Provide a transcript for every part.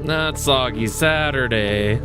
Not Soggy Saturday.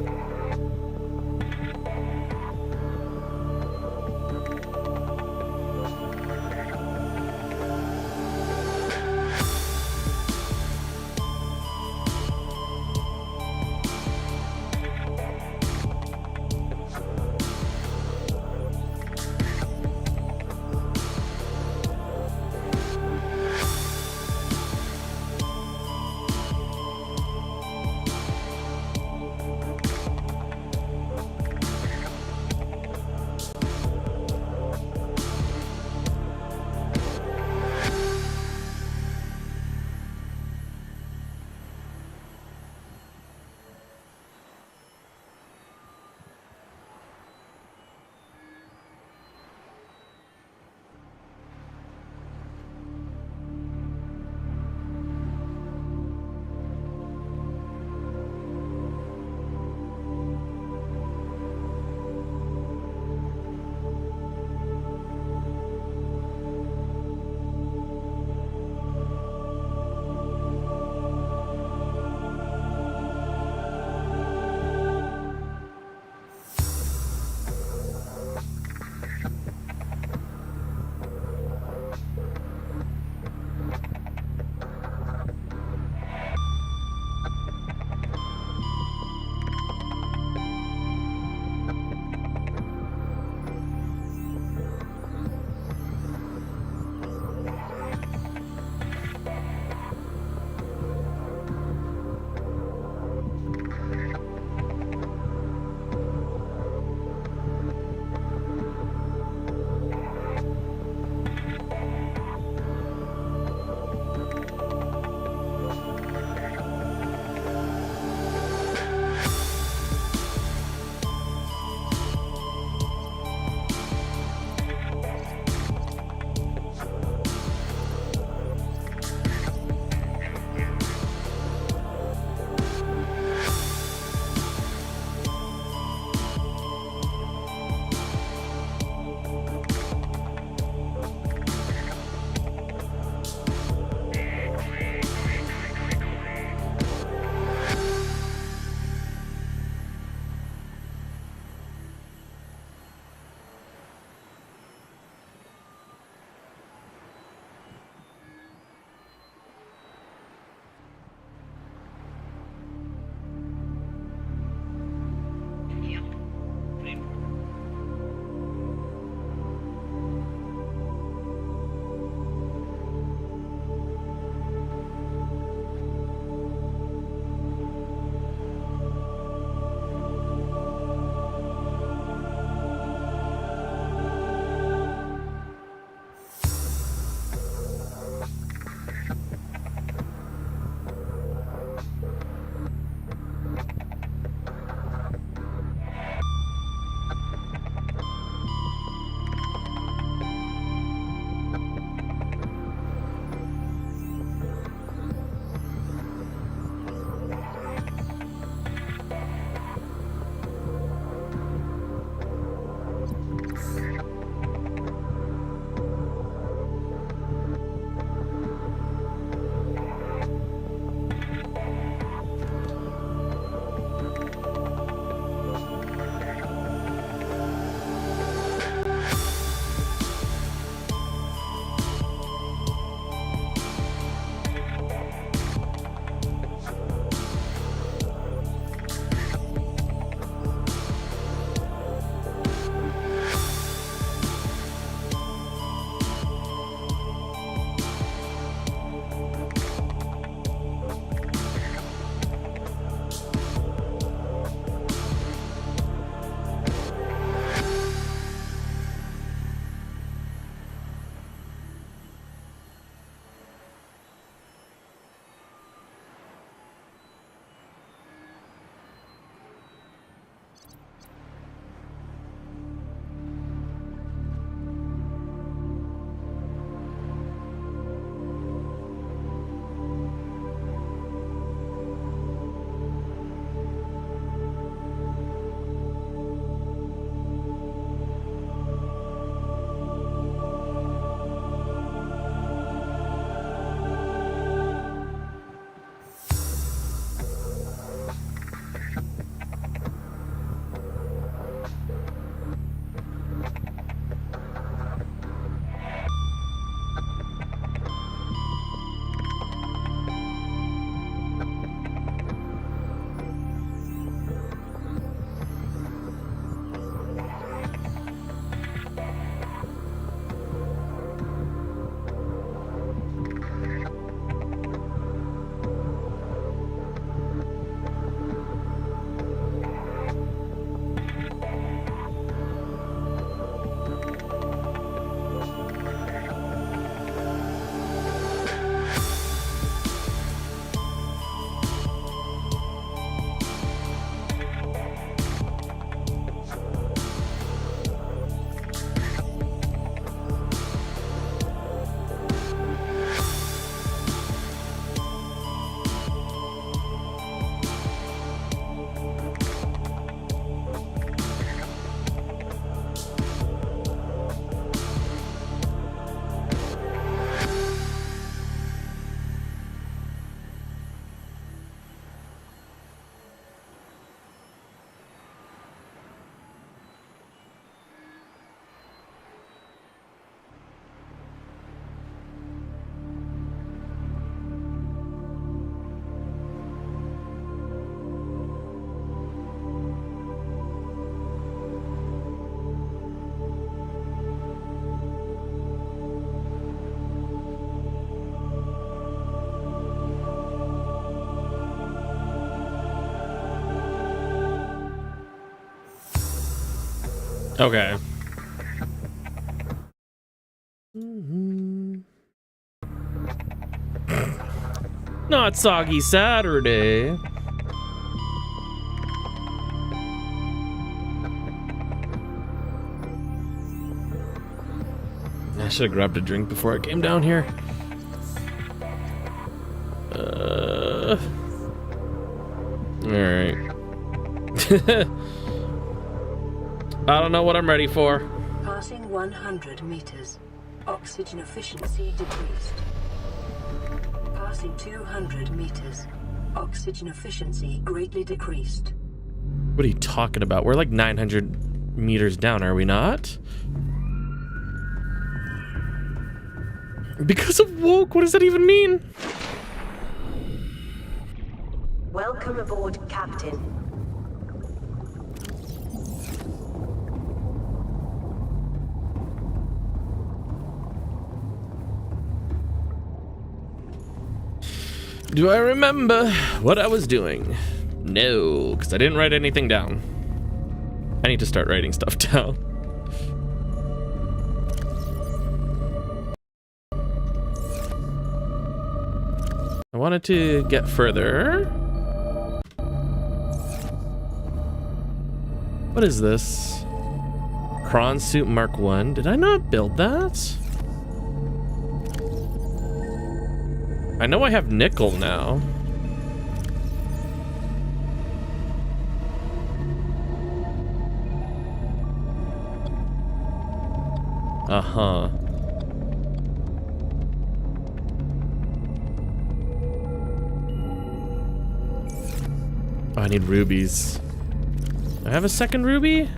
Okay. Not Soggy Saturday. I should have grabbed a drink before I came down here. Alright. I don't know what I'm ready for. Passing 100 meters. Oxygen efficiency decreased. Passing 200 meters. Oxygen efficiency greatly decreased. What are you talking about? We're like 900 meters down, are we not? Because of woke, what does that even mean? Welcome aboard, Captain. Do I remember what I was doing? No, because I didn't write anything down. I need to start writing stuff down. I wanted to get further. What is this? Cron Suit Mark 1. Did I not build that? I know I have nickel now. Uh-huh. Oh, I need rubies. Do I have a second ruby?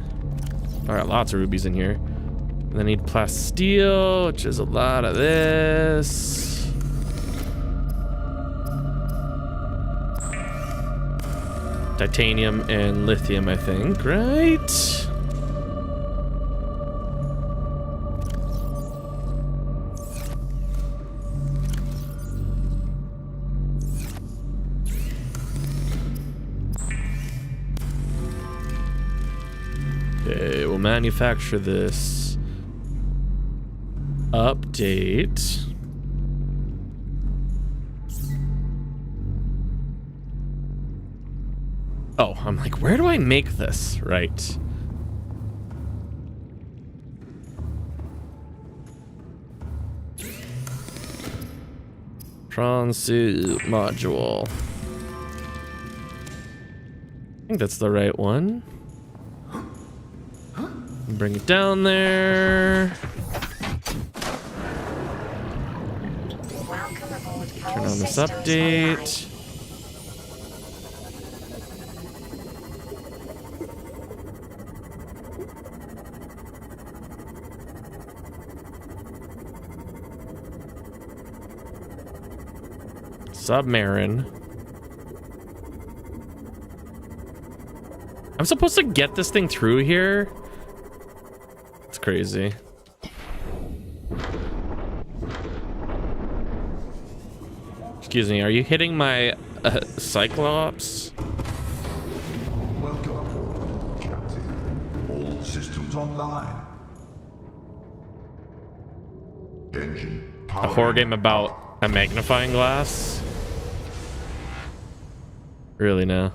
I got lots of rubies in here. And I need plasteel, which is a lot of this. Titanium and lithium, I think, right? Okay, we'll manufacture this. Update. Oh, I'm like, where do I make this? Right. Transit module. I think that's the right one. Bring it down there. Turn on this update. Submarine. I'm supposed to get this thing through here? It's crazy. Excuse me, are you hitting my Cyclops? Welcome aboard, Captain. All systems online. Engine power. A horror game about a magnifying glass? Really now?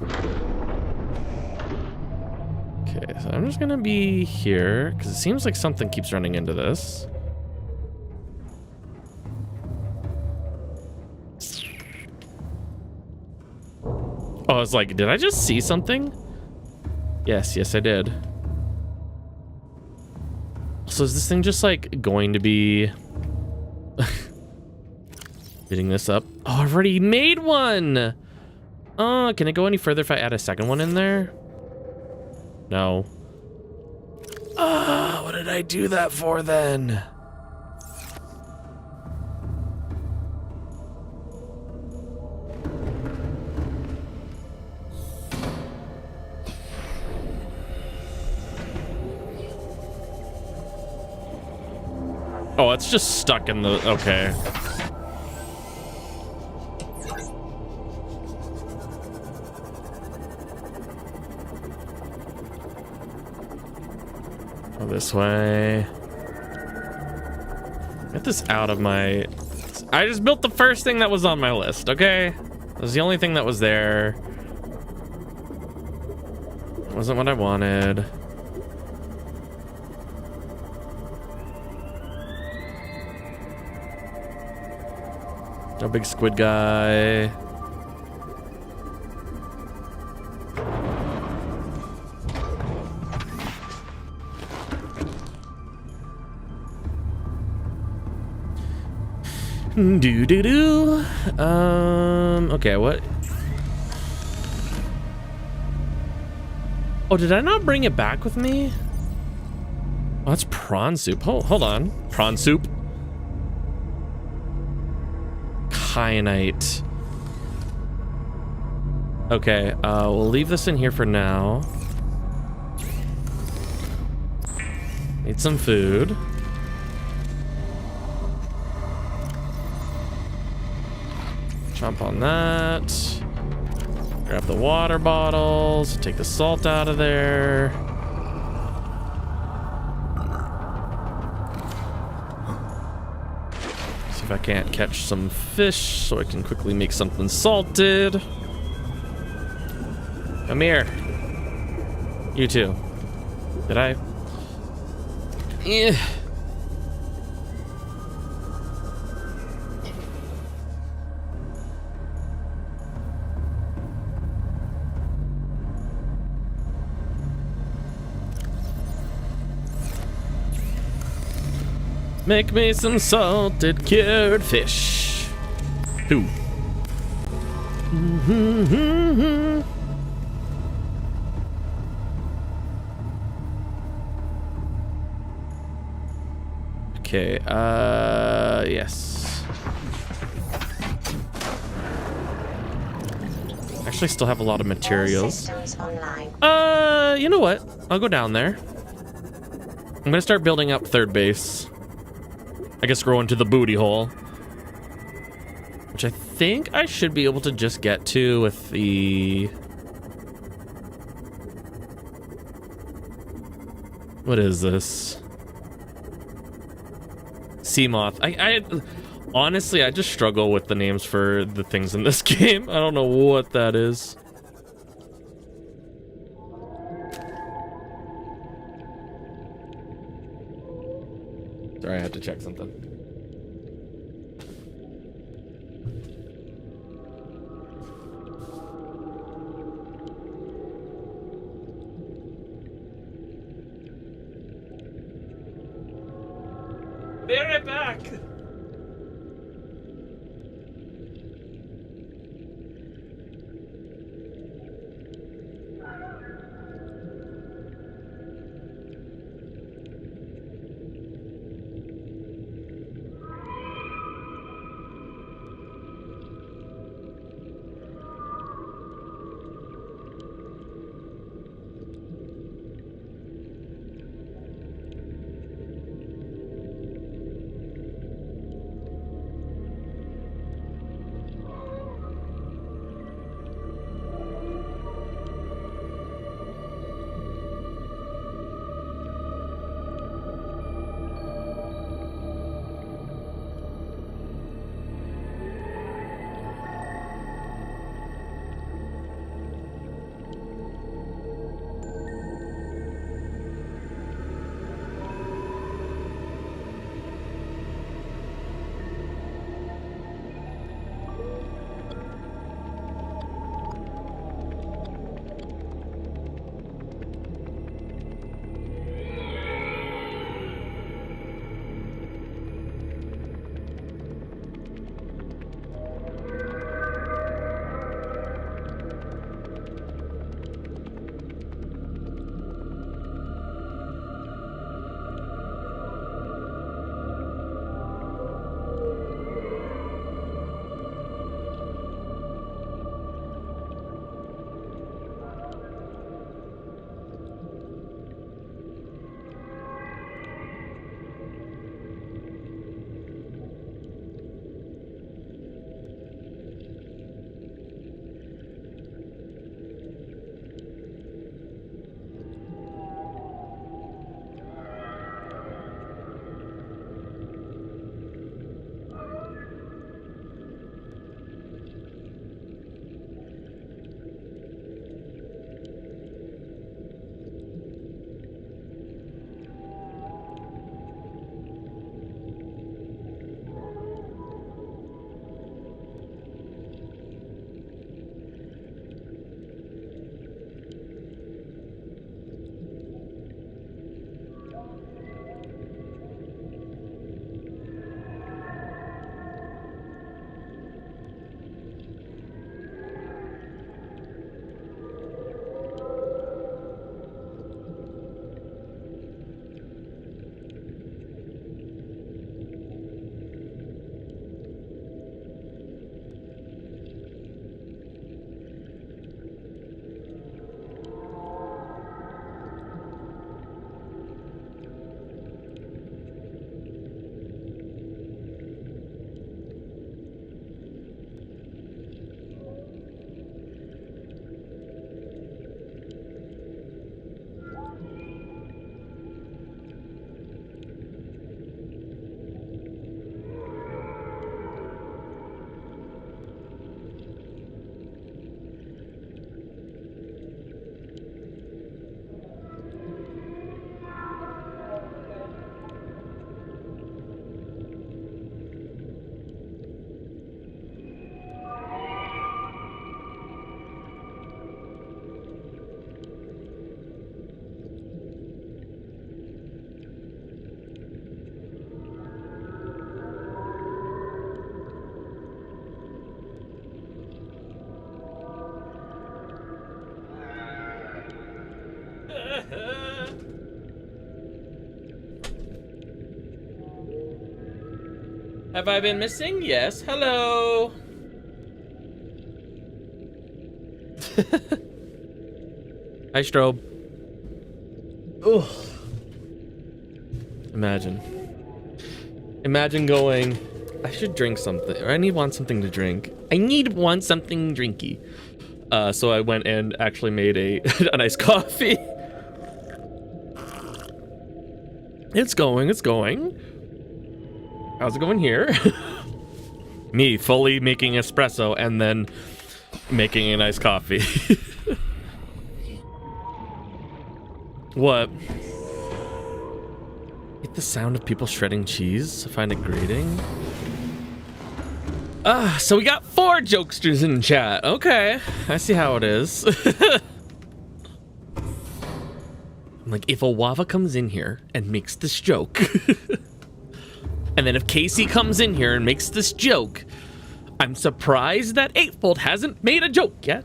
Okay, so I'm just gonna be here because it seems like something keeps running into this. Oh, I was like, did I just see something? Yes, I did. So is this thing just like going to be getting this up? Oh, I've already made one. Oh, can it go any further if I add a second one in there? No. What did I do that for then? Oh, it's just stuck in the... Okay. this way. Get this out of my... I just built the first thing that was on my list, okay? It was the only thing that was there. Wasn't what I wanted. No big squid guy. Okay, what? Oh, did I not bring it back with me? Oh, that's prawn soup. Hold on. Prawn soup. Kyanite. Okay, we'll leave this in here for now. Need some food. Chomp on that. Grab the water bottles. Take the salt out of there. See if I can't catch some fish so I can quickly make something salted. Come here. You too. Did I? Yeah. Make me some salted cured fish. Ooh. Okay, yes. Actually still have a lot of materials. You know what? I'll go down there. I'm gonna start building up third base. I guess go into the booty hole. Which I think I should be able to just get to with the... What is this? Sea moth. I honestly, I just struggle with the names for the things in this game. I don't know what that is. Sorry, I had to check something. Be right back. Have I been missing? Yes. Hello. Hi, Strobe. Ugh. Imagine going, I should drink something, or I want something to drink. Want something drinky. So I went and actually made a nice coffee. It's going. How's it going here? Me fully making espresso and then making a nice coffee. What? Hate the sound of people shredding cheese. I find it grating. So we got 4 jokesters in chat. Okay, I see how it is. I'm like, if Awava comes in here and makes this joke, and then if Casey comes in here and makes this joke, I'm surprised that Eightfold hasn't made a joke yet.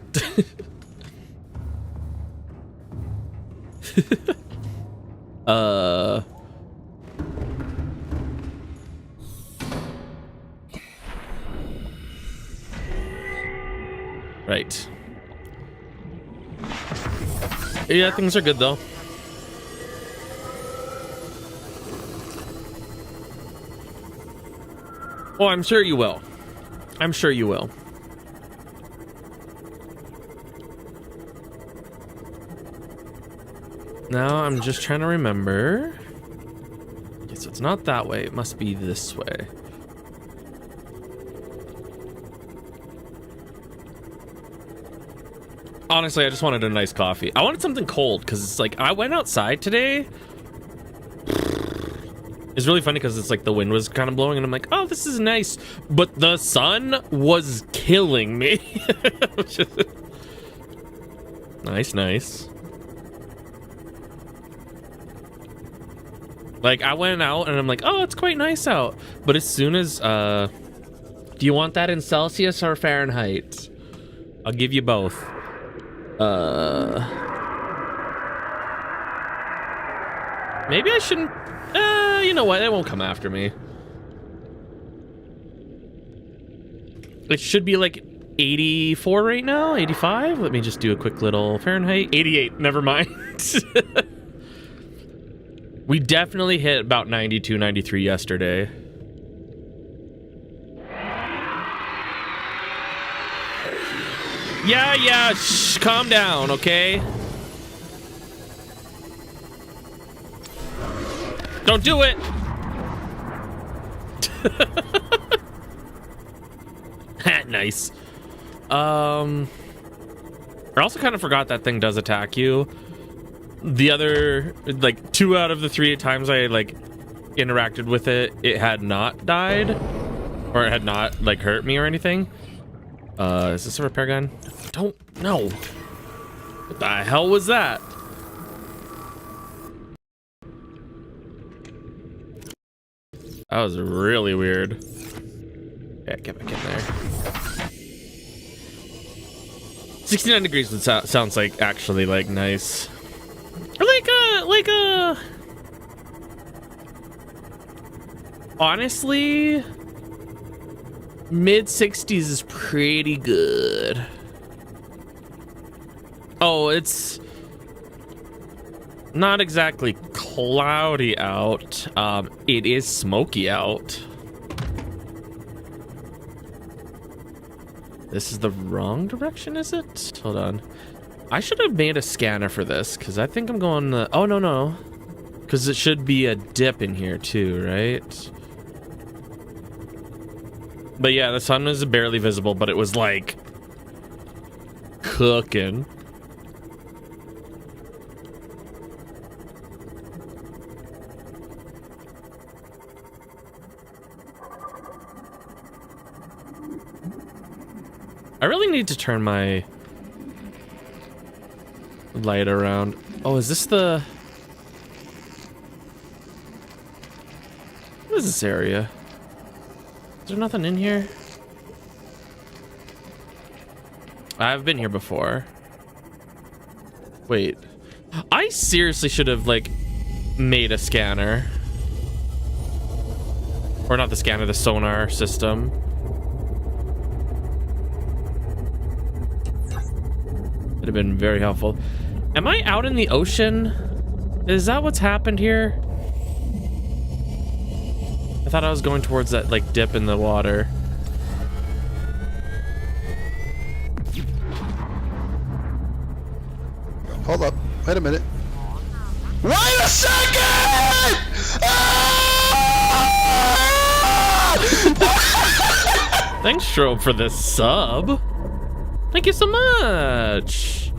Right. Yeah, things are good though. Oh, I'm sure you will. I'm sure you will. Now I'm just trying to remember. Okay, so it's not that way. It must be this way. Honestly, I just wanted a nice coffee. I wanted something cold because it's like I went outside today. It's really funny because it's like the wind was kind of blowing and I'm like, oh, this is nice. But the sun was killing me. Nice. Like I went out and I'm like, oh, it's quite nice out. But as soon as, do you want that in Celsius or Fahrenheit? I'll give you both. Maybe I shouldn't. You know what? They won't come after me. It should be like 84 right now. 85. Let me just do a quick little Fahrenheit. 88. Never mind. We definitely hit about 92, 93 yesterday. Yeah. Shh, calm down, okay? Don't do it. Nice. I also kind of forgot that thing does attack you. The other, like 2 out of the 3 times I like interacted with it, it had not died, or it had not like hurt me or anything. Is this a repair gun? Don't know. What the hell was that? That was really weird. Yeah, get back in there. 69 degrees would sounds like actually like nice. Or like a honestly, mid 60s is pretty good. Oh, it's not exactly cloudy out. It is smoky out. This is the wrong direction, is it? Hold on. I should have made a scanner for this, because I think I'm going the... Oh, no. Because it should be a dip in here, too, right? But yeah, the sun was barely visible, but it was, like... cooking. I really need to turn my light around. Oh, is this the... What is this area? Is there nothing in here? I've been here before. Wait. I seriously should have, like, made a scanner. Or not the scanner, the sonar system. Would have been very helpful. Am I out in the ocean? Is that what's happened here? I thought I was going towards that like dip in the water. Hold up. Wait a minute. Wait a second! Ah! Thanks, Strobe, for this sub. Thank you so much.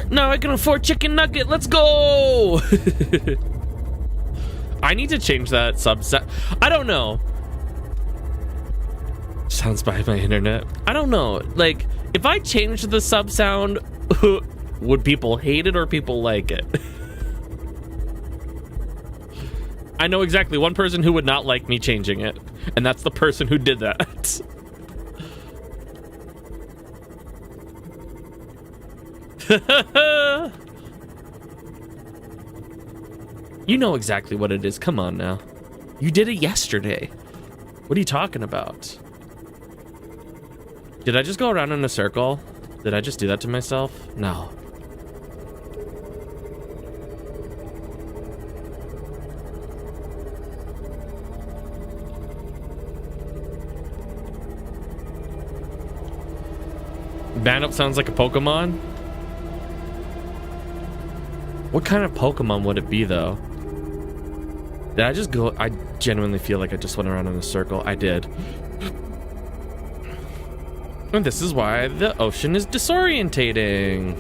Now I can afford chicken nugget. Let's go. I need to change that subset. I don't know. Sounds by my internet. I don't know. Like, if I change the sub sound, would people hate it or people like it? I know exactly one person who would not like me changing it, and that's the person who did that. You know exactly what it is. Come on now. You did it yesterday. What are you talking about? Did I just go around in a circle? Did I just do that to myself? No. Bandit sounds like a Pokemon? What kind of Pokemon would it be, though? Did I just go? I genuinely feel like I just went around in a circle. I did. And this is why the ocean is disorientating.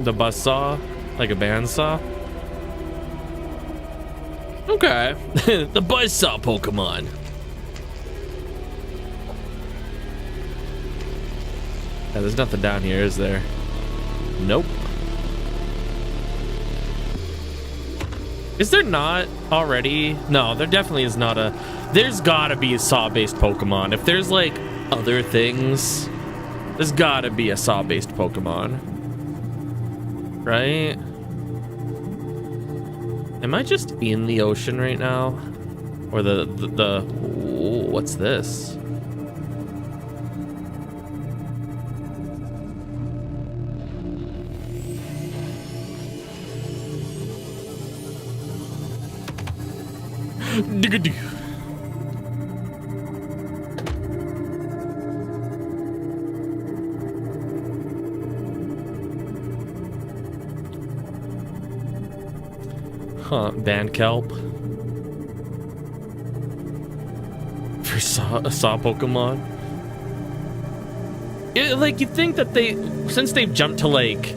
The buzzsaw? Like a bandsaw? Okay. The buzzsaw Pokemon. Yeah, there's nothing down here, is there? Nope. Is there not already? No, there definitely is not a... There's gotta be a saw-based Pokemon. If there's, like, other things, there's gotta be a saw-based Pokemon. Right? Am I just in the ocean right now? Or the what's this? Diggity. Huh, band kelp. For saw Pokemon. Like, you'd think that since they've jumped to, like,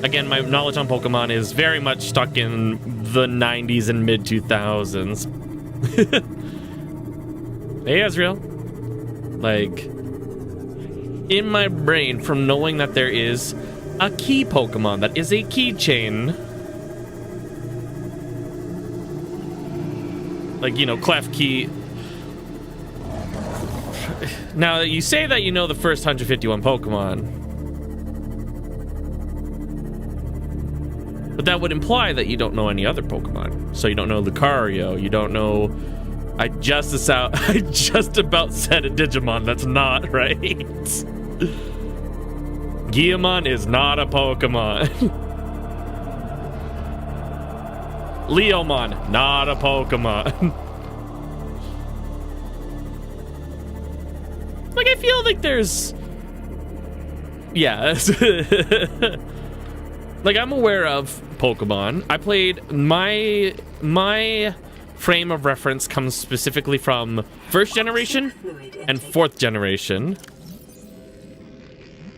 again, my knowledge on Pokemon is very much stuck in the 90s and mid 2000s. Hey, Ezreal. Like, in my brain, from knowing that there is a key Pokemon that is a keychain, like, you know, Clef Key. Now that you say that, you know the first 151 Pokemon, but that would imply that you don't know any other Pokemon. So you don't know Lucario, you don't know... I just about said a Digimon. That's not right. Guillemon is not a Pokemon. Leomon, not a Pokemon. Like, I feel like there's... Yeah. Like, I'm aware of Pokemon. I played... My frame of reference comes specifically from first generation and fourth generation.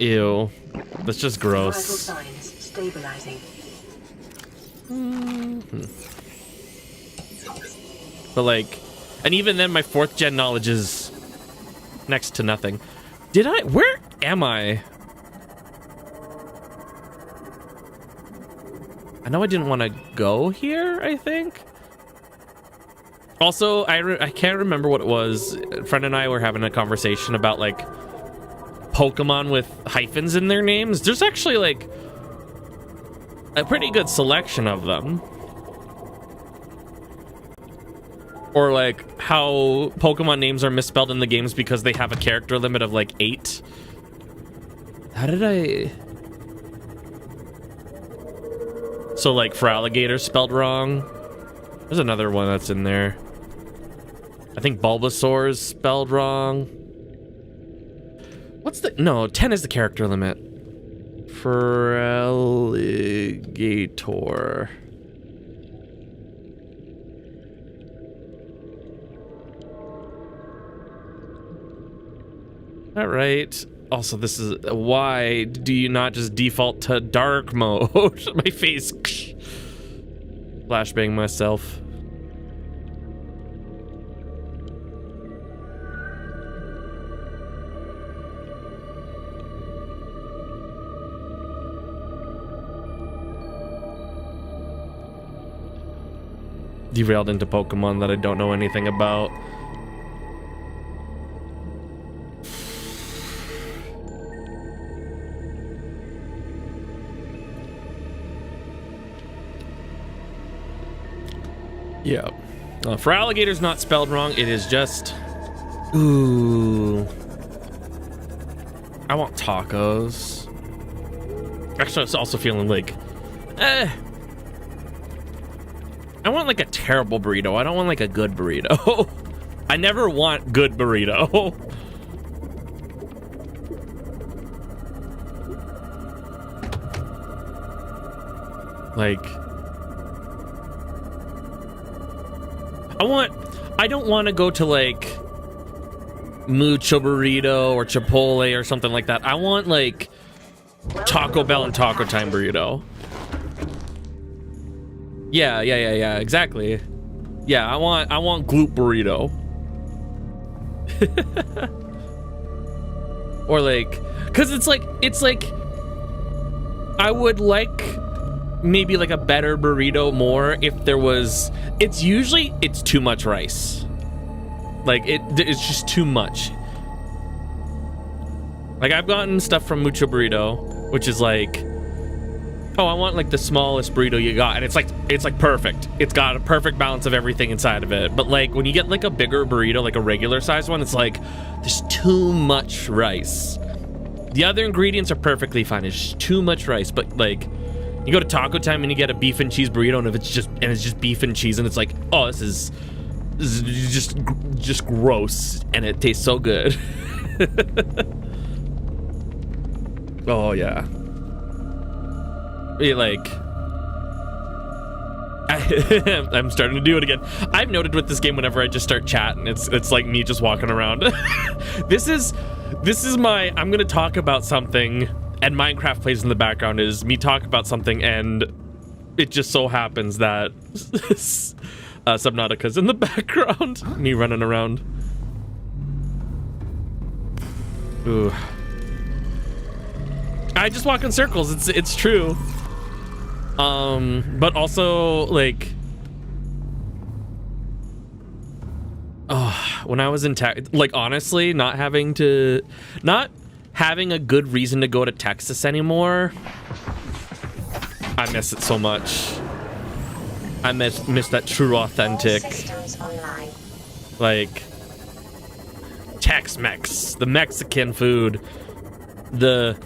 Ew. That's just gross. Vital signs stabilizing. But, like... And even then, my fourth gen knowledge is next to nothing. Where am I? I know I didn't want to go here, I think. Also, I can't remember what it was. A friend and I were having a conversation about, like, Pokemon with hyphens in their names. There's actually, like... a pretty good selection of them. Or like how Pokemon names are misspelled in the games because they have a character limit of like 8. How did I... So like for alligator spelled wrong. There's another one that's in there. I think Bulbasaur is spelled wrong. What's the... No, 10 is the character limit. For alligator. All right. Also, this is... Why do you not just default to dark mode? My face... Flashbang myself. Derailed into Pokemon that I don't know anything about. Yeah. For alligators not spelled wrong, it is just... Ooh. I want tacos. Actually, I was also feeling like... I want like a terrible burrito. I don't want like a good burrito. I never want good burrito. Like... I don't want to go to like Mucho Burrito or Chipotle or something like that. I want like Taco Bell and Taco Time burrito. Yeah, exactly. Yeah, I want Gloop burrito. Or like, cause it's like I would like maybe like a better burrito more if there was... It's too much rice. Like it's just too much. Like I've gotten stuff from Mucho Burrito, which is like, oh, I want like the smallest burrito you got, and it's like perfect. It's got a perfect balance of everything inside of it. But like when you get like a bigger burrito, like a regular size one, it's like there's too much rice. The other ingredients are perfectly fine. It's just too much rice, but like you go to Taco Time and you get a beef and cheese burrito, and if it's just beef and cheese, and it's like, oh, this is just gross, and it tastes so good. Oh yeah. Like, I'm starting to do it again. I've noted with this game, whenever I just start chatting, it's like me just walking around. This is my, I'm gonna talk about something, and Minecraft plays in the background, is me talk about something, and it just so happens that Subnautica's in the background. Me running around. Ooh. I just walk in circles. It's true. But also like, when I was in tech, like honestly, not having a good reason to go to Texas anymore, I miss it so much. I miss that true authentic, like Tex-Mex, the Mexican food, the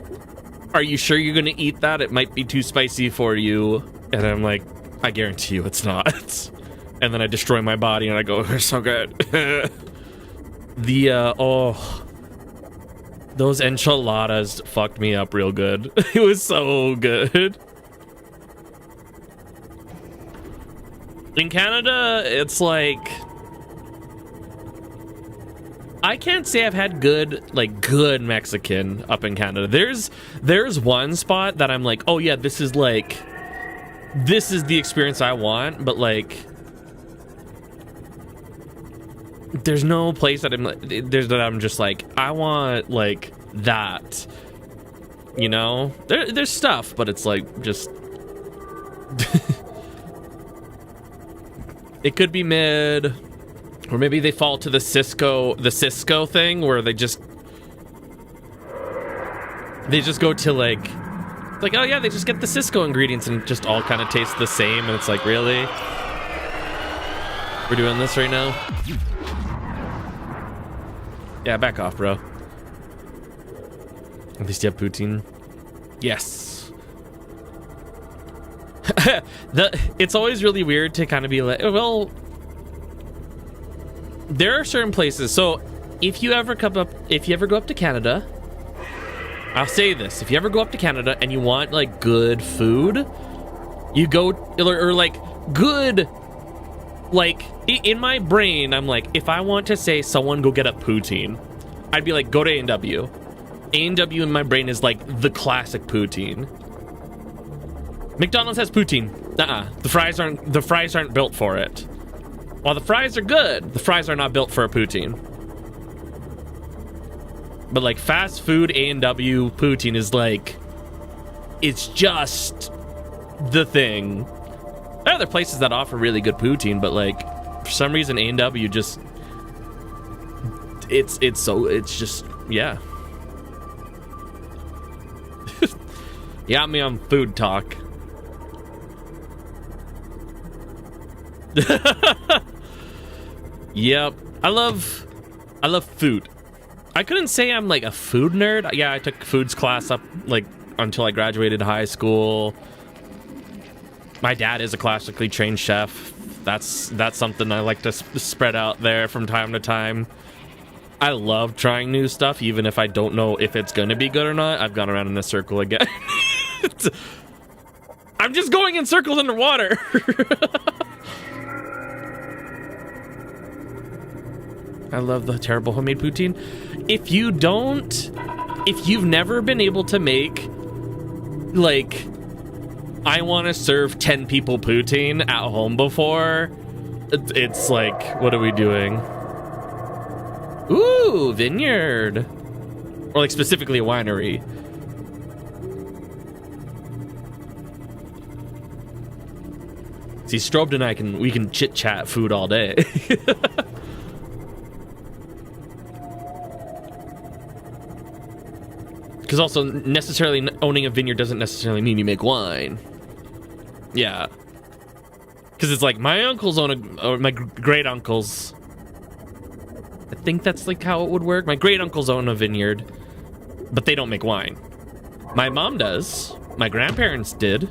are you sure you're gonna eat that? It might be too spicy for you. And I'm like, I guarantee you it's not. And then I destroy my body and I go, they're so good. Those enchiladas fucked me up real good. It was so good. In Canada, it's like, I can't say I've had good Mexican up in Canada. There's one spot that I'm like, oh yeah, this is the experience I want, but like, there's no place that I'm just like, I want like that, you know? There's stuff, but it's like just it could be mid. Or maybe they fall to the Cisco thing where they just go to like It's like, oh yeah, they just get the Cisco ingredients and it just all kind of tastes the same. And it's like, really? We're doing this right now? Yeah, back off, bro. At least you have poutine. Yes. It's always really weird to kind of be like, well, there are certain places. So if you ever go up to Canada, I'll say this: if you ever go up to Canada and you want like good food, you go or like good. Like in my brain, I'm like, if I want to say someone go get a poutine, I'd be like, go to A&W. A&W in my brain is like the classic poutine. McDonald's has poutine. The fries aren't built for it. While the fries are good, the fries are not built for a poutine. But like fast food A&W poutine is like, it's just the thing. There are other places that offer really good poutine, but like for some reason A&W just it's just, yeah. You got me on food talk. Yep. I love food. I couldn't say I'm like a food nerd. Yeah, I took foods class up like until I graduated high school. My dad is a classically trained chef. That's something I like to spread out there from time to time. I love trying new stuff, even if I don't know if it's going to be good or not. I've gone around in a circle again. I'm just going in circles underwater. I love the terrible homemade poutine. If you've never been able to make, like, I want to serve 10 people poutine at home before, it's like, what are we doing? Ooh, vineyard. Or like specifically a winery. See, Strobed and I we can chit-chat food all day. Because also, necessarily owning a vineyard doesn't necessarily mean you make wine. Yeah. Because it's like, my uncles or my great uncles. I think that's like how it would work. My great uncles own a vineyard, but they don't make wine. My mom does. My grandparents did.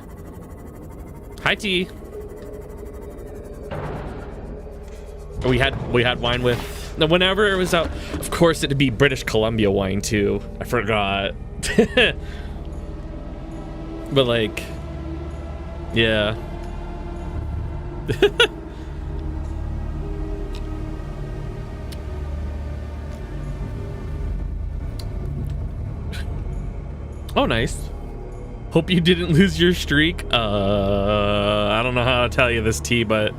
Hi, T. We had wine with. Whenever it was out, of course it'd be British Columbia wine too. I forgot. But like, yeah. Oh, nice. Hope you didn't lose your streak. I don't know how to tell you this, T, but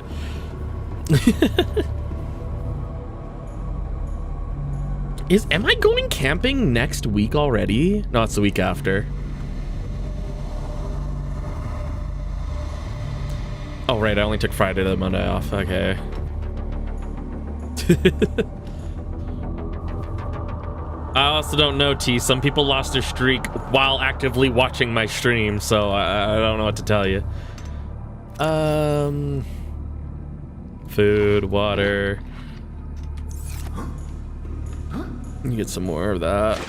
am I going camping next week already? No, it's the week after. Oh, right, I only took Friday to Monday off. Okay. I also don't know, T. Some people lost their streak while actively watching my stream, so I don't know what to tell you. Food, water. You get some more of that.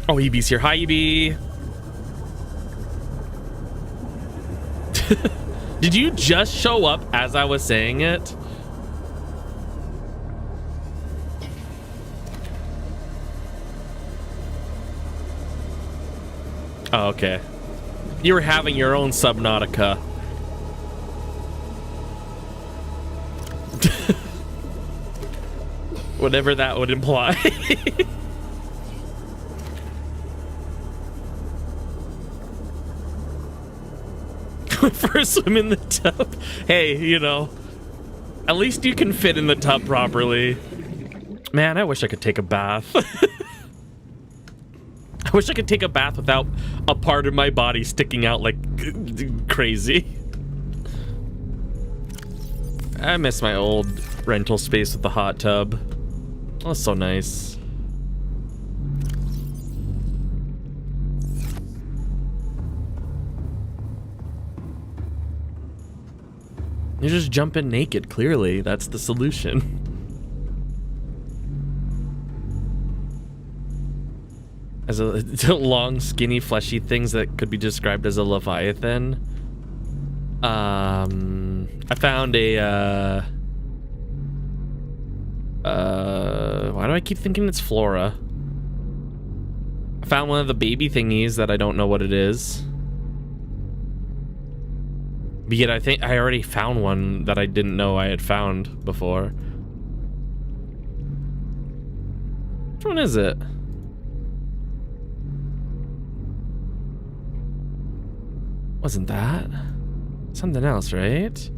Oh, EB's here. Hi, EB. Did you just show up as I was saying it? Oh, okay. You were having your own Subnautica. Whatever that would imply. First swim in the tub. Hey, you know, at least you can fit in the tub properly. Man, I wish I could take a bath. I wish I could take a bath without a part of my body sticking out like crazy. I miss my old rental space with the hot tub. Oh, that's so nice. You just jump in naked, clearly. That's the solution. As a long, skinny, fleshy things that could be described as a leviathan. I found a, why do I keep thinking it's Flora? I found one of the baby thingies that I don't know what it is. But yet I think I already found one that I didn't know I had found before. Which one is it? Wasn't that? Something else, right?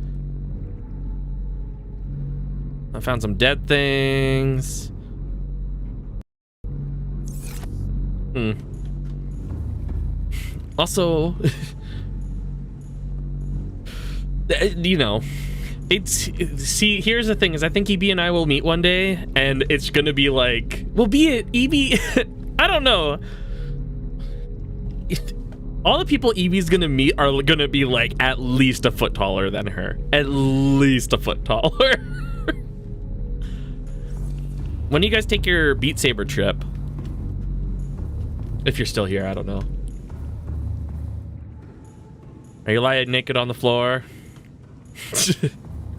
I found some dead things. Also, you know, see, here's the thing is I think EB and I will meet one day and it's gonna be like, well, be it EB, I don't know. All the people Evie's gonna meet are gonna be like at least a foot taller than her. At least a foot taller. When do you guys take your Beat Saber trip? If you're still here, I don't know. Are you lying naked on the floor?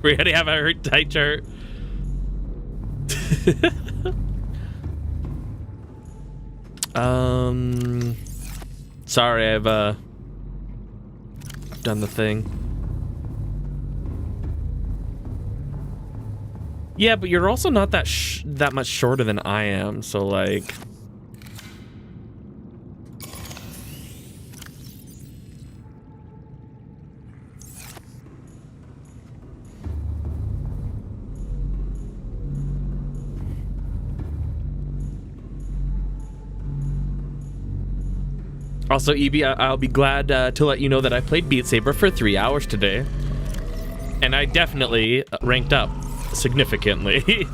We already have a tight chart. Sorry, I've done the thing. Yeah, but you're also not that much shorter than I am, so like. Also, EB, I'll be glad to let you know that I played Beat Saber for 3 hours today. And I definitely ranked up significantly.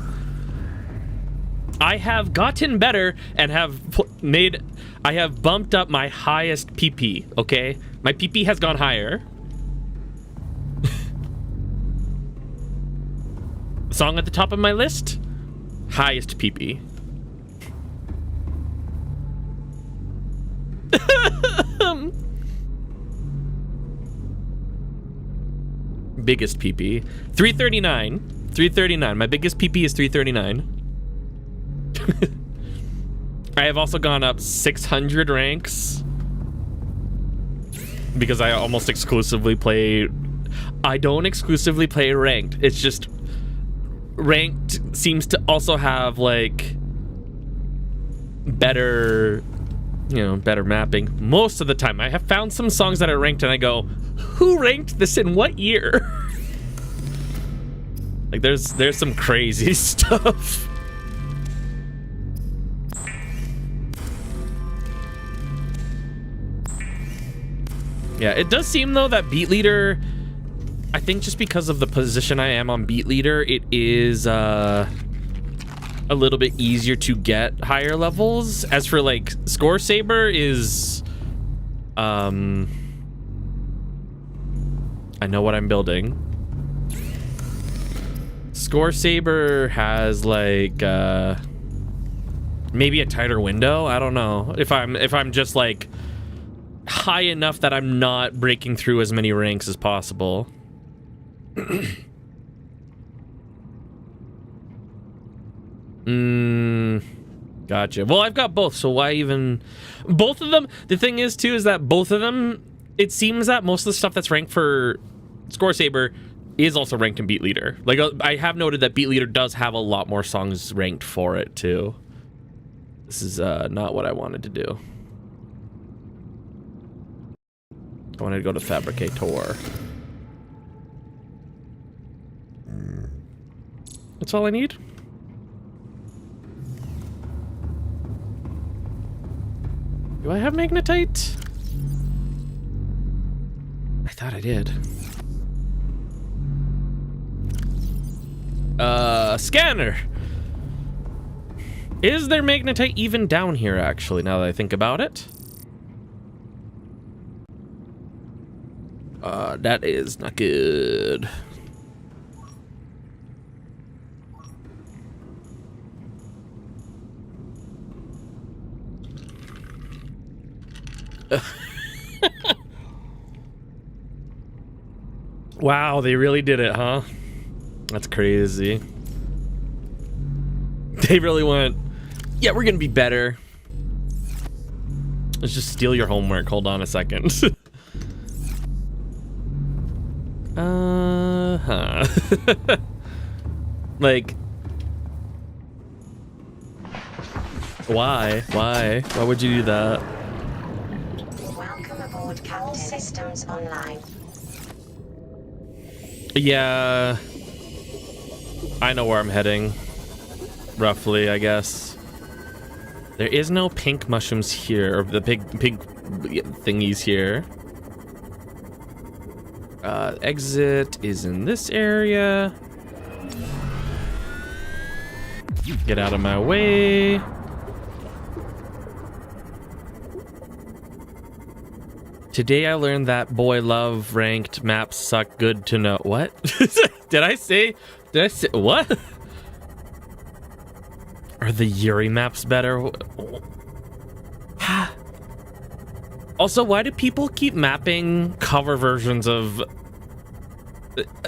I have gotten better and I have bumped up my highest PP, okay? My PP has gone higher. Song at the top of my list? Highest PP. Biggest PP 339. My biggest PP is 339. I have also gone up 600 ranks because I almost exclusively play. I don't exclusively play ranked. It's just ranked seems to also have like better, you know, better mapping most of the time. I have found some songs that are ranked and I go, who ranked this in what year? Like there's some crazy stuff. Yeah, it does seem though that Beat Leader, I think just because of the position I am on Beat Leader, it is a little bit easier to get higher levels. As for like Score Saber is I know what I'm building. Score Saber has like maybe a tighter window. I don't know if I'm just like high enough that I'm not breaking through as many ranks as possible. Gotcha. Well, I've got both, so why even both of them? The thing is too is that both of them, it seems that most of the stuff that's ranked for Score Saber is also ranked in Beat Leader. Like I have noted that Beat Leader does have a lot more songs ranked for it too. This is not what I wanted to do. I wanted to go to Fabricator. That's all I need. Do I have magnetite? I thought I did. Scanner. Is there magnetite even down here, actually, now that I think about it? That is not good. Wow, they really did it, huh? That's crazy. They really went, yeah, we're gonna be better. Let's just steal your homework. Hold on a second. Like, why? Why would you do that? Welcome aboard, Captain. All systems online. Yeah, I know where I'm heading. Roughly, I guess. There is no pink mushrooms here, or the pink thingies here. Exit is in this area. Get out of my way. Today I learned that boy love ranked maps suck. Good to know. What? Did I say what? Are the Yuri maps better? Also, why do people keep mapping cover versions of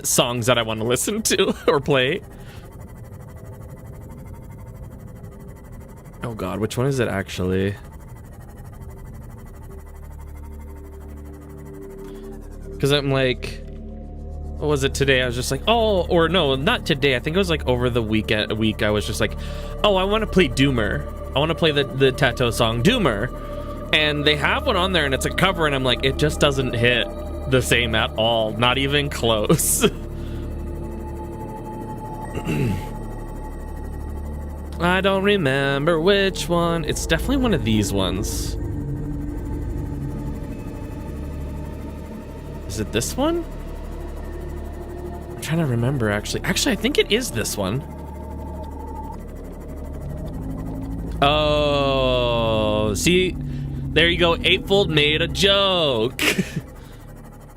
songs that I want to listen to or play? Oh god, which one is it actually? Because I'm like, what was it today? I was just like, oh, or no, not today. I think it was like over the week. I was just like, oh, I want to play Doomer. I want to play the Tato song Doomer. And they have one on there and it's a cover and I'm like, it just doesn't hit the same at all. Not even close. I don't remember which one. It's definitely one of these ones. Is it this one? I'm trying to remember actually. Actually, I think it is this one. Oh, see, there you go. Eightfold made a joke.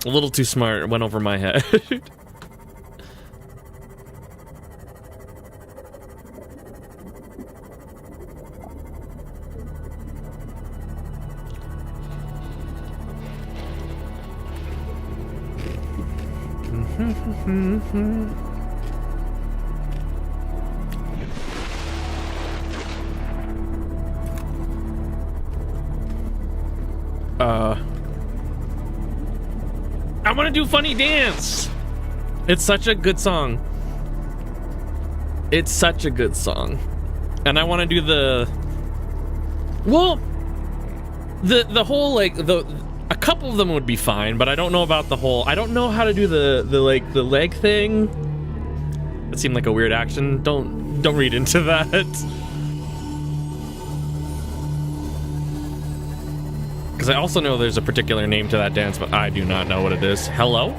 A little too smart. It went over my head. I want to do Funny Dance. It's such a good song. It's such a good song. And I want to do the, well, the whole, like, a couple of them would be fine, but I don't know about the whole. I don't know how to do the leg thing. That seemed like a weird action. Don't read into that. Because I also know there's a particular name to that dance, but I do not know what it is. Hello?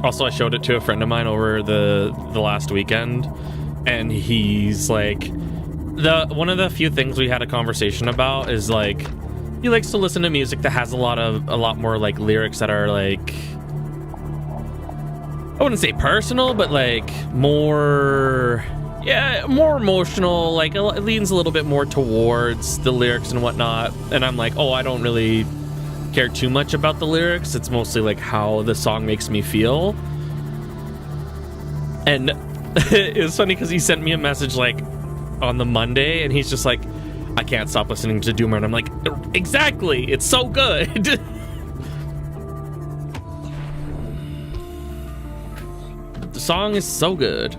Also, I showed it to a friend of mine over the last weekend, and he's like, one of the few things we had a conversation about is like, he likes to listen to music that has a lot more like lyrics that are like, I wouldn't say personal, but like more emotional. Like it leans a little bit more towards the lyrics and whatnot. And I'm like, oh, I don't really care too much about the lyrics. It's mostly like how the song makes me feel. And it was funny because he sent me a message like on the Monday, and he's just like, I can't stop listening to Doomer. And I'm like, exactly, it's so good. The song is so good.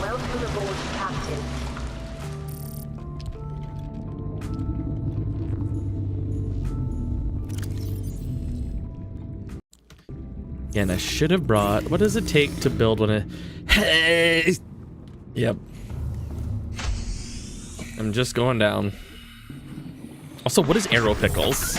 Welcome aboard, Captain. Yeah, and I should have brought, what does it take to build one of, hey, yep. I'm just going down. Also, what is arrow pickles?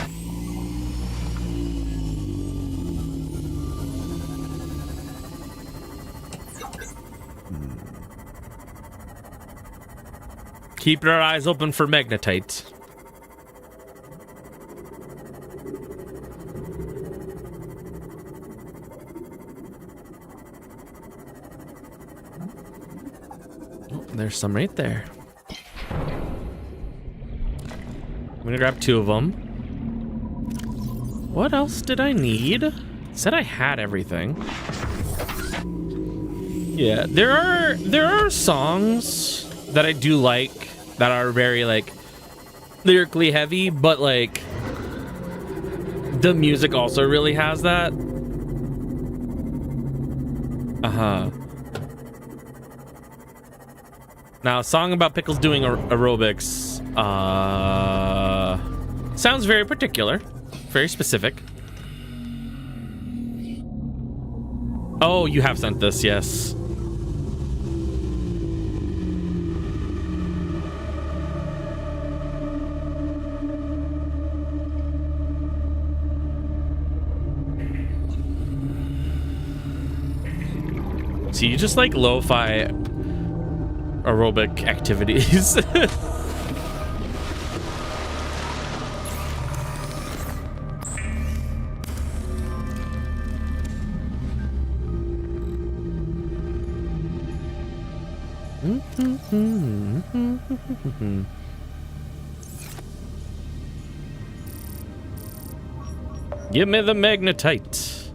Keep your eyes open for magnetite. There's some right there. I'm gonna grab 2 of them. What else did I need? Said I had everything. Yeah, there are songs that I do like that are very like lyrically heavy, but like the music also really has that. Now, a song about Pickles doing aerobics sounds very particular, very specific. Oh, you have sent this, yes. So you just like lo-fi aerobic activities. Give me the magnetite.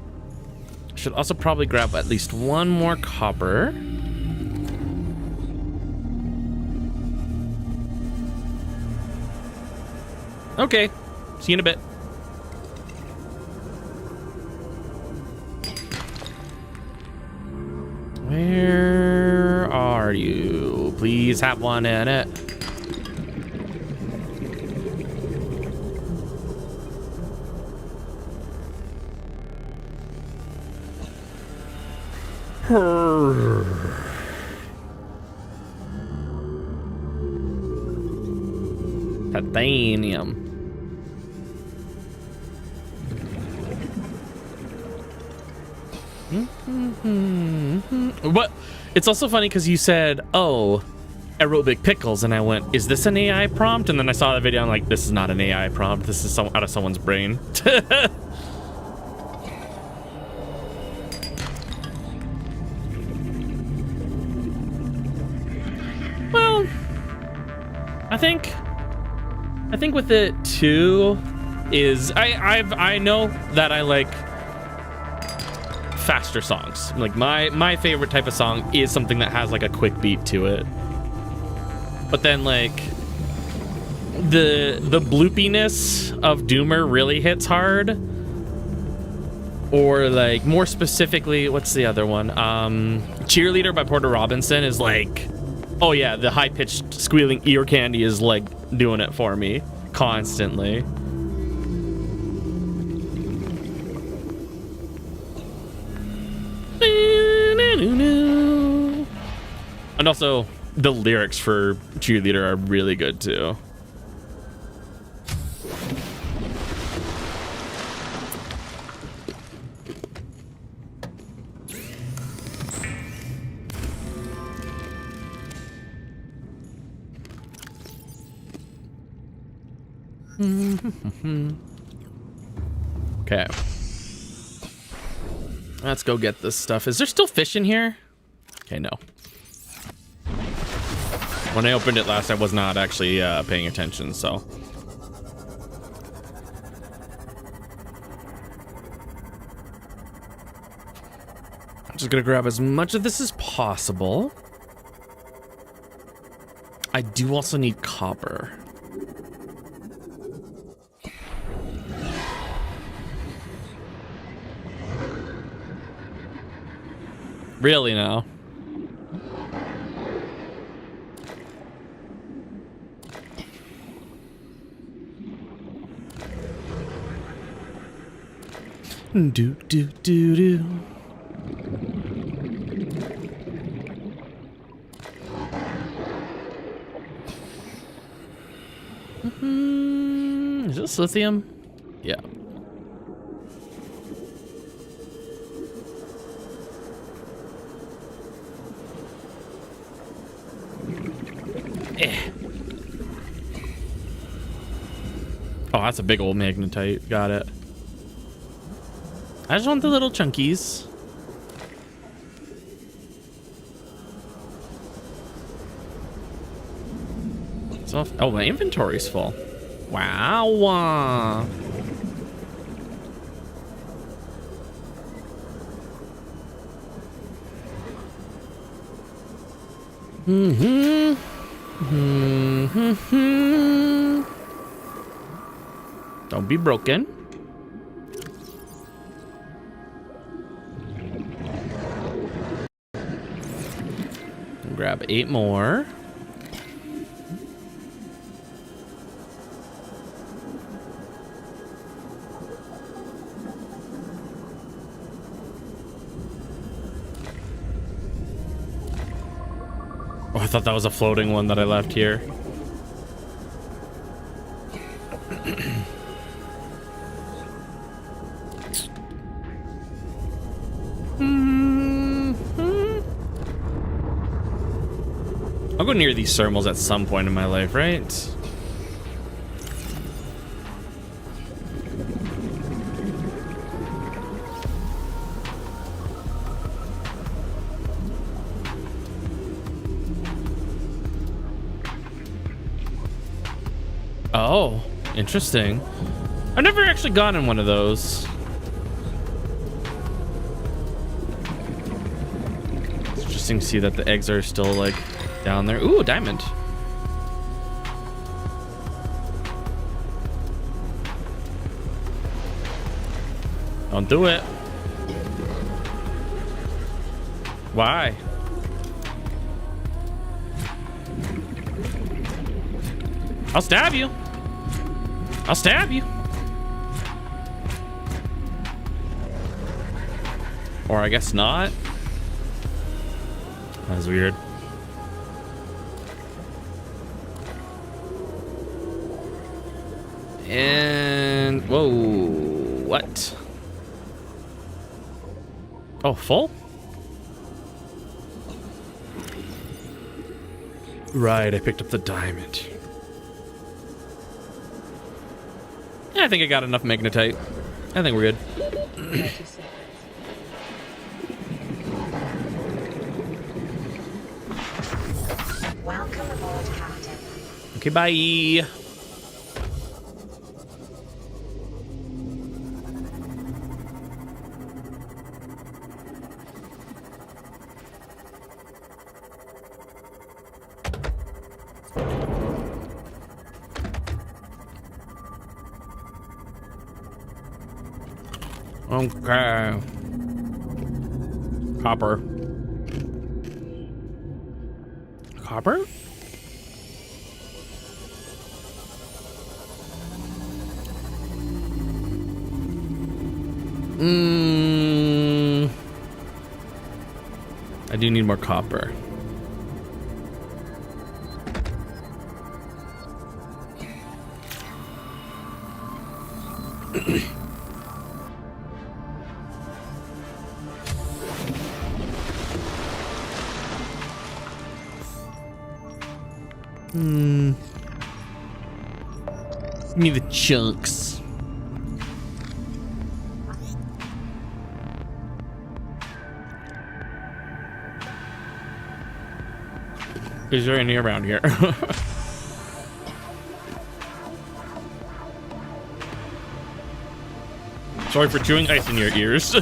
Should also probably grab at least 1 more copper. Okay, see you in a bit. Where are you? Please have one in it. Titanium. What? It's also funny because you said, "Oh, aerobic pickles," and I went, "Is this an AI prompt?" And then I saw the video. And I'm like, "This is not an AI prompt. This is out of someone's brain." Well, I think with it too is I know that I like faster songs. Like my favorite type of song is something that has like a quick beat to it. But then like the bloopiness of Doomer really hits hard. Or like more specifically, what's the other one? Cheerleader by Porter Robinson is like, oh yeah, the high-pitched squealing ear candy is like doing it for me constantly. And also, the lyrics for Cheerleader are really good too. Okay. Let's go get this stuff. Is there still fish in here? Okay, no. When I opened it last, I was not actually paying attention, so. I'm just gonna grab as much of this as possible. I do also need copper. Really now? Do do do do. Is this lithium? Yeah. Oh, that's a big old magnetite. Got it. I just want the little chunkies. So, oh, my inventory's full. Wow. Don't be broken. Grab 8 more. Oh, I thought that was a floating one that I left here. I'll go near these thermals at some point in my life, right? Oh, interesting. I've never actually gotten one of those. It's interesting to see that the eggs are still like down there. Ooh, a diamond. Don't do it. Why? I'll stab you. I'll stab you. Or I guess not. That was weird. And whoa, what? Oh, full? Right, I picked up the diamond. Yeah, I think I got enough magnetite. I think we're good. Welcome aboard, Captain. Okay, bye. Okay. Copper. Copper? I do need more copper. Give me the chunks. Is there any around here? Sorry for chewing ice in your ears.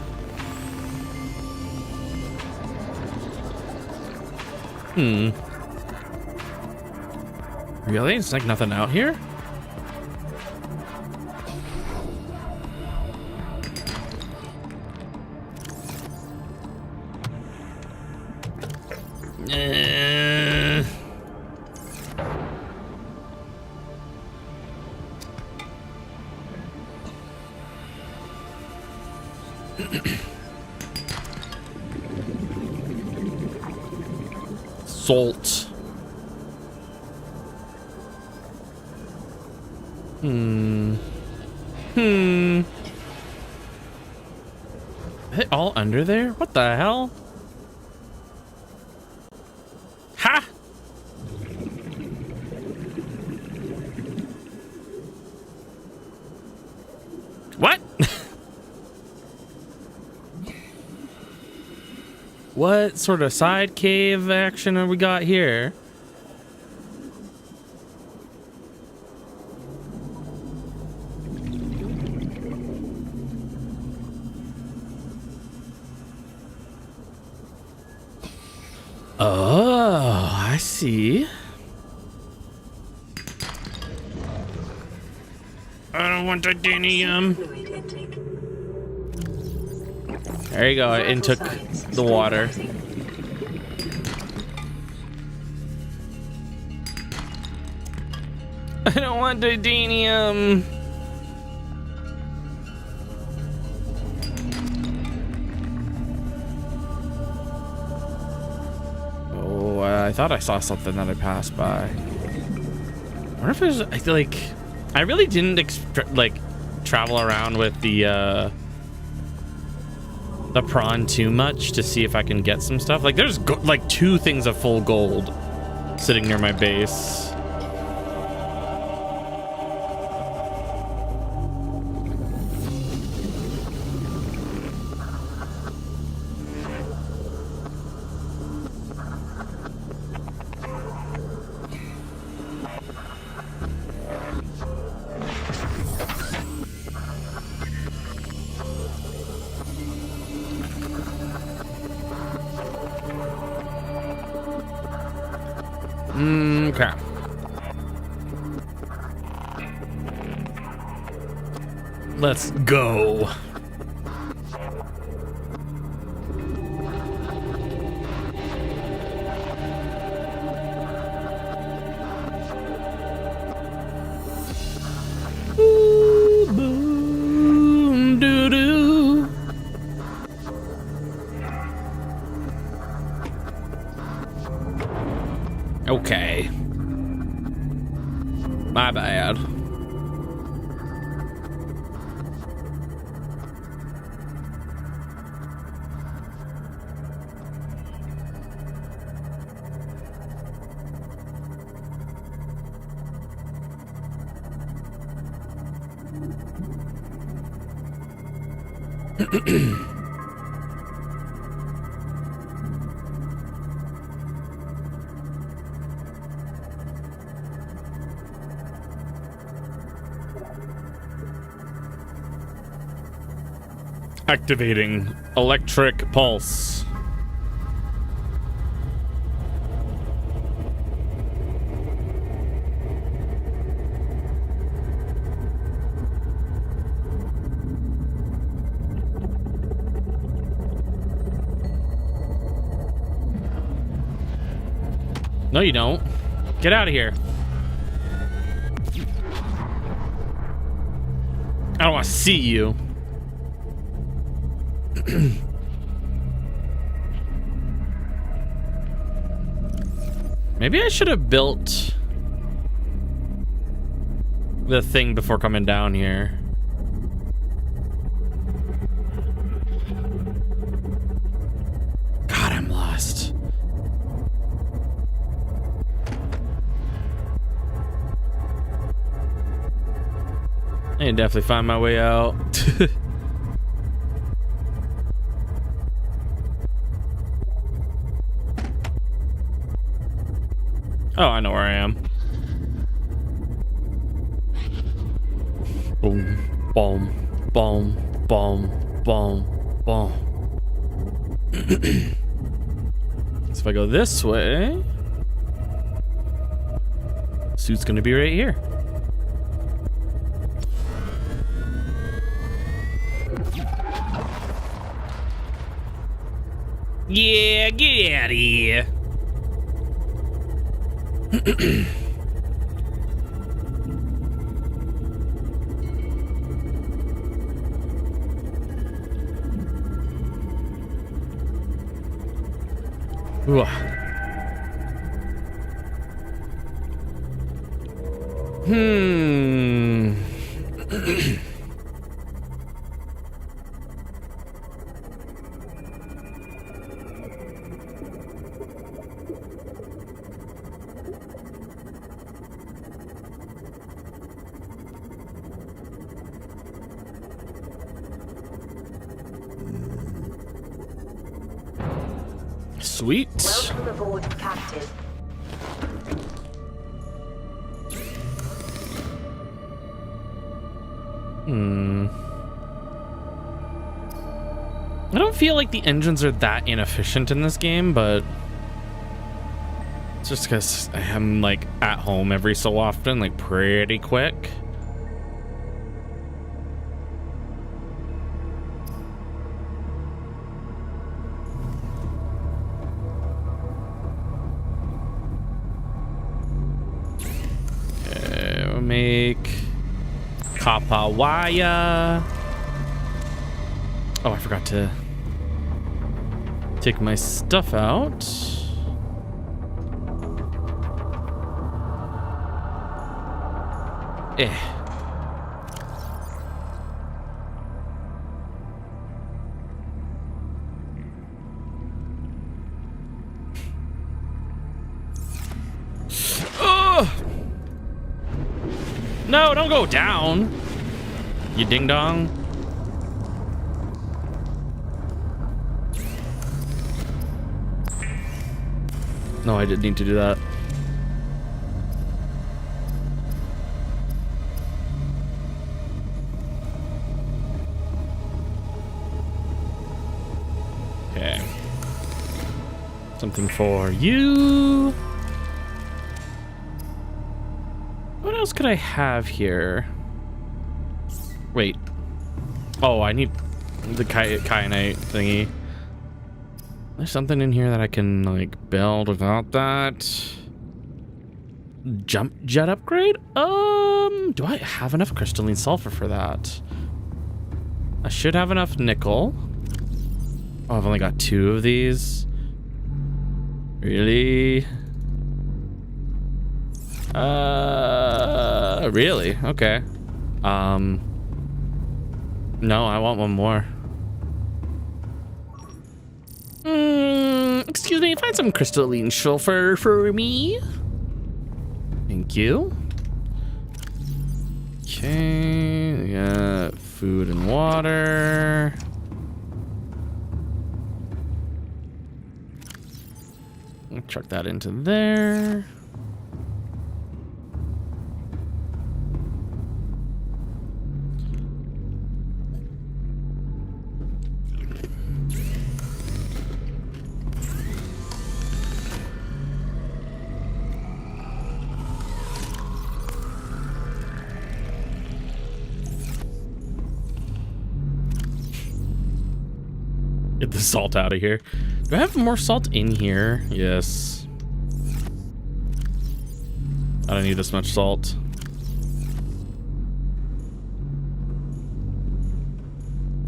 Really? It's like nothing out here? Salt. Is it all under there? What the hell? Ha! What? What sort of side cave action have we got here? see. I don't want titanium. Fluid intake. There you go. I intook the water. I don't want titanium. Oh, I thought I saw something that I passed by. I wonder if there's, I feel like, I really didn't travel around with the prawn too much to see if I can get some stuff. Like, there's like 2 things of full gold sitting near my base. Okay. Let's go. Ooh, boom, doo doo. Okay. My bad. Activating electric pulse. No, you don't. Get out of here. I don't want to see you. Maybe I should have built the thing before coming down here. God, I'm lost. I can definitely find my way out. Oh, I know where I am. Boom, boom, boom, boom, boom, boom. So if I go this way, suit's gonna be right here. Yeah, get out of here. Ooh. Sweet. Welcome aboard, Captain. I don't feel like the engines are that inefficient in this game, but It's just because I'm like at home every so often, like pretty quick. Okay, we'll make Kapawaya. Oh, I forgot to take my stuff out. Oh! No, don't go down, you ding dong. No, I didn't need to do that. Okay. Something for you. What else could I have here? Wait. Oh, I need the kyanite thingy. There's something in here that I can like build without that. Jump jet upgrade? Do I have enough crystalline sulfur for that? I should have enough nickel. Oh, I've only got 2 of these. Really? Really? Okay. No, I want one more. Excuse me, find some crystalline sulfur for me. Thank you. Okay, we got food and water. I'll chuck that into there. Get the salt out of here. Do I have more salt in here? Yes. I don't need this much salt.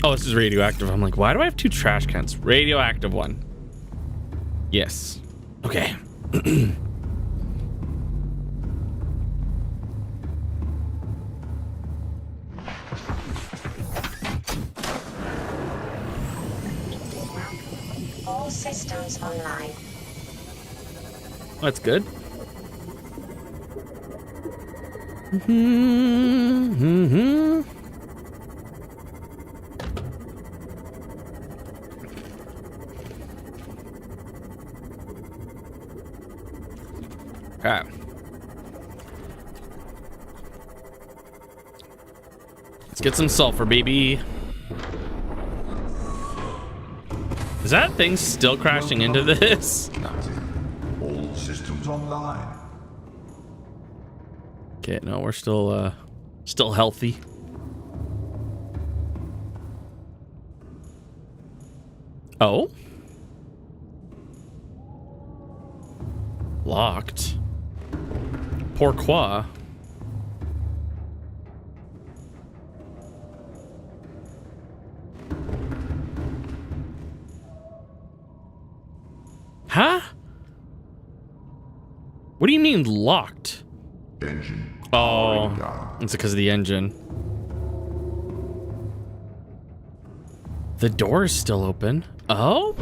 Oh, this is radioactive. I'm like, why do I have 2 trash cans? Radioactive one. Yes. Okay. All systems online. That's good. Okay. Let's get some sulfur, baby. Is that thing still crashing into this? Captain, all systems online. Okay, no, we're still healthy. Oh? Locked. Pourquoi? Huh? What do you mean locked? Engine. Oh, down. it's because of the engine. The door is still open. Oh?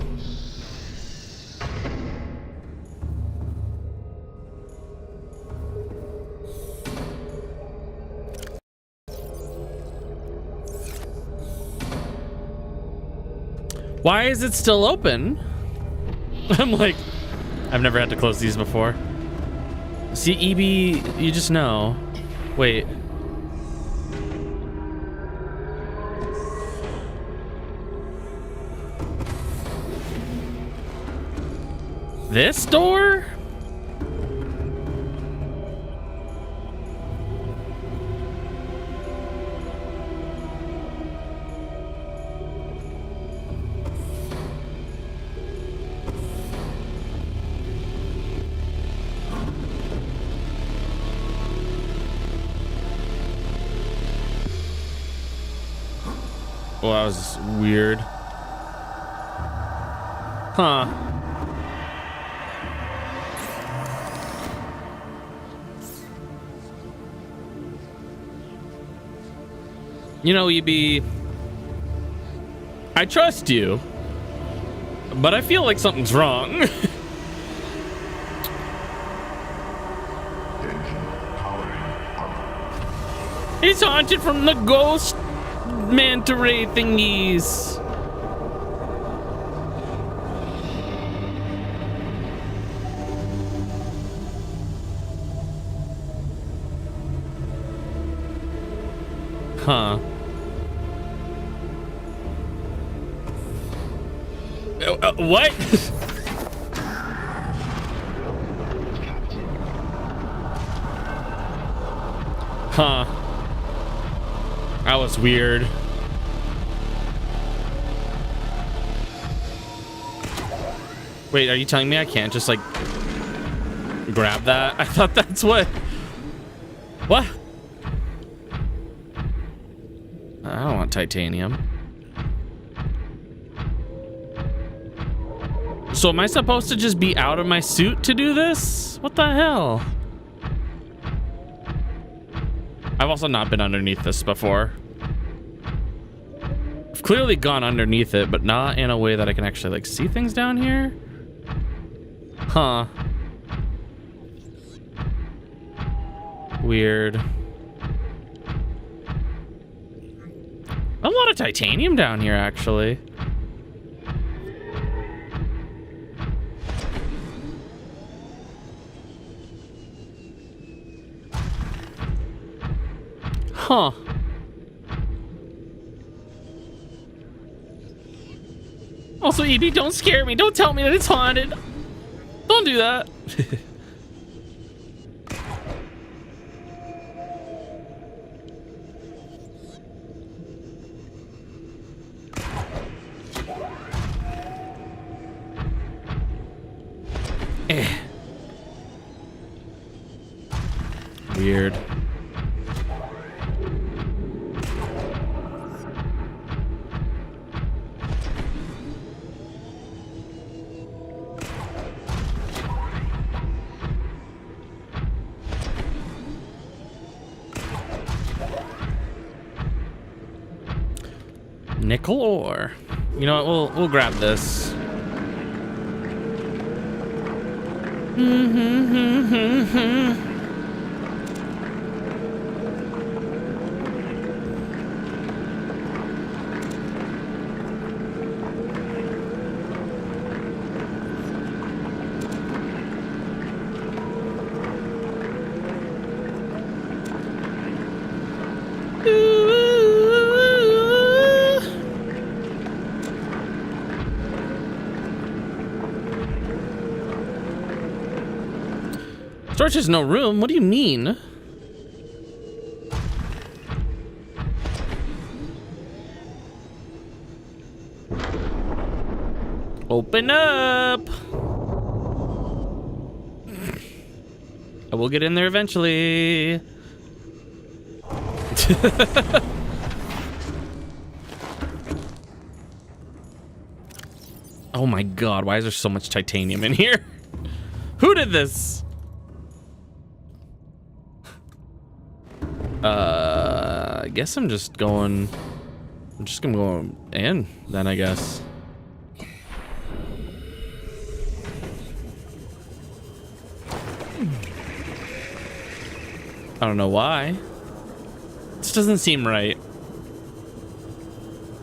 Why is it still open? I'm like, I've never had to close these before. See, EB, you just know. Wait. This door? Well, that was weird. Huh. You know, EB, I trust you, but I feel like something's wrong. Engine powering up. It's haunted from the ghost manta ray thingies. Huh. What? Huh. That was weird. Wait, are you telling me I can't just like grab that? I thought that's what. What? I don't want titanium. So am I supposed to just be out of my suit to do this? What the hell? I've also not been underneath this before. I've clearly gone underneath it, but not in a way that I can actually like see things down here. Huh. Weird. A lot of titanium down here, actually. Huh. Also, EB, don't scare me. Don't tell me that it's haunted. Don't do that. Weird. Nickel ore. You know what? We'll grab this. Storage has no room? What do you mean? Open up! I will get in there eventually. Oh my god, why is there so much titanium in here? Who did this? I guess I'm just gonna go in then, I guess. I don't know why. This doesn't seem right.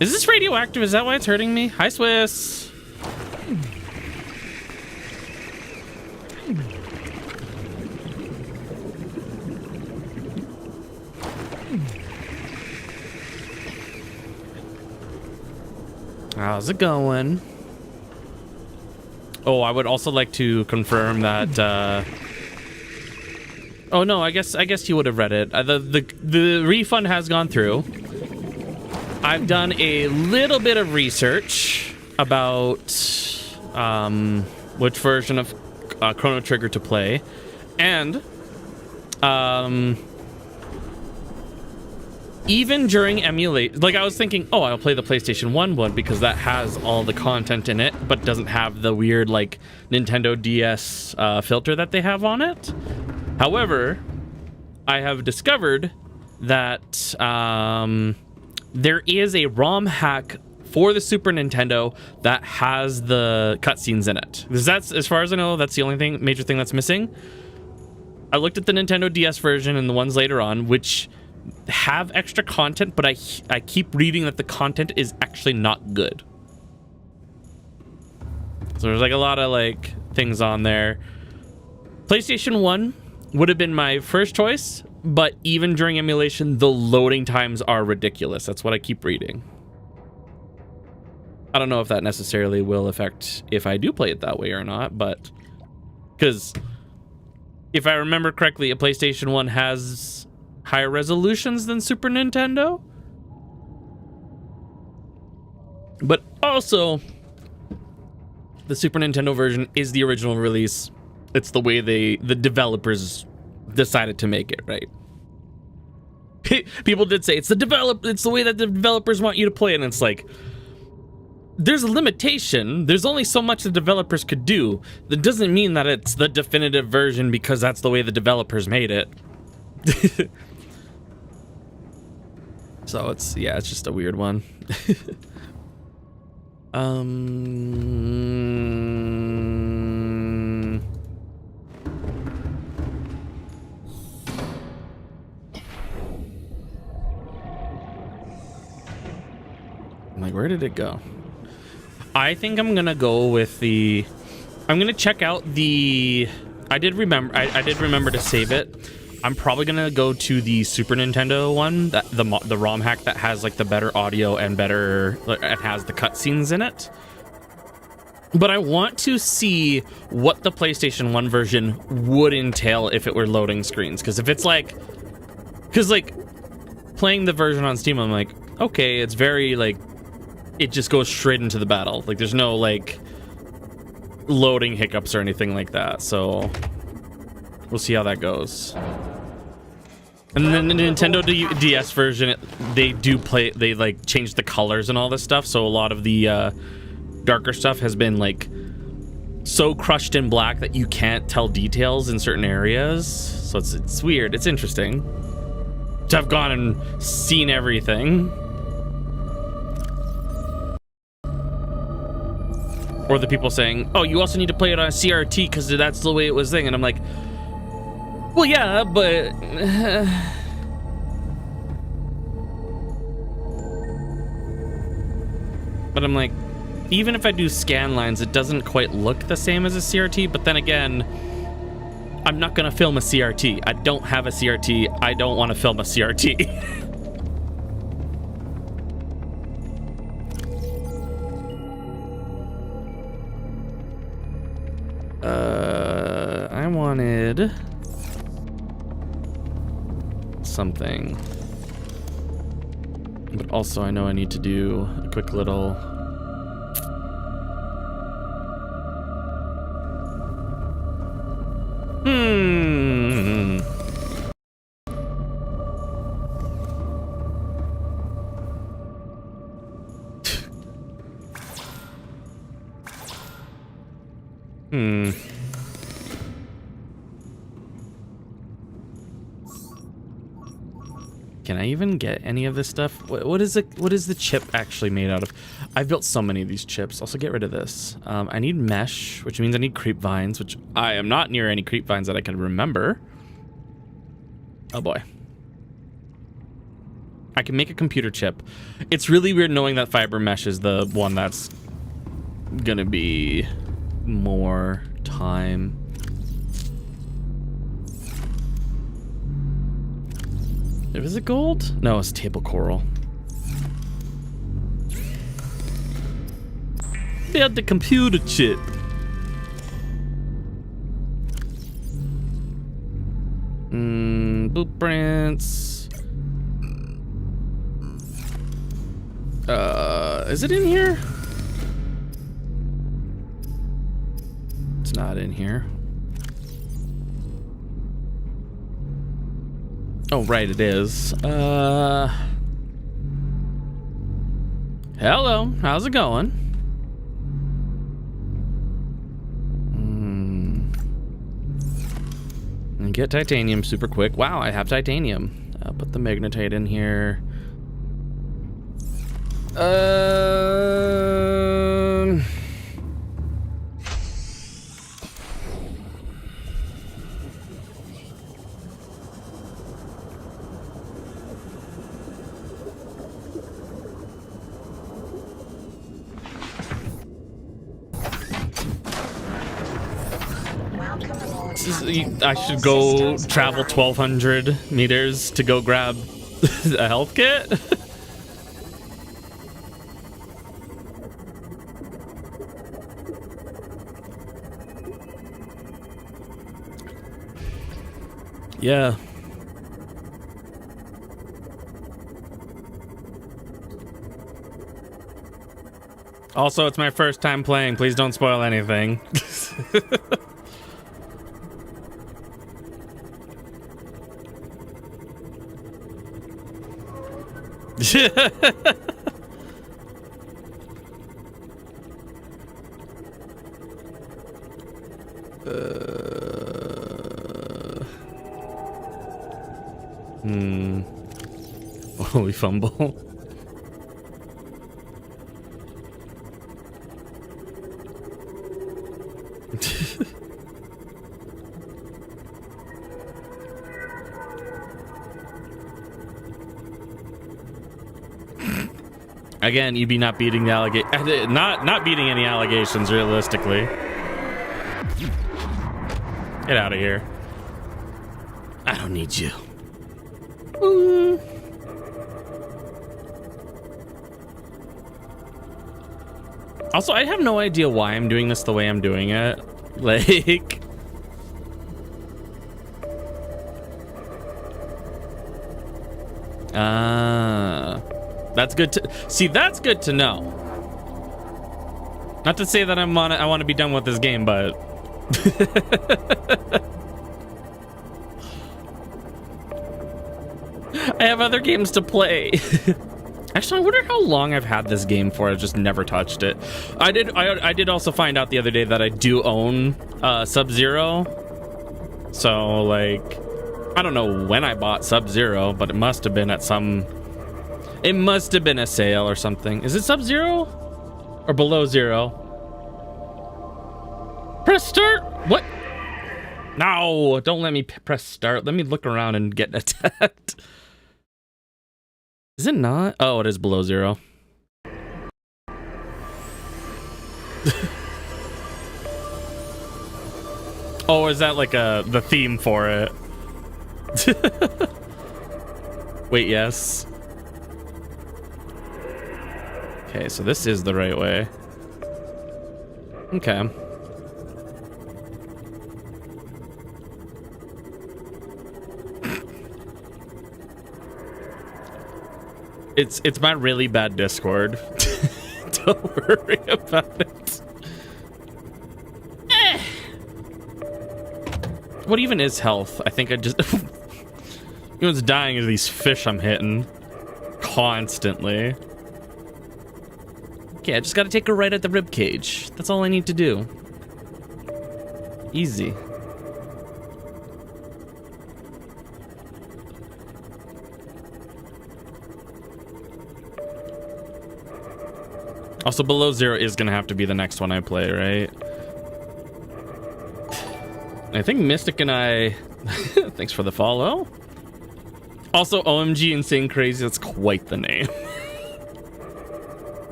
Is this radioactive? Is that why it's hurting me? Hi, Swiss. How's it going? Oh, I would also like to confirm that oh no, I guess you would have read it. The refund has gone through. I've done a little bit of research about which version of Chrono Trigger to play, even during emulate, like I was thinking, oh, I'll play the PlayStation 1 one because that has all the content in it, but doesn't have the weird like Nintendo DS filter that they have on it. However, I have discovered that there is a ROM hack for the Super Nintendo that has the cutscenes in it. That's, as far as I know, that's the only major thing that's missing. I looked at the Nintendo DS version and the ones later on, which have extra content, but I keep reading that the content is actually not good. So there's like a lot of like things on there. PlayStation 1 would have been my first choice, but even during emulation, the loading times are ridiculous. That's what I keep reading. I don't know if that necessarily will affect if I do play it that way or not, but because if I remember correctly, a PlayStation 1 has higher resolutions than Super Nintendo. But also, the Super Nintendo version is the original release. It's the way the developers decided to make it, right? People did say it's the way that the developers want you to play it, and it's like, there's a limitation. There's only so much the developers could do. That doesn't mean that it's the definitive version because that's the way the developers made it. So it's just a weird one. I'm like, where did it go? I think I'm gonna go with the. I'm gonna check out the. I did remember to save it. I'm probably gonna go to the Super Nintendo one, that the ROM hack that has like the better audio and it has the cutscenes in it. But I want to see what the PlayStation 1 version would entail if it were loading screens, because if it's like, playing the version on Steam, I'm like, okay, it's very like. It just goes straight into the battle. Like there's no like loading hiccups or anything like that. So we'll see how that goes. And then the Nintendo DS version, they like change the colors and all this stuff. So a lot of the darker stuff has been like so crushed in black that you can't tell details in certain areas. So it's weird. It's interesting to have gone and seen everything. Or the people saying, oh, you also need to play it on a CRT because that's the way it was thing. And I'm like, well, yeah, but... But I'm like, even if I do scan lines, it doesn't quite look the same as a CRT. But then again, I'm not going to film a CRT. I don't have a CRT. I don't want to film a CRT. I wanted something, but also I know I need to do a quick little Can I even get any of this stuff? What is the chip actually made out of? I've built so many of these chips. Also, get rid of this. I need mesh, which means I need creep vines, which I am not near any creep vines that I can remember. Oh boy. I can make a computer chip. It's really weird knowing that fiber mesh is the one that's gonna be more time. Is it gold? No, it's table coral. Build the computer chip. Blueprints. Is it in here? It's not in here. Oh, right, it is. Hello, how's it going? And get titanium super quick. Wow, I have titanium. I'll put the magnetate in here. I should go travel 1,200 meters to go grab a health kit. Yeah. Also, it's my first time playing. Please don't spoil anything. Holy fumble. Again, you'd be not beating the not beating any allegations realistically. Get out of here. I don't need you. Also, I have no idea why I'm doing this the way I'm doing it. Like, that's good to see. That's good to know. Not to say that I want to be done with this game, but I have other games to play. Actually, I wonder how long I've had this game for. I've just never touched it. I did also find out the other day that I do own Sub-Zero. So, like, I don't know when I bought Sub-Zero, but it must have been at some... It must have been a sale or something. Is it Sub-Zero? Or Below Zero? Press start? What? No, don't let me press start. Let me look around and get attacked. Is it not? Oh, it is Below Zero. Oh, is that like the theme for it? Wait, yes. Okay, so this is the right way. Okay. It's my really bad Discord. Don't worry about it. What even is health? I think I just... You know what's dying is these fish I'm hitting. Constantly. Okay, I just gotta take her right at the rib cage. That's all I need to do. Easy. Also, Below Zero is gonna have to be the next one I play, right? I think Mystic and I... Thanks for the follow. Also, OMG Insane Crazy, that's quite the name.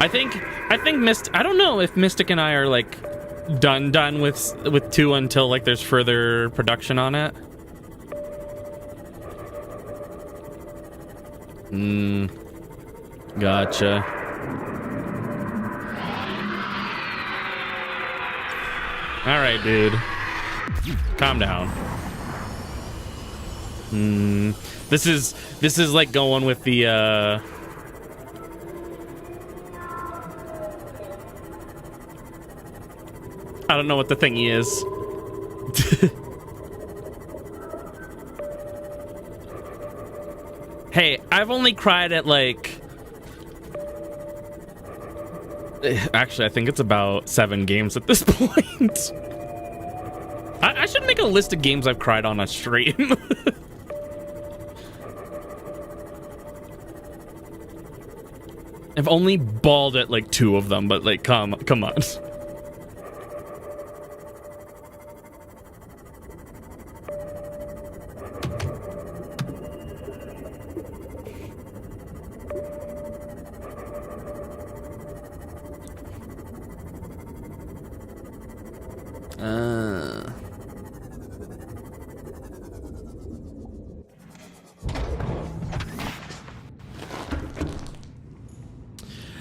I think I don't know if Mystic and I are like done with 2 until like there's further production on it. Gotcha. All right, dude. Calm down. This is like going with the I don't know what the thingy is. Hey, I've only cried at like Actually, I think it's about 7 games at this point. I should make a list of games I've cried on a stream. I've only bawled at like 2 of them, but like, come on.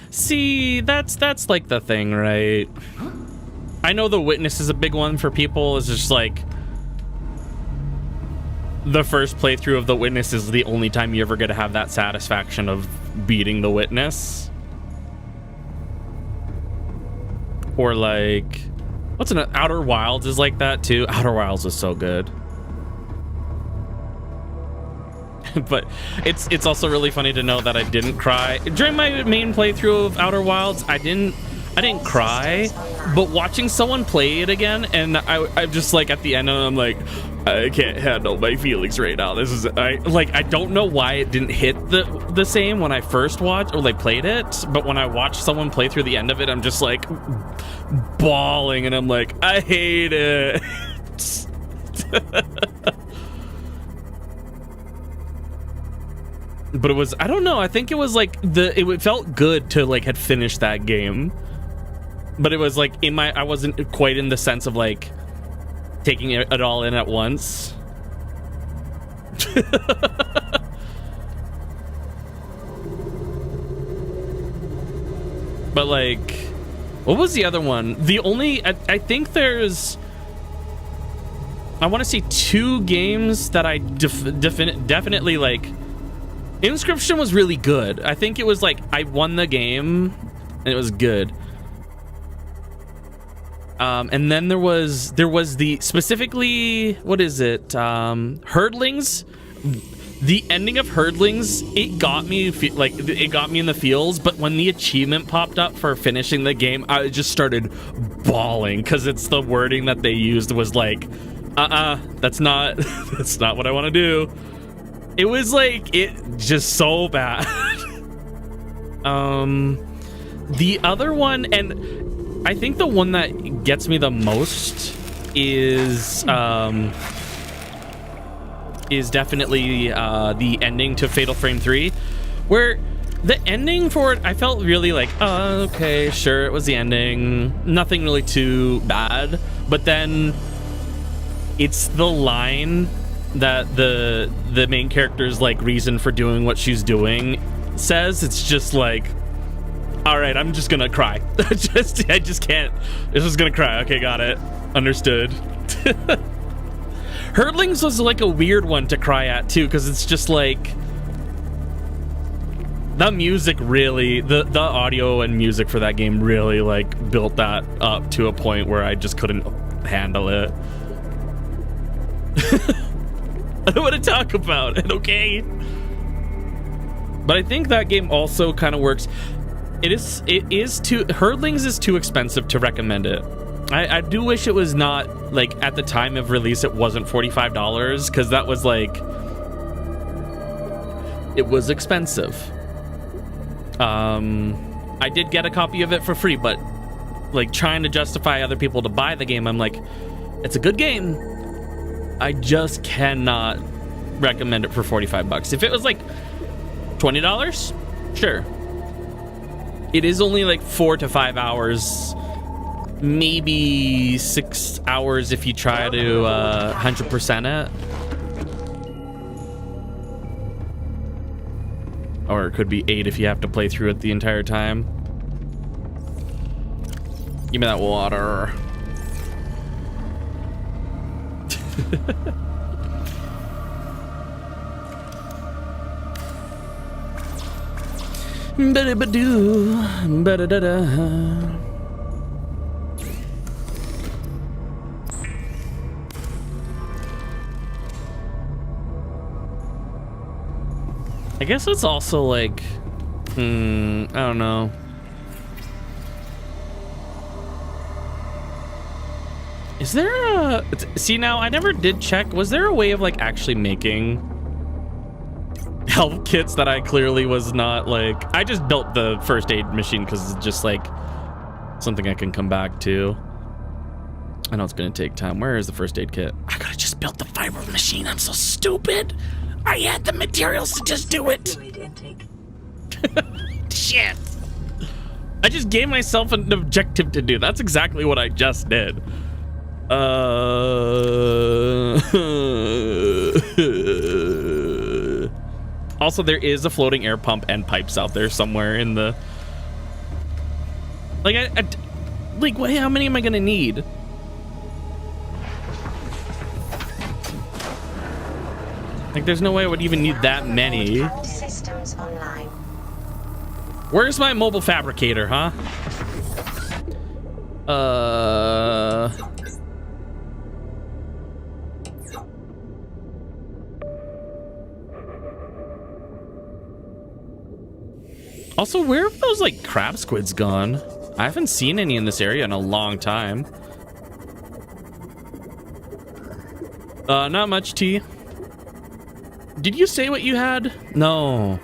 See, that's like the thing, right? I know The Witness is a big one for people. It's just like the first playthrough of The Witness is the only time you ever get to have that satisfaction of beating The Witness. Or like, what's an Outer Wilds is like that too. Outer Wilds is so good. But it's also really funny to know that I didn't cry during my main playthrough of Outer Wilds. I didn't cry, but watching someone play it again, and I'm just like at the end, I'm like, I can't handle my feelings right now. This is I don't know why it didn't hit the same when I first watched or like played it, but when I watched someone play through the end of it, I'm just like bawling, and I'm like, I hate it. But it was, I don't know, I think it was like it felt good to like had finished that game, but it was like I wasn't quite in the sense of like taking it all in at once. But like, what was the other one? The only, I think there's, I want to say 2 games that I definitely like. Inscription was really good. I think it was like I won the game and it was good. And then there was the specifically, what is it? Herdlings. The ending of Herdlings, it got me in the feels, but when the achievement popped up for finishing the game, I just started bawling because it's the wording that they used was like, that's not what I want to do. It was like, it just so bad. The other one, and I think the one that gets me the most is definitely the ending to Fatal Frame 3, where the ending for it, I felt really like, oh, okay, sure, it was the ending. Nothing really too bad. But then it's the line that the main character's like reason for doing what she's doing says. It's just like, all right, I'm just gonna cry. I just can't. It's just gonna cry. Okay, got it. Understood. Herdlings was like a weird one to cry at too, because it's just like the music really, the audio and music for that game really like built that up to a point where I just couldn't handle it. I don't want to talk about it, okay? But I think that game also kind of works. Herdlings is too expensive to recommend it. I do wish it was not, like, at the time of release, it wasn't $45, because that was, like, it was expensive. I did get a copy of it for free, but, like, trying to justify other people to buy the game, I'm like, it's a good game. I just cannot recommend it for $45. If it was like $20, sure. It is only like 4 to 5 hours, maybe 6 hours if you try to 100% it. Or it could be 8 if you have to play through it the entire time. Give me that water. Ba-da-ba-doo, ba-da-da-da. I guess it's also like, I don't know. Is there a... See, now, I never did check. Was there a way of, like, actually making health kits that I clearly was not, like... I just built the first aid machine because it's just, like, something I can come back to. I know it's going to take time. Where is the first aid kit? I could have just built the fiber machine. I'm so stupid. I had the materials to just do it. Shit. I just gave myself an objective to do. That's exactly what I just did. Also, there is a floating air pump and pipes out there somewhere in the... Like, like, how many am I gonna need? Like, there's no way I would even need that many. Systems online. Where's my mobile fabricator, huh? Also, where have those, like, crab squids gone? I haven't seen any in this area in a long time. Not much, T. Did you say what you had? No.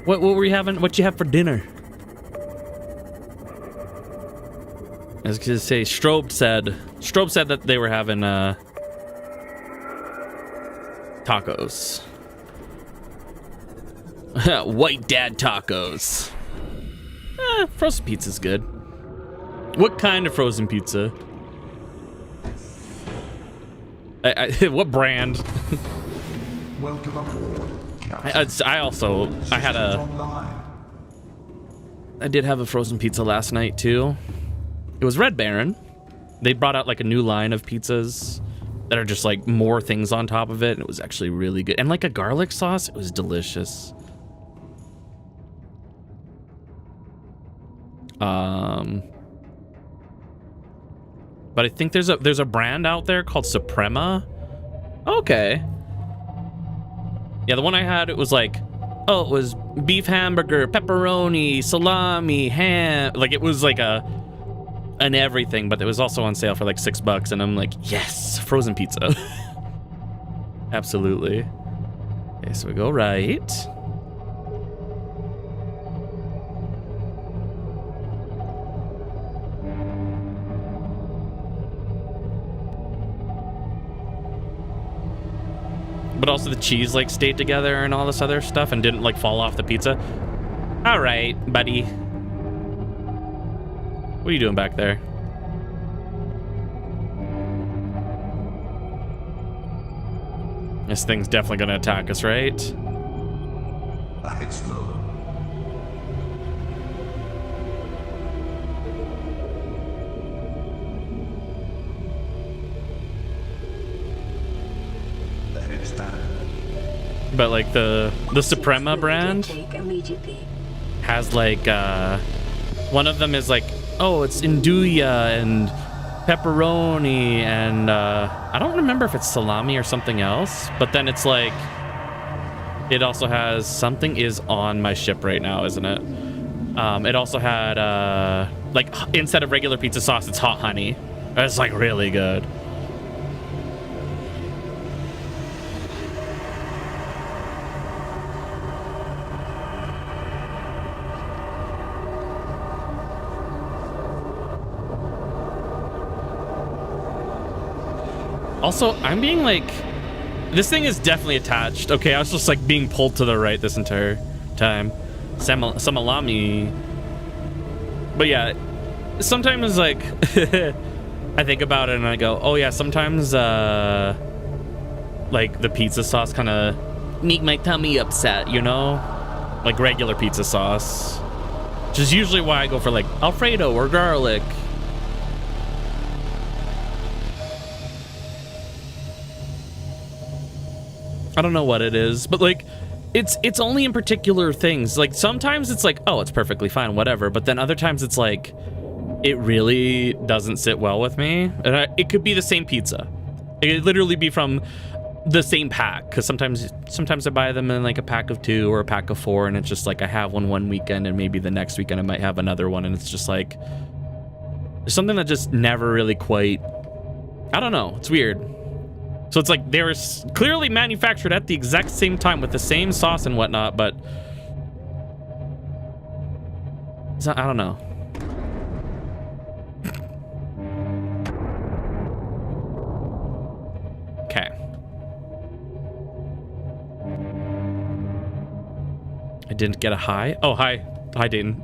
What were you having? What you have for dinner? I was gonna say, Strobe said that they were having, tacos. White dad tacos. Frozen pizza's good. What kind of frozen pizza? What brand? Welcome aboard. I did have a frozen pizza last night too. It was Red Baron. They brought out like a new line of pizzas that are just like more things on top of it. And it was actually really good. And like a garlic sauce, it was delicious. But I think there's a brand out there called Suprema. Okay. Yeah, the one I had, it was like, oh, it was beef hamburger, pepperoni, salami, ham. Like, it was like an everything, but it was also on sale for like $6. And I'm like, yes, frozen pizza. Absolutely. Okay, so we go right. But also the cheese like stayed together and all this other stuff and didn't like fall off the pizza. All right, buddy. What are you doing back there? This thing's definitely gonna attack us, right? Ahead slow. But like the Suprema brand has like one of them is like, oh, it's Nduja and pepperoni and I don't remember if it's salami or something else, but then it's like it also has something is on my ship right now, isn't it? It also had like instead of regular pizza sauce, it's hot honey. It's like really good. Also, I'm being like, this thing is definitely attached. Okay, I was just like being pulled to the right this entire time. Salami. But yeah, sometimes like, I think about it and I go, oh yeah, sometimes like the pizza sauce kind of make my tummy upset, you know? Like regular pizza sauce. Which is usually why I go for like Alfredo or garlic. I don't know what it is, but like it's only in particular things. Like sometimes it's like, oh, it's perfectly fine, whatever. But then other times it's like, it really doesn't sit well with me. And it could be the same pizza. It could literally be from the same pack. Because sometimes I buy them in like a pack of 2 or a pack of 4. And it's just like I have one weekend and maybe the next weekend I might have another one. And it's just like, there's something that just never really quite I don't know. It's weird. So it's like they were clearly manufactured at the exact same time with the same sauce and whatnot, but I don't know. Okay. I didn't get a hi. Oh, hi. Hi, Dayton.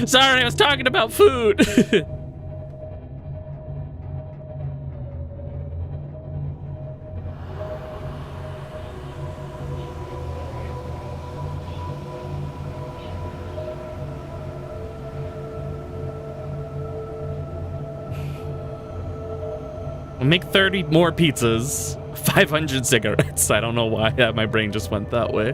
Sorry, I was talking about food. We'll make 30 more pizzas, 500 cigarettes. I don't know why my brain just went that way.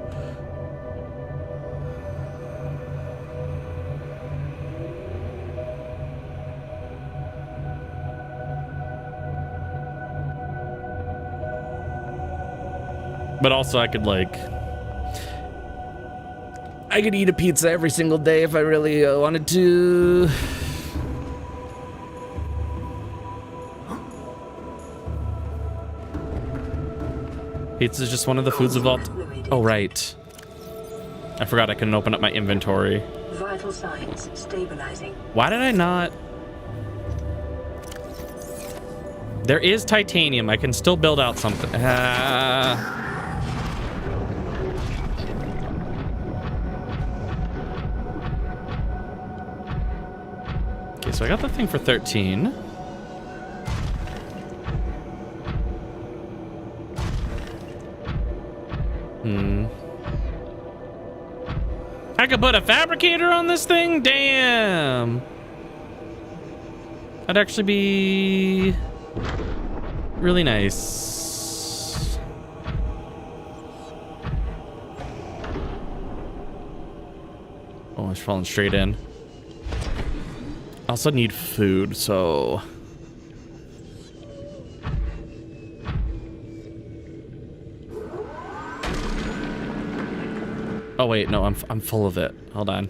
But also I could eat a pizza every single day if I really wanted to. Pizza is just one of the foods of all. Oh, right. I forgot I couldn't open up my inventory. Vital signs stabilizing. Why did I not? There is titanium. I can still build out something. Okay, so I got the thing for 13. I could put a fabricator on this thing? Damn. That'd actually be really nice. Oh, it's falling straight in. I also need food, so... Oh wait, no, I'm full of it. Hold on.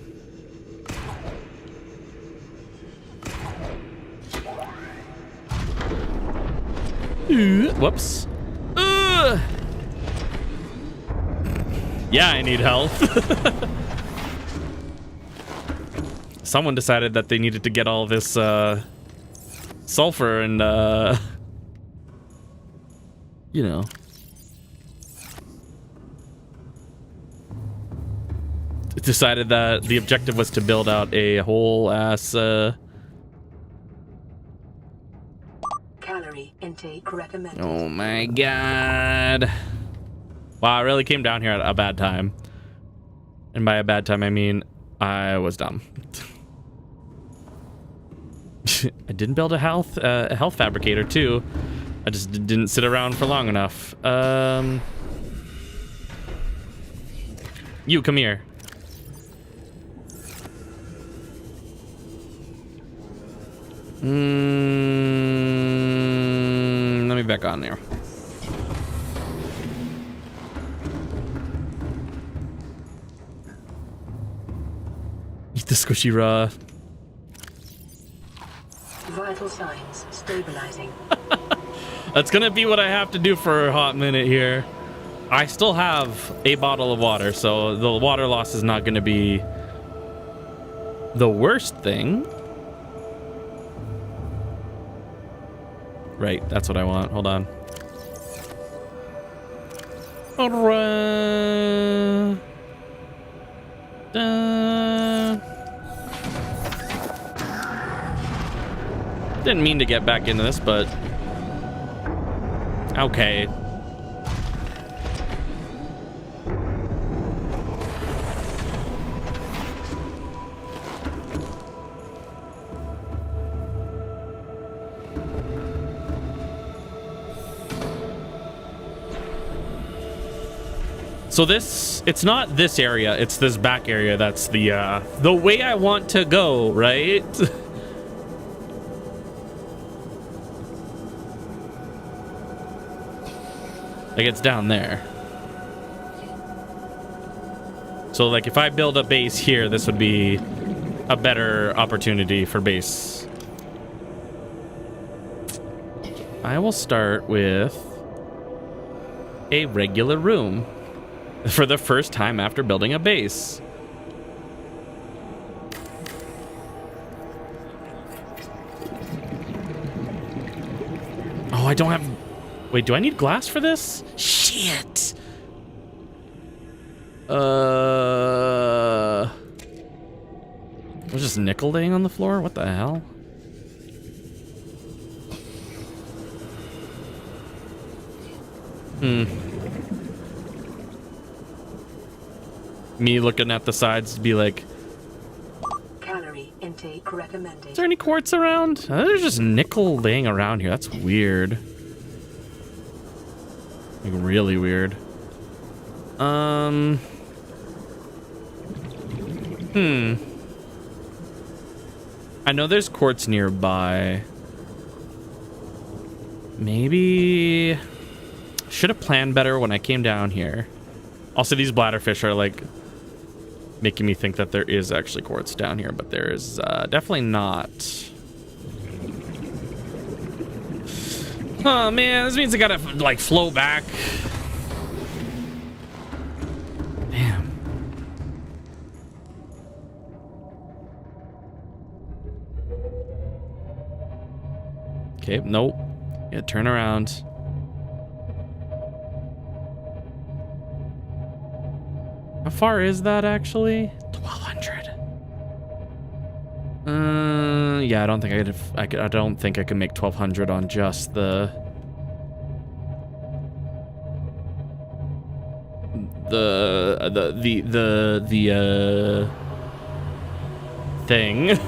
Whoops. Yeah, I need health. Someone decided that they needed to get all this sulfur and you know. Decided that the objective was to build out a whole ass calorie intake recommended. Oh my god. Wow, I really came down here at a bad time. And by a bad time I mean I was dumb. I didn't build a health fabricator too. I just didn't sit around for long enough. You come here. Let me back on there. Eat the squishy raw. Vital signs stabilizing. That's gonna be what I have to do for a hot minute here. I still have a bottle of water, so the water loss is not gonna be the worst thing. Right, that's what I want. Hold on. Didn't mean to get back into this, but okay. So this, it's not this area, it's this back area that's the way I want to go, right? Like it's down there. So like if I build a base here, this would be a better opportunity for base. I will start with a regular room for the first time after building a base. Oh, I don't have... Wait, do I need glass for this? Shit! Was just nickel laying on the floor? What the hell? Me looking at the sides to be like, Calorie intake recommended. is there any quartz around? There's just nickel laying around here. That's weird. Like, really weird. I know there's quartz nearby. Maybe... Should have planned better when I came down here. Also, these bladderfish are, like, making me think that there is actually quartz down here, but there is definitely not. Oh, man, this means I gotta, like, flow back. Damn. Okay, nope. Yeah, turn around. How far is that, actually? 1,200. Yeah, I don't think I don't think I can make 1,200 on just the thing.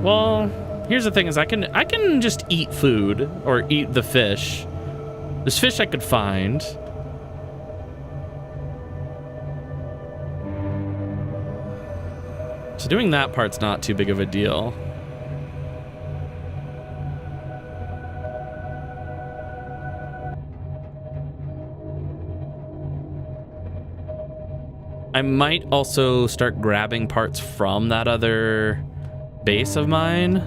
Well, here's the thing: is I can just eat food or eat the fish. There's fish I could find. So doing that part's not too big of a deal. I might also start grabbing parts from that other base of mine.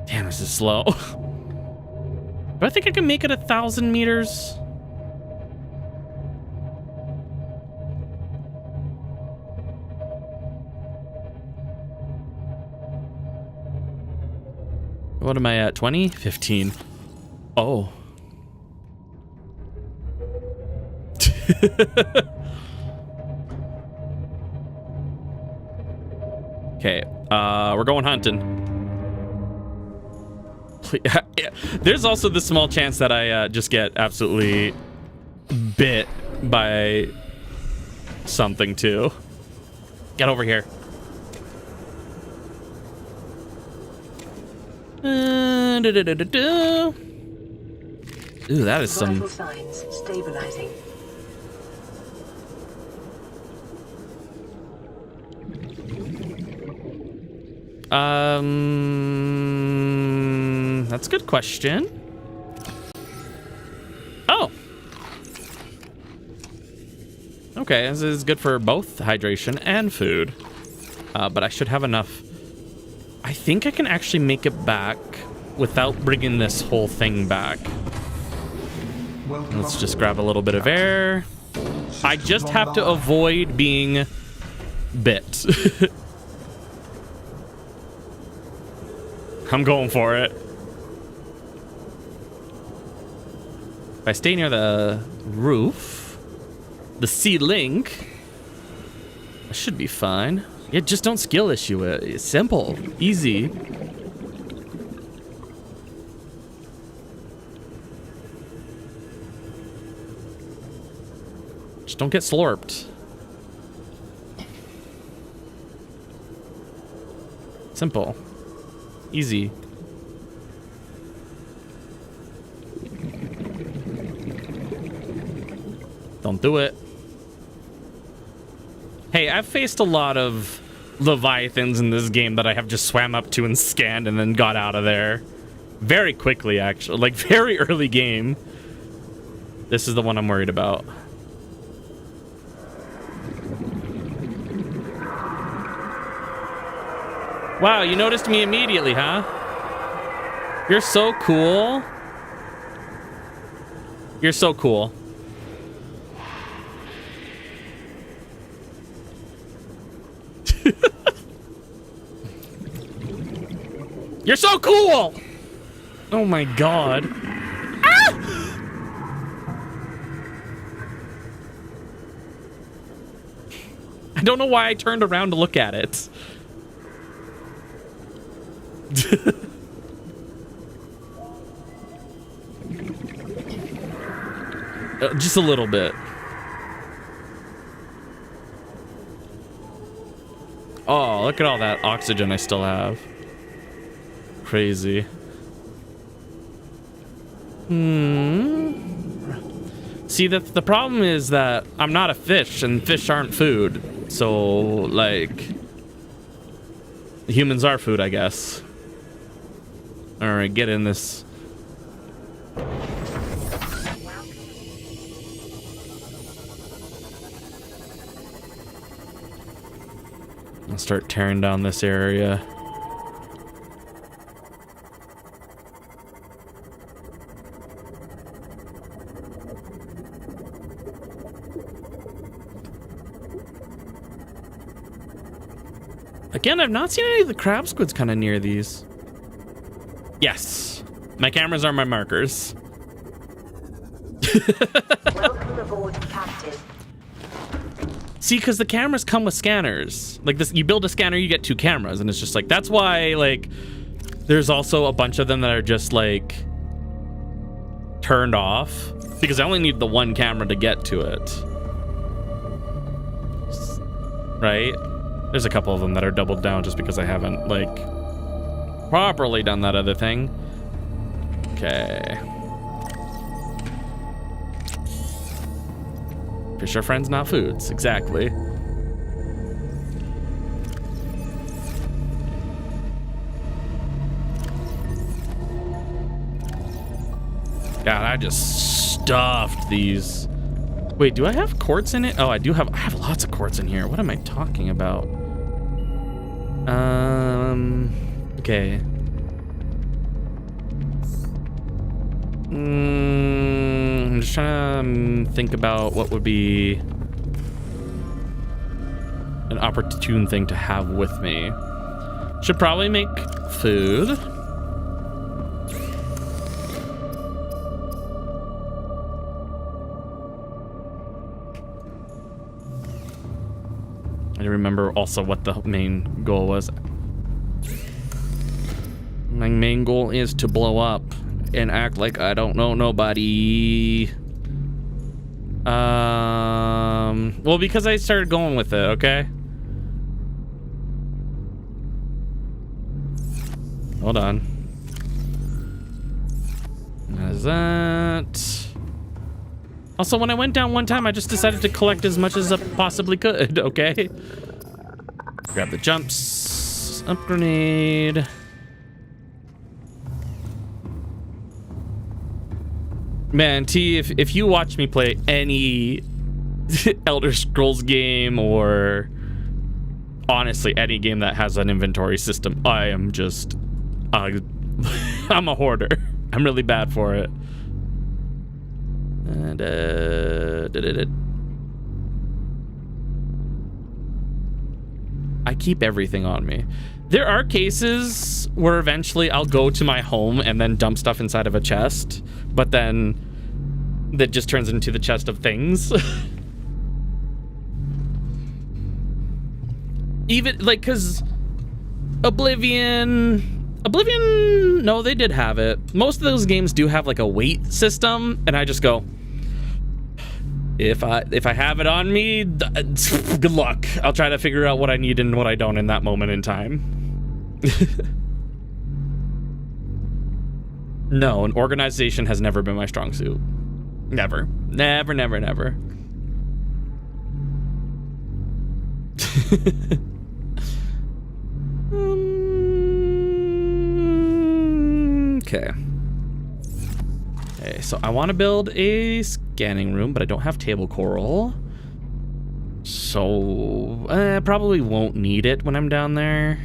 Damn, this is slow. But I think I can make it 1,000 meters. What am I at? 20? 15. Oh. Okay, we're going hunting. There's also the small chance that I just get absolutely bit by something too. Get over here. Ooh, that is some... Vital signs stabilizing. That's a good question. Oh. Okay, this is good for both hydration and food. But I should have enough. I think I can actually make it back without bringing this whole thing back. Let's just grab a little bit of air. I just have to avoid being bit. I'm going for it. If I stay near the roof, the ceiling, I should be fine. Yeah, just don't skill issue it. It's simple, easy. Just don't get slurped. Simple. Easy. Don't do it. Hey, I've faced a lot of leviathans in this game that I have just swam up to and scanned and then got out of there. Very quickly, actually. Like, very early game. This is the one I'm worried about. Wow, you noticed me immediately, huh? You're so cool. You're so cool. You're so cool! Oh my god. Ah! I don't know why I turned around to look at it. Just a little bit. Oh, look at all that oxygen I still have. Crazy. See, the problem is that I'm not a fish, and fish aren't food. So, like, humans are food, I guess. Alright, get in this. I'll start tearing down this area. Again, I've not seen any of the crab squids kind of near these. Yes. My cameras are my markers. Welcome aboard, Captain. See, because the cameras come with scanners. Like this, you build a scanner, you get 2 cameras, and it's just like, that's why, like, there's also a bunch of them that are just, like, turned off. Because I only need the 1 camera to get to it. Right? There's a couple of them that are doubled down just because I haven't, like, properly done that other thing. Okay. Fish are friends, not foods. Exactly. God, I just stuffed these. Wait, do I have quartz in it? Oh, I have lots of quartz in here. What am I talking about? Okay. I'm just trying to think about what would be an opportune thing to have with me. Should probably make food. I remember also what the main goal was. My main goal is to blow up and act like I don't know nobody. Well, because I started going with it, okay? Hold on. How's that? Also, when I went down one time, I just decided to collect as much as I possibly could, okay? Grab the jumps. Up grenade. Man, T, if you watch me play any Elder Scrolls game or honestly any game that has an inventory system, I am just... I'm a hoarder. I'm really bad for it. And, I keep everything on me. There are cases where eventually I'll go to my home and then dump stuff inside of a chest, but then that just turns into the chest of things. Even, like, because Oblivion, no, they did have it. Most of those games do have, like, a weight system, and I just go, if I have it on me, good luck. I'll try to figure out what I need and what I don't in that moment in time. No, an organization has never been my strong suit. Never. Never, never, never. Okay. Okay, so I want to build a scanning room, but I don't have table coral. So I probably won't need it when I'm down there.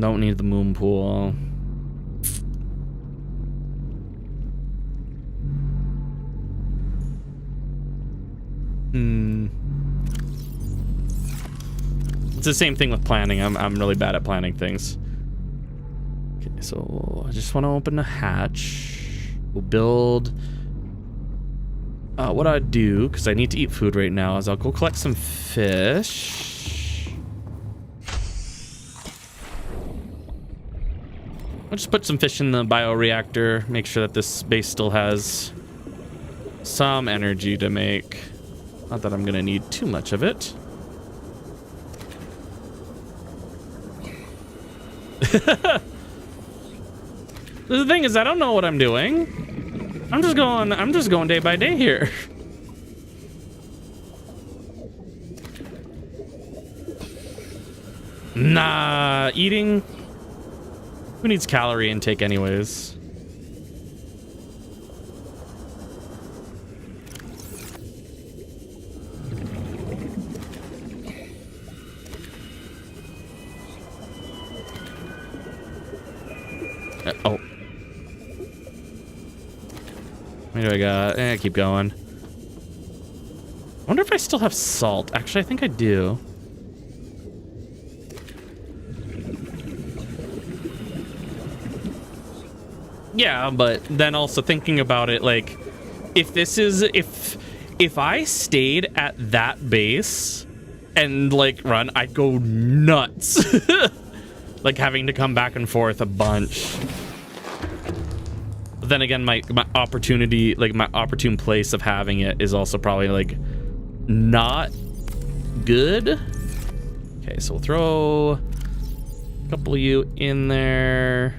Don't need the moon pool. It's the same thing with planning. I'm really bad at planning things. Okay, so I just want to open a hatch. We'll build. What I do, because I need to eat food right now, is I'll go collect some fish. I'll just put some fish in the bioreactor, make sure that this base still has some energy to make. Not that I'm gonna need too much of it. The thing is, I don't know what I'm doing. I'm just going day by day here. Nah, eating. Who needs calorie intake anyways? Oh. What do I got? Keep going. I wonder if I still have salt. Actually, I think I do. Yeah, but then also thinking about it, like, if I stayed at that base and like run, I'd go nuts. Like having to come back and forth a bunch. But then again, my opportunity, like my opportune place of having it is also probably like not good. Okay, so we'll throw a couple of you in there.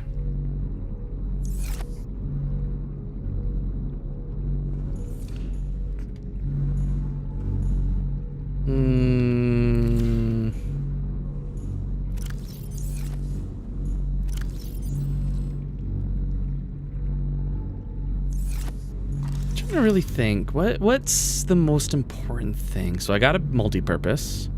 Trying to really think. What's the most important thing? So I got a multi-purpose.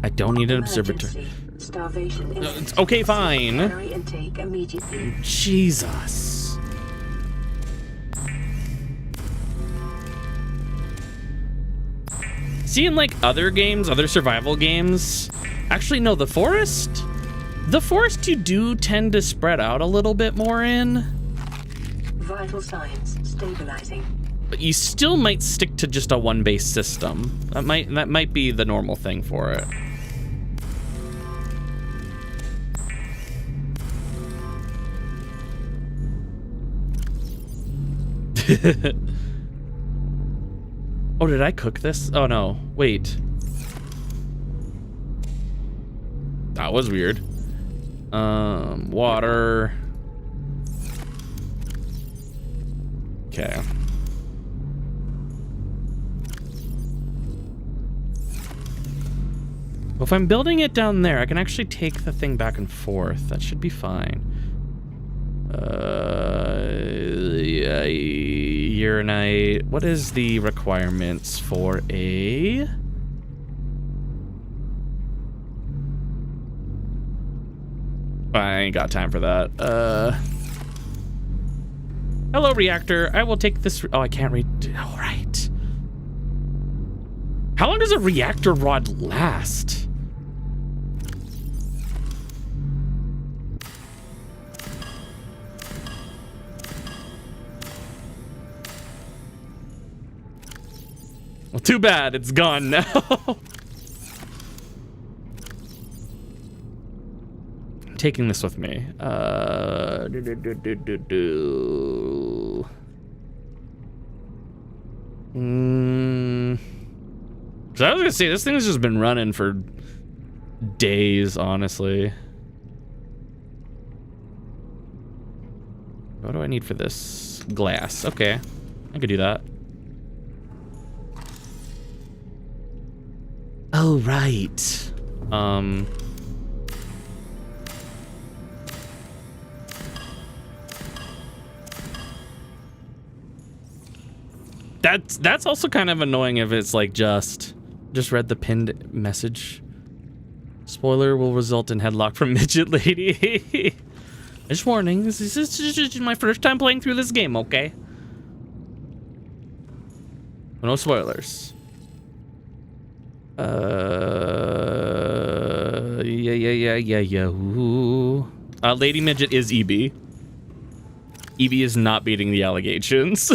I don't need an observatory. It's okay, fine. Jesus. See, in like other games, other survival games, actually no, the forest you do tend to spread out a little bit more in. Vital signs stabilizing. But you still might stick to just a one-base system. That might be the normal thing for it. Oh, did I cook this? Oh no, wait. That was weird. Water. Okay. Well, if I'm building it down there, I can actually take the thing back and forth. That should be fine. Yeah, uranite. What is the requirements for a... I ain't got time for that. Hello, reactor. I will take this... Oh, I can't read... All right. How long does a reactor rod last? Well, too bad. It's gone now. I'm taking this with me. So I was gonna say, this thing has just been running for days, honestly. What do I need for this? Glass. Okay, I could do that. Oh, right. That's also kind of annoying if it's like just read the pinned message. Spoiler will result in headlock from midget lady. Just warning, this is my first time playing through this game, okay? No spoilers. Yeah. Ooh. Lady midget is EB. EB is not beating the allegations.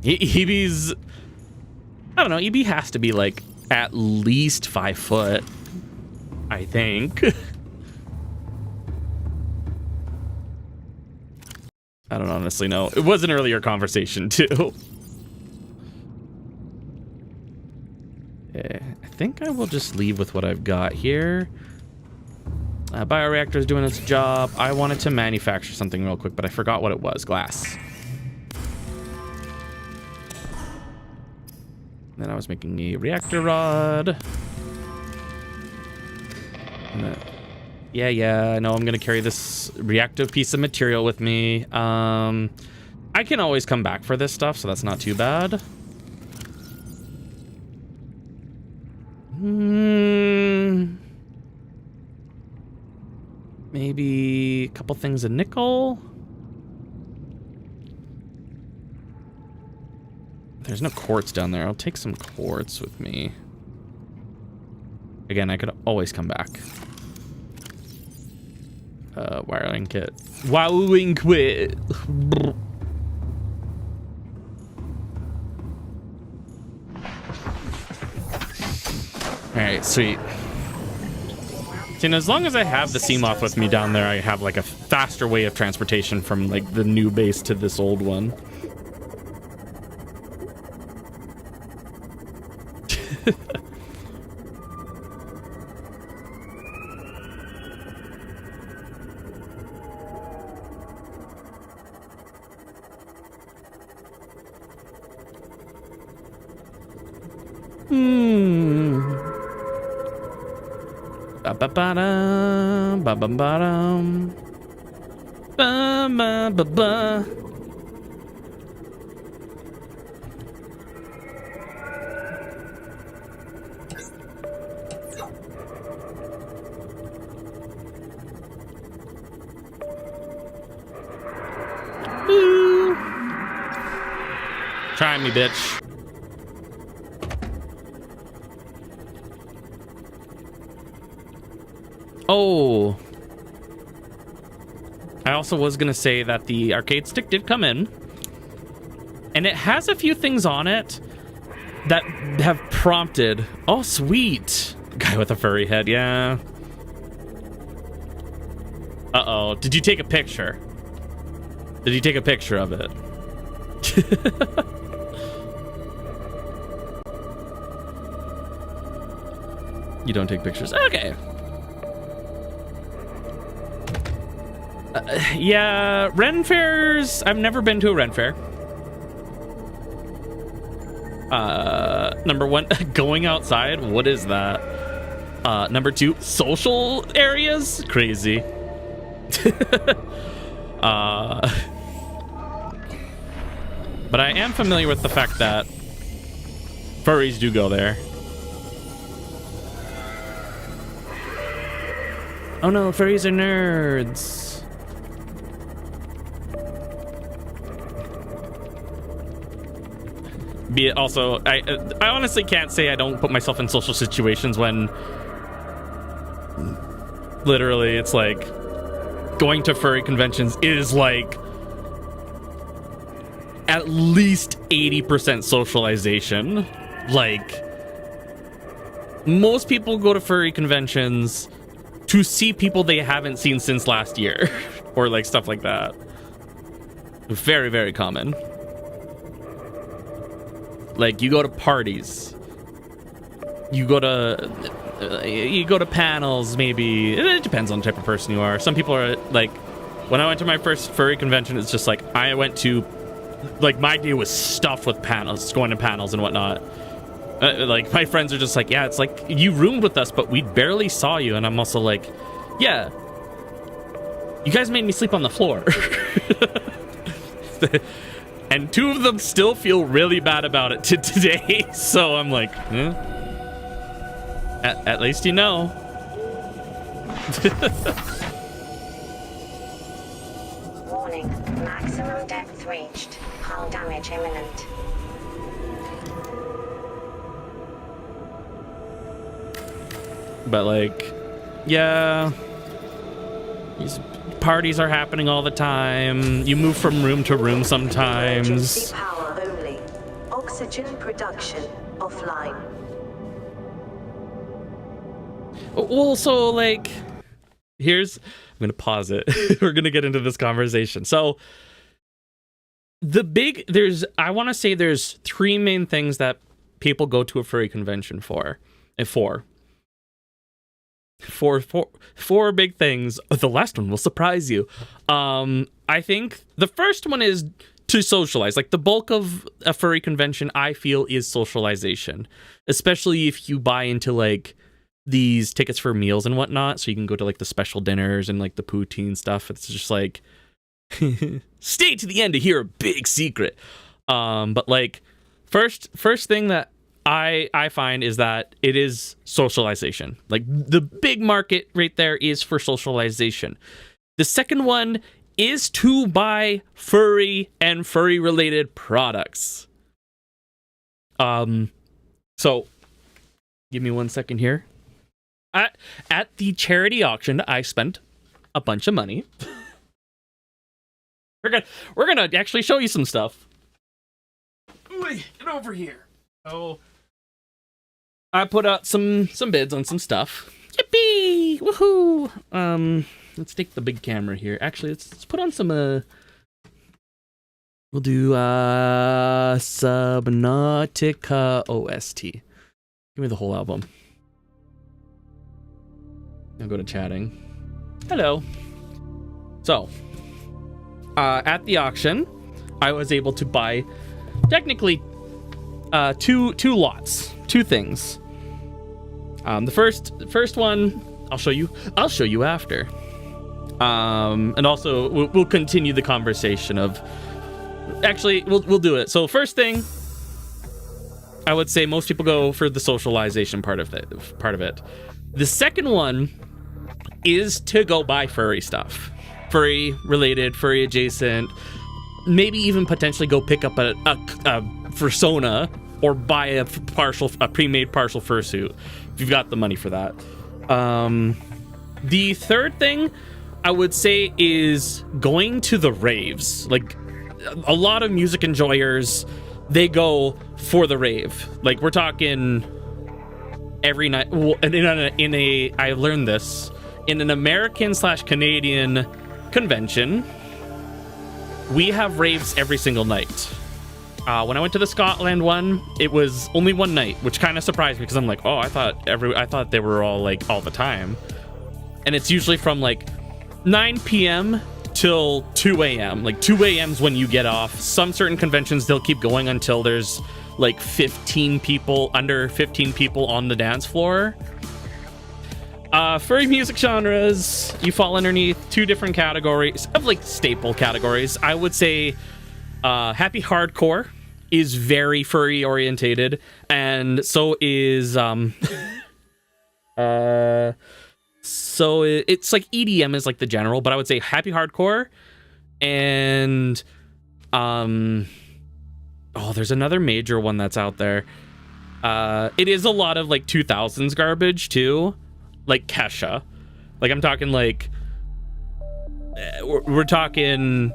EB's, I don't know, EB has to be like at least 5 foot, I think. I don't honestly know. It was an earlier conversation too. Okay, I think I will just leave with what I've got here. Bioreactor is doing its job. I wanted to manufacture something real quick, but I forgot what it was. Glass. Then I was making a reactor rod. Yeah, I know I'm gonna carry this reactive piece of material with me. I can always come back for this stuff, so that's not too bad. Maybe a couple things of nickel. There's no quartz down there. I'll take some quartz with me. Again, I could always come back. Wiring kit. Wowing quit. Alright, sweet. See, and as long as I have the Seamoth with me down there, I have like a faster way of transportation from like the new base to this old one. Ba-ba-ba-dum, ba-ba-ba-dum. Ba-ba-ba-ba. Ooh. Try me, bitch. Oh, I also was gonna say that the arcade stick did come in, and it has a few things on it that have prompted. Oh, sweet. Guy with a furry head, yeah. Uh-oh, did you take a picture? Did you take a picture of it? You don't take pictures? Okay. Yeah, Ren fairs. I've never been to a Ren fair. Number one, going outside. What is that? Number two, social areas. Crazy. But I am familiar with the fact that furries do go there. Oh no, furries are nerds. Be it also, I honestly can't say I don't put myself in social situations when literally it's like going to furry conventions is like at least 80% socialization. Like, most people go to furry conventions to see people they haven't seen since last year or like stuff like that. Very, very common. Like, you go to parties, you go to panels, maybe. It depends on the type of person you are. Some people are like, when I went to my first furry convention, it's just like I went to, like, my day was stuffed with panels, going to panels and whatnot. Like, my friends are just like, yeah, it's like, you roomed with us, but we barely saw you. And I'm also like, yeah, you guys made me sleep on the floor. And 2 of them still feel really bad about it to today. So I'm like, at least you know. Warning, maximum depth reached. Hull damage imminent. But like, yeah, these parties are happening all the time. You move from room to room sometimes. Emergency power only. Oxygen production offline. Well, so like, I'm gonna pause it. We're gonna get into this conversation. So I want to say there's 3 main things that people go to a furry convention for. Four big things. The last one will surprise you. I think the first one is to socialize. Like, the bulk of a furry convention, I feel, is socialization. Especially if you buy into like these tickets for meals and whatnot, so you can go to like the special dinners and like the poutine stuff. It's just like, stay to the end to hear a big secret. But like, first thing that I find is that it is socialization. Like, the big market right there is for socialization. The second one is to buy furry and furry related products. So give me 1 second here. At the charity auction, I spent a bunch of money. We're gonna actually show you some stuff. Ooh, get over here. Oh, I put out some bids on some stuff. Yippee! Woohoo! Let's take the big camera here. Actually, let's put on some we'll do Subnautica OST. Give me the whole album. I'll go to chatting. Hello. So, at the auction, I was able to buy technically two lots, 2 things. The first one I'll show you after. And also we'll continue the conversation of, actually we'll do it. So first thing, I would say most people go for the socialization part of it. The second one is to go buy furry stuff, furry related, furry adjacent, maybe even potentially go pick up a fursona or buy a pre-made partial fursuit if you've got the money for that. The third thing I would say is going to the raves. Like, a lot of music enjoyers, they go for the rave. Like, we're talking every night. Well, I learned this in an American/Canadian convention. We have raves every single night. When I went to the Scotland one, it was only one night, which kind of surprised me because I'm like, oh, I thought they were all like all the time. And it's usually from like 9 p.m. till 2 a.m. Like 2 a.m.'s when you get off. Some certain conventions, they'll keep going until there's like under 15 people on the dance floor. Furry music genres, you fall underneath 2 different categories of like staple categories. I would say happy hardcore is very furry orientated, and so is so it's like EDM is like the general, but I would say happy hardcore and there's another major one that's out there. It is a lot of like 2000s garbage too, like Kesha. Like, I'm talking like we're talking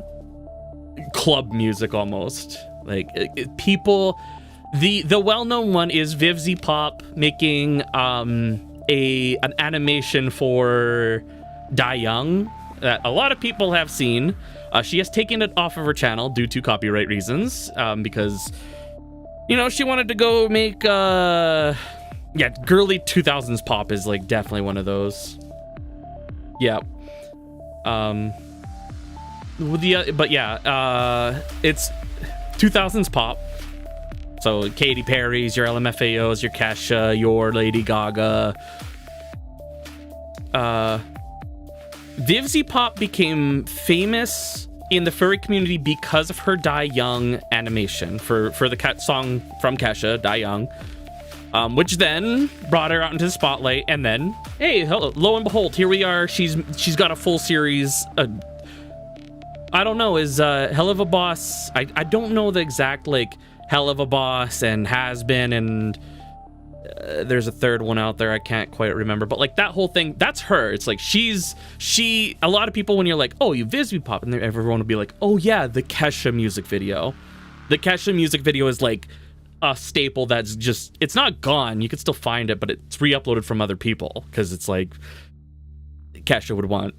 club music almost. Like, people, the well-known one is Vivzy Pop making an animation for Die Young that a lot of people have seen. She has taken it off of her channel due to copyright reasons, because, you know, she wanted to go make girly 2000s pop is like definitely one of those. Yeah. It's 2000s pop. So Katy Perry's, your LMFAO's, your Kesha, your Lady Gaga. Vivzy Pop became famous in the furry community because of her Die Young animation for the song from Kesha, Die Young, which then brought her out into the spotlight. And then, hey, lo and behold, here we are. She's got a full series. I don't know, is Hell of a Boss. I don't know the exact like Hell of a Boss and Has Been and. There's a third one out there I can't quite remember, but like that whole thing, that's her. It's like she a lot of people, when you're like, oh, you Vivzy Pop, and everyone will be like, oh yeah, the Kesha music video. The Kesha music video is like a staple that's just, it's not gone, you can still find it, but it's re-uploaded from other people because it's like Kesha would want,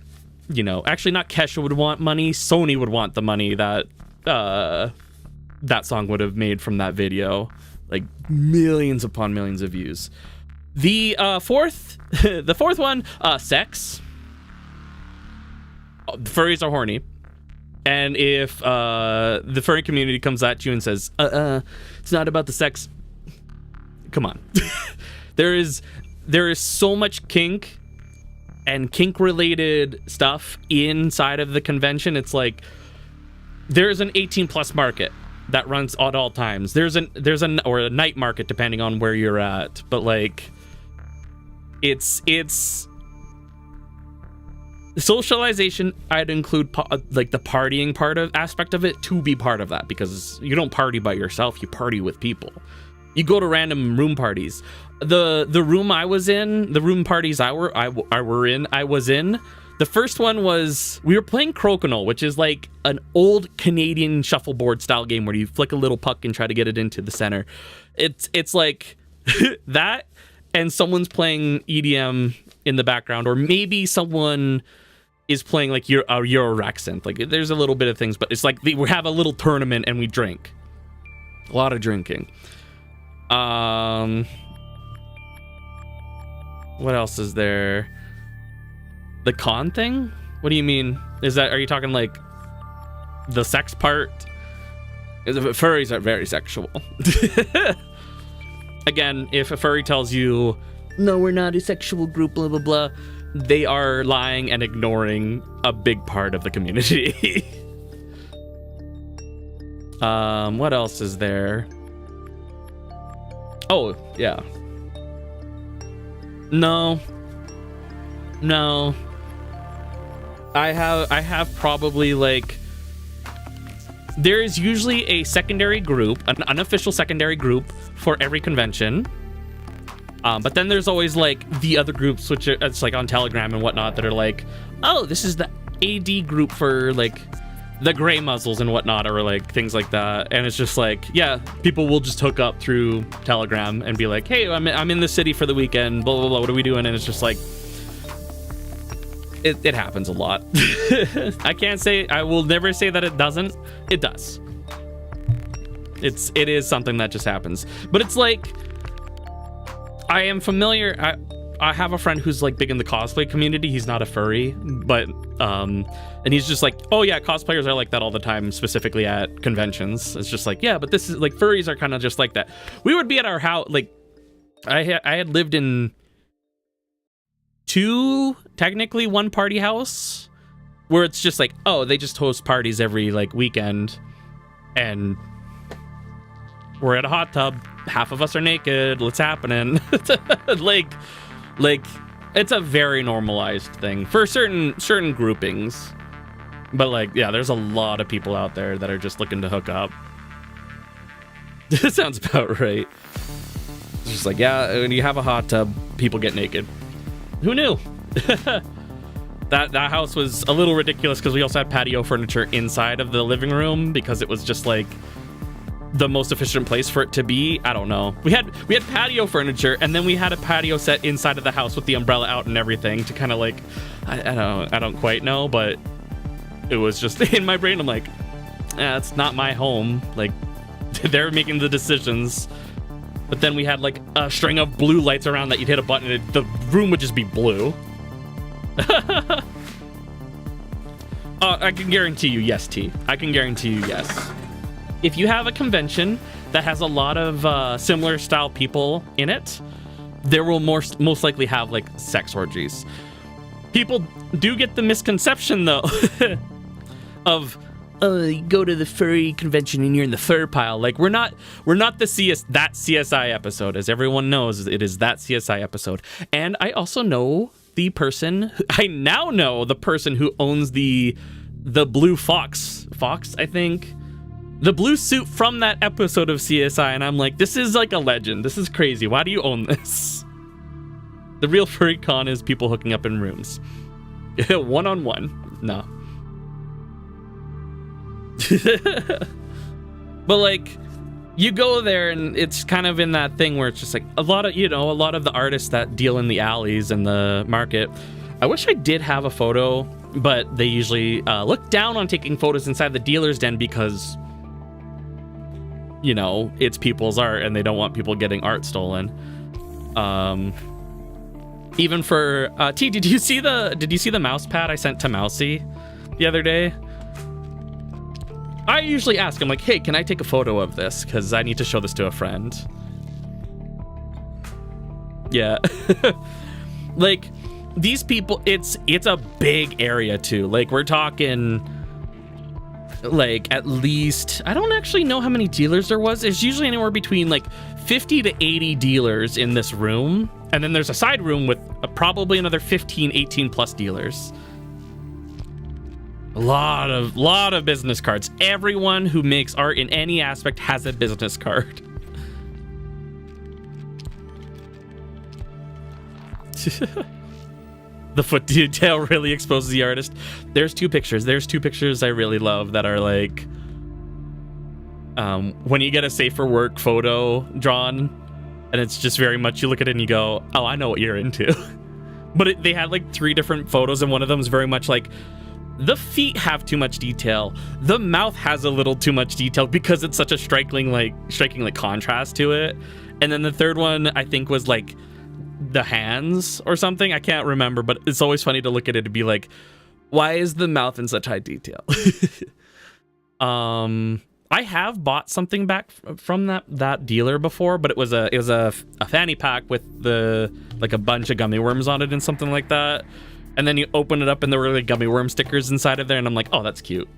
you know, actually not Kesha would want money, Sony would want the money that that song would have made from that video. Like millions upon millions of views. The fourth one, sex. The furries are horny, and if the furry community comes at you and says, it's not about the sex, come on. there is so much kink and kink related stuff inside of the convention. It's like there's an 18+ market that runs at all times. There's a night market depending on where you're at, but like it's socialization. I'd include like the partying aspect of it to be part of that, because you don't party by yourself, you party with people. You go to random room parties. The room I was in, the room parties I was in. The first one was, we were playing Crokinole, which is like an old Canadian shuffleboard style game where you flick a little puck and try to get it into the center. It's like that, and someone's playing EDM in the background, or maybe someone is playing like Euro accent. Like there's a little bit of things, but it's like we have a little tournament and we drink. A lot of drinking. What else is there? The con thing? What do you mean? Are you talking like the sex part? Furries are very sexual. Again, if a furry tells you, no, we're not a sexual group, blah, blah, blah, they are lying and ignoring a big part of the community. What else is there? Oh, yeah. No. I have probably like, there is usually a secondary group, an unofficial secondary group for every convention. But then there's always like the other groups, which it's like on Telegram and whatnot, that are like, oh, this is the AD group for like the gray muzzles and whatnot, or like things like that. And it's just like, yeah, people will just hook up through Telegram and be like, hey, I'm in the city for the weekend, blah, blah, blah, what are we doing? And it's just like, it happens a lot. I will never say that it doesn't. It does. It is something that just happens. But it's like, I am familiar. I have a friend who's like big in the cosplay community. He's not a furry, but and he's just like, oh yeah, cosplayers are like that all the time, specifically at conventions. It's just like, yeah, but this is like, furries are kind of just like that. We would be at our house, like I had lived in technically one party house, where it's just like, oh, they just host parties every like weekend, and we're at a hot tub, half of us are naked, what's happening? like it's a very normalized thing for certain groupings, but like, yeah, there's a lot of people out there that are just looking to hook up. That sounds about right. It's just like, yeah, when you have a hot tub, people get naked. Who knew? That house was a little ridiculous because we also had patio furniture inside of the living room, because it was just like the most efficient place for it to be. I don't know. We had patio furniture, and then we had a patio set inside of the house with the umbrella out and everything to kind of like, I don't quite know, but it was just in my brain. I'm like, it's not my home. Like, they're making the decisions. But then we had like a string of blue lights around that you'd hit a button and the room would just be blue. I can guarantee you yes, T. I can guarantee you yes. If you have a convention that has a lot of similar style people in it, there will most likely have like sex orgies. People do get the misconception though of you go to the furry convention and you're in the fur pile. Like we're not that CSI episode. As everyone knows, it is that CSI episode. And I also know the person. I now know the person who owns the blue fox, I think. The blue suit from that episode of CSI, and I'm like, this is like a legend. This is crazy. Why do you own this? The real furry con is people hooking up in rooms. One-on-one. No. But like, you go there and it's kind of in that thing where it's just like a lot of the artists that deal in the alleys and the market. I wish I did have a photo, but they usually look down on taking photos inside the dealer's den because, you know, it's people's art and they don't want people getting art stolen. Even for T, did you see the mouse pad I sent to Mousy the other day? I usually ask him like, hey, can I take a photo of this? Because I need to show this to a friend. Yeah. Like, these people, it's a big area too. Like, we're talking like at least, I don't actually know how many dealers there was. There's usually anywhere between like 50 to 80 dealers in this room. And then there's a side room with probably another 15, 18 plus dealers. A lot of business cards. Everyone who makes art in any aspect has a business card. The foot detail really exposes the artist. There's two pictures I really love that are like, when you get a safe for work photo drawn, and it's just very much, you look at it and you go, oh, I know what you're into. But they had like 3 different photos, and one of them is very much like, the feet have too much detail. The mouth has a little too much detail because it's such a striking contrast to it. And then the third one, I think, was like the hands or something. I can't remember, but it's always funny to look at it and be like, why is the mouth in such high detail? I have bought something back from that dealer before, but it was a fanny pack with like a bunch of gummy worms on it and something like that. And then you open it up and there were like gummy worm stickers inside of there, and I'm like, oh, that's cute.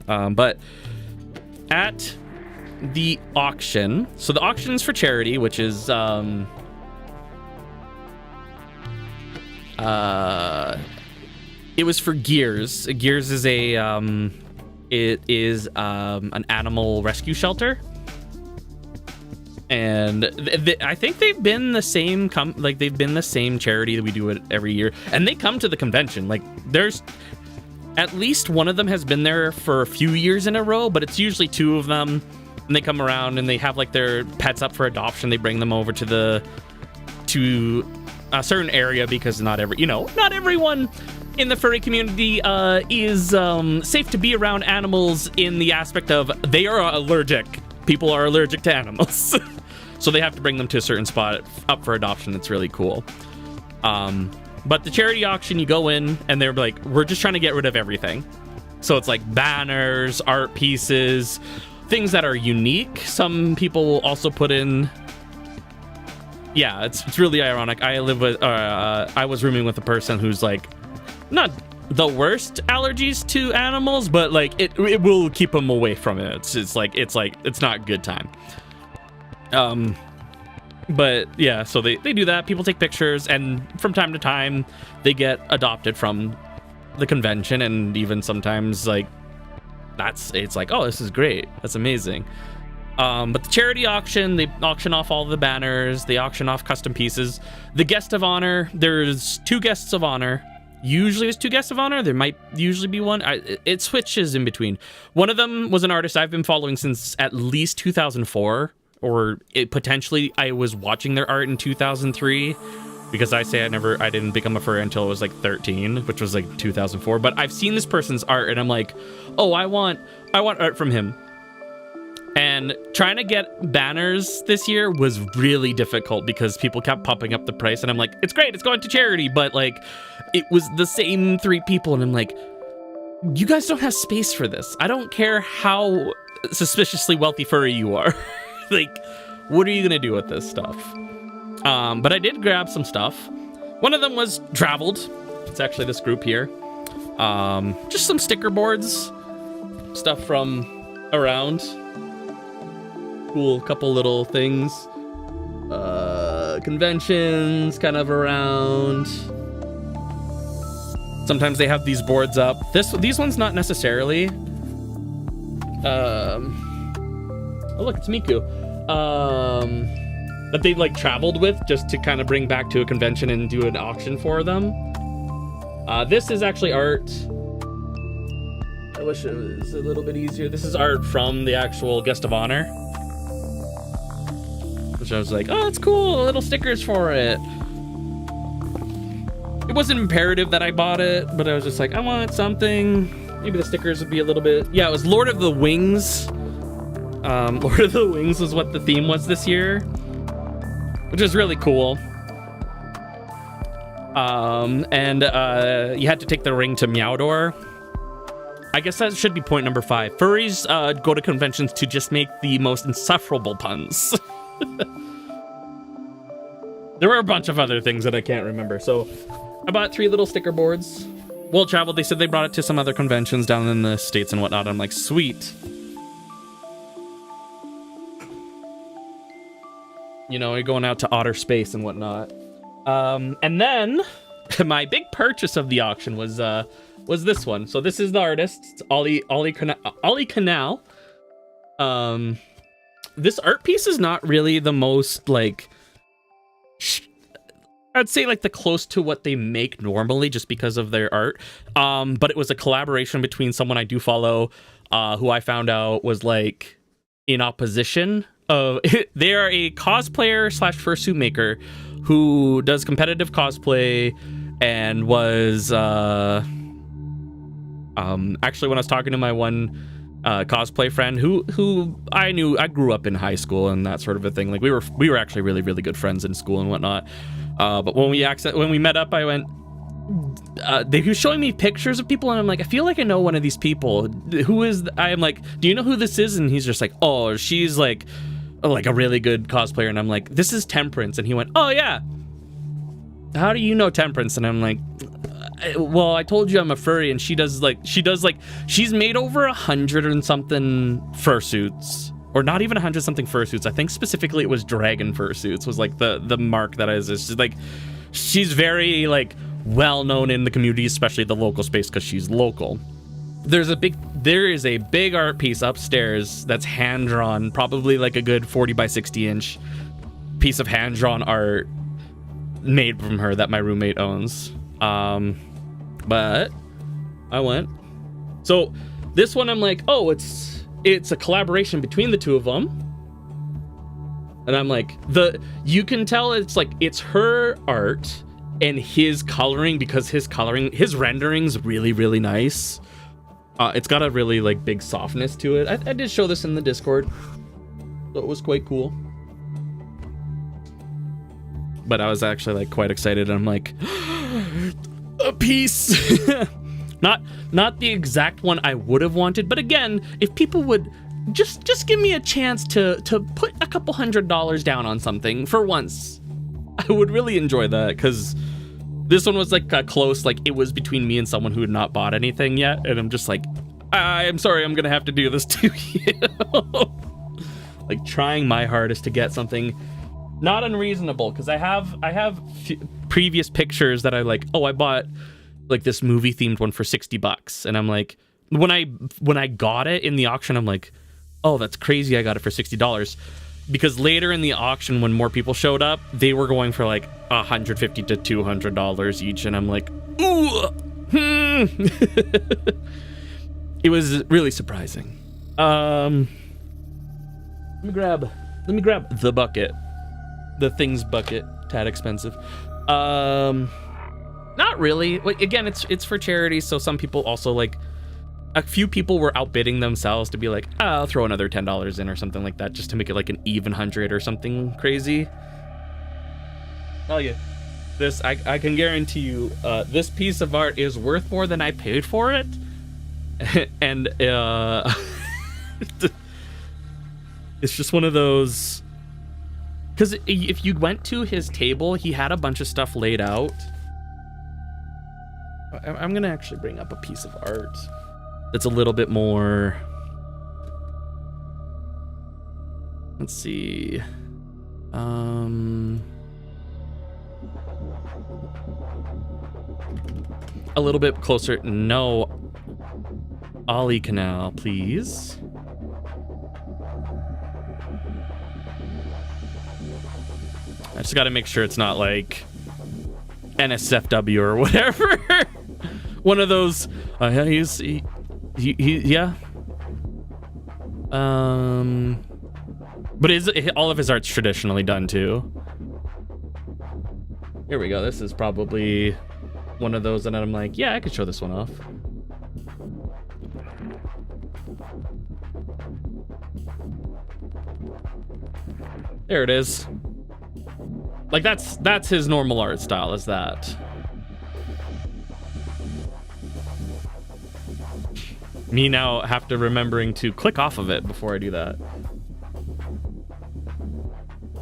But at the auction, so the auction is for charity, which is it was for Gears. Gears is an animal rescue shelter. And I think they've been the same they've been the same charity that we do it every year, and they come to the convention. Like, there's at least one of them has been there for a few years in a row, but it's usually 2 of them, and they come around and they have like their pets up for adoption. They bring them over to a certain area because not everyone in the furry community is safe to be around animals in the aspect of they are allergic. People are allergic to animals. So they have to bring them to a certain spot up for adoption. It's really cool. But the charity auction, you go in and they're like, we're just trying to get rid of everything. So it's like banners, art pieces, things that are unique. Some people will also put in, yeah, it's really ironic. I was rooming with a person who's like, not the worst allergies to animals, but like it will keep them away from it. It's not a good time. But yeah, so they do that. People take pictures, and from time to time they get adopted from the convention, and even sometimes like it's like, oh, this is great, that's amazing. But the charity auction, they auction off all the banners, they auction off custom pieces. The guest of honor, there's 2 guests of honor. Usually there's 2 guests of honor. There might usually be one. It switches in between. One of them was an artist I've been following since at least 2004, or potentially I was watching their art in 2003, because I didn't become a furry until I was like 13, which was like 2004. But I've seen this person's art and I'm like, oh, I want art from him. And trying to get banners this year was really difficult because people kept popping up the price, and I'm like, it's great, it's going to charity, but like it was the same 3 people, and I'm like, you guys don't have space for this. I don't care how suspiciously wealthy furry you are. Like, what are you gonna do with this stuff? But I did grab some stuff. One of them was Traveled. It's actually this group here. Just some sticker boards, stuff from around. Cool couple little things. Conventions kind of around. Sometimes they have these boards up. These ones not necessarily. Oh look, it's Miku. That they like traveled with just to kind of bring back to a convention and do an auction for them. This is actually art. I wish it was a little bit easier. This is art from the actual guest of honor. Which I was like, oh, that's cool, little stickers for it. It wasn't imperative that I bought it, but I was just like, I want something. Maybe the stickers would be a little bit... Yeah, it was Lord of the Wings. Lord of the Wings was what the theme was this year, which is really cool. And you had to take the ring to Meowdor. I guess that should be point number 5. Furries go to conventions to just make the most insufferable puns. There were a bunch of other things that I can't remember. So I bought 3 little sticker boards. Well Traveled, they said they brought it to some other conventions down in the States and whatnot. I'm like, sweet. You know, you're going out to outer space and whatnot. And then my big purchase of the auction was this one. So this is the artist. It's Ollie Canal. This art piece is not really the most like... I'd say like the close to what they make normally just because of their art. But it was a collaboration between someone I do follow, who I found out was like in opposition of... They are a cosplayer / fursuit maker who does competitive cosplay and was actually when I was talking to my one cosplay friend who I grew up in high school and that sort of a thing. Like we were actually really, really good friends in school and whatnot. But when we met up, I went, he was showing me pictures of people and I'm like, I feel like I know one of these people. Who is, I am like, do you know who this is? And he's just like, oh, she's like a really good cosplayer. And I'm like, this is Temperance. And he went, oh yeah, how do you know Temperance? And I'm like, well, I told you I'm a furry, and she's made over 100 and something fursuits, or not even 100 something fursuits. I think specifically it was dragon fursuits was like the mark that is like, she's very like well known in the community, especially the local space, because she's local. There is a big art piece upstairs that's hand drawn, probably like a good 40 by 60 inch piece of hand drawn art made from her that my roommate owns. But I went. So this one I'm like, oh, it's a collaboration between the two of them. And I'm like, you can tell it's like it's her art and his coloring, because his rendering's really, really nice. It's got a really like big softness to it. I did show this in the Discord, so it was quite cool. But I was actually like quite excited. I'm like, a piece. not the exact one I would have wanted, but again, if people would just give me a chance to put a couple $100 down on something for once, I would really enjoy that, because this one was like close, like it was between me and someone who had not bought anything yet, and I'm just like, I'm sorry, I'm gonna have to do this to you. Like trying my hardest to get something not unreasonable, because I have previous pictures that I like, oh, I bought like this movie themed one for $60, and I'm like, when I got it in the auction, I'm like, oh, that's crazy, I got it for $60, because later in the auction when more people showed up, they were going for like $150 to $200 each, and I'm like, ooh, It was really surprising. Let me grab the bucket. The things bucket, tad expensive. Not really. Like, again, it's for charity, so some people also like, a few people were outbidding themselves to be like, oh, I'll throw another $10 in or something like that, just to make it like an even 100 or something crazy. Oh yeah, this I can guarantee you, this piece of art is worth more than I paid for it, and It's just one of those, because if you went to his table, he had a bunch of stuff laid out. I'm gonna actually bring up a piece of art that's a little bit more, let's see, a little bit closer. No, Ollie Canal, please. I just got to make sure it's not like NSFW or whatever. One of those. Yeah. But all of his art's traditionally done too. Here we go. This is probably one of those that I'm like, yeah, I could show this one off. There it is. Like that's his normal art style, is that. Me now have to remembering to click off of it before I do that.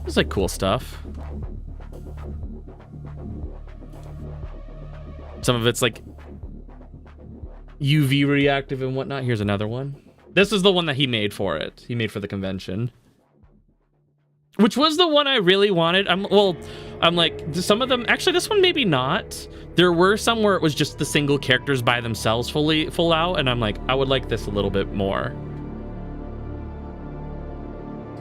It's like cool stuff. Some of it's like UV reactive and whatnot. Here's another one. This is the one that he made for it. He made for the convention. Which was the one I really wanted. I'm like, some of them, actually this one maybe not. There were some where it was just the single characters by themselves full out, and I'm like, I would like this a little bit more.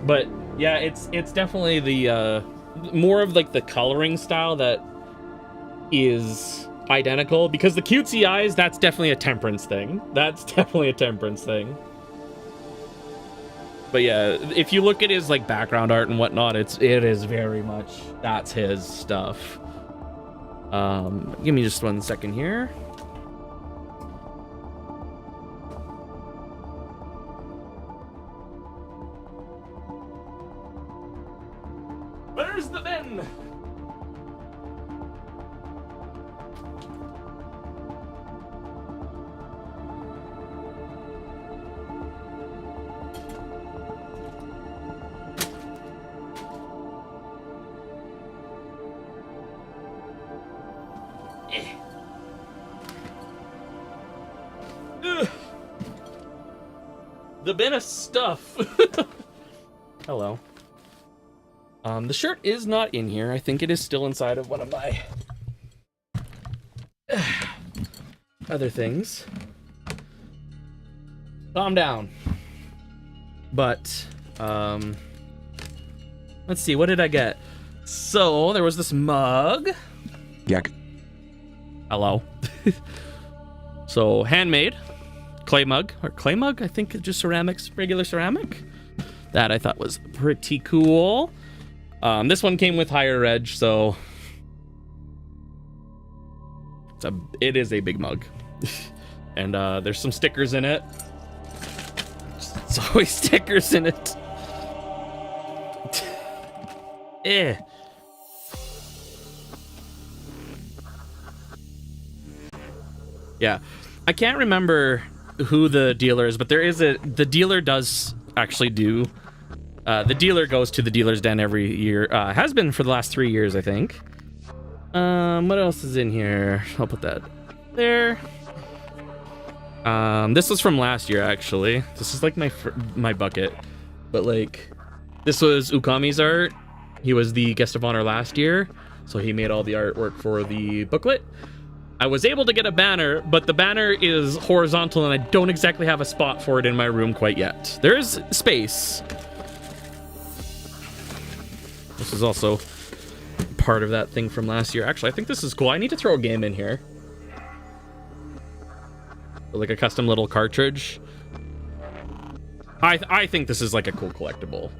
But yeah, it's definitely the more of like the coloring style that is identical, because the cutesy eyes, that's definitely a temperance thing. But yeah, if you look at his like background art and whatnot, it is very much, that's his stuff. Give me just 1 second here. Where's the bin? The bin of stuff. Hello. The shirt is not in here. I think it is still inside of one of my other things. Calm down. But let's see, what did I get? So there was this mug. Yak. Hello. So handmade clay mug, I think just ceramics, regular ceramic. That I thought was pretty cool. This one came with higher edge, so it is a big mug. And there's some stickers in it. There's always stickers in it. Yeah, I can't remember who the dealer is, but the dealer does actually do. The dealer goes to the dealer's den every year. Has been for the last 3 years, I think. What else is in here? I'll put that there. This was from last year, actually. This is like my bucket, but like, this was Ukami's art. He was the guest of honor last year, so he made all the artwork for the booklet. I was able to get a banner, but the banner is horizontal and I don't exactly have a spot for it in my room quite yet. There is space. This is also part of that thing from last year. Actually, I think this is cool. I need to throw a game in here. Like a custom little cartridge. I think this is like a cool collectible.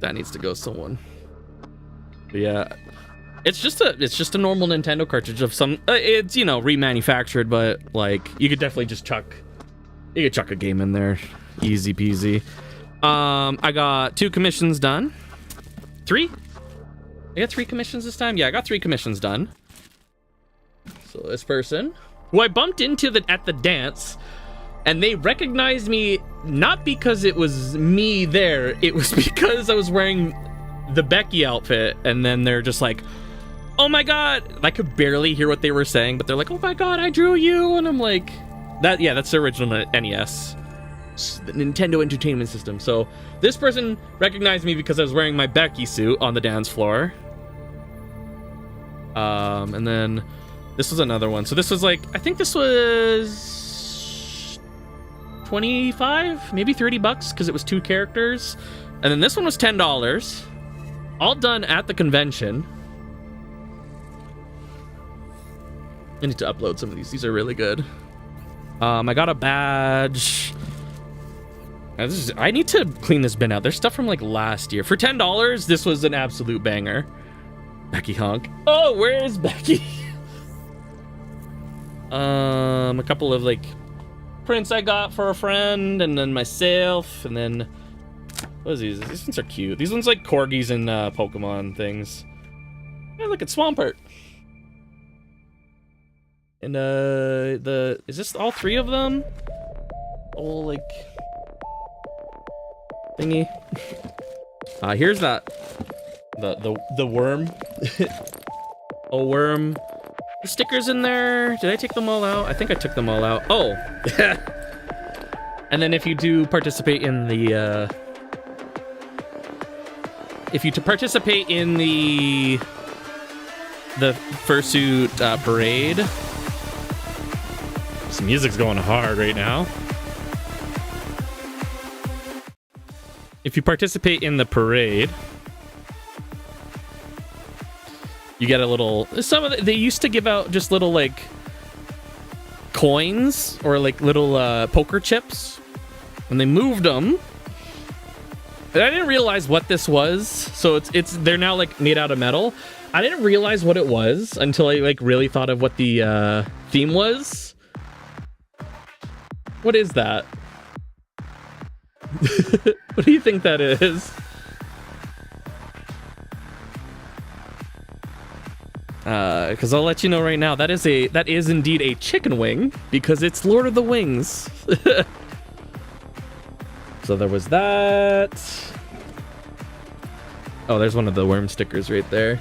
That needs to go someone. But yeah, it's just a normal Nintendo cartridge of some. It's, you know, remanufactured, but like you could definitely just chuck a game in there, easy peasy. I got 2 commissions done. 3? I got 3 commissions this time. Yeah, I got 3 commissions done. So this person who I bumped into at the dance, and they recognized me not because it was me there, it was because I was wearing the Becky outfit, and then they're just like, oh my god, I could barely hear what they were saying, but they're like, oh my god, I drew you, and I'm like, that's the original NES, the Nintendo Entertainment System. So this person recognized me because I was wearing my Becky suit on the dance floor. And then this was another one. So this was like, I think this was 25, maybe $30 because it was 2 characters. And then this one was $10, all done at the convention. I need to upload some of these. These are really good. I got a badge. I need to clean this bin out. There's stuff from like last year. For $10, this was an absolute banger. Becky honk. Oh, where is Becky? A couple of like prints I got for a friend, and then myself, and then what is these? These ones are cute. These ones like corgis and Pokemon things. Hey, look at Swampert. And is this all 3 of them? Oh, like thingy. Here's that the worm. A worm. The stickers in there. Did I take them all out? I think I took them all out. Oh. And then if you do participate in the fursuit parade. This music's going hard right now. If you participate in the parade, you get a little. They used to give out just little like coins or like little poker chips, and they moved them. And I didn't realize what this was, so they're now like made out of metal. I didn't realize what it was until I like really thought of what the theme was. What is that? What do you think that is? Because I'll let you know right now, that is indeed a chicken wing, because it's Lord of the Wings. So there was that. Oh, there's one of the worm stickers right there.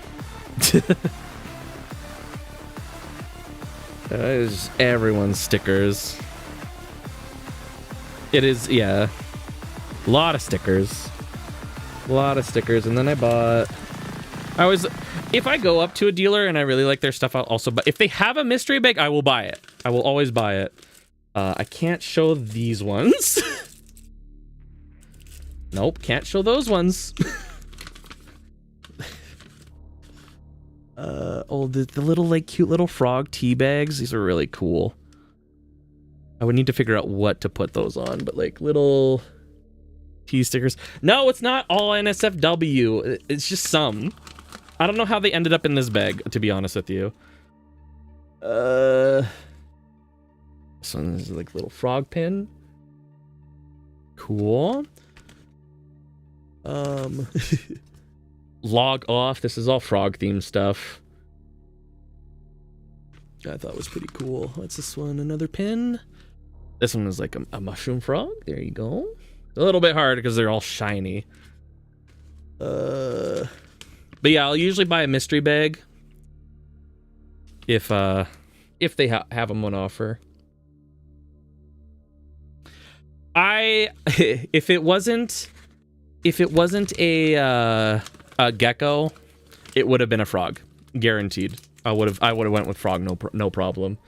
That is everyone's stickers. It is, yeah. A lot of stickers. And then if I go up to a dealer and I really like their stuff, I'll also buy. If they have a mystery bag, I will buy it. I will always buy it. I can't show these ones. Nope, can't show those ones. The little like cute little frog tea bags. These are really cool. I would need to figure out what to put those on, but like little tea stickers. No, it's not all NSFW. It's just some. I don't know how they ended up in this bag, to be honest with you. This one is like little frog pin. Cool. Log off. This is all frog themed stuff. I thought was pretty cool. What's this one? Another pin. This one is like a mushroom frog. There you go. A little bit hard because they're all shiny. But yeah, I'll usually buy a mystery bag if they have them on offer. If it wasn't a gecko, it would have been a frog, guaranteed. I would have went with frog, no problem.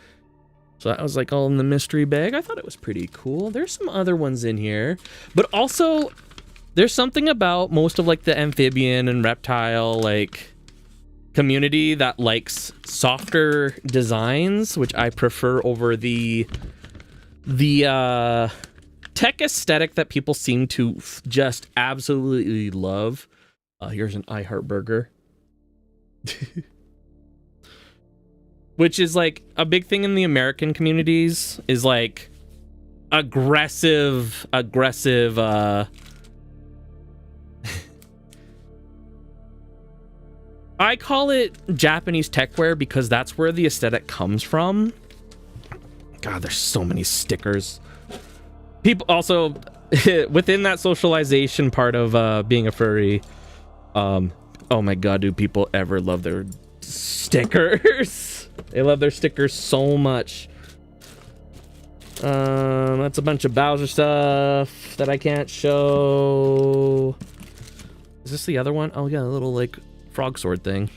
So that was like all in the mystery bag. I thought it was pretty cool. There's some other ones in here, but also there's something about most of like the amphibian and reptile like community that likes softer designs, which I prefer over the tech aesthetic that people seem to just absolutely love. Here's an I Heart Burger. Which is like a big thing in the American communities, is like aggressive I call it Japanese techwear because that's where the aesthetic comes from. God, there's so many stickers. People also within that socialization part of being a furry. Oh my God, do people ever love their stickers? They love their stickers so much. That's a bunch of Bowser stuff that I can't show. Is this the other one? Oh yeah, a little like frog sword thing.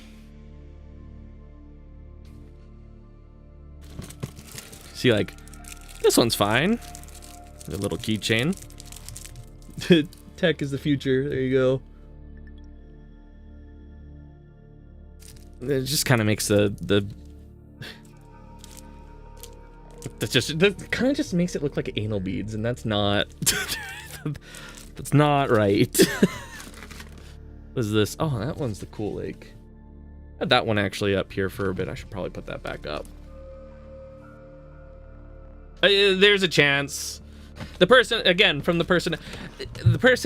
See, like, this one's fine. A little keychain. Tech is the future. There you go. It just kind of makes that kind of just makes it look like anal beads, and that's not that's not right. What is this? Oh, that one's the cool lake. I had that one actually up here for a bit. I should probably put that back up. There's a chance. The person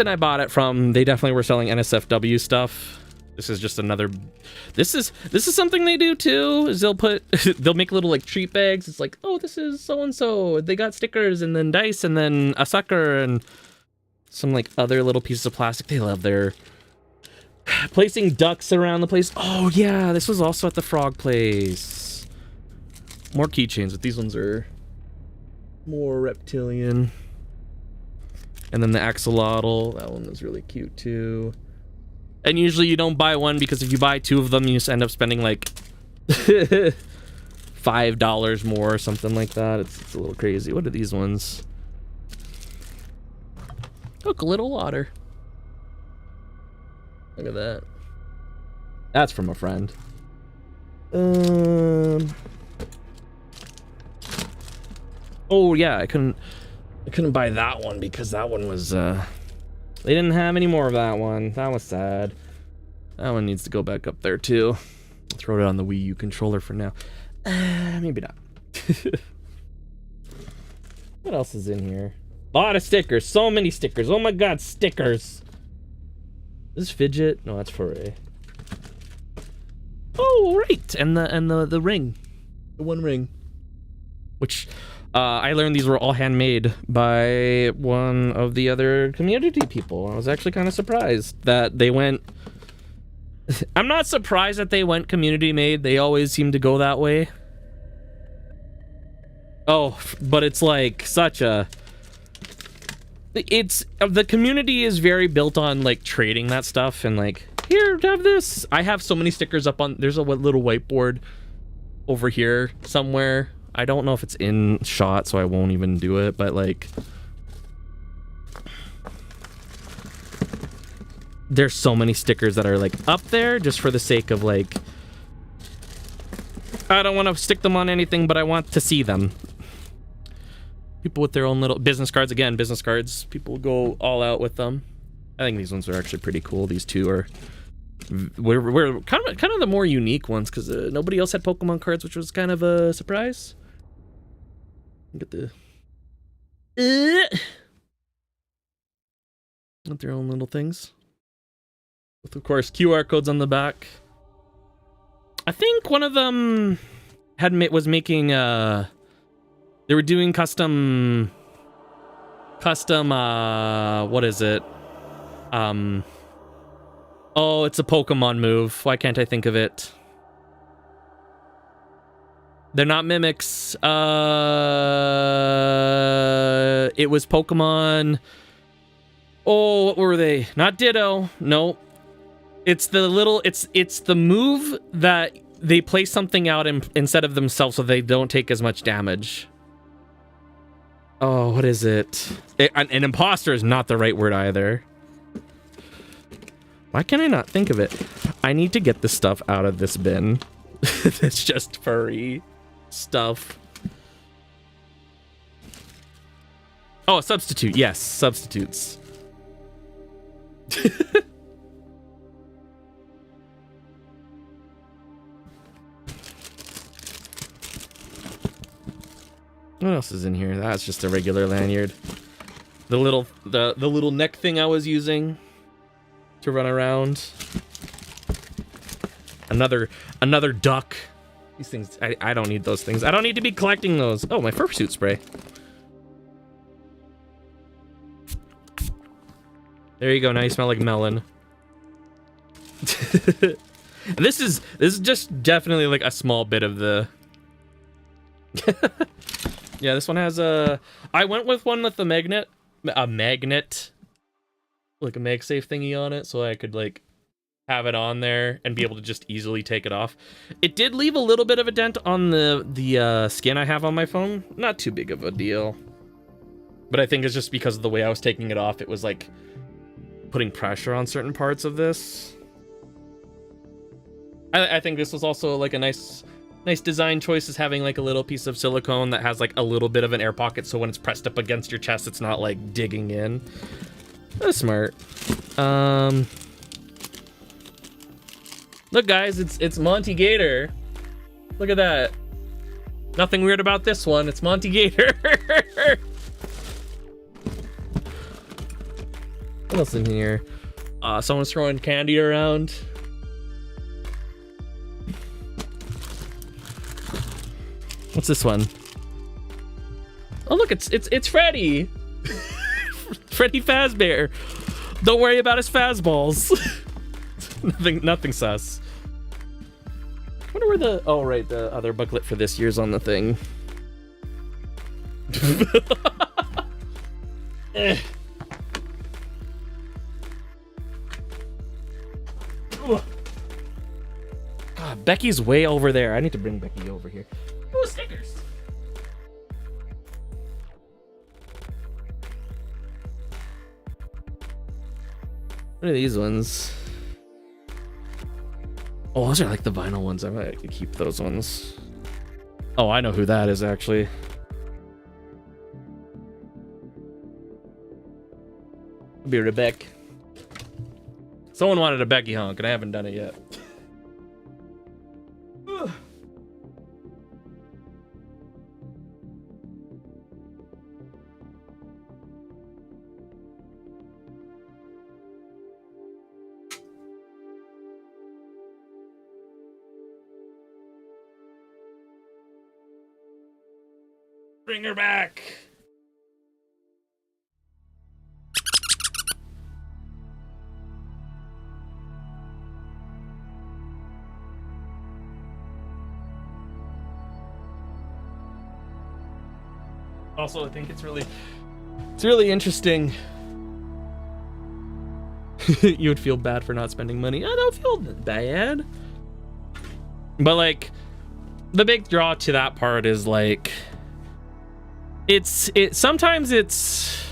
I bought it from, they definitely were selling NSFW stuff. This is just another. This is something they do too. Is they'll make little like treat bags. It's like, oh, this is so and so. They got stickers and then dice and then a sucker and some like other little pieces of plastic. They love their placing ducks around the place. Oh yeah, this was also at the frog place. More keychains, but these ones are more reptilian. And then the axolotl. That one was really cute too. And usually you don't buy one because if you buy two of them, you just end up spending like $5 more or something like that. It's a little crazy. What are these ones? Look, a little water. Look at that. That's from a friend. Oh yeah, I couldn't buy that one because that one was they didn't have any more of that one. That was sad. That one needs to go back up there too. I'll throw it on the Wii U controller for now. Maybe not. What else is in here? A lot of stickers. So many stickers. Oh my God, stickers. This fidget? No, that's for a. Oh right, and the ring, the one ring, which. I learned these were all handmade by one of the other community people. I was actually kind of surprised that they went... I'm not surprised that they went community made. They always seem to go that way. Oh, but it's like such a... The community is very built on like trading that stuff and like, here, have this. I have so many stickers up on... There's a little whiteboard over here somewhere. I don't know if it's in shot, so I won't even do it, but like... There's so many stickers that are like up there just for the sake of like... I don't want to stick them on anything, but I want to see them. People with their own little business cards. Again, business cards. People go all out with them. I think these ones are actually pretty cool. These two are... We're kind of the more unique ones because nobody else had Pokemon cards, which was kind of a surprise. Get the with their own little things with, of course, QR codes on the back. I think one of them was making they were doing custom what is it? Oh, it's a Pokemon move. Why can't I think of it? They're not mimics. It was Pokemon. Oh, what were they? Not Ditto. No. It's the little... It's the move that they place something out instead of themselves so they don't take as much damage. Oh, what is it? An imposter is not the right word either. Why can I not think of it? I need to get this stuff out of this bin. It's just furry stuff. Oh, a substitute. Yes, substitutes. What else is in here? That's just a regular lanyard. The little neck thing I was using to run around. Another duck. These things, I don't need those things. I don't need to be collecting those. Oh, my fursuit spray. There you go. Now you smell like melon. This is just definitely like a small bit of the. Yeah, this one has a. I went with one with a magnet, like a MagSafe thingy on it, so I could like have it on there and be able to just easily take it off. It did leave a little bit of a dent on the skin I have on my phone. Not too big of a deal, but I think it's just because of the way I was taking it off. It was like putting pressure on certain parts of this. I think this was also like a nice design choice, is having like a little piece of silicone that has like a little bit of an air pocket, so when it's pressed up against your chest, it's not like digging in. That's smart. Look, guys, it's Monty Gator. Look at that. Nothing weird about this one. It's Monty Gator. What else in here? Someone's throwing candy around. What's this one? Oh, look, it's Freddy. Freddy Fazbear. Don't worry about his Fazballs. nothing sus. I wonder where the... Oh, right, the other booklet for this year's on the thing. God, Becky's way over there. I need to bring Becky over here. Ooh, stickers. What are these ones? Oh, those are like the vinyl ones. I might keep those ones. Oh, I know who that is, actually. It'll be Rebecca. Someone wanted a Becky honk, and I haven't done it yet. Bring her back. Also, I think it's really interesting. You would feel bad for not spending money. I don't feel bad. But like, the big draw to that part is like, sometimes it's,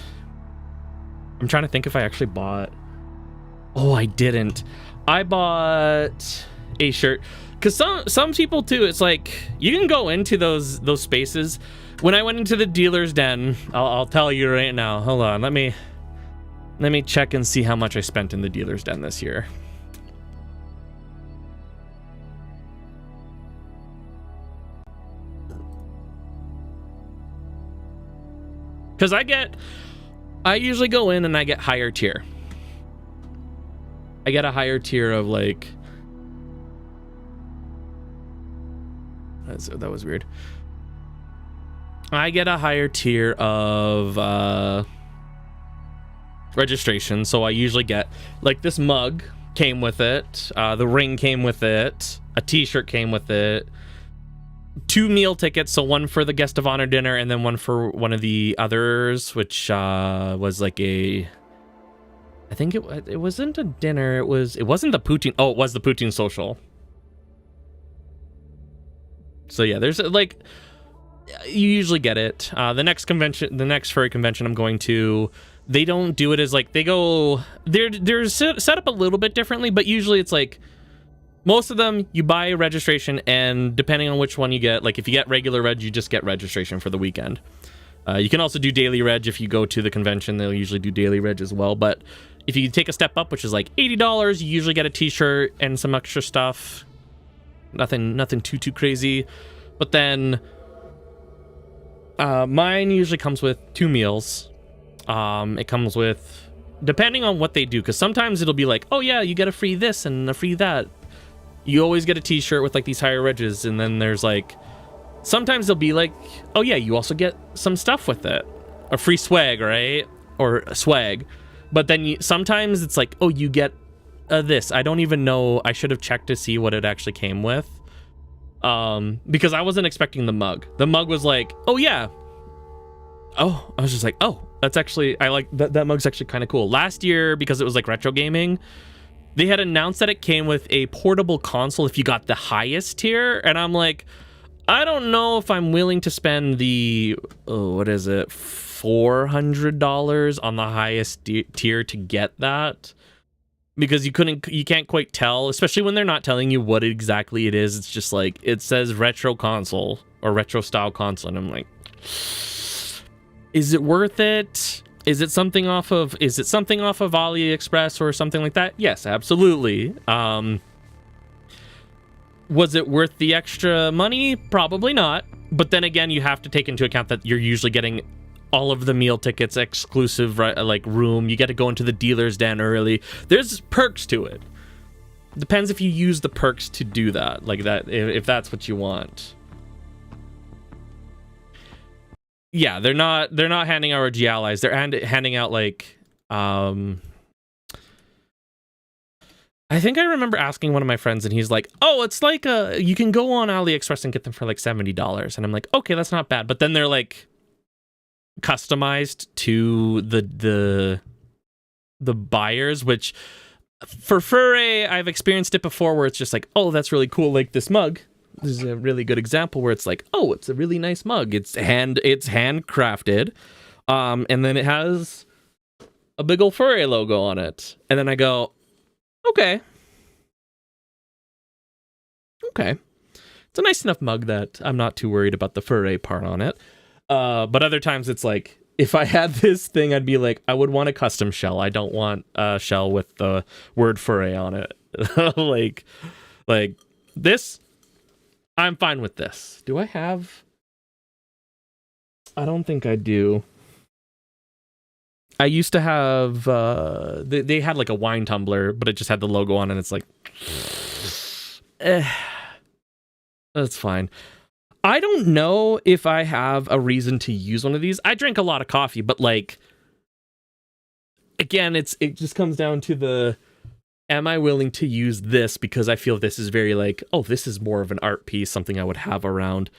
I'm trying to think if I actually bought. Oh, I didn't. I bought a shirt, because some people too, it's like you can go into those spaces. When I went into the dealer's den, I'll tell you right now. Hold on, let me check and see how much I spent in the dealer's den this year. Because I usually go in and I get higher tier. I get a higher tier of like, that was weird. I get a higher tier of registration, so I usually get like this mug came with it, the ring came with it, a t-shirt came with it, 2 meal tickets, so one for the guest of honor dinner and then one for one of the others, which was like a, I think it wasn't a dinner, it wasn't the poutine. Oh, it was the poutine social. So yeah, there's like, you usually get it. The next furry convention I'm going to, they don't do it as like, they're set up a little bit differently, but usually it's like, most of them, you buy registration, and depending on which one you get, like if you get regular reg, you just get registration for the weekend. You can also do daily reg if you go to the convention. They'll usually do daily reg as well. But if you take a step up, which is like $80, you usually get a t-shirt and some extra stuff. Nothing too crazy. But then mine usually comes with 2 meals. It comes with, depending on what they do, because sometimes it'll be like, oh yeah, you get a free this and a free that. You always get a t-shirt with like these higher regs, and then there's like sometimes they'll be like, oh yeah, you also get some stuff with it, a free swag, right? Or a swag. But then sometimes it's like, oh, you get this. I don't even know. I should have checked to see what it actually came with. Because I wasn't expecting the mug. The mug was like, oh yeah. Oh, I was just like, oh, that's actually, I like that mug's actually kind of cool. Last year, because it was like retro gaming, they had announced that it came with a portable console if you got the highest tier. And I'm like, I don't know if I'm willing to spend the, what is it, $400 on the highest tier to get that. Because you can't quite tell, especially when they're not telling you what exactly it is. It's just like, it says retro console or retro style console. And I'm like, is it worth it? Is it something off of AliExpress or something like that? Yes, absolutely. Was it worth the extra money? Probably not. But then again, you have to take into account that you're usually getting all of the meal tickets, exclusive like room. You get to go into the dealer's den early. There's perks to it. Depends if you use the perks to do that, like that, if that's what you want. Yeah, they're not handing out Socialize. They're handing out like I think I remember asking one of my friends, and he's like, "Oh, it's like you can go on AliExpress and get them for like $70." And I'm like, "Okay, that's not bad." But then they're like customized to the buyers, which for Furry, I've experienced it before where it's just like, "Oh, that's really cool," like this mug. This is a really good example where it's like, oh, it's a really nice mug. It's handcrafted. And then it has a big old Furry logo on it. And then I go, okay. It's a nice enough mug that I'm not too worried about the Furry part on it. But other times it's like, if I had this thing, I'd be like, I would want a custom shell. I don't want a shell with the word Furry on it. like this. I'm fine with this. Do I have... I don't think I do. I used to have... They had like a wine tumbler, but it just had the logo on it, and it's like... That's fine. I don't know if I have a reason to use one of these. I drink a lot of coffee, but like... Again, it just comes down to the... Am I willing to use this because I feel this is very like, oh, this is more of an art piece, something I would have around.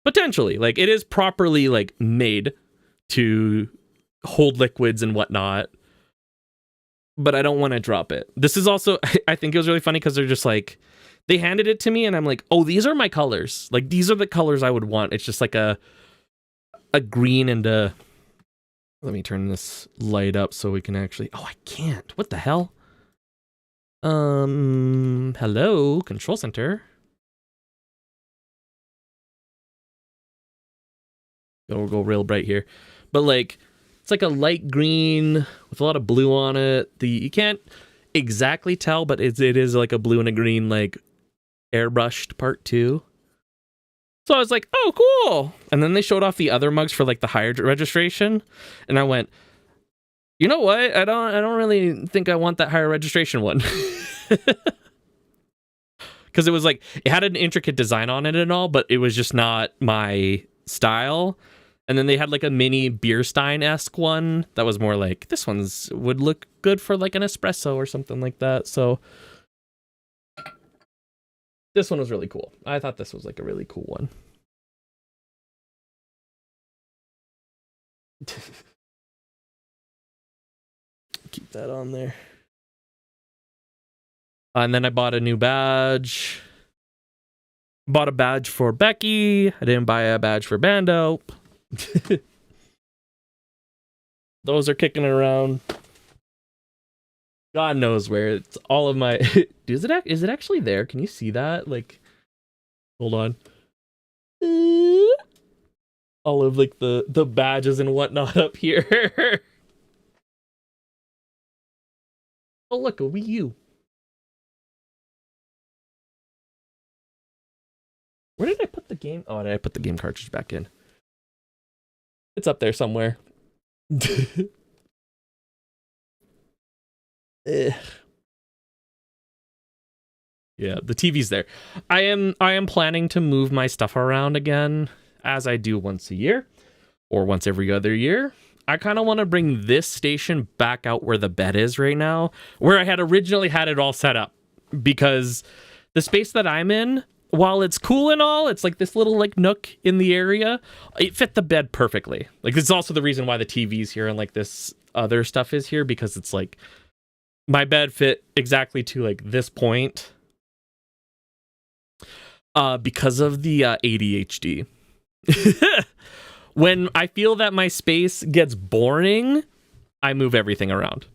Potentially, like it is properly like made to hold liquids and whatnot, but I don't want to drop it. This is also, I think it was really funny because they're just like, they handed it to me and I'm like, oh, these are my colors. Like these are the colors I would want. It's just like a green and a, let me turn this light up so we can actually, oh, I can't. What the hell? Hello, control center. We'll go real bright here. But like, it's like a light green with a lot of blue on it. You can't exactly tell, but it is like a blue and a green, like airbrushed part too. So I was like, oh, cool. And then they showed off the other mugs for like the higher registration. And I went, you know what? I don't really think I want that higher registration one. Because it was like, it had an intricate design on it and all, but it was just not my style. And then they had like a mini beer stein-esque one that was more like, this one's would look good for like an espresso or something like that. So this one was really cool. I thought this was like a really cool one. Keep that on there. And then I bought a new badge. Bought a badge for Becky. I didn't buy a badge for Bando. Those are kicking around. God knows where. It's all of my... Is it actually there? Can you see that? Like, hold on. All of like the badges and whatnot up here. Oh, look, a Wii U. Where did I put the game? Oh, did I put the game cartridge back in? It's up there somewhere. Yeah, the TV's there. I am planning to move my stuff around again, as I do once a year or once every other year. I kind of want to bring this station back out where the bed is right now, where I had originally had it all set up, because the space that I'm in, while it's cool and all, it's like this little like nook in the area. It fit the bed perfectly. Like, this is also the reason why the TV's here and like this other stuff is here, because it's like my bed fit exactly to like this point. Because of the ADHD. When I feel that my space gets boring, I move everything around.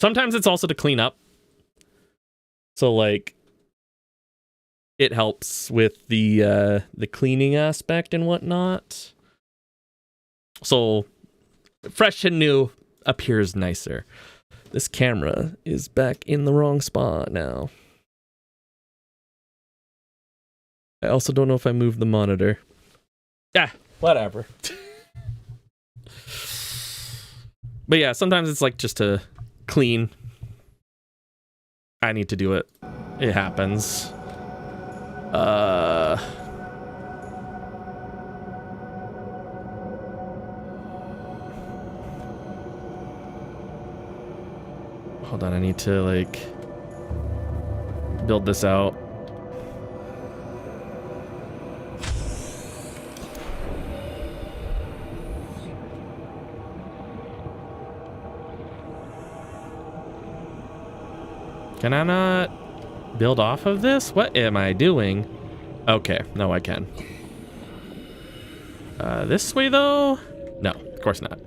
Sometimes it's also to clean up. So like it helps with the cleaning aspect and whatnot. So fresh and new appears nicer. This camera is back in the wrong spot now. I also don't know if I moved the monitor. Yeah, whatever. But yeah, sometimes it's like just to clean. I need to do it. It happens. Hold on, I need to like build this out. Can I not build off of this? What am I doing? Okay, no, I can. This way though? No, of course not.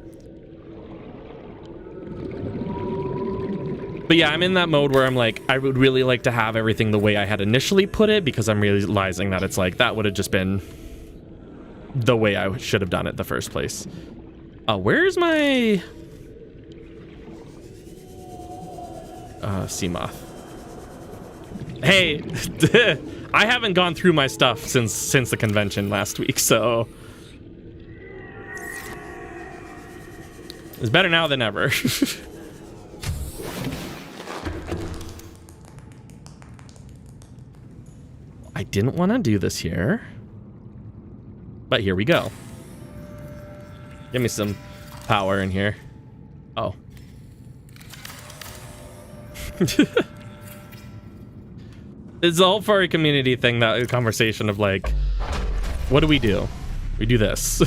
But yeah, I'm in that mode where I'm like, I would really like to have everything the way I had initially put it, because I'm realizing that it's like, that would have just been the way I should have done it the first place. Where's my... Seamoth. Hey, I haven't gone through my stuff since the convention last week, so it's better now than ever. I didn't want to do this here, but here we go. Give me some power in here. Oh. It's a whole furry community thing, that conversation of like, what do? We do this.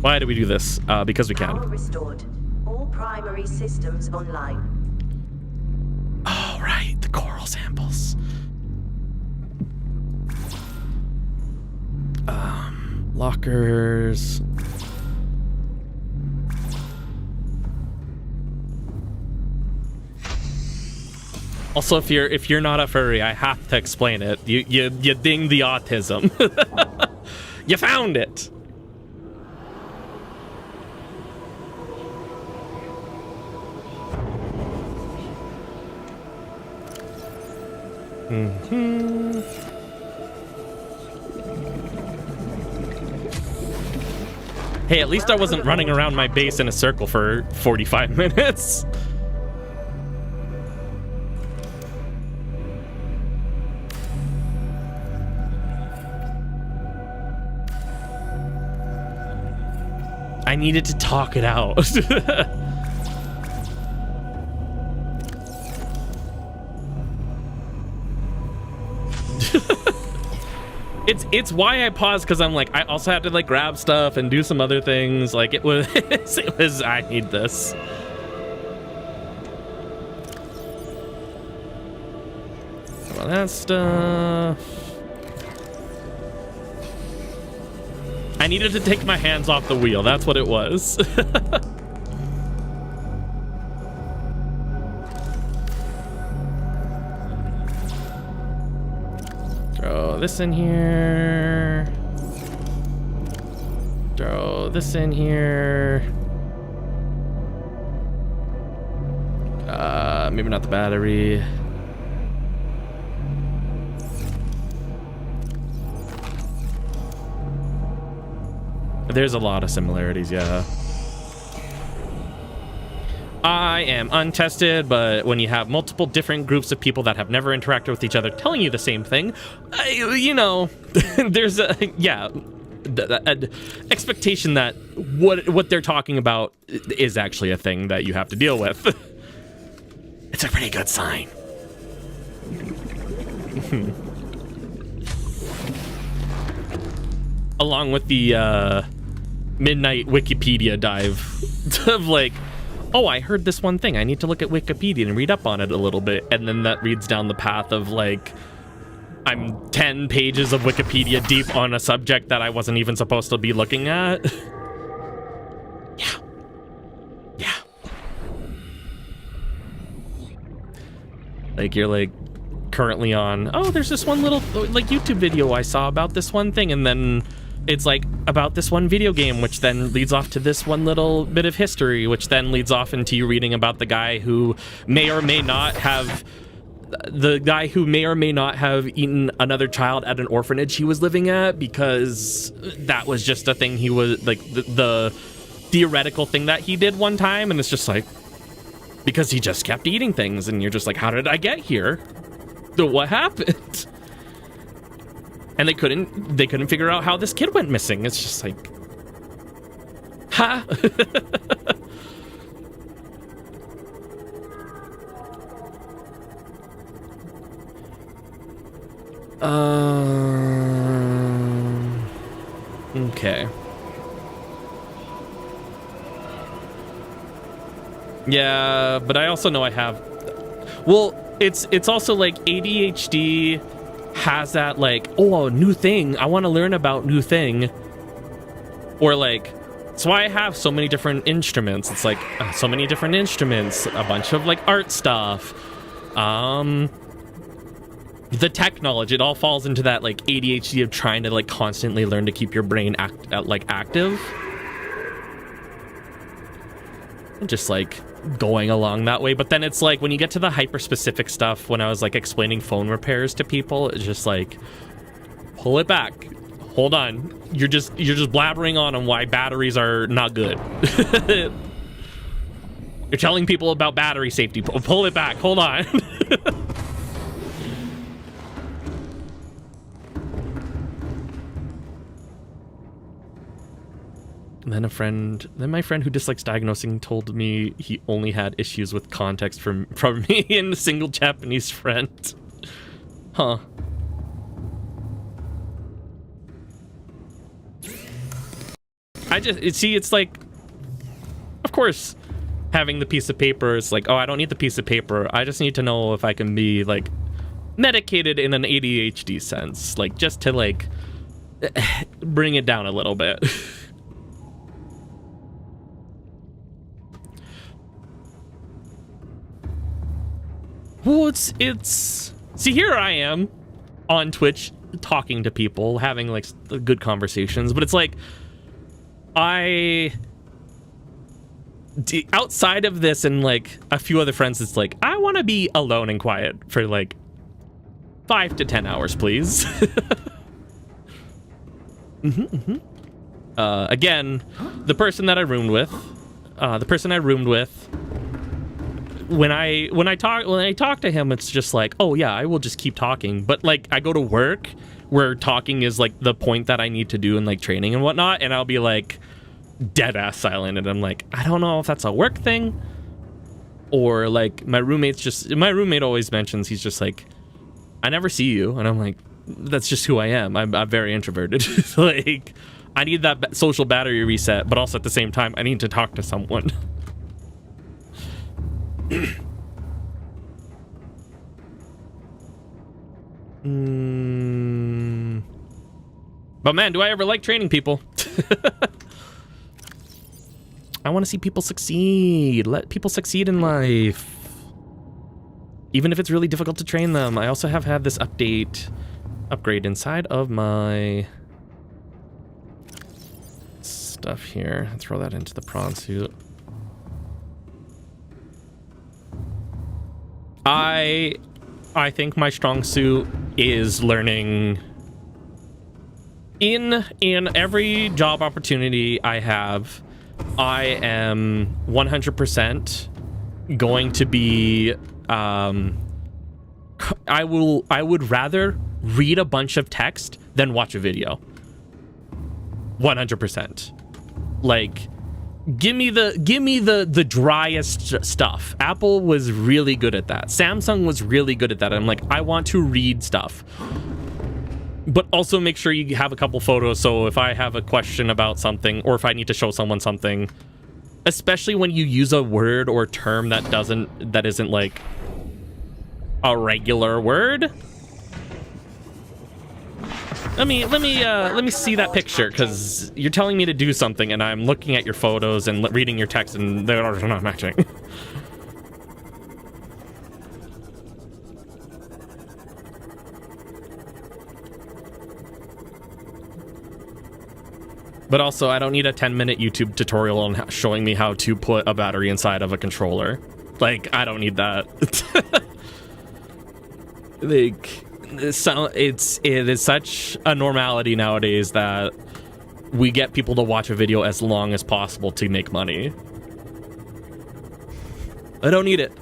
Why do we do this? Because we can. Power restored. All primary systems online. Oh, right, the coral samples. Lockers. Also, if you're not a furry, I have to explain it. You ding the autism. You found it. Mm-hmm. Hey, at least I wasn't running around my base in a circle for 45 minutes. I needed to talk it out. It's why I paused, because I'm like, I also had to like grab stuff and do some other things. Like it was I need this. Some of that stuff. I needed to take my hands off the wheel. That's what it was. Throw this in here. Throw this in here. Maybe not the battery. There's a lot of similarities, yeah. I am untested, but when you have multiple different groups of people that have never interacted with each other telling you the same thing, you know, there's a, yeah, an expectation that what they're talking about is actually a thing that you have to deal with. It's a pretty good sign. Along with the midnight Wikipedia dive of like, oh, I heard this one thing. I need to look at Wikipedia and read up on it a little bit. And then that reads down the path of like, I'm 10 pages of Wikipedia deep on a subject that I wasn't even supposed to be looking at. Yeah. Yeah. Like you're like currently on, oh, there's this one little like YouTube video I saw about this one thing. And then it's like about this one video game, which then leads off to this one little bit of history, which then leads off into you reading about the guy who may or may not have eaten another child at an orphanage he was living at, because that was just a thing he was like the theoretical thing that he did one time. And it's just like, because he just kept eating things, and you're just like, how did I get here? What happened? And they couldn't figure out how this kid went missing. It's just like, huh? Okay. Yeah, but I also know I have, well, it's also like ADHD has that like, oh, a new thing, I want to learn about new thing, or like, that's why I have so many different instruments. It's like so many different instruments, a bunch of like art stuff, the tech knowledge, it all falls into that like ADHD of trying to like constantly learn to keep your brain active, and just like going along that way. But then it's like when you get to the hyper specific stuff, when I was like explaining phone repairs to people, it's just like, pull it back, hold on, you're just blabbering on why batteries are not good. You're telling people about battery safety, pull it back, hold on. And then my friend who dislikes diagnosing told me he only had issues with context from me and a single Japanese friend. Huh. It's like, of course, having the piece of paper is like, oh, I don't need the piece of paper. I just need to know if I can be like medicated in an ADHD sense, like just to like bring it down a little bit. Well, it's see, here I am on Twitch talking to people, having like good conversations, but it's like outside of this and like a few other friends, it's like, I want to be alone and quiet for like 5 to 10 hours, please. Again, the person I roomed with, when I talk to him, it's just like, oh yeah, I will just keep talking. But like I go to work where talking is like the point that I need to do in like training and whatnot, and I'll be like dead ass silent, and I'm like, I don't know if that's a work thing or like my roommate always mentions, he's just like, I never see you, and I'm like, that's just who I am. I'm very introverted. Like I need that social battery reset, but also at the same time I need to talk to someone. But man, do I ever like training people. I want to see people succeed. Let people succeed in life, even if it's really difficult to train them. I also have had this upgrade inside of my stuff here. I'll throw that into the prawn suit. I think my strong suit is learning. In every job opportunity I have, I am 100% going to be I would rather read a bunch of text than watch a video. 100%. Like, give me the driest stuff. Apple was really good at that. Samsung was really good at that. I'm like, I want to read stuff. But also make sure you have a couple photos, so if I have a question about something, or if I need to show someone something, especially when you use a word or term that isn't like a regular word. Let me see that picture, because you're telling me to do something and I'm looking at your photos and reading your text and they're not matching. But also, I don't need a 10-minute YouTube tutorial on showing me how to put a battery inside of a controller. Like, I don't need that. Like, it is such a normality nowadays that we get people to watch a video as long as possible to make money. I don't need it.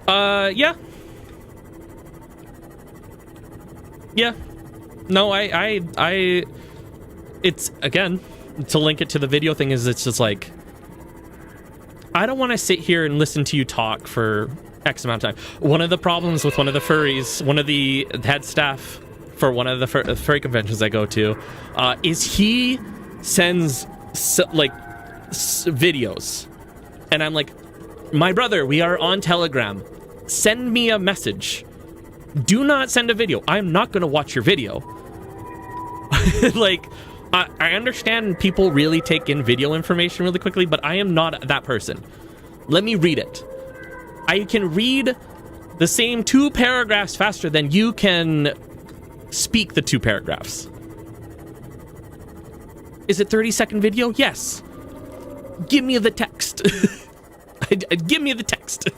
Yeah. Yeah. No, it's, again, to link it to the video thing, is it's just like, I don't want to sit here and listen to you talk for X amount of time. One of the problems with one of the furries, one of the head staff for one of the furry conventions I go to, is he sends videos. And I'm like, my brother, we are on Telegram. Send me a message. Do not send a video. I'm not going to watch your video. Like, I understand people really take in video information really quickly, but I am not that person. Let me read it. I can read the same 2 paragraphs faster than you can speak the 2 paragraphs. Is it 30-second video? Yes. Give me the text. Give me the text.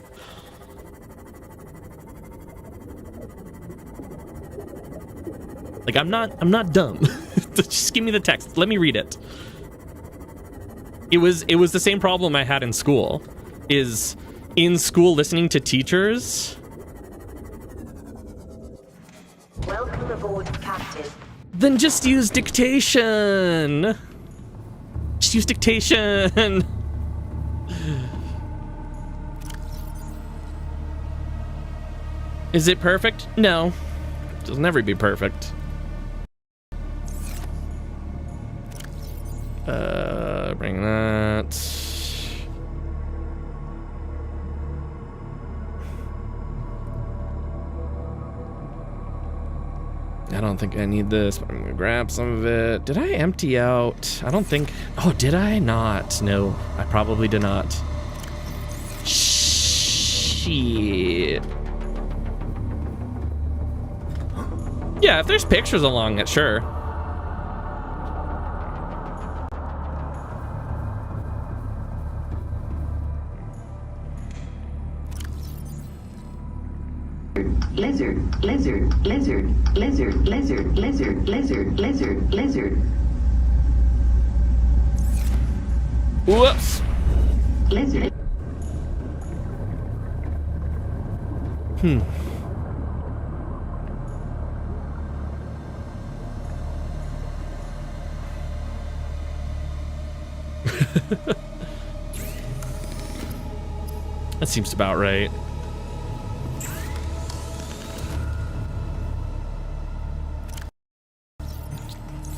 Like, I'm not dumb. Just give me the text. Let me read it. It was the same problem I had in school. Is in school listening to teachers. Welcome aboard, Captain. Then just use dictation. Just use dictation. Is it perfect? No. It'll never be perfect. Bring that. I don't think I need this, but I'm gonna grab some of it. Did I empty out? I don't think. Oh, did I not? No, I probably did not. Shit. Yeah, if there's pictures along it, sure. Lizard, lizard, lizard, lizard, lizard, lizard, lizard, lizard, lizard. Whoops. Lizard. That seems about right.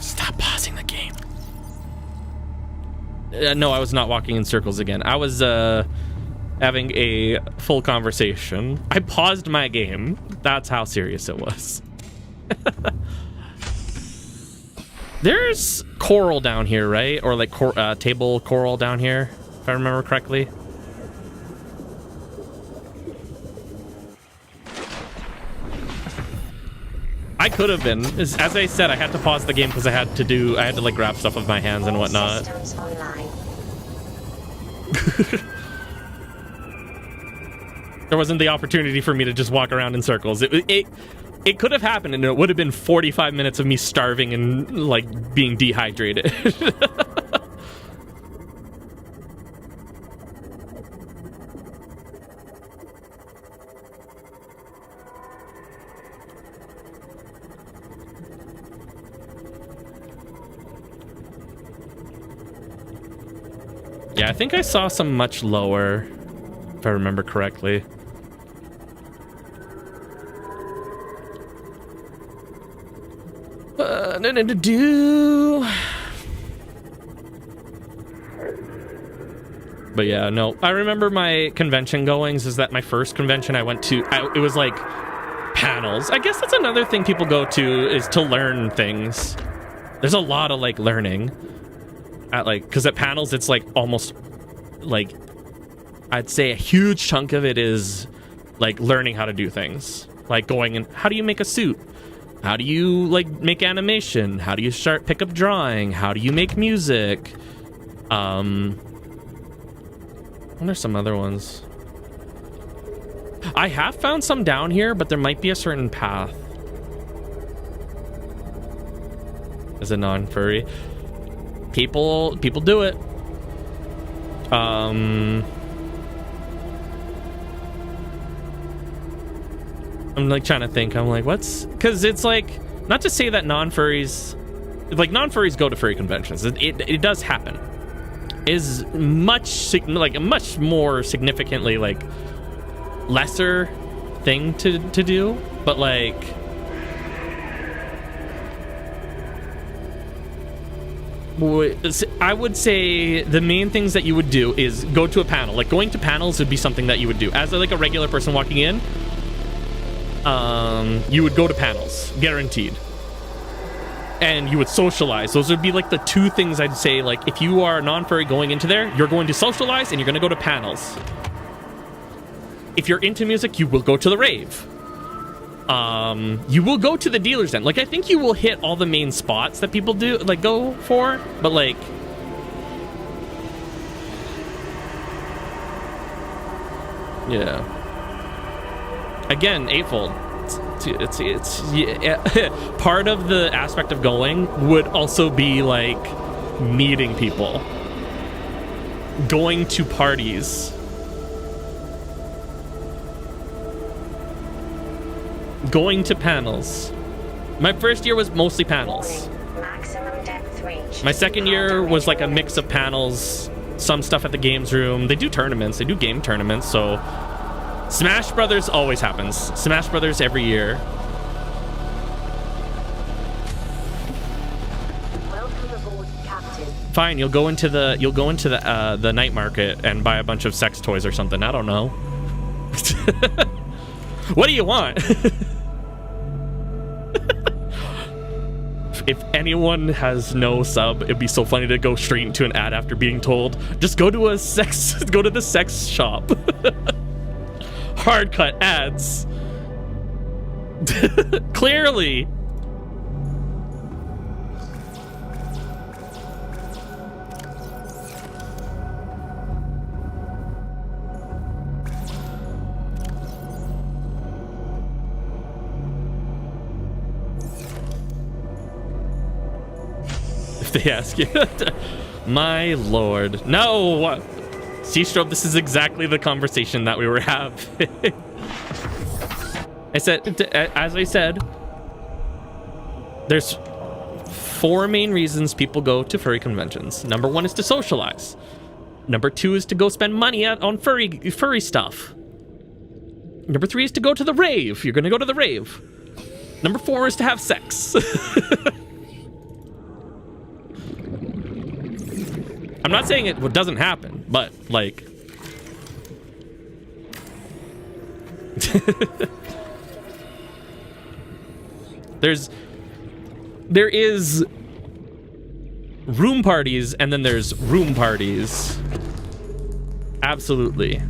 Stop pausing the game. No, I was not walking in circles again. I was having a full conversation. I paused my game. That's how serious it was. There's coral down here, right? Or like table coral down here, if I remember correctly. I could have been. As I said, I had to pause the game because I had to like grab stuff with my hands and whatnot. Systems online. There wasn't the opportunity for me to just walk around in circles. it could have happened, and it would have been 45 minutes of me starving and like being dehydrated. Yeah, I think I saw some much lower, if I remember correctly. But yeah, no, I remember my convention goings is that my first convention I went to, it was like panels. I guess that's another thing people go to, is to learn things. There's a lot of like learning at like, because at panels it's like almost like, I'd say a huge chunk of it is like learning how to do things, like going and how do you make a suit, how do you like make animation, how do you pick up drawing, how do you make music. What are some other ones? I have found some down here, but there might be a certain path as a non-furry. People do it. I'm like trying to think. I'm like, what's, because it's like, not to say that non-furries go to furry conventions. It does happen. Is much like a much more significantly like lesser thing to do, but like I would say the main things that you would do is go to a panel. Like going to panels would be something that you would do as like a regular person walking in. You would go to panels, guaranteed. And you would socialize. Those would be like the two things I'd say. Like if you are non-furry going into there, you're going to socialize and you're going to go to panels. If you're into music, you will go to the rave. You will go to the dealer's den. Like I think you will hit all the main spots that people do like go for, but like yeah. Again, eightfold. It's yeah. Part of the aspect of going would also be like meeting people, going to parties, going to panels. My first year was mostly panels. Maximum depth reached. My second year was like a mix of panels, some stuff at the games room. They do tournaments, they do game tournaments, so Smash Brothers always happens. Smash Brothers every year. Welcome aboard, Captain. Fine, you'll go into the night market and buy a bunch of sex toys or something. I don't know. What do you want? If anyone has no sub, it'd be so funny to go straight into an ad after being told, just go to the sex shop. Hard cut ads. Clearly. If they ask you. My lord. No! C-Strobe, this is exactly the conversation that we were having. As I said, there's 4 main reasons people go to furry conventions. Number 1 is to socialize. Number 2 is to go spend money on furry stuff. Number 3 is to go to the rave. You're gonna go to the rave. Number 4 is to have sex. I'm not saying it doesn't happen, but like there is room parties and then there's room parties. Absolutely.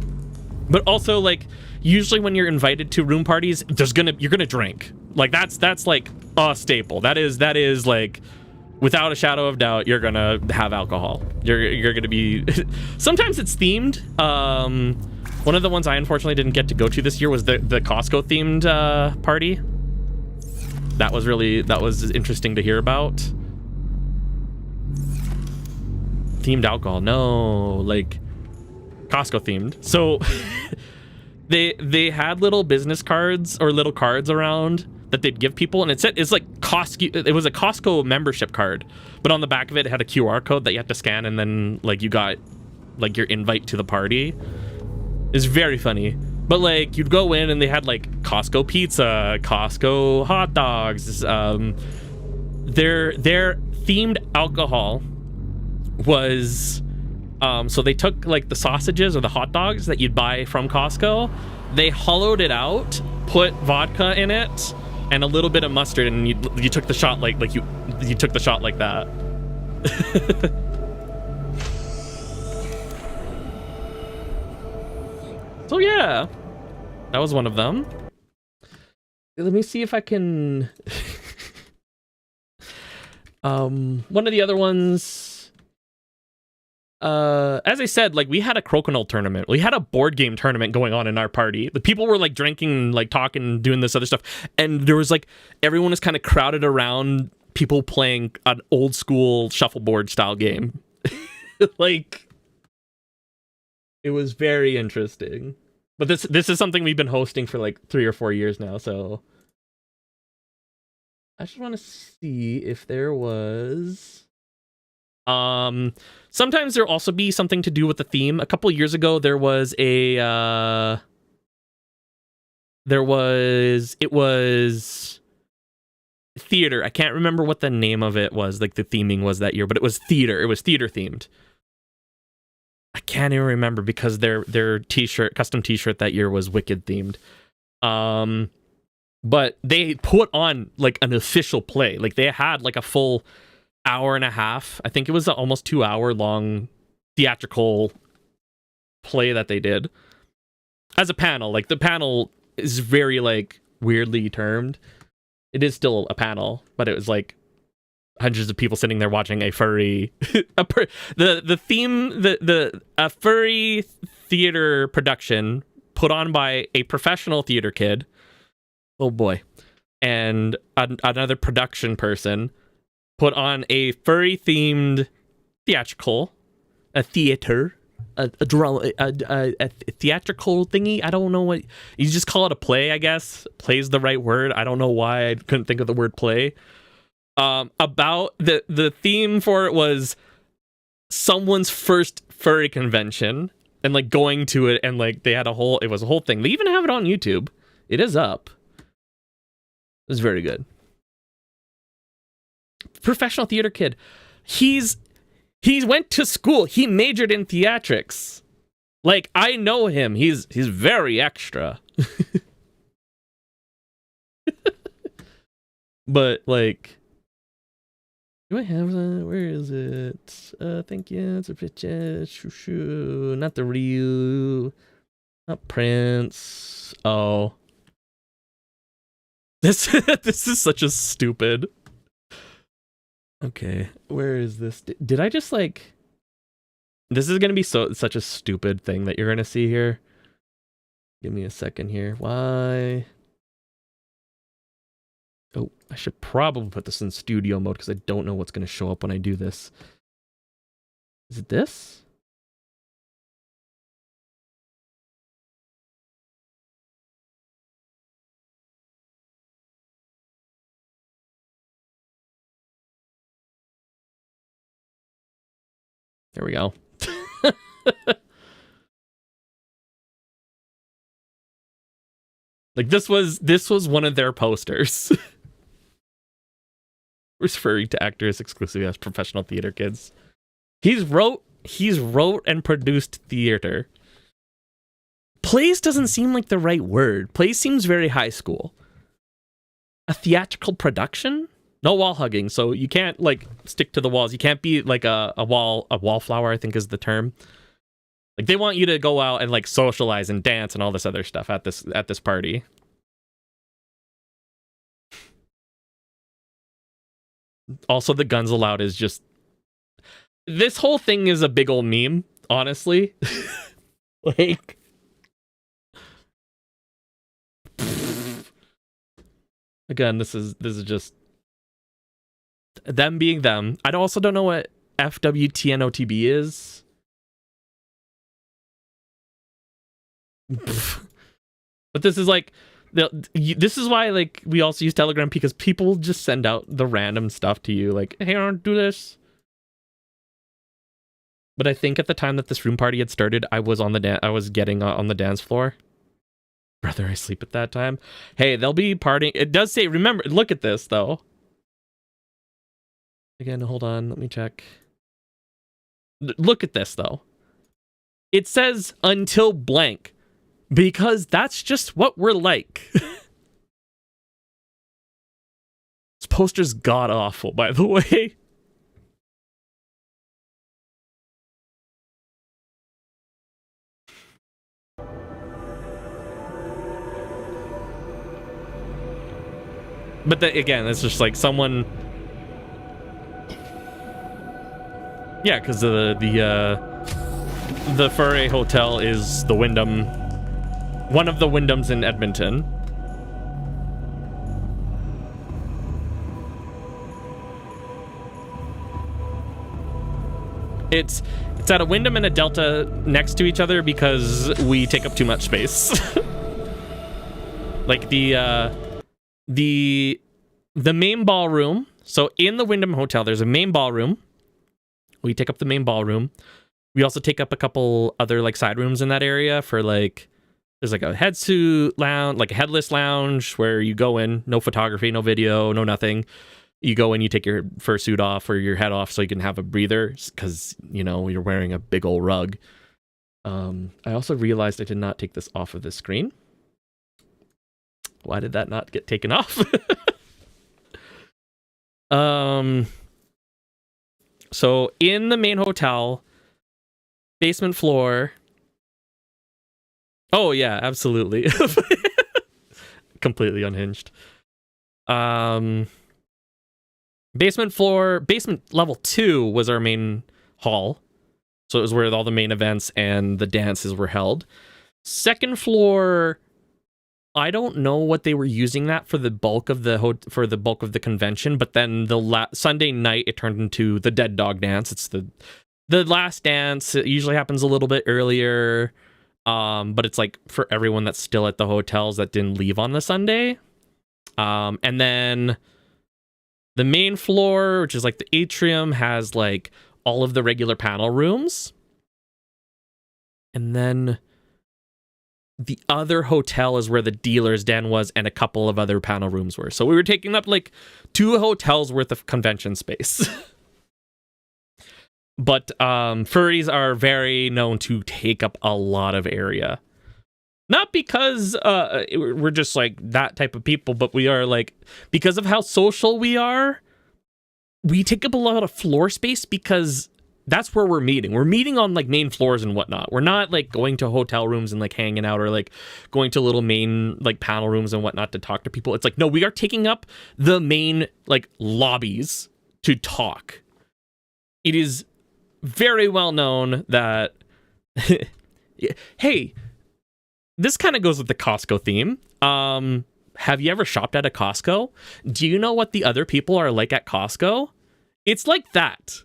But also like usually when you're invited to room parties, you're gonna drink. Like that's like a staple. That is like without a shadow of doubt, you're gonna have alcohol. You're gonna be. Sometimes it's themed. One of the ones I unfortunately didn't get to go to this year was the Costco themed party. that was interesting to hear about. Themed alcohol, no, like Costco themed. So they had little business cards or little cards around that they'd give people, and it's like Costco. It was a Costco membership card, but on the back of it, it had a QR code that you had to scan, and then like you got like your invite to the party. It's very funny. But like you'd go in and they had like Costco pizza, Costco hot dogs. Their themed alcohol was so they took like the sausages or the hot dogs that you'd buy from Costco, they hollowed it out, put vodka in it and a little bit of mustard, and you took the shot like you took the shot like that. So yeah, that was one of them. Let me see if I can one of the other ones, as I said, like we had a crokinole tournament. We had a board game tournament going on in our party. The people were like drinking, like talking, doing this other stuff. And there was like, everyone was kind of crowded around people playing an old school shuffleboard style game. Like, it was very interesting. But this is something we've been hosting for like 3 or 4 years now, so I just want to see if there was sometimes there'll also be something to do with the theme. A couple years ago there was it was theater. I can't remember what the name of it was, like the theming was that year, but it was theater. It was theater themed. I can't even remember because their t-shirt, custom t-shirt that year was Wicked themed. But they put on like an official play. Like they had like a full hour and a half. I think it was an almost 2 hour long theatrical play that they did as a panel. Like the panel is very like weirdly termed. It is still a panel, but it was like hundreds of people sitting there watching a furry a furry theater production put on by a professional theater kid. Oh boy. And another production person put on a furry themed theatrical, a theater, a drama, a theatrical thingy. I don't know what you just call it, a play, I guess. Play's the right word. I don't know why I couldn't think of the word play. About the theme for it was someone's first furry convention and like going to it, and like it was a whole thing. They even have it on YouTube. It is up. It was very good. Professional theater kid. He went to school. He majored in theatrics. Like, I know him. He's very extra. But like, do I have that? Where is it? Thank you. It's a picture. Shoo. Not the Ryu. Not Prince. Oh. This is such a stupid. Okay, where is this? Did I just like? This is gonna be such a stupid thing that you're gonna see here. Give me a second here. Why? Oh, I should probably put this in studio mode because I don't know what's gonna show up when I do this. Is it this? There we go. Like this was one of their posters. Referring to actors exclusively as professional theater kids. He's wrote and produced theater. Plays doesn't seem like the right word. Plays seems very high school. A theatrical production? No wall hugging, so you can't like stick to the walls. You can't be like a wallflower, I think is the term. Like they want you to go out and like socialize and dance and all this other stuff at this party. Also, the guns allowed is just, this whole thing is a big old meme, honestly. Like Again, this is just them being them. I also don't know what FWTNOTB is. But this is like, this is why like we also use Telegram, because people just send out the random stuff to you like, hey, do this. But I think at the time that this room party had started, I was getting on the dance floor. Brother, I sleep at that time. Hey, they'll be partying. It does say, remember, look at this though. Again, hold on, let me check. Look at this though. It says until blank, because that's just what we're like. This poster's god awful, by the way. But again, it's just like someone. Yeah, because the Furry Hotel is the Wyndham, one of the Wyndhams in Edmonton. It's at a Wyndham and a Delta next to each other because we take up too much space. Like the main ballroom. So in the Wyndham Hotel, there's a main ballroom. We take up the main ballroom. We also take up a couple other like side rooms in that area for like, there's like a headsuit lounge, like a headless lounge where you go in, no photography, no video, no nothing. You go in, you take your fursuit off or your head off so you can have a breather because, you know, you're wearing a big old rug. I also realized I did not take this off of the screen. Why did that not get taken off? So in the main hotel, basement floor. Oh yeah, absolutely. Completely unhinged. Basement floor, basement level 2 was our main hall. So it was where all the main events and the dances were held. Second floor, I don't know what they were using that for the bulk of the convention, but then the Sunday night it turned into the Dead Dog Dance. It's the last dance. It usually happens a little bit earlier, but it's like for everyone that's still at the hotels that didn't leave on the Sunday. And then the main floor, which is like the atrium, has like all of the regular panel rooms, and then the other hotel is where the dealer's den was and a couple of other panel rooms were. So we were taking up like 2 hotels worth of convention space. But furries are very known to take up a lot of area. Not because we're just like that type of people, but we are like, because of how social we are, we take up a lot of floor space because that's where we're meeting. We're meeting on like main floors and whatnot. We're not like going to hotel rooms and like hanging out or like going to little main like panel rooms and whatnot to talk to people. It's like, no, we are taking up the main like lobbies to talk. It is very well known that, hey, this kind of goes with the Costco theme. Have you ever shopped at a Costco? Do you know what the other people are like at Costco? It's like that.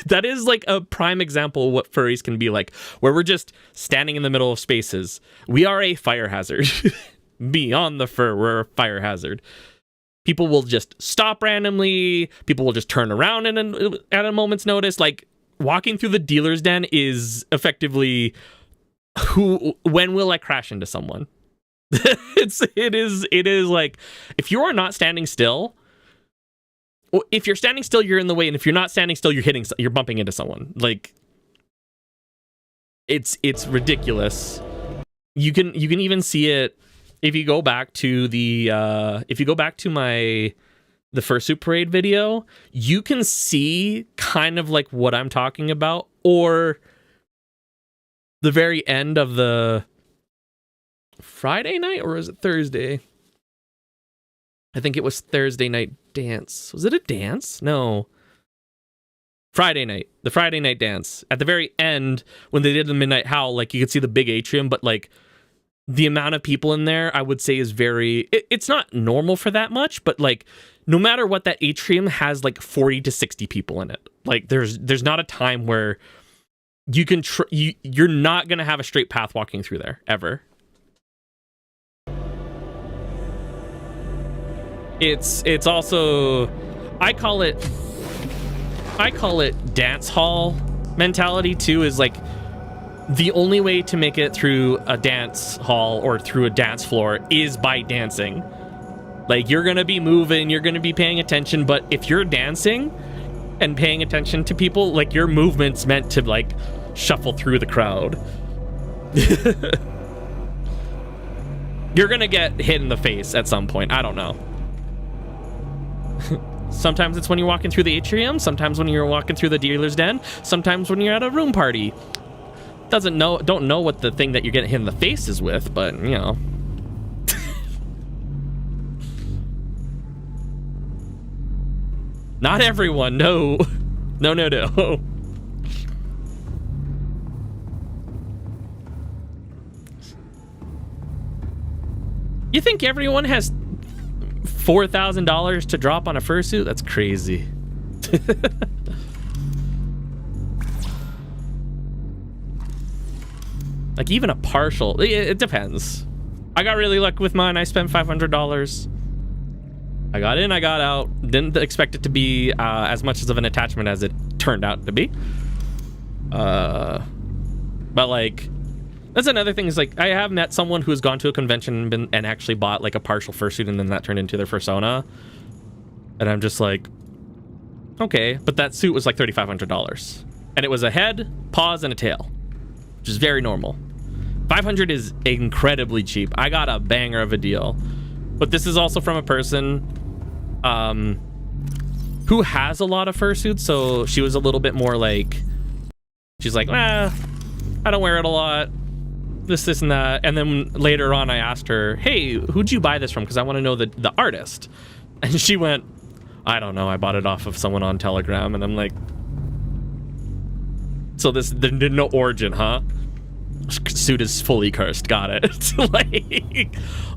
That is like a prime example of what furries can be like, where we're just standing in the middle of spaces. We are a fire hazard. Beyond the fur, we're a fire hazard. People will just stop randomly. People will just turn around at a moment's notice. Like, walking through the dealer's den is effectively when will I crash into someone? It is like, if you are not standing still, if you're standing still, you're in the way, and if you're not standing still, you're bumping into someone. Like, it's ridiculous. You can even see it if you go back to the the fursuit parade video. You can see kind of like what I'm talking about, or the very end of the Friday night, or is it Thursday? I think it was Thursday night dance. Was it a dance? No. Friday night. The Friday night dance. At the very end, when they did the Midnight Howl, like, you could see the big atrium, but like the amount of people in there, I would say, is very... it's not normal for that much, but like, no matter what, that atrium has like 40 to 60 people in it. Like, there's not a time where you can... you're not going to have a straight path walking through there, ever. It's also... I call it dance hall mentality too, is like the only way to make it through a dance hall or through a dance floor is by dancing. Like, you're gonna be moving, you're gonna be paying attention, but if you're dancing and paying attention to people, like, your movement's meant to like shuffle through the crowd. You're gonna get hit in the face at some point. I don't know. Sometimes it's when you're walking through the atrium, sometimes when you're walking through the dealer's den, sometimes when you're at a room party. Don't know what the thing that you're getting hit in the face is with, but you know. Not everyone, no. No. You think everyone has $4,000 to drop on a fursuit? That's crazy. Like, even a partial, it depends. I got really lucky with mine. I spent $500. I got in, I got out. Didn't expect it to be as much of an attachment as it turned out to be. But like, that's another thing, is like, I have met someone who's gone to a convention and actually bought like a partial fursuit, and then that turned into their persona. And I'm just like, okay, but that suit was like $3,500. And it was a head, paws, and a tail, which is very normal. $500 is incredibly cheap. I got a banger of a deal. But this is also from a person who has a lot of fursuits, so she was a little bit more like, she's like, I don't wear it a lot. This and that. And then later on I asked her, hey, who'd you buy this from? Because I want to know the artist. And she went, I don't know, I bought it off of someone on Telegram. And I'm like, so there's no origin, huh? Suit is fully cursed, got it.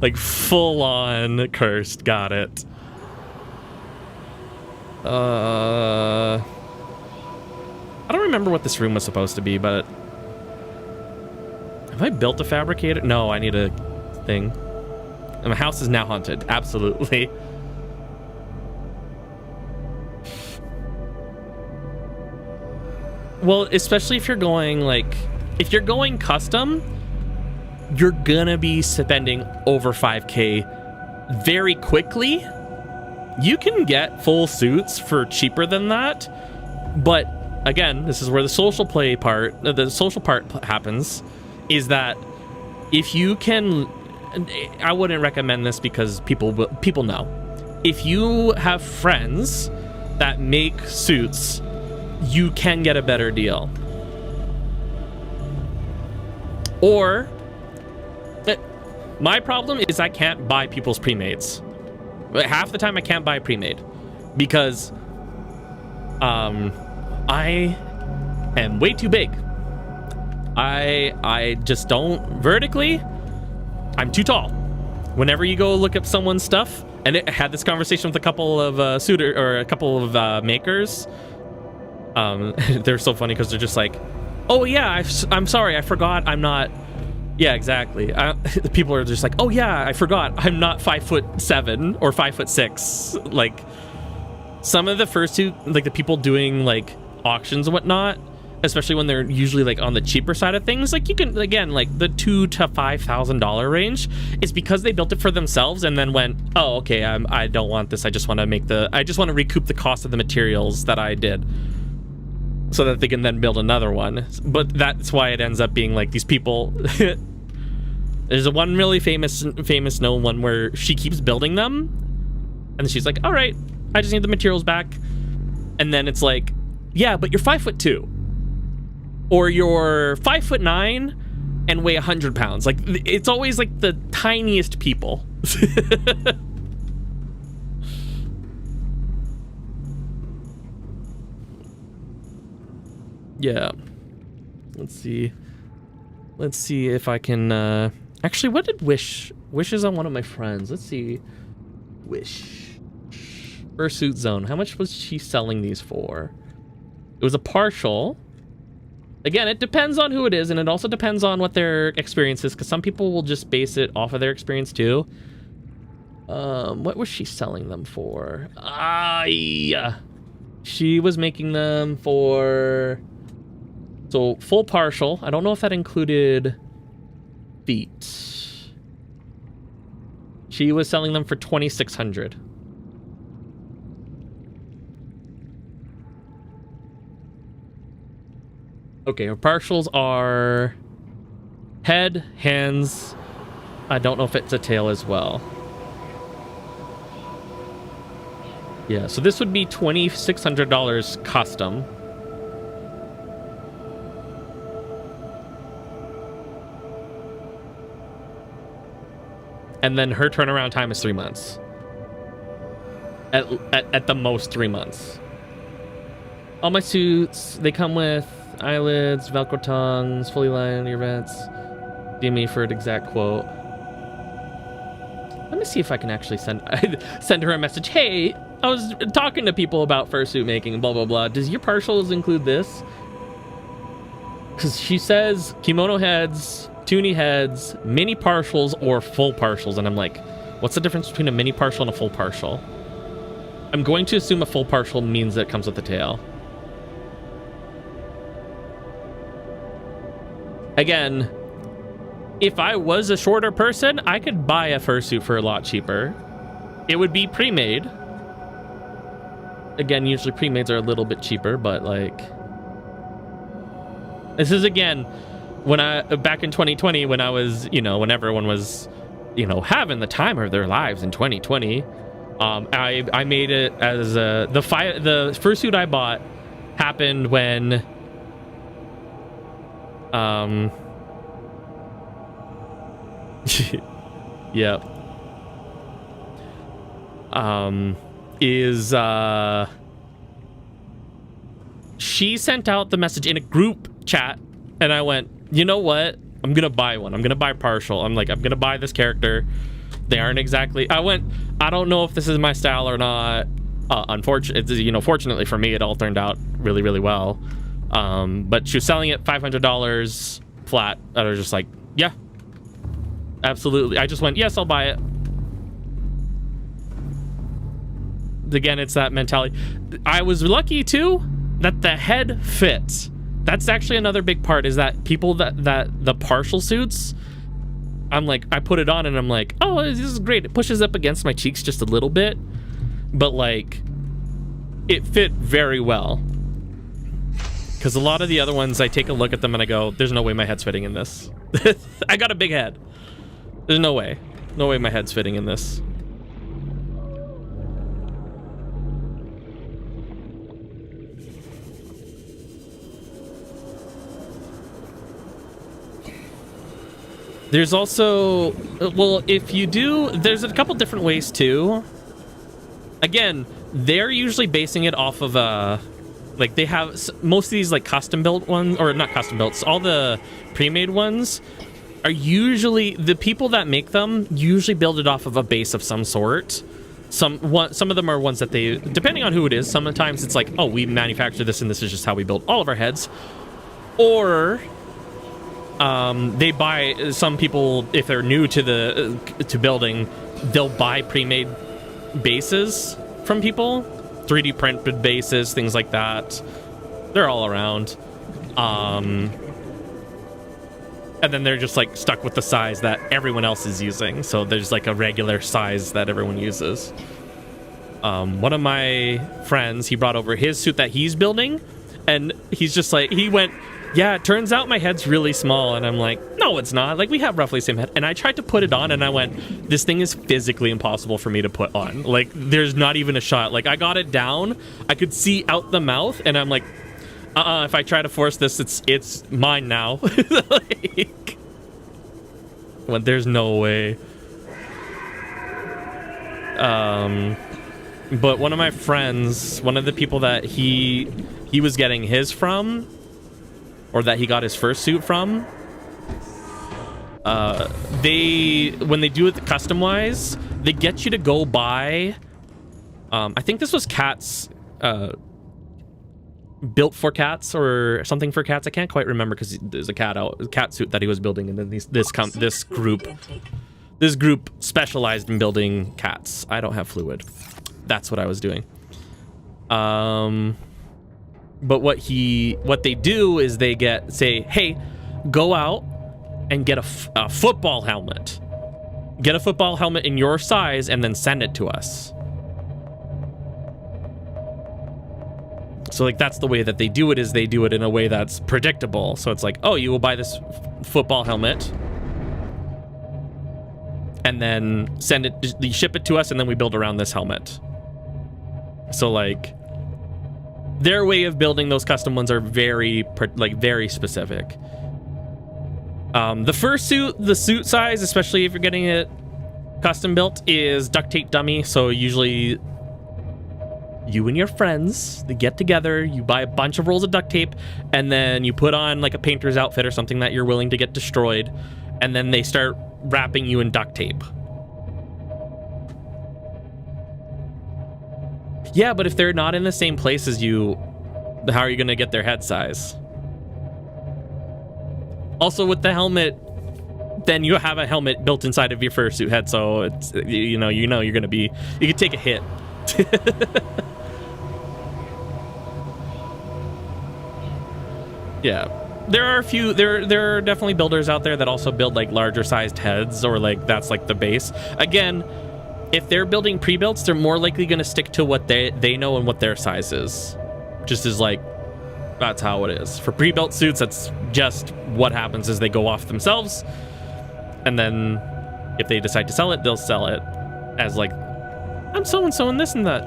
like full on cursed, got it. I don't remember what this room was supposed to be, but have I built a fabricator? No, I need a thing. And my house is now haunted. Absolutely. Well, especially if you're going like, if you're going custom, you're gonna be spending over 5K very quickly. You can get full suits for cheaper than that, but again, this is where the social part happens. Is that if you can, I wouldn't recommend this because people know. If you have friends that make suits, you can get a better deal. Or my problem is I can't buy people's pre-mades. Half the time I can't buy pre-made because I am way too big. I just don't vertically. I'm too tall. Whenever you go look up someone's stuff, and I had this conversation with a couple of makers. They're so funny because they're just like, oh yeah, I'm sorry, I forgot I'm not. Yeah, exactly. People are just like, oh yeah, I forgot I'm not 5'7" or 5'6". Like, some of the fursuit, like the people doing like auctions and whatnot, especially when they're usually like on the cheaper side of things, like you can, again, like the $2,000 to $5,000 range, is because they built it for themselves and then went, oh okay, I don't want this. I just want to recoup the cost of the materials that I did, so that they can then build another one. But that's why it ends up being like these people. There's a one really famous known one where she keeps building them, and she's like, all right, I just need the materials back. And then it's like, yeah, but you're 5'2", or you're 5'9" and weigh 100 pounds. Like, it's always like the tiniest people. Yeah. Let's see if I can, I Actually, what did Wish is on one of my friends? Let's see. Wish Fursuit Zone. How much was she selling these for? It was a partial. Again, it depends on who it is, and it also depends on what their experience is, because some people will just base it off of their experience too. What was she selling them for? Yeah. She was making them for... So, full partial. I don't know if that included feet. She was selling them for $2,600. Okay, her partials are head, hands. I don't know if it's a tail as well. Yeah, so this would be $2,600 custom. And then her turnaround time is 3 months. At the most 3 months. All my suits, they come with eyelids, Velcro tongues, fully lined ear vents. DM me for an exact quote. Let me see if I can actually send her a message. Hey, I was talking to people about fursuit making, blah, blah, blah. Does your partials include this? Because she says kimono heads, toonie heads, mini partials, or full partials. And I'm like, what's the difference between a mini partial and a full partial? I'm going to assume a full partial means that it comes with a tail. Again, if I was a shorter person, I could buy a fursuit for a lot cheaper. It would be pre-made. Again, usually pre-mades are a little bit cheaper, but like... This is, again, when back in 2020, when I was, when everyone was, having the time of their lives in 2020, I made it as the fursuit I bought happened when... Yep. She sent out the message in a group chat, and I went, you know what? I'm gonna buy one. I'm gonna buy partial. I'm gonna buy this character. They aren't exactly... I don't know if this is my style or not. Unfortunately, fortunately for me, it all turned out really, really well. But she was selling it $500 flat. And I was just like, yeah, absolutely. I just went, yes, I'll buy it. Again, it's that mentality. I was lucky too that the head fits. That's actually another big part, is that people that the partial suits, I'm like, I put it on and I'm like, oh, this is great. It pushes up against my cheeks just a little bit, but like it fit very well. Because a lot of the other ones, I take a look at them and I go, there's no way my head's fitting in this. I got a big head. There's no way. No way my head's fitting in this. There's also, well, if you do, there's a couple different ways too. Again, they're usually basing it off of like they have most of these like custom built ones, or not custom built, all the pre-made ones are usually, the people that make them usually build it off of a base of some sort. Some of them are ones that they, depending on who it is, sometimes it's like, oh, we manufacture this and this is just how we build all of our heads. Or they buy, some people, if they're new to to building, they'll buy pre-made bases from people, 3D printed bases, things like that. They're all around. And then they're just like stuck with the size that everyone else is using. So there's like a regular size that everyone uses. One of my friends, he brought over his suit that he's building, and he's just like, he went, yeah, it turns out my head's really small. And I'm like, no, it's not. Like, we have roughly the same head. And I tried to put it on and I went, this thing is physically impossible for me to put on. Like, there's not even a shot. Like, I got it down, I could see out the mouth, and I'm like, if I try to force this, it's mine now. Like, well, there's no way. But one of my friends, one of the people that he was getting his from, or that he got his first suit from, when they do it custom-wise, they get you to go buy, I think this was Cat's, built for cats or something for cats. I can't quite remember because there's a cat suit that he was building, and then this group specialized in building cats. I don't have fluid. That's what I was doing. But what they do is they say, hey, go out and get a football helmet. Get a football helmet in your size and then send it to us. So like that's the way that they do it, is they do it in a way that's predictable. So it's like, oh, you will buy this football helmet and then you ship it to us, and then we build around this helmet. So like their way of building those custom ones are very specific. The fursuit, the suit size, especially if you're getting it custom built, is duct tape dummy. So usually you and your friends, they get together, you buy a bunch of rolls of duct tape, and then you put on like a painter's outfit or something that you're willing to get destroyed, and then they start wrapping you in duct tape. Yeah, but if they're not in the same place as you, how are you going to get their head size? Also, with the helmet, then you have a helmet built inside of your fursuit head, so it's you know you're going to be, you can take a hit. Yeah, there are a few. There are definitely builders out there that also build like larger sized heads, or like that's like the base. Again, if they're building pre-builts, they're more likely going to stick to what they know and what their size is. Just as like, that's how it is. For pre-built suits, that's just what happens is they go off themselves, and then if they decide to sell it, they'll sell it as like, I'm so-and-so and this and that.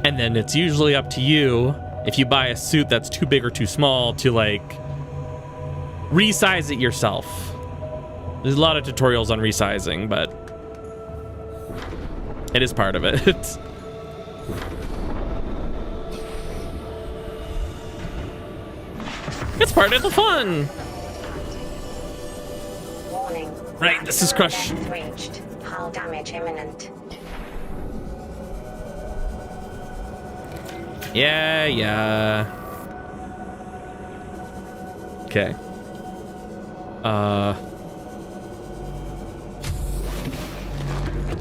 And then it's usually up to you, if you buy a suit that's too big or too small, to like resize it yourself. There's a lot of tutorials on resizing, but it is part of it. It's part of the fun. Warning. Right, this is Crush. Breached. Hull damage imminent. Yeah. Okay.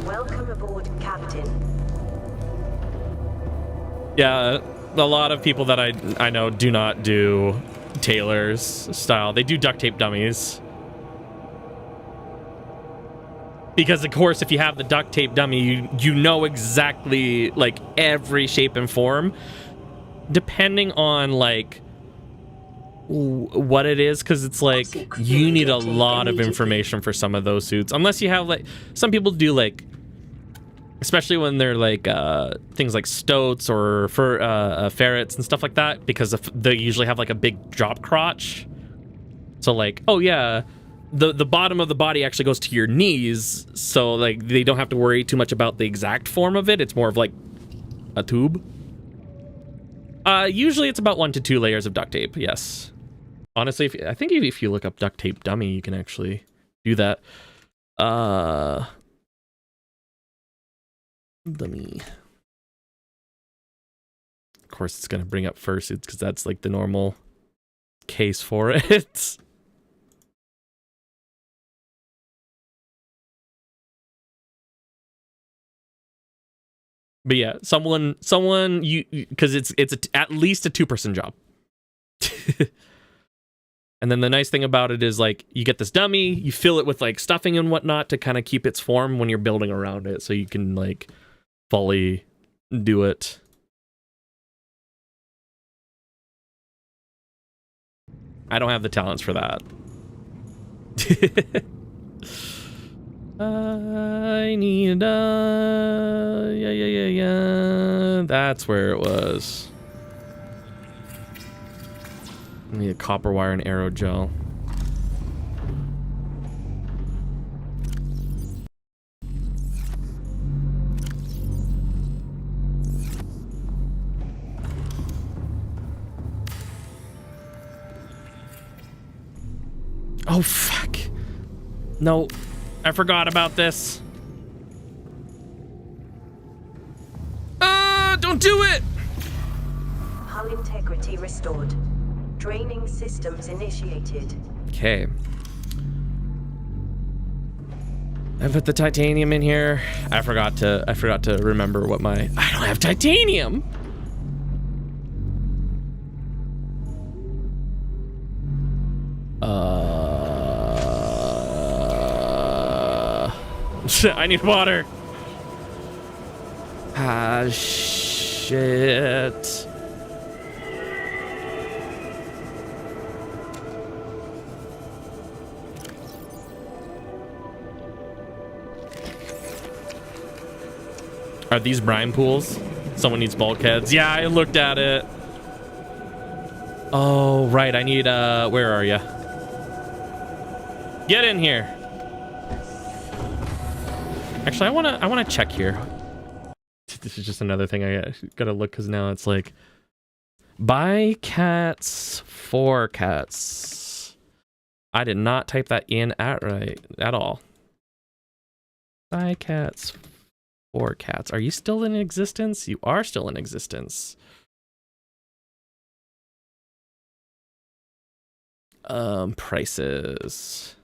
Welcome aboard, Captain. Yeah, a lot of people that I know do not do Taylor's style. They do duct tape dummies. Because of course, if you have the duct tape dummy, you know exactly like every shape and form, depending on like what it is, because it's like you need a lot of information for some of those suits, unless you have like, some people do like, especially when they're like things like stoats or ferrets and stuff like that, because they usually have like a big drop crotch. So like, oh yeah, the bottom of the body actually goes to your knees, so like they don't have to worry too much about the exact form of it. It's more of like a tube. Usually it's about 1 to 2 layers of duct tape. Yes, honestly, I think if you look up duct tape dummy, you can actually do that. Dummy. Of course, it's gonna bring up fursuits because that's like the normal case for it. But yeah, someone you, because it's at least a 2-person job. And then the nice thing about it is like you get this dummy, you fill it with like stuffing and whatnot to kind of keep its form when you're building around it, so you can like fully do it. I don't have the talents for that. I need yeah. That's where it was. I need a copper wire and aerogel. Oh, fuck. No, I forgot about this. Don't do it! Hull integrity restored. Draining systems initiated. Okay. I put the titanium in here. I forgot to remember what I don't have titanium. I need water. Ah, shit. Are these brine pools? Someone needs bulkheads. Yeah, I looked at it. Oh, right. I need, where are you? Get in here. Actually, I wanna check here. This is just another thing I gotta look, because now it's like, buy cats for cats. I did not type that in at all. Buy cats for cats. Are you still in existence? You are still in existence. Prices.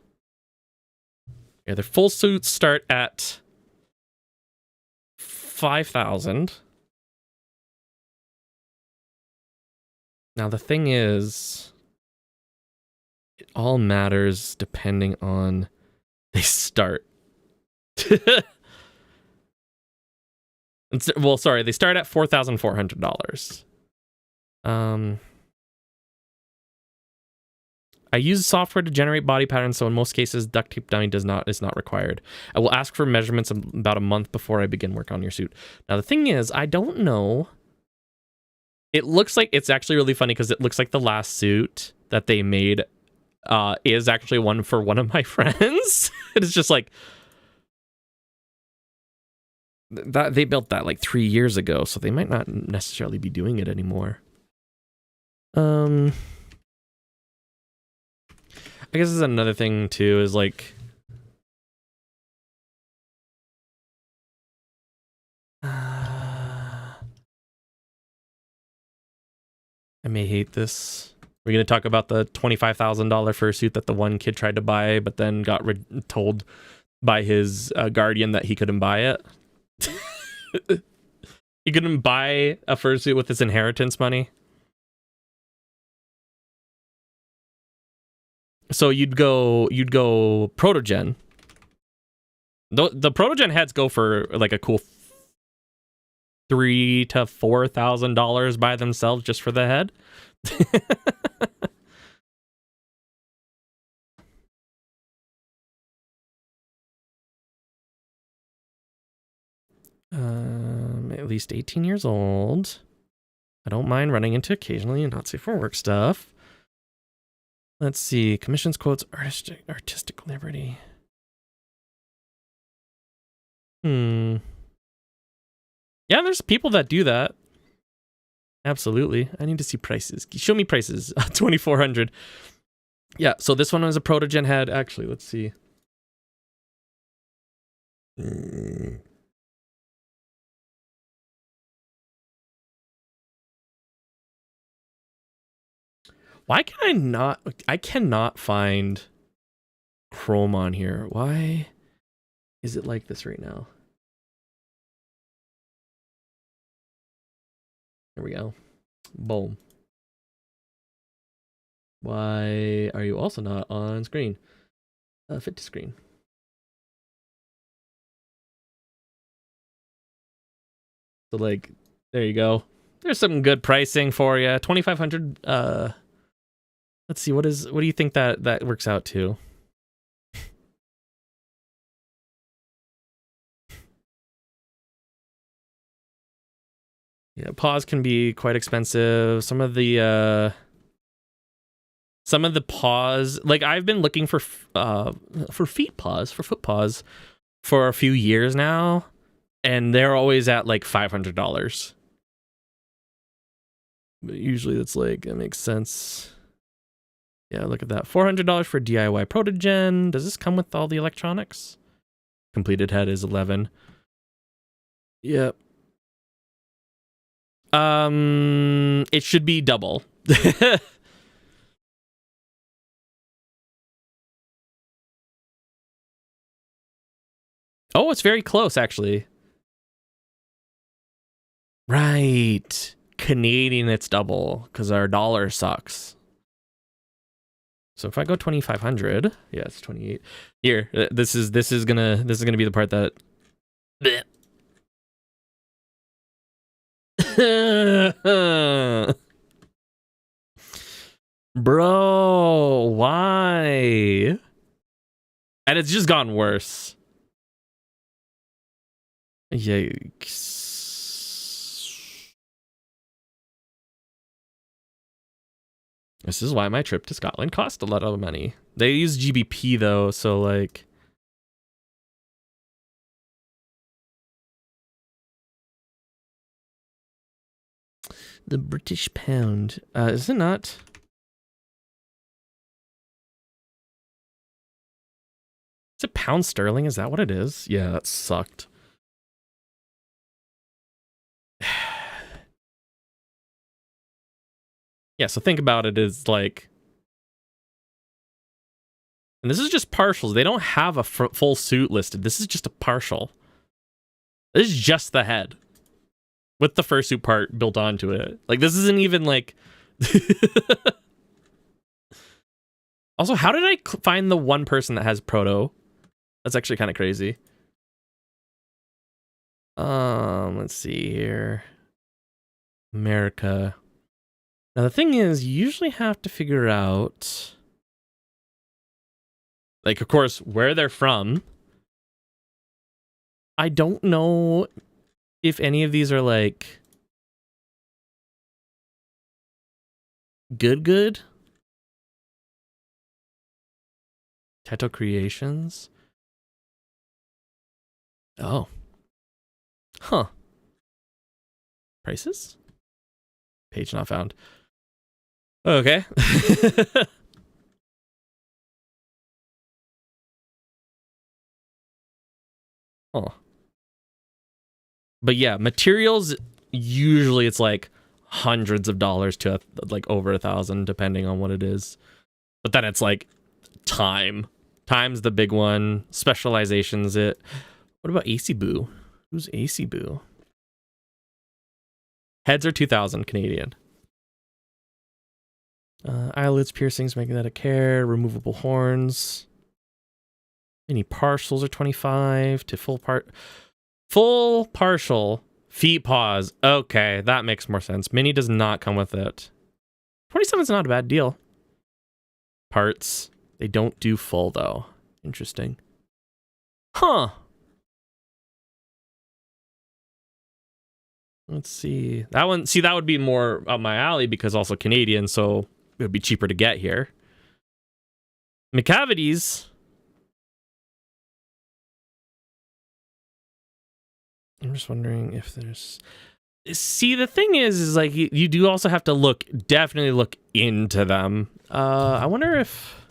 Yeah, their full suits start at 5,000. Now the thing is, it all matters depending on they start. Well, sorry, they start at $4,400. I use software to generate body patterns, so in most cases, duct tape dummy is not required. I will ask for measurements about a month before I begin work on your suit. Now, the thing is, I don't know. It looks like it's actually really funny because it looks like the last suit that they made is actually one for one of my friends. It's just like that they built that like 3 years ago, so they might not necessarily be doing it anymore. I guess this is another thing too, is like I may hate this. We're going to talk about the $25,000 fursuit that the one kid tried to buy, but then got told by his guardian that he couldn't buy it. He couldn't buy a fursuit with his inheritance money. So you'd go protogen. The protogen heads go for like a cool $3,000 to $4,000 by themselves just for the head. At least 18 years old. I don't mind running into occasionally and not safe for work stuff. Let's see. Commissions, quotes, artistic liberty. Yeah, there's people that do that. Absolutely. I need to see prices. Show me prices. 2,400. Yeah, so this one was a protogen head. Actually, let's see. Why can I cannot find Chrome on here. Why is it like this right now? There we go. Boom. Why are you also not on screen? Fit to screen. So like, there you go. There's some good pricing for you. 2,500. Let's see. What do you think that works out to? Yeah, paws can be quite expensive. Some of the paws, like I've been looking for feet paws, for foot paws for a few years now, and they're always at like $500. But usually that's like, that makes sense. Yeah, look at that. $400 for DIY protogen. Does this come with all the electronics? Completed head is 11. Yep. It should be double. Oh, it's very close, actually. Right. Canadian, it's double because our dollar sucks. So if I go 2,500, yeah, it's 28. Here, this is gonna be the part that. Bro, why? And it's just gotten worse. Yikes. This is why my trip to Scotland cost a lot of money. They use GBP though, so like. The British pound. Is it not? Is it pound sterling? Is that what it is? Yeah, that sucked. Yeah, so think about it as like, and this is just partials. They don't have a full suit listed. This is just a partial. This is just the head with the fursuit part built onto it. Like, this isn't even like. Also, how did I find the one person that has proto? That's actually kind of crazy. Let's see here. America. Now, the thing is, you usually have to figure out, like, of course, where they're from. I don't know if any of these are, like, good. Tattoo Creations. Oh. Huh. Prices? Page not found. Okay. Oh. But yeah, materials, usually it's like hundreds of dollars to like over 1,000, depending on what it is. But then it's like time's the big one. Specializations it. What about AC Boo? Who's AC Boo? Heads are 2,000 Canadian. Eyelids, piercings, magnetic hair, removable horns. Any partials are 25 to full partial feet paws. Okay, that makes more sense. Mini does not come with it. 27 is not a bad deal. Parts, they don't do full though. Interesting. Huh. Let's see. That one, that would be more up my alley because also Canadian, so it would be cheaper to get here. McCavities. I'm just wondering if there's. See, the thing is like you do also have to definitely look into them. I wonder if.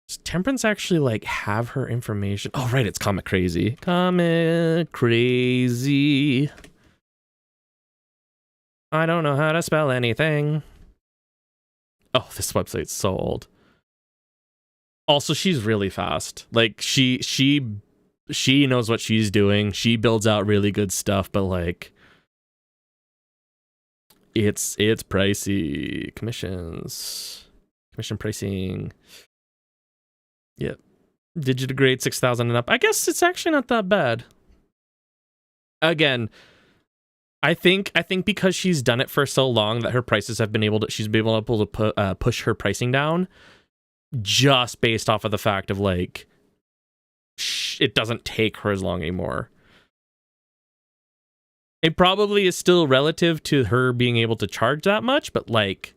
Does Temperance actually like have her information? Oh, right, it's Comic Crazy. Comic Crazy. I don't know how to spell anything. Oh, this website's so old. Also, she's really fast. Like she knows what she's doing. She builds out really good stuff, but like it's pricey. Commission pricing. Yep. Digidegrade 6,000 and up. I guess it's actually not that bad. Again, I think because she's done it for so long that her prices have been able to. She's been able to push her pricing down, just based off of the fact of like it doesn't take her as long anymore. It probably is still relative to her being able to charge that much, but like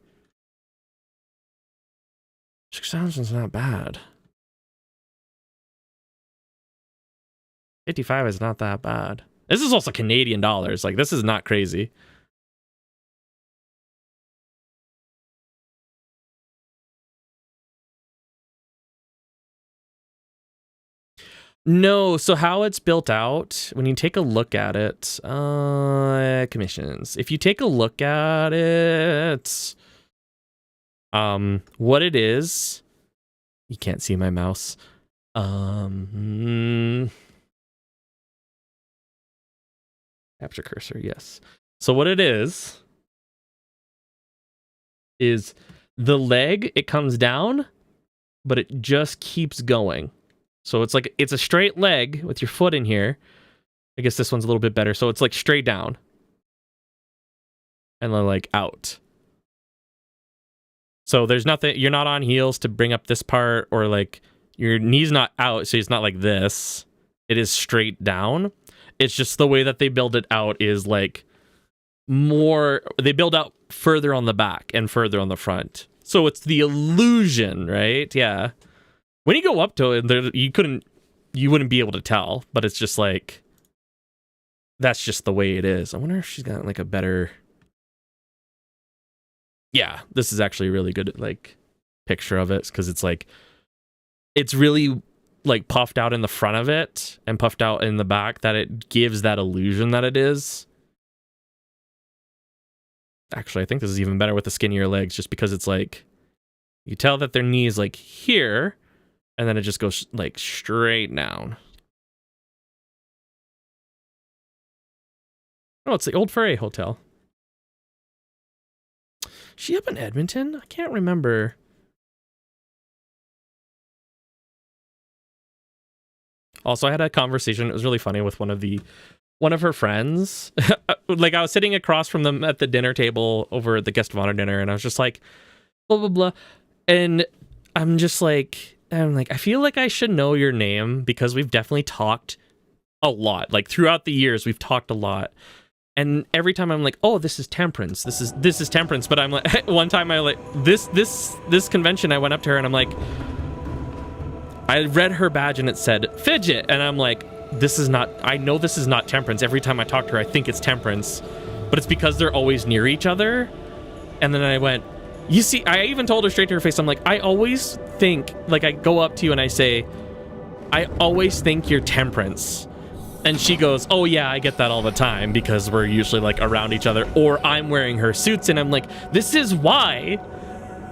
6,000 is not bad. 55 is not that bad. This is also Canadian dollars. Like, this is not crazy. No, so how it's built out, when you take a look at it, commissions. If you take a look at it, what it is, you can't see my mouse. Capture cursor, yes. So what it is the leg, it comes down, but it just keeps going. So it's like, it's a straight leg with your foot in here. I guess this one's a little bit better. So it's like straight down. And then like out. So there's nothing, you're not on heels to bring up this part, or like your knee's not out, so it's not like this. It is straight down. It's just the way that they build it out is like more, they build out further on the back and further on the front. So it's the illusion, right? Yeah. When you go up to it, you wouldn't be able to tell, but it's just like, that's just the way it is. I wonder if she's got like a better, yeah, this is actually a really good like picture of it, because it's like, it's really like puffed out in the front of it and puffed out in the back, that it gives that illusion that it is. Actually, I think this is even better with the skinnier legs, just because it's like, you tell that their knee is like here, and then it just goes like straight down. Oh, it's the Old Furry Hotel. Is she up in Edmonton? I can't remember. Also, I had a conversation, it was really funny, with one of her friends. Like, I was sitting across from them at the dinner table over at the guest of honor dinner, and I was just like, blah, blah, blah. And I'm like, I feel like I should know your name, because we've definitely talked a lot. Like, throughout the years, we've talked a lot. And every time I'm like, oh, this is Temperance. This is Temperance. But I'm like, one time I like, this convention, I went up to her and I'm like, I read her badge and it said Fidget. And I'm like, I know this is not Temperance. Every time I talk to her, I think it's Temperance. But it's because they're always near each other. And then I went, you see, I even told her straight to her face, I'm like, I always think, like, I go up to you and I say, I always think you're Temperance. And she goes, oh yeah, I get that all the time, because we're usually like around each other, or I'm wearing her suits, and I'm like, this is why.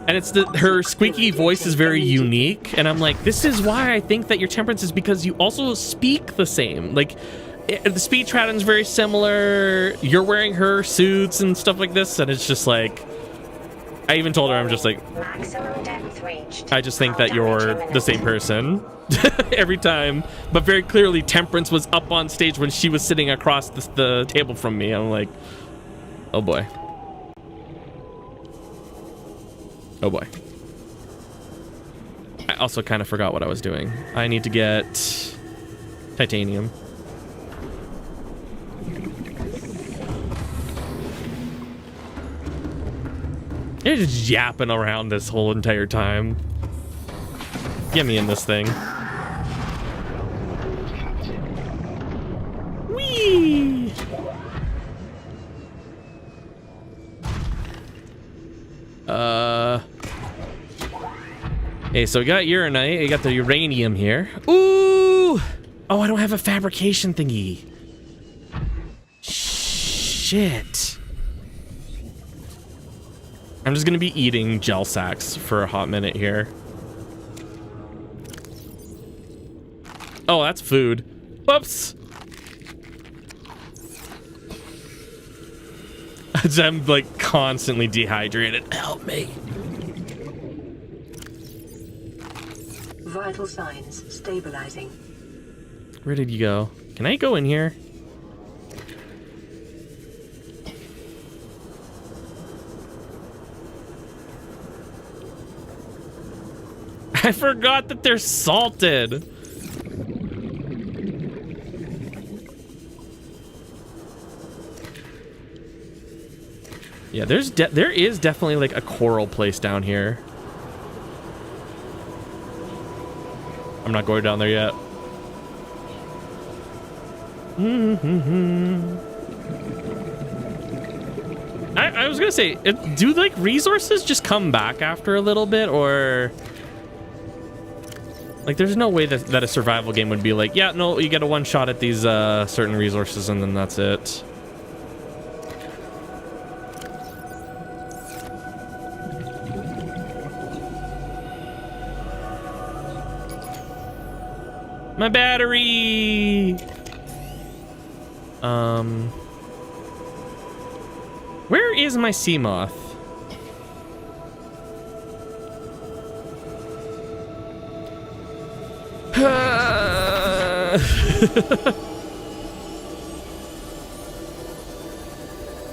And it's her squeaky voice is very unique, and I'm like, this is why I think that your Temperance is, because you also speak the same. Like, the speech pattern's very similar. You're wearing her suits and stuff like this, and it's just like, I even told her, I'm just like, Maximum depth reached. I just think that you're the same person every time. But very clearly, Temperance was up on stage when she was sitting across the table from me. I'm like, oh boy. Oh boy. I also kind of forgot what I was doing. I need to get titanium. They're just yapping around this whole entire time. Get me in this thing. Whee! Hey, so we got uranite. We got the uranium here. Ooh! Oh, I don't have a fabrication thingy. Shit. I'm just gonna be eating gel sacks for a hot minute here. Oh, that's food. Whoops. I'm like constantly dehydrated. Help me. Vital signs stabilizing. Where did you go? Can I go in here? I forgot that they're salted. Yeah, there is definitely like a coral place down here. I'm not going down there yet. I was gonna say, do like resources just come back after a little bit, or Like, there's no way that a survival game would be like, yeah, no, you get a one shot at these certain resources and then that's it. My battery! Where is my sea moth?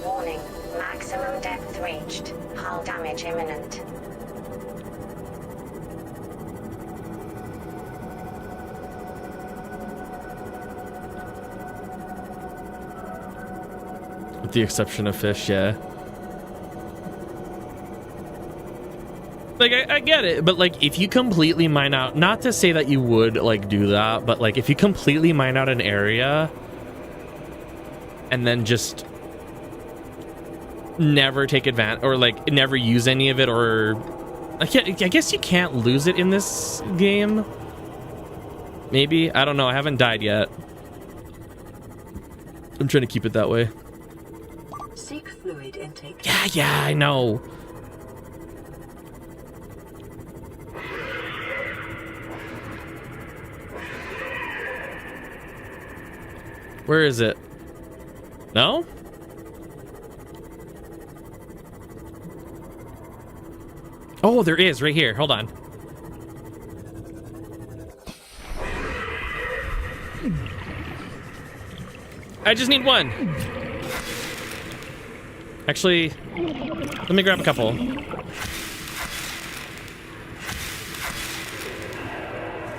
Warning, maximum depth reached. Hull damage imminent. With the exception of fish, yeah. Like, I get it, but like, if you completely mine out, not to say that you would like do that, but like, if you completely mine out an area and then just never take advantage or like never use any of it, or I guess you can't lose it in this game. Maybe, I don't know. I haven't died yet. I'm trying to keep it that way. Seek fluid intake. Yeah, I know. Where is it? No? Oh, there is right here. Hold on. I just need one. Actually, let me grab a couple.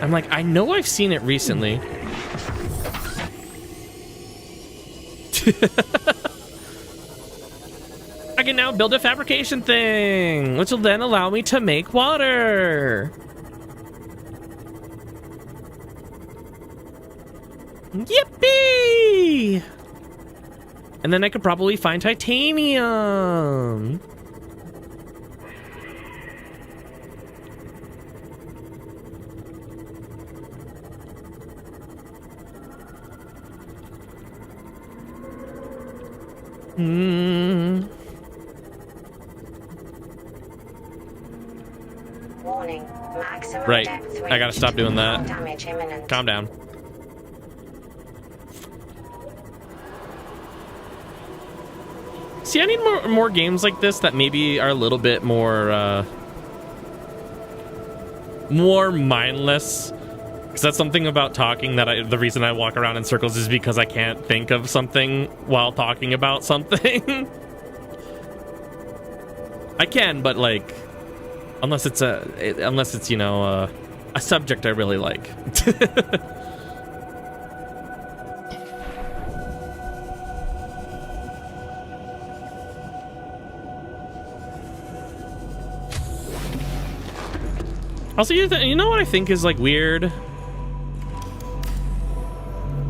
I'm like, I know I've seen it recently. I can now build a fabrication thing, which will then allow me to make water. Yippee! And then I could probably find titanium. Warning, maximum Right. depth reached. I gotta stop doing that. Hull damage imminent. Calm down. See, I need more games like this that maybe are a little bit more mindless. Because that's something about talking that the reason I walk around in circles is because I can't think of something while talking about something. I can, but like, unless it's you know a subject I really like. Also, you know what I think is like weird?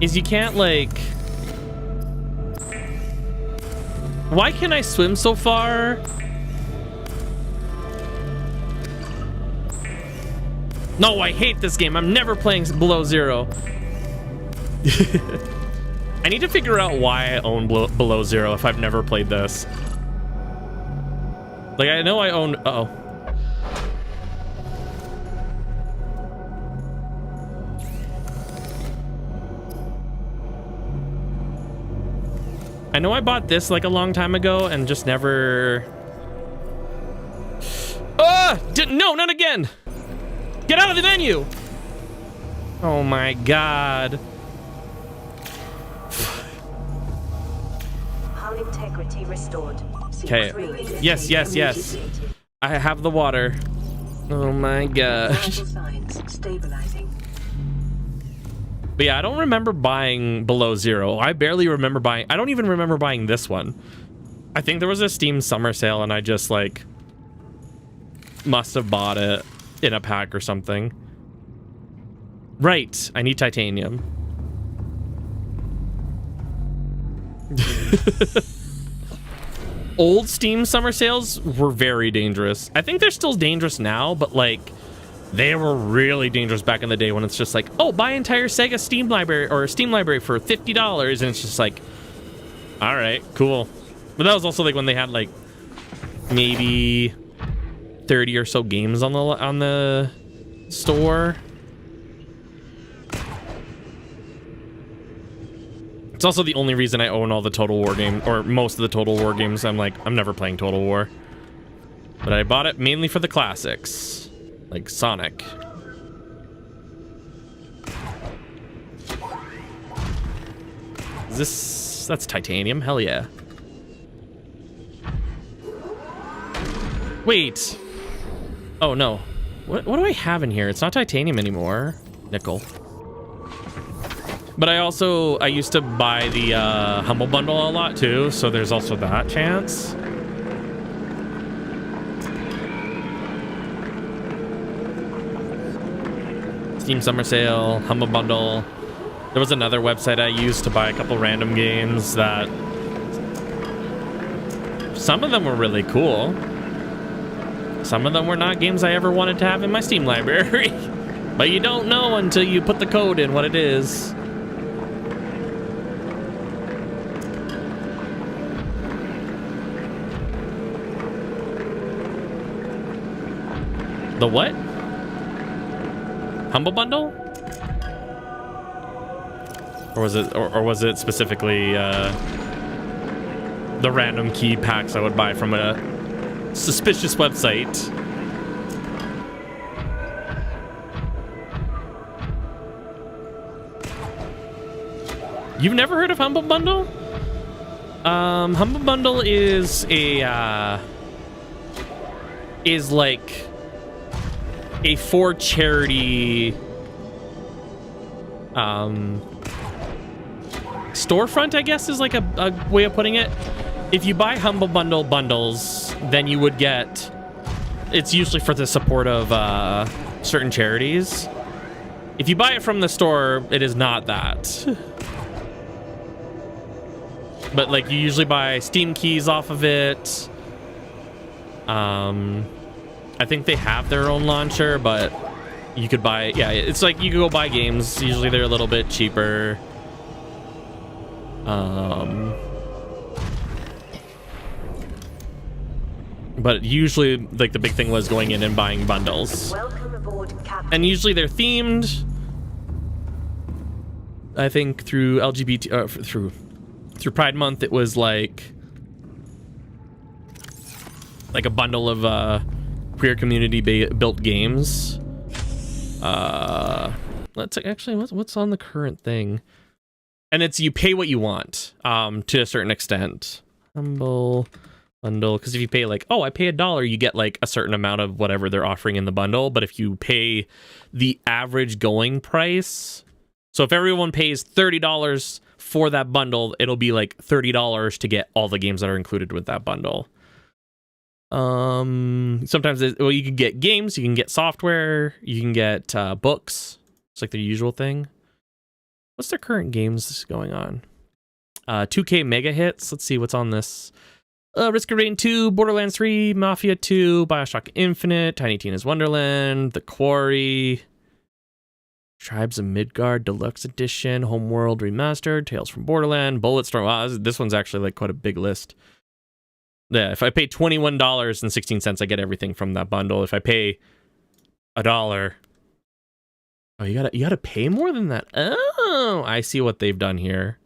Is you can't like... Why can I swim so far? No, I hate this game. I'm never playing Below Zero. I need to figure out why I own Below Zero if I've never played this. Like, I know I own... Uh-oh. I know I bought this like a long time ago and just never... Ah! No, not again! Get out of the menu! Oh my god. Hull integrity restored. Seek Okay. fluid intake Yes. immediately. I have the water. Oh my gosh. Vital signs stabilizing. But yeah, I don't remember buying Below Zero. I barely remember buying... I don't even remember buying this one. I think there was a Steam summer sale and I just like... must have bought it in a pack or something. Right. I need titanium. Old Steam summer sales were very dangerous. I think they're still dangerous now, but like... They were really dangerous back in the day when it's just like, oh, buy entire Sega Steam library or Steam library for $50, and it's just like, all right, cool. But that was also like when they had like maybe 30 or so games on the store. It's also the only reason I own all the Total War games, or most of the Total War games. I'm like, I'm never playing Total War. But I bought it mainly for the classics, like Sonic. Is this... that's titanium? Hell yeah. Wait. Oh, no. What do I have in here? It's not titanium anymore. Nickel. But I used to buy the Humble Bundle a lot too, so there's also that chance. Steam Summer Sale, Humble Bundle. There was another website I used to buy a couple random games that... some of them were really cool. Some of them were not games I ever wanted to have in my Steam library. But you don't know until you put the code in what it is. The what? Humble Bundle? Or was it specifically the random key packs I would buy from a suspicious website? You've never heard of Humble Bundle? Humble Bundle is like a for charity storefront, I guess, is like a way of putting it. If you buy Humble Bundle bundles, then you would get, it's usually for the support of certain charities. If you buy it from the store, it is not that. But like, you usually buy Steam keys off of it. I think they have their own launcher, but you could buy, yeah, it's like you could go buy games. Usually they're a little bit cheaper. But usually, like, the big thing was going in and buying bundles. Welcome aboard, Captain. And usually they're themed. I think through LGBT, through Pride Month, it was like a bundle of queer community built games. Let's actually, what's on the current thing? And it's, you pay what you want, to a certain extent. Humble Bundle, because if you pay like, oh, I pay $1, you get like a certain amount of whatever they're offering in the bundle. But if you pay the average going price, so if everyone pays $30 for that bundle, it'll be like $30 to get all the games that are included with that bundle. Sometimes you can get games, you can get software, you can get books. It's like the usual thing. What's their current games going on? 2K Mega Hits. Let's see what's on this. Risk of Rain 2, Borderlands 3, Mafia 2, Bioshock Infinite, Tiny Tina's Wonderland, The Quarry, Tribes of Midgard Deluxe Edition, Homeworld Remastered, Tales from Borderland, Bulletstorm. Wow, this one's actually like quite a big list. Yeah, if I pay $21.16, I get everything from that bundle. If I pay $1, oh, you gotta pay more than that. Oh, I see what they've done here.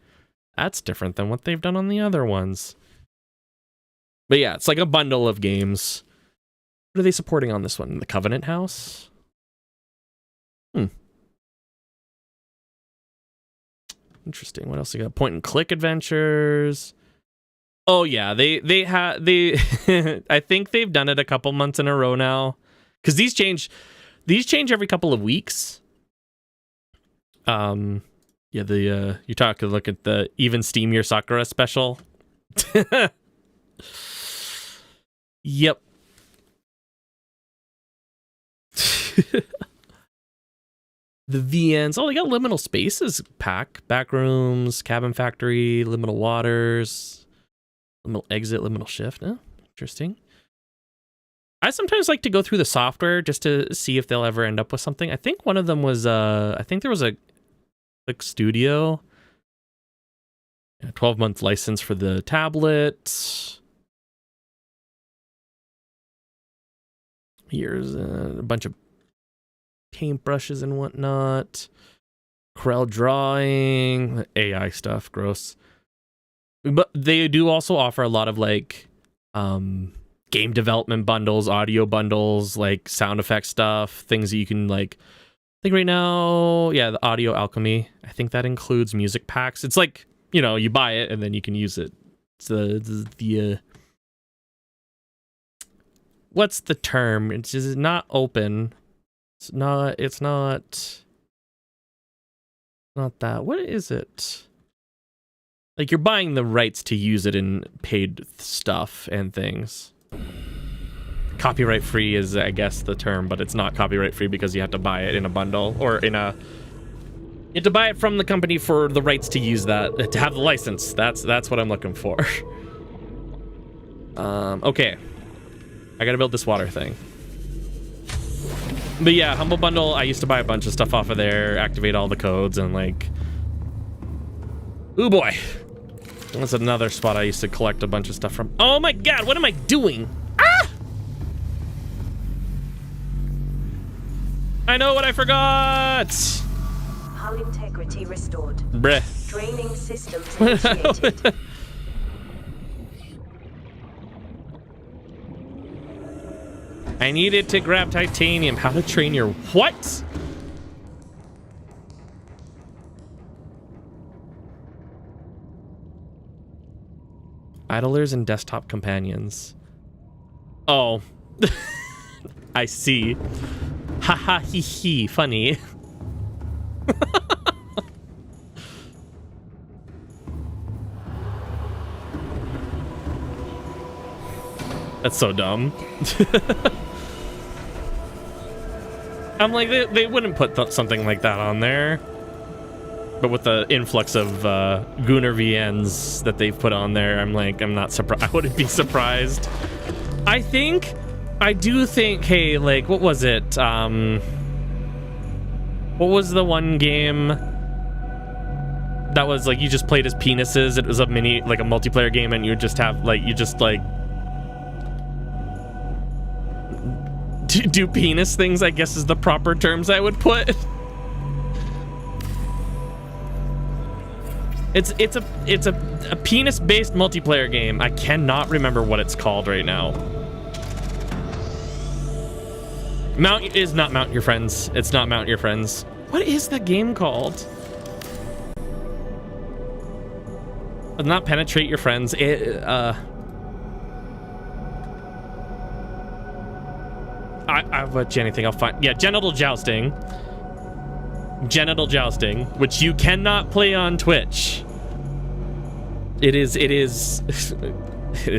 That's different than what they've done on the other ones. But yeah, it's like a bundle of games. What are they supporting on this one? The Covenant House? Interesting. What else you got? Point and click adventures. Oh yeah, they I think they've done it a couple months in a row now. Because these change every couple of weeks. Yeah, you're talking, look at the Even Steam Your Sakura special. Yep. The VNs. Oh, they got Liminal Spaces pack. Backrooms, Cabin Factory, Liminal Waters, Liminal Exit, Liminal Shift. Oh, interesting. I sometimes like to go through the software just to see if they'll ever end up with something. I think one of them was I think there was a Click Studio, a 12-month license for the tablet. Here's a bunch of paintbrushes and whatnot. Corel drawing, AI stuff, gross. But they do also offer a lot of like game development bundles, audio bundles, like sound effect stuff, things that you can like. I think right now, yeah, the Audio Alchemy. I think that includes music packs. It's like, you know, you buy it and then you can use it. It's the what's the term? It's just not open. It's not that. What is it? Like you're buying the rights to use it in paid stuff and things. Copyright free is, I guess, the term, but it's not copyright free because you have to buy it in a bundle or in a. You have to buy it from the company for the rights to use that, to have the license. That's what I'm looking for. Okay. I gotta build this water thing. But yeah, Humble Bundle, I used to buy a bunch of stuff off of there, activate all the codes, and like... Ooh boy. That's another spot I used to collect a bunch of stuff from. Oh my god, what am I doing? Ah! I know what I forgot! Hull integrity restored. Bruh. Draining systems initiated. I needed to grab titanium. How to train your what? Idlers and desktop companions. Oh. I see. Haha hee hee. Funny. That's so dumb. I'm like, they wouldn't put something like that on there. But with the influx of Gunnar VNs that they've put on there, I'm like, I'm not surprised. I wouldn't be surprised. I do think, hey, like, what was it? What was the one game that was like, you just played as penises? It was a multiplayer game, and you just have, like, do penis things, I guess is the proper terms I would put. It's a penis-based multiplayer game. I cannot remember what it's called right now. Is not Mount Your Friends. It's not Mount Your Friends. What is the game called? Not Penetrate Your Friends. I bet you anything I'll find. Yeah, Genital Jousting. Genital Jousting, which you cannot play on Twitch. It is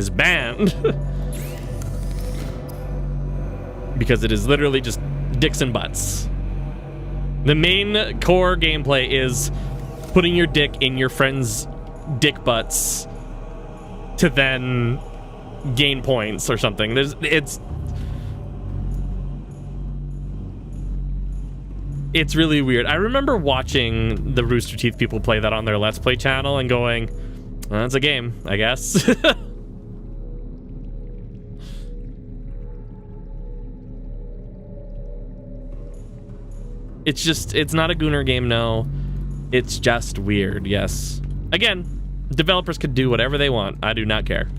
banned. Because it is literally just dicks and butts. The main core gameplay is putting your dick in your friend's dick butts to then gain points or something. It's really weird. I remember watching the Rooster Teeth people play that on their Let's Play channel and going, well, that's a game, I guess. It's not a Gunnar game, no. It's just weird, yes. Again, developers could do whatever they want. I do not care.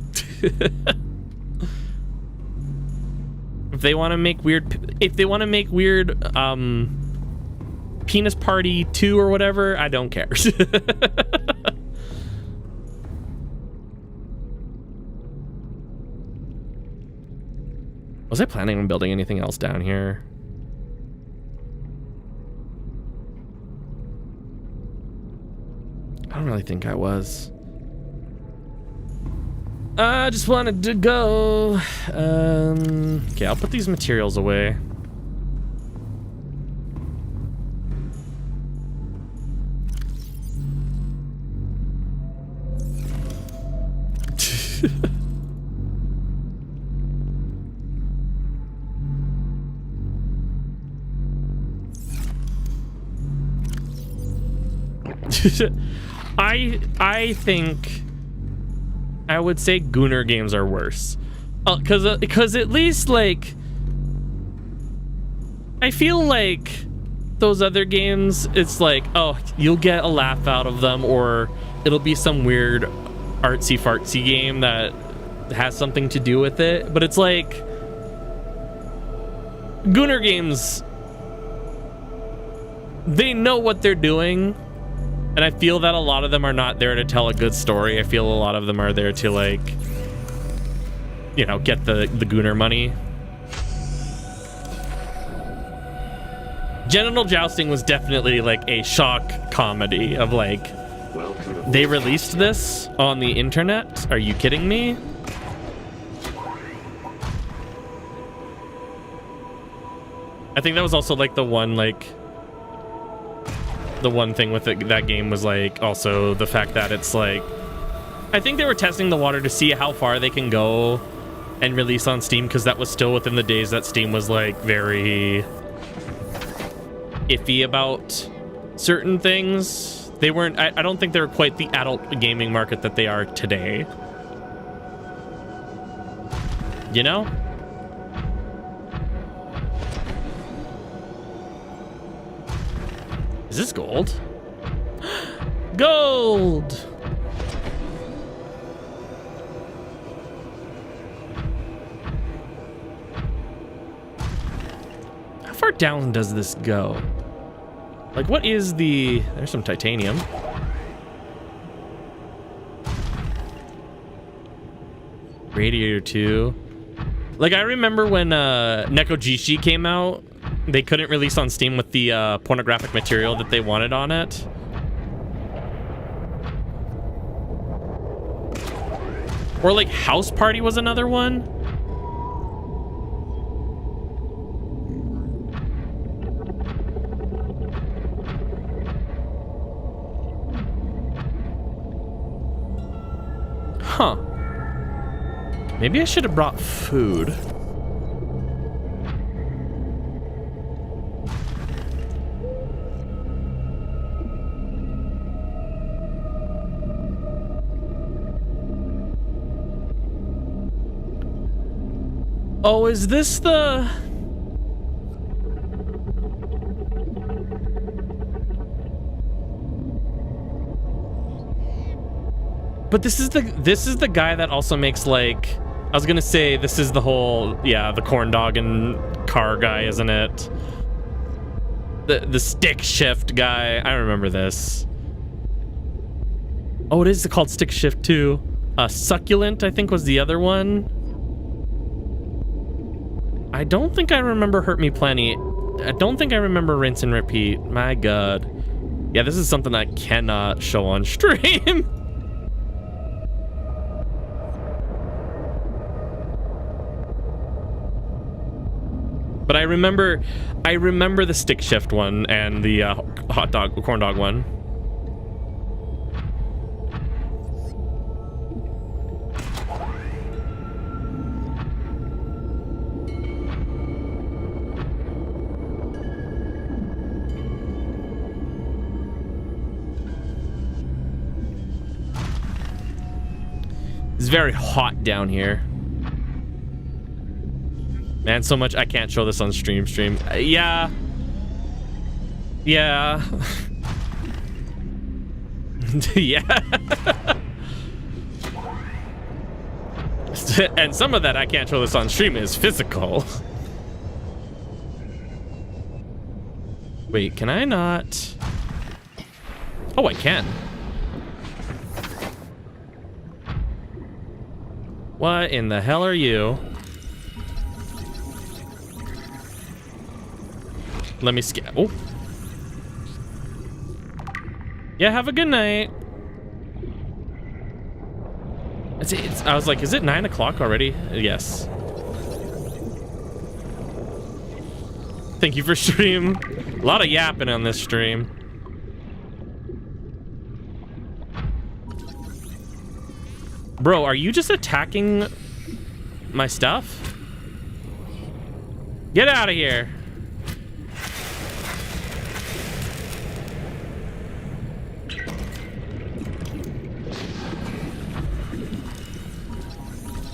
If they want to make weird, Penis Party 2 or whatever, I don't care. Was I planning on building anything else down here? I don't really think I was. I just wanted to go. Okay, I'll put these materials away. I think I would say Gooner games are worse. Because at least, like, I feel like those other games, it's like, oh, you'll get a laugh out of them, or it'll be some weird artsy fartsy game that has something to do with it. But it's like Gooner games, they know what they're doing, and I feel that a lot of them are not there to tell a good story. I feel a lot of them are there to, like, you know, get the Gooner money. Genital Jousting was definitely like a shock comedy of like, they released this on the internet. Are you kidding me? I think that was also like the one thing with that game was like also the fact that it's like, I think they were testing the water to see how far they can go and release on Steam, because that was still within the days that Steam was like very iffy about certain things. They weren't, I don't think they were quite the adult gaming market that they are today. You know? Is this gold? Gold! How far down does this go? Like, what is the... There's some titanium. Radiator 2. Like, I remember when Nekojishi came out, they couldn't release on Steam with the pornographic material that they wanted on it. Or like House Party was another one. Huh. Maybe I should have brought food. Oh, is this the... But this is the guy that also makes, like, I was gonna say this is the whole, yeah, the corn dog and car guy, isn't it? The stick shift guy. I remember this. Oh, it is called Stick Shift 2. Succulent, I think, was the other one. I don't think I remember Hurt Me Plenty. I don't think I remember Rinse and Repeat. My God. Yeah, this is something I cannot show on stream. But I remember the stick shift one and the corn dog one. It's very hot down here. Man, so much I can't show this on stream. Yeah. Yeah. Yeah. And some of that I can't show this on stream is physical. Wait, can I not? Oh, I can. What in the hell are you? Let me oh. Yeah, have a good night. I was like, is it 9 o'clock already? Yes. Thank you for stream. A lot of yapping on this stream. Bro, are you just attacking my stuff? Get out of here.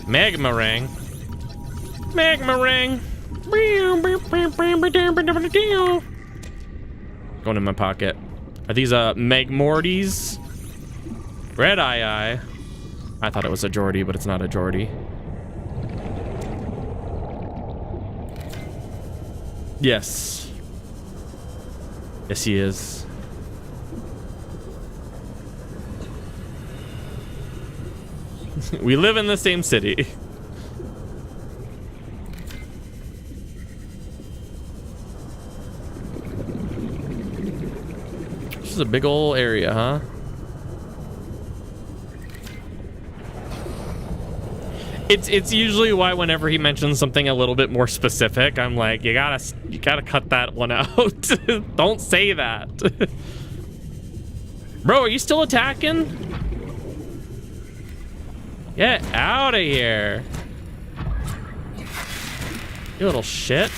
Magma ring. Magma ring. Going in my pocket. Are these Magmorties? Red eye. I thought it was a Geordie, but it's not a Geordie. Yes. Yes, he is. We live in the same city. This is a big ol' area, huh? It's usually why whenever he mentions something a little bit more specific, I'm like, you gotta cut that one out. Don't say that. Bro, are you still attacking? Get out of here. You little shit.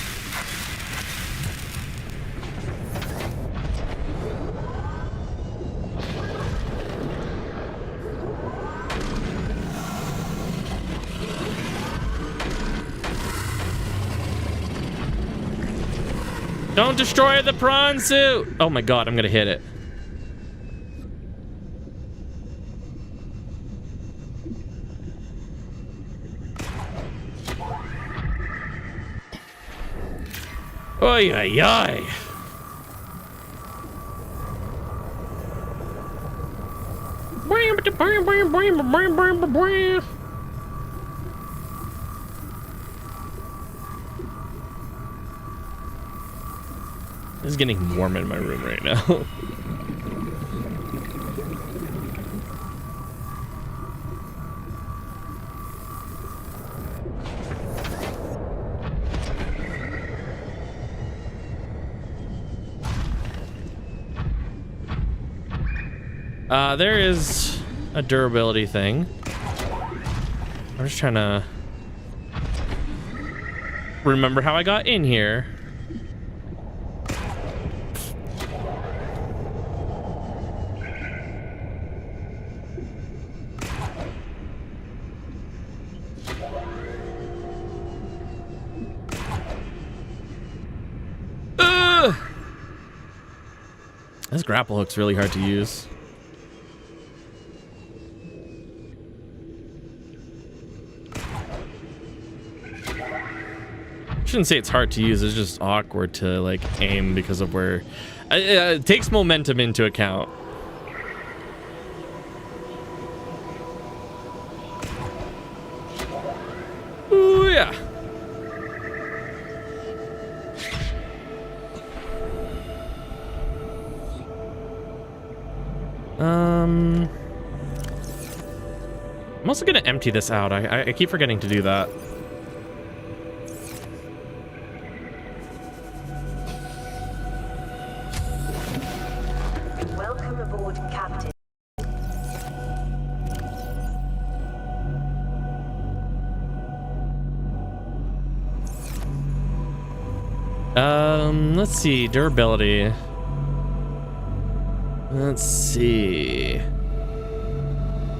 Don't destroy the prawn suit! Oh my god, I'm gonna hit it. Oy, oy, oy. It's getting warm in my room right now. There is a durability thing. I'm just trying to remember how I got in here. This grapple hook's really hard to use. I shouldn't say it's hard to use, it's just awkward to like aim because of where it takes momentum into account. Ooh yeah. I'm also gonna empty this out. I keep forgetting to do that. Welcome aboard, Captain. Let's see, durability. Let's see.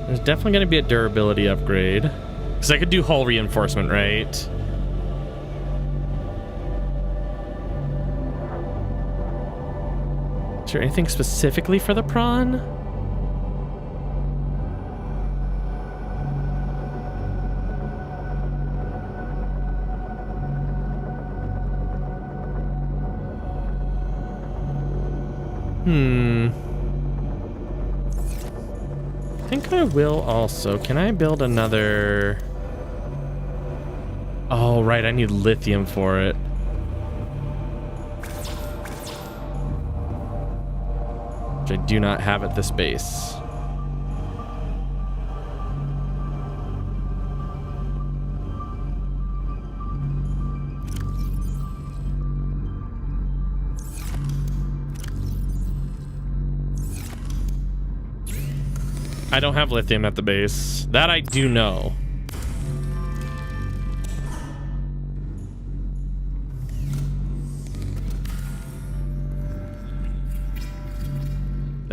There's definitely going to be a durability upgrade. Because I could do hull reinforcement, right? Is there anything specifically for the prawn? I think I will also. Can I build another? Oh, right. I need lithium for it. Which I do not have at this base. I don't have lithium at the base. That I do know.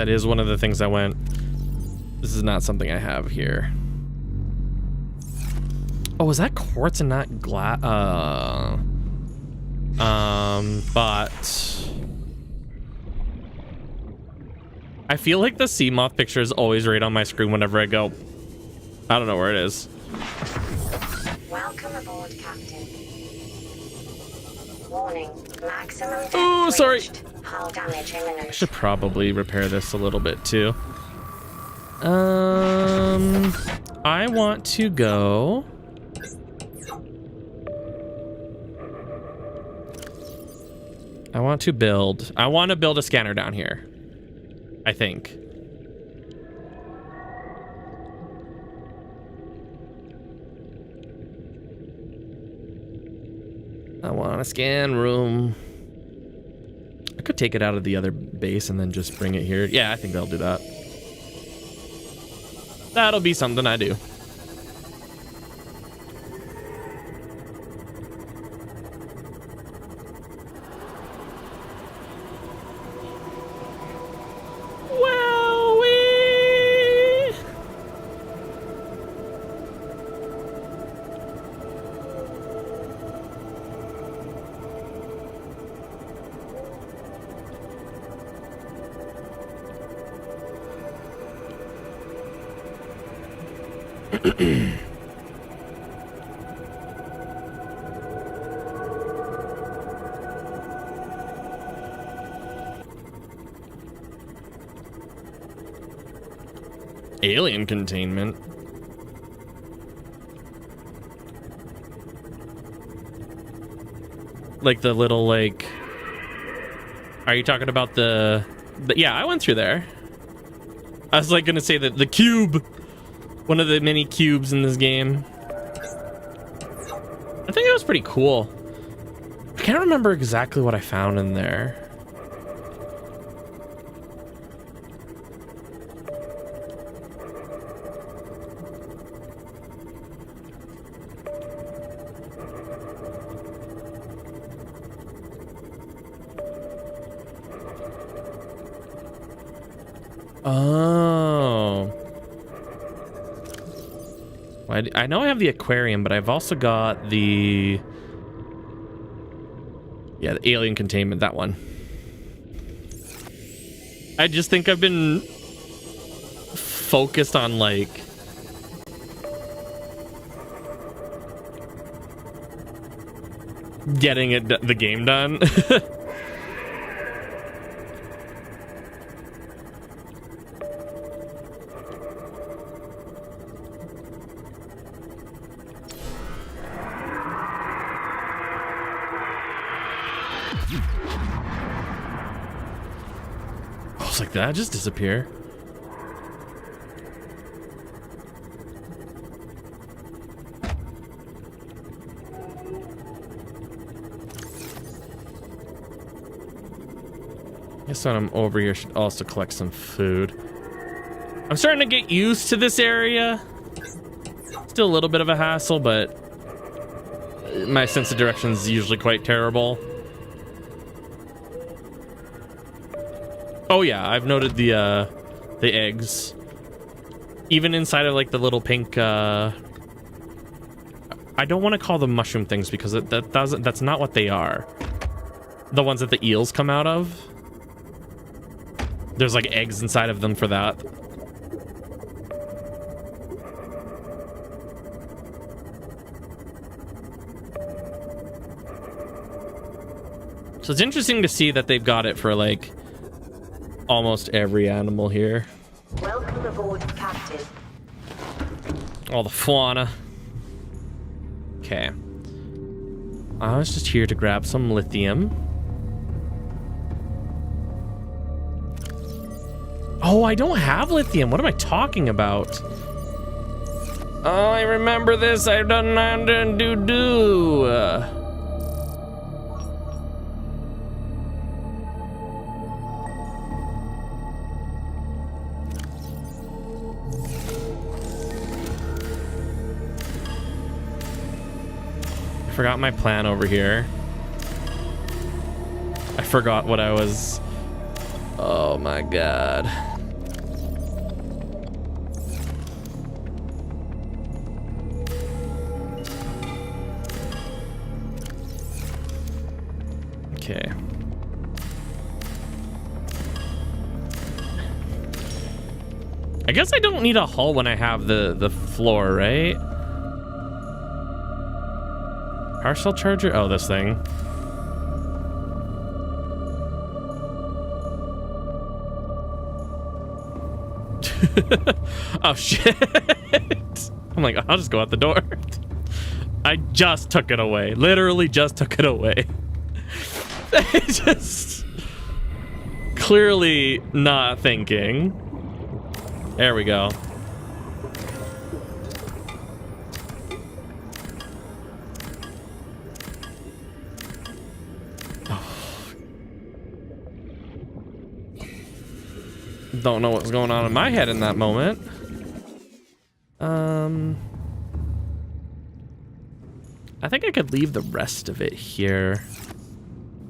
That is one of the things I went. This is not something I have here. Oh, is that quartz and not glass? But I feel like the sea moth picture is always right on my screen whenever I go. I don't know where it is. Welcome aboard, Captain. Warning, maximum depth Oh, sorry. reached. Hull damage imminent. I should probably repair this a little bit too. I want to go. I want to build a scanner down here. I think. I want a scan room. I could take it out of the other base and then just bring it here. Yeah, I think they'll do that. That'll be something I do. Well-wee. Alien containment. Like the little, like, are you talking about the yeah, I went through there. I was like gonna say that the cube, one of the many cubes in this game. I think it was pretty cool. I can't remember exactly what I found in there. Oh. Well, I know I have the aquarium, but I've also got the... yeah, the alien containment, that one. I just think I've been focused on, like... getting the game done. I was like, did that just disappear? Guess when I'm over here, I should also collect some food. I'm starting to get used to this area. Still a little bit of a hassle, but my sense of direction is usually quite terrible. Oh yeah, I've noted the eggs. Even inside of like the little pink I don't want to call them mushroom things because that's not what they are. The ones that the eels come out of. There's like eggs inside of them for that. So it's interesting to see that they've got it for like almost every animal here. Welcome aboard, Captain. All the fauna. Okay. I was just here to grab some lithium. Oh, I don't have lithium. What am I talking about? Oh, I remember this. I've done do. I forgot my plan over here. I forgot what I was... Oh my god. I guess I don't need a hull when I have the floor, right? Power cell charger? Oh, this thing. Oh, shit. I'm like, I'll just go out the door. I just took it away. Literally just took it away. Just clearly not thinking. There we go. Don't know what's going on in my head in that moment. I think I could leave the rest of it here.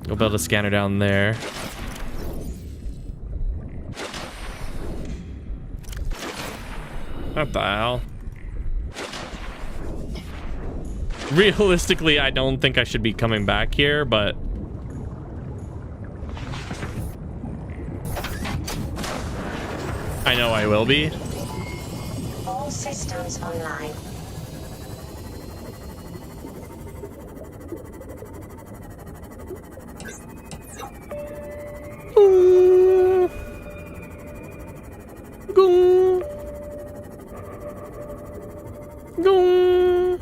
Go build a scanner down there. What the hell? Realistically, I don't think I should be coming back here, but I know I will be. All systems online. Go. Go.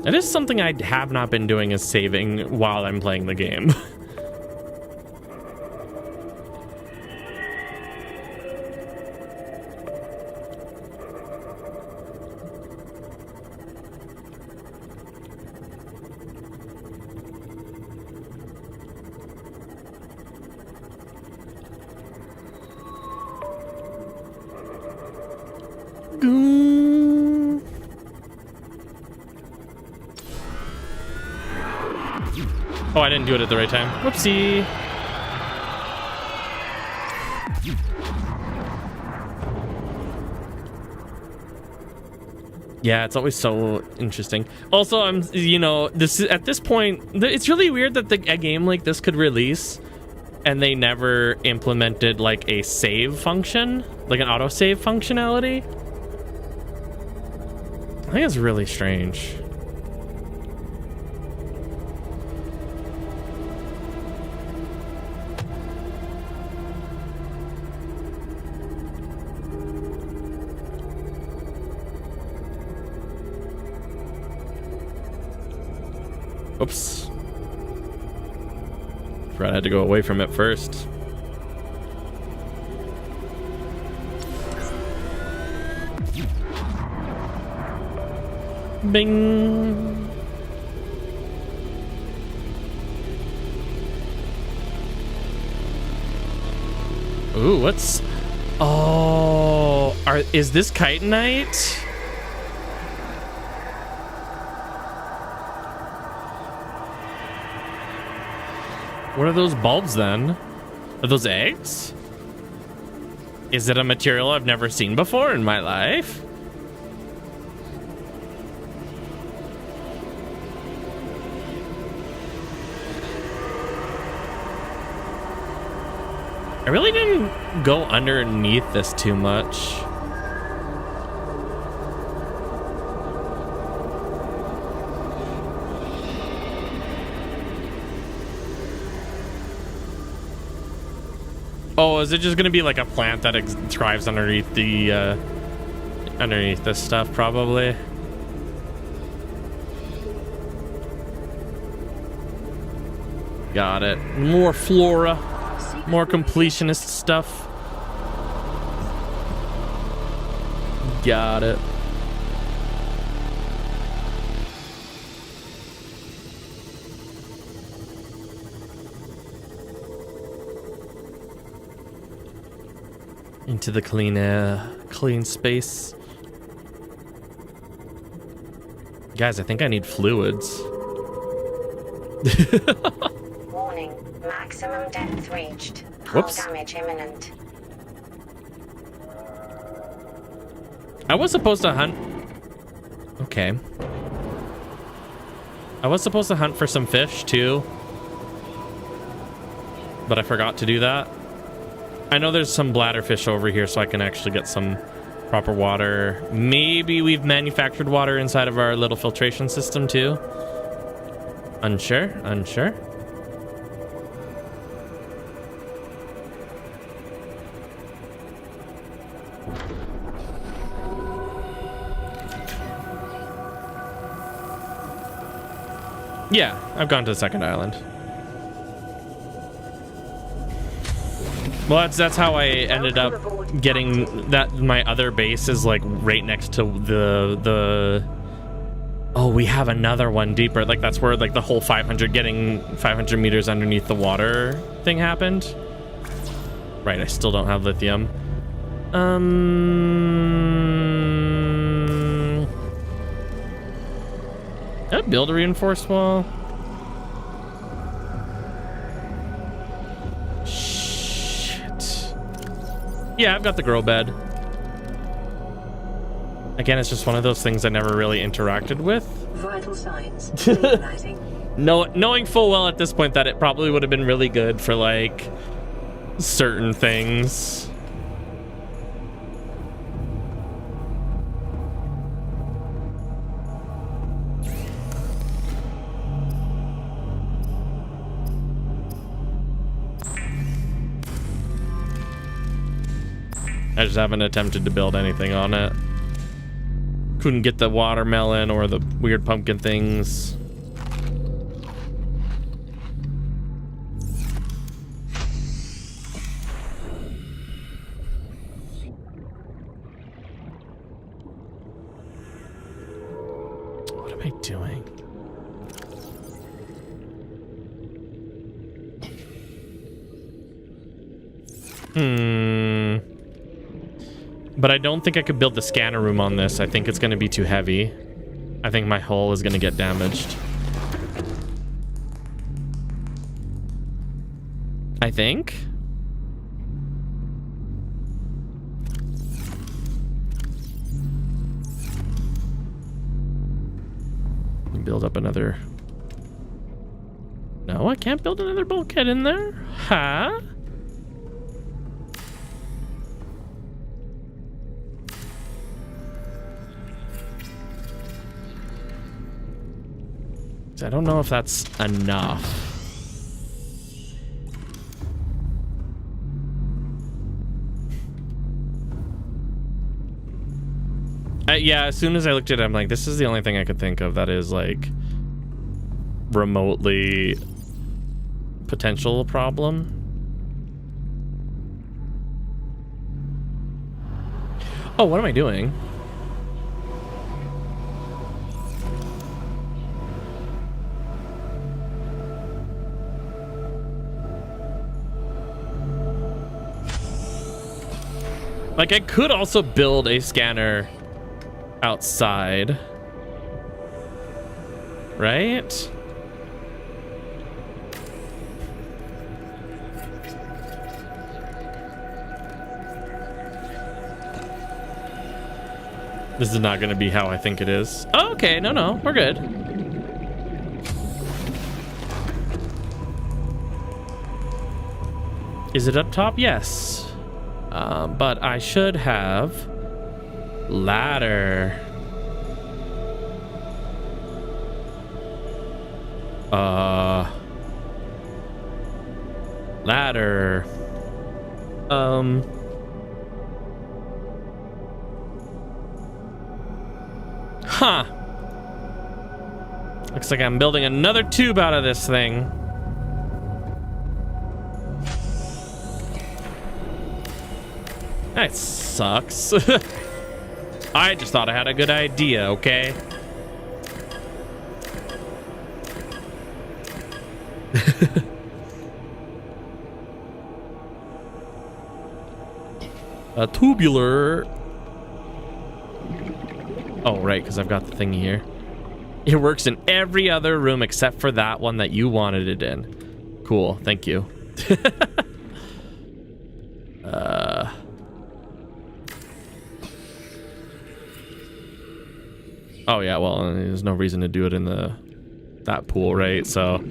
That is something I have not been doing, is saving while I'm playing the game. Oh, I didn't do it at the right time. Whoopsie. Yeah, it's always so interesting. Also, you know, this is, at this point, it's really weird that a game like this could release and they never implemented like a save function, like an autosave functionality. I think it's really strange. Oops. Fred had to go away from it first. Bing. Ooh, what's... Oh, is this chitinite? What are those bulbs then? Are those eggs? Is it a material I've never seen before in my life? I really didn't go underneath this too much. Oh, is it just gonna be like a plant that thrives underneath the underneath this stuff? Probably. Got it. More flora, more completionist stuff. Got it. Into the clean air, clean space. Guys, I think I need fluids. Warning, maximum depth reached. Whoops. Hull damage imminent. I was supposed to hunt. Okay. I was supposed to hunt for some fish too, but I forgot to do that. I know there's some bladderfish over here, so I can actually get some proper water. Maybe we've manufactured water inside of our little filtration system too. Unsure. Yeah, I've gone to the second island. Well, that's how I ended up getting that. My other base is like right next to the. Oh, we have another one deeper. Like that's where like the whole 500 meters underneath the water thing happened. Right, I still don't have lithium. Did I build a reinforced wall? Shit. Yeah, I've got the grow bed. Again, it's just one of those things I never really interacted with. Vital signs stabilizing. Knowing full well at this point that it probably would have been really good for like certain things. I just haven't attempted to build anything on it. Couldn't get the watermelon or the weird pumpkin things. What am I doing? But I don't think I could build the scanner room on this. I think it's going to be too heavy. I think my hull is going to get damaged. I think. Build up another... No, I can't build another bulkhead in there? Huh? I don't know if that's enough. Yeah, as soon as I looked at it, I'm like, this is the only thing I could think of that is like remotely potential problem. Oh, what am I doing? Like, I could also build a scanner outside, right? This is not going to be how I think it is. Oh, okay, no, we're good. Is it up top? Yes. But I should have ladder. Ladder. Huh. Looks like I'm building another tube out of this thing. That sucks. I just thought I had a good idea, okay? A tubular. Oh, right, because I've got the thing here. It works in every other room except for that one that you wanted it in. Cool, thank you. Oh yeah, well, there's no reason to do it in that pool, right? So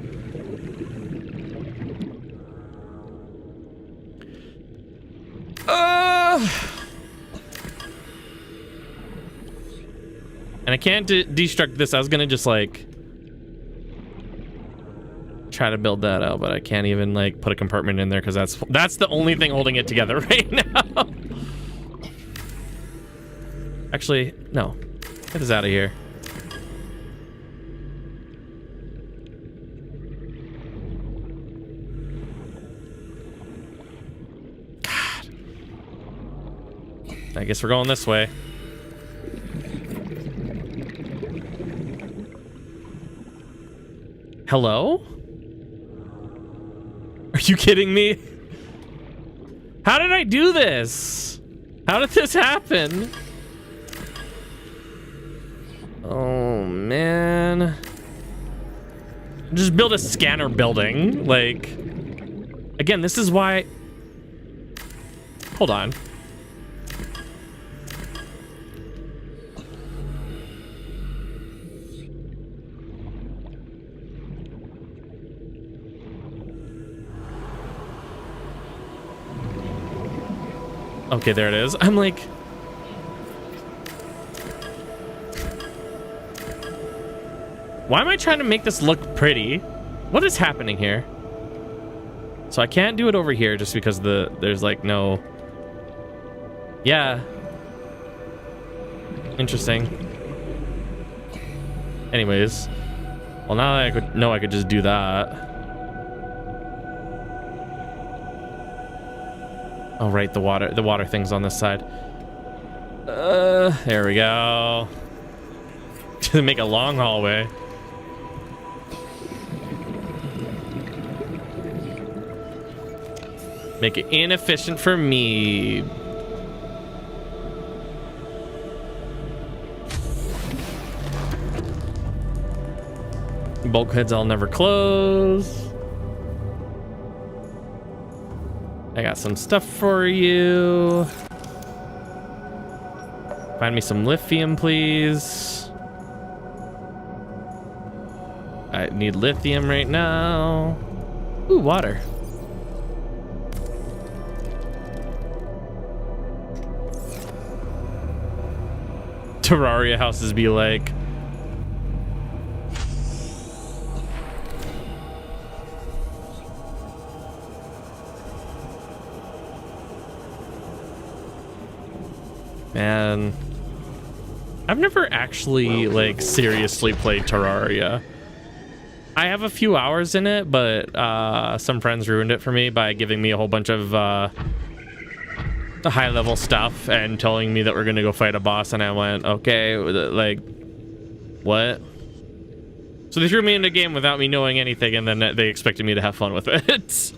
and I can't destruct this. I was gonna just like try to build that out, but I can't even like put a compartment in there because that's the only thing holding it together right now. Actually, no. Get this out of here. God. I guess we're going this way. Hello? Are you kidding me? How did I do this? How did this happen? Oh, man. Just build a scanner building. Like, again, this is why... Hold on. Okay, there it is. I'm like... Why am I trying to make this look pretty? What is happening here? So I can't do it over here just because there's like no... Yeah. Interesting. Anyways. Well, now that I could just do that. Oh, right, the water thing's on this side. There we go. To make a long hallway. Make it inefficient for me. Bulkheads I'll never close. I got some stuff for you. Find me some lithium, please. I need lithium right now. Ooh, water. Terraria houses be like. Man, I've never actually like seriously played Terraria. I have a few hours in it, but some friends ruined it for me by giving me a whole bunch of the high level stuff and telling me that we're gonna go fight a boss, and I went, okay, like, what? So they threw me into a game without me knowing anything, and then they expected me to have fun with it.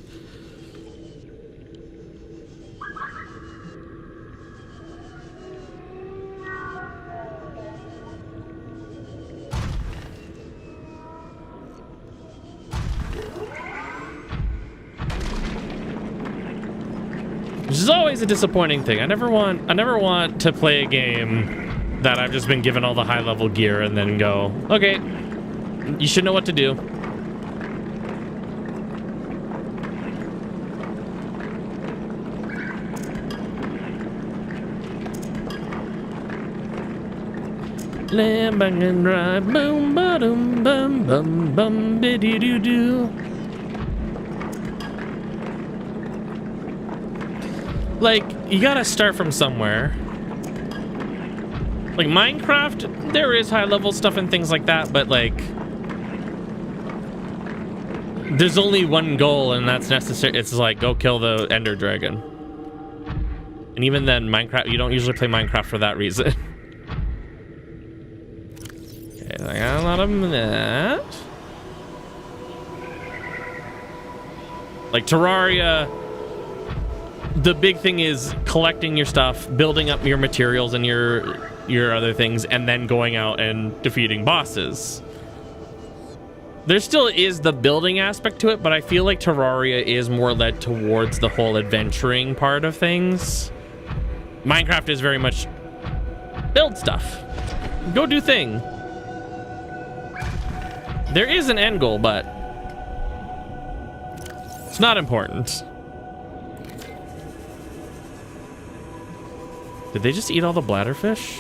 Which is always a disappointing thing. I never want to play a game that I've just been given all the high level gear and then go, okay, you should know what to do. Lamb bang and drive, boom ba dum bum bum bum biddy doo doo. Like, you gotta start from somewhere. Like Minecraft, there is high level stuff and things like that, but like, there's only one goal, and that's necessary. It's like, go kill the Ender Dragon. And even then, Minecraft, you don't usually play Minecraft for that reason. Okay, I got a lot of that. Like Terraria, the big thing is collecting your stuff, building up your materials and your other things, and then going out and defeating bosses. There still is the building aspect to it, but I feel like Terraria is more led towards the whole adventuring part of things. Minecraft is very much build stuff. Go do thing. There is an end goal, but it's not important. Did they just eat all the bladderfish?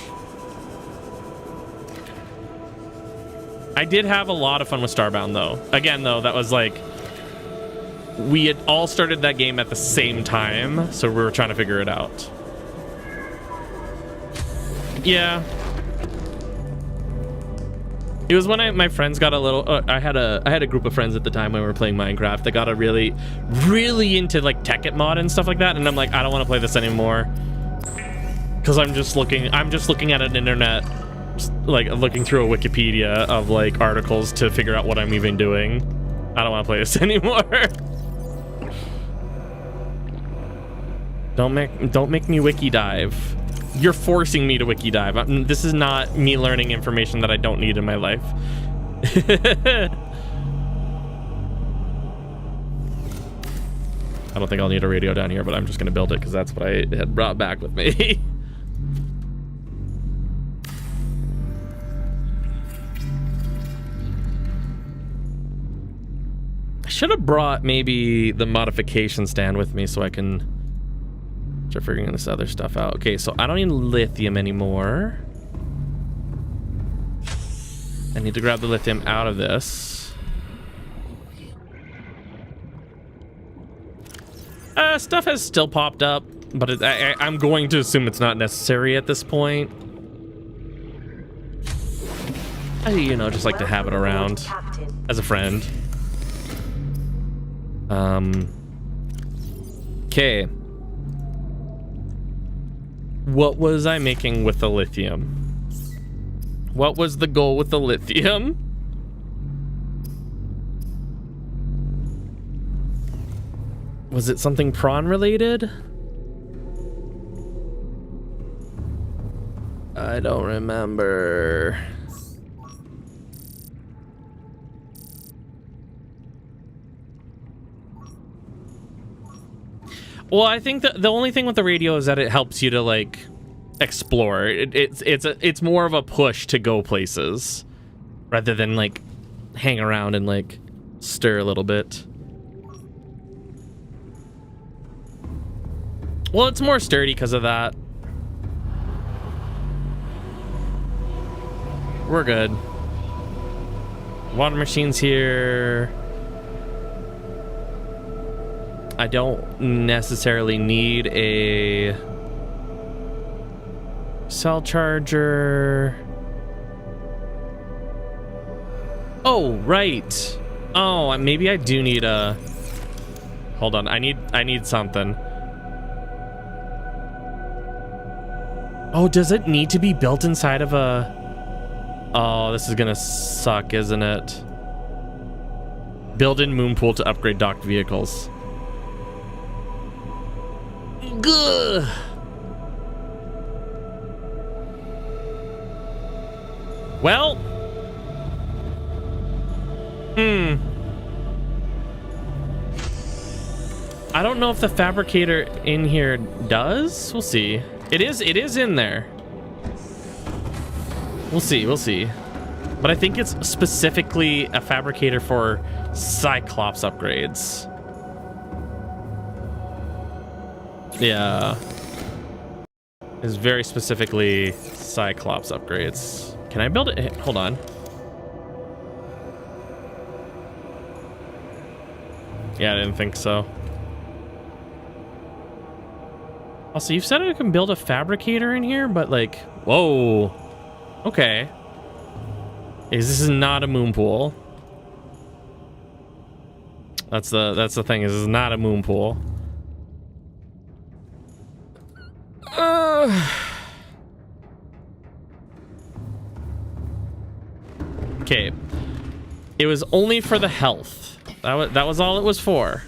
I did have a lot of fun with Starbound, though. Again, though, that was like... We had all started that game at the same time, so we were trying to figure it out. Yeah. It was when my friends got a little... I had a group of friends at the time when we were playing Minecraft that got a really into like Tekkit mod and stuff like that, and I'm like, I don't want to play this anymore. Because I'm just looking at an internet, like looking through a Wikipedia of like articles to figure out what I'm even doing. I don't want to play this anymore. Don't make me wiki dive. You're forcing me to wiki dive. This is not me learning information that I don't need in my life. I don't think I'll need a radio down here, but I'm just gonna build it because that's what I had brought back with me. I should have brought maybe the modification stand with me so I can start figuring this other stuff out. Okay, so I don't need lithium anymore. I need to grab the lithium out of this. Stuff has still popped up, but I'm going to assume it's not necessary at this point. I, you know, just like to have it around as a friend. Okay. What was I making with the lithium? What was the goal with the lithium? Was it something prawn related? I don't remember. Well, I think that the only thing with the radio is that it helps you to like explore. It's more of a push to go places rather than like hang around and like stir a little bit. Well, it's more sturdy because of that. We're good. Water machine's here. I don't necessarily need a cell charger. Oh, right. Oh, maybe I do need a... Hold on, I need something. Oh, does it need to be built inside of a... Oh, this is gonna suck, isn't it? Build-in moon pool to upgrade docked vehicles. Gah. Well. I don't know if the fabricator in here does. We'll see. It is in there. We'll see. But I think it's specifically a fabricator for Cyclops upgrades. Yeah. It's very specifically Cyclops upgrades. Can I build it? Hold on. Yeah, I didn't think so. Also, you've said I can build a fabricator in here, but like, whoa. Okay. This is not a moon pool. That's the thing, is this is not a moon pool. Okay. It was only for the health. That was all it was for.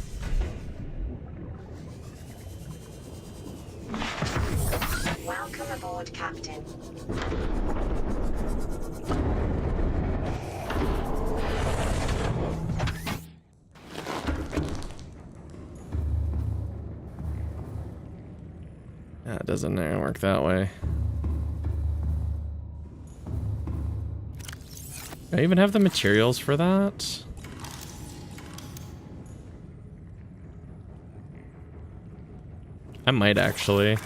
Welcome aboard, Captain. That doesn't work that way. Do I even have the materials for that? I might actually.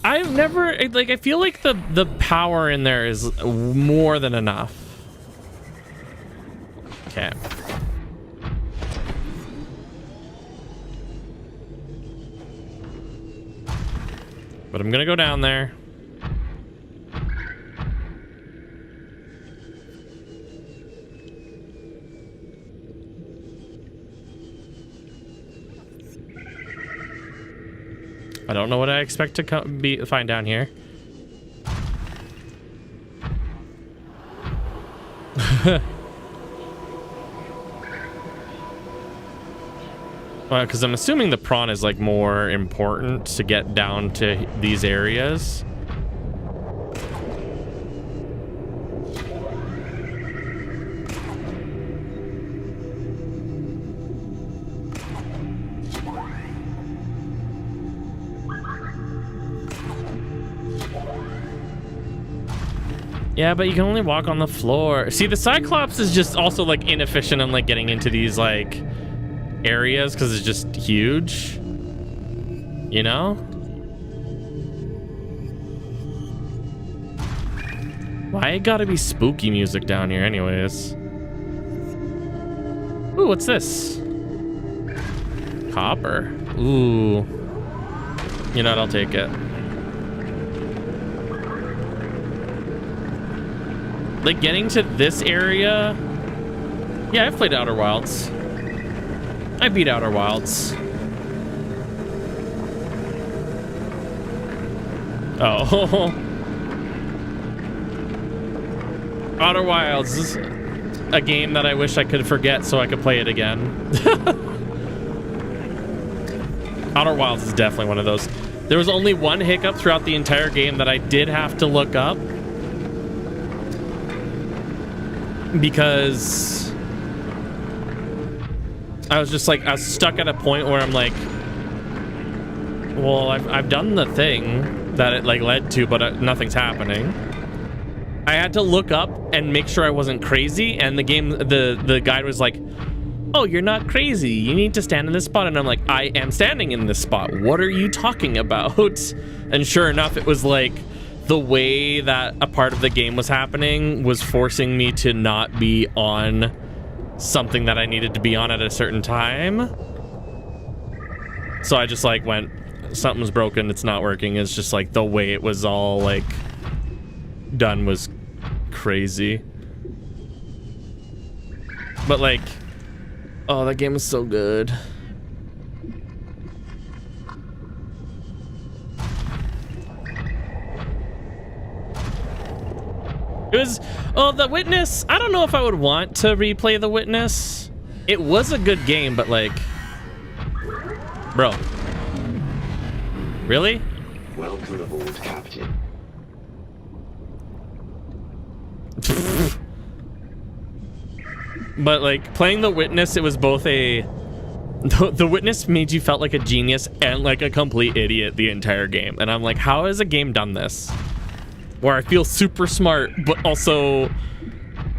I've never, like, I feel like the power in there is more than enough. Okay. But I'm gonna go down there. I don't know what I expect to find down here. Well, because I'm assuming the prawn is like more important to get down to these areas. Yeah, but you can only walk on the floor. See, the Cyclops is just also like inefficient in like getting into these like areas because it's just huge, you know? Why it gotta be spooky music down here anyways? Ooh, what's this? Copper. Ooh. You know what, I'll take it. Like getting to this area. Yeah, I've played Outer Wilds. I beat Outer Wilds. Oh. Outer Wilds is a game that I wish I could forget so I could play it again. Outer Wilds is definitely one of those. There was only one hiccup throughout the entire game that I did have to look up. Because I was just like, I was stuck at a point where I'm like, well, I've done the thing that it like led to, but nothing's happening. I had to look up and make sure I wasn't crazy, and the game, the guide was like, oh, you're not crazy, you need to stand in this spot. And I'm like, I am standing in this spot, what are you talking about? And sure enough, it was like the way that a part of the game was happening was forcing me to not be on something that I needed to be on at a certain time. So I just like went, something's broken, it's not working. It's just like the way it was all like done was crazy. But like, oh, that game was so good. It was, oh, The Witness, I don't know if I would want to replay The Witness. It was a good game, but like, bro. Really? Welcome aboard, Captain. But like, playing The Witness, it was both a... The Witness made you felt like a genius and like a complete idiot the entire game. And I'm like, how has a game done this? Where I feel super smart, but also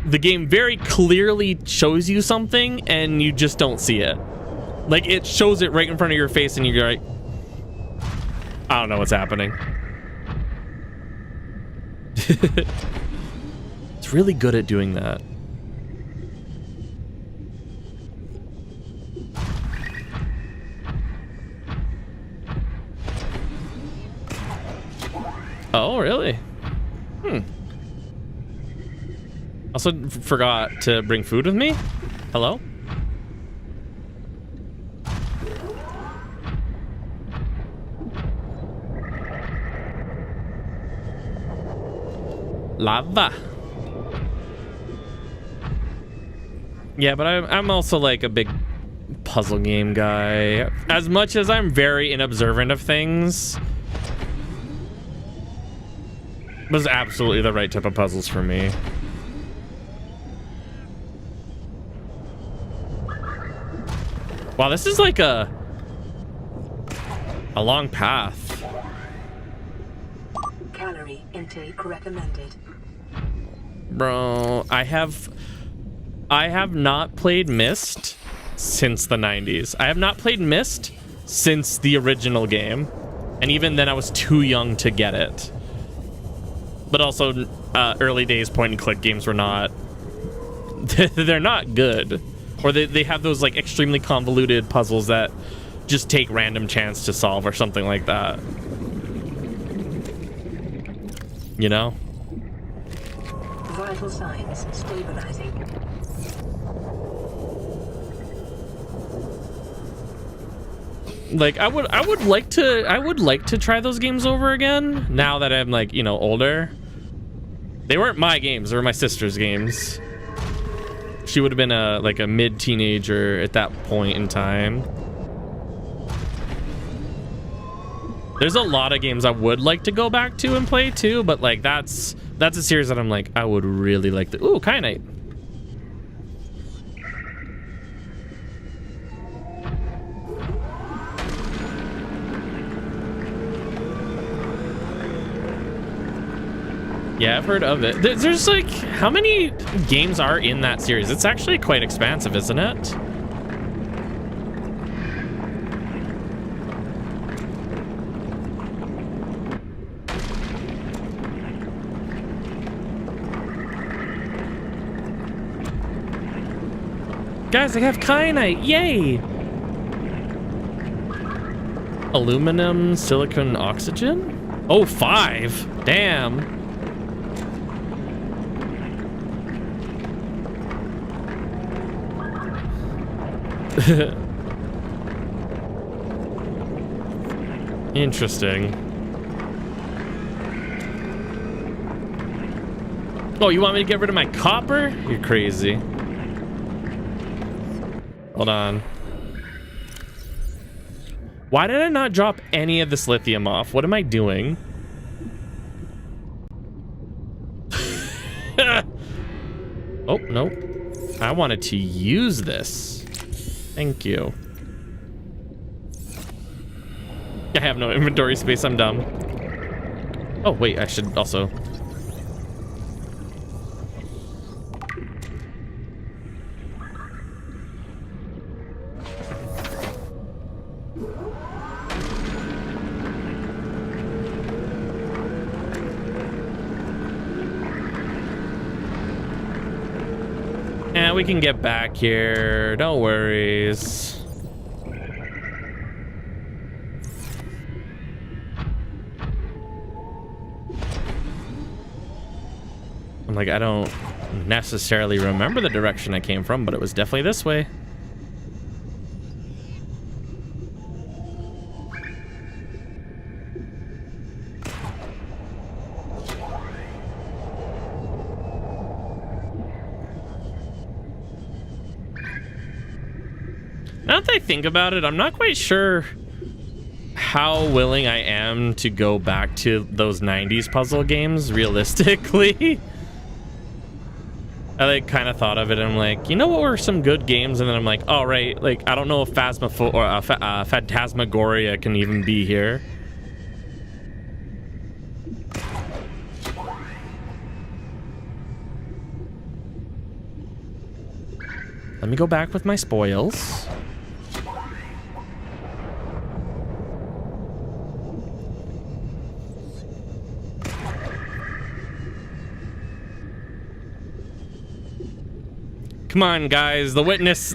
the game very clearly shows you something and you just don't see it. Like, it shows it right in front of your face and you're like, I don't know what's happening. It's really good at doing that. Oh, really? Also forgot to bring food with me. Hello? Lava. Yeah, but I'm also like a big puzzle game guy. As much as I'm very inobservant of things, was absolutely the right type of puzzles for me. Wow, this is like a A long path. Calorie intake recommended. Bro, I have not played Myst since the 90s. I have not played Myst since the original game. And even then I was too young to get it. But also, early days point and click games were not... they're not good. Or they have those like extremely convoluted puzzles that just take random chance to solve or something like that. You know? Vital signs stabilizing. Like I would like to try those games over again now that I'm like, you know, older. They weren't my games, they were my sister's games. She would have been like a mid-teenager at that point in time. There's a lot of games I would like to go back to and play too, but like that's a series that I'm like, I would really like to. Ooh, Kyanite. Yeah, I've heard of it. There's like, how many games are in that series? It's actually quite expansive, isn't it? Guys, I have kyanite, yay! Aluminum, silicon, oxygen? Oh, 5, damn. Interesting. Oh, you want me to get rid of my copper? You're crazy. Hold on. Why did I not drop any of this lithium off? What am I doing? Oh, nope. I wanted to use this. Thank you. I have no inventory space, I'm dumb. Oh, wait, I should also... Yeah, we can get back here. No worries. I'm like, I don't necessarily remember the direction I came from, but it was definitely this way. Now that I think about it, I'm not quite sure how willing I am to go back to those 90s puzzle games realistically. I like kind of thought of it and I'm like, you know what were some good games? And then I'm like, oh right, like I don't know if Phantasmagoria can even be here. Let me go back with my spoils. Come on, guys. The witness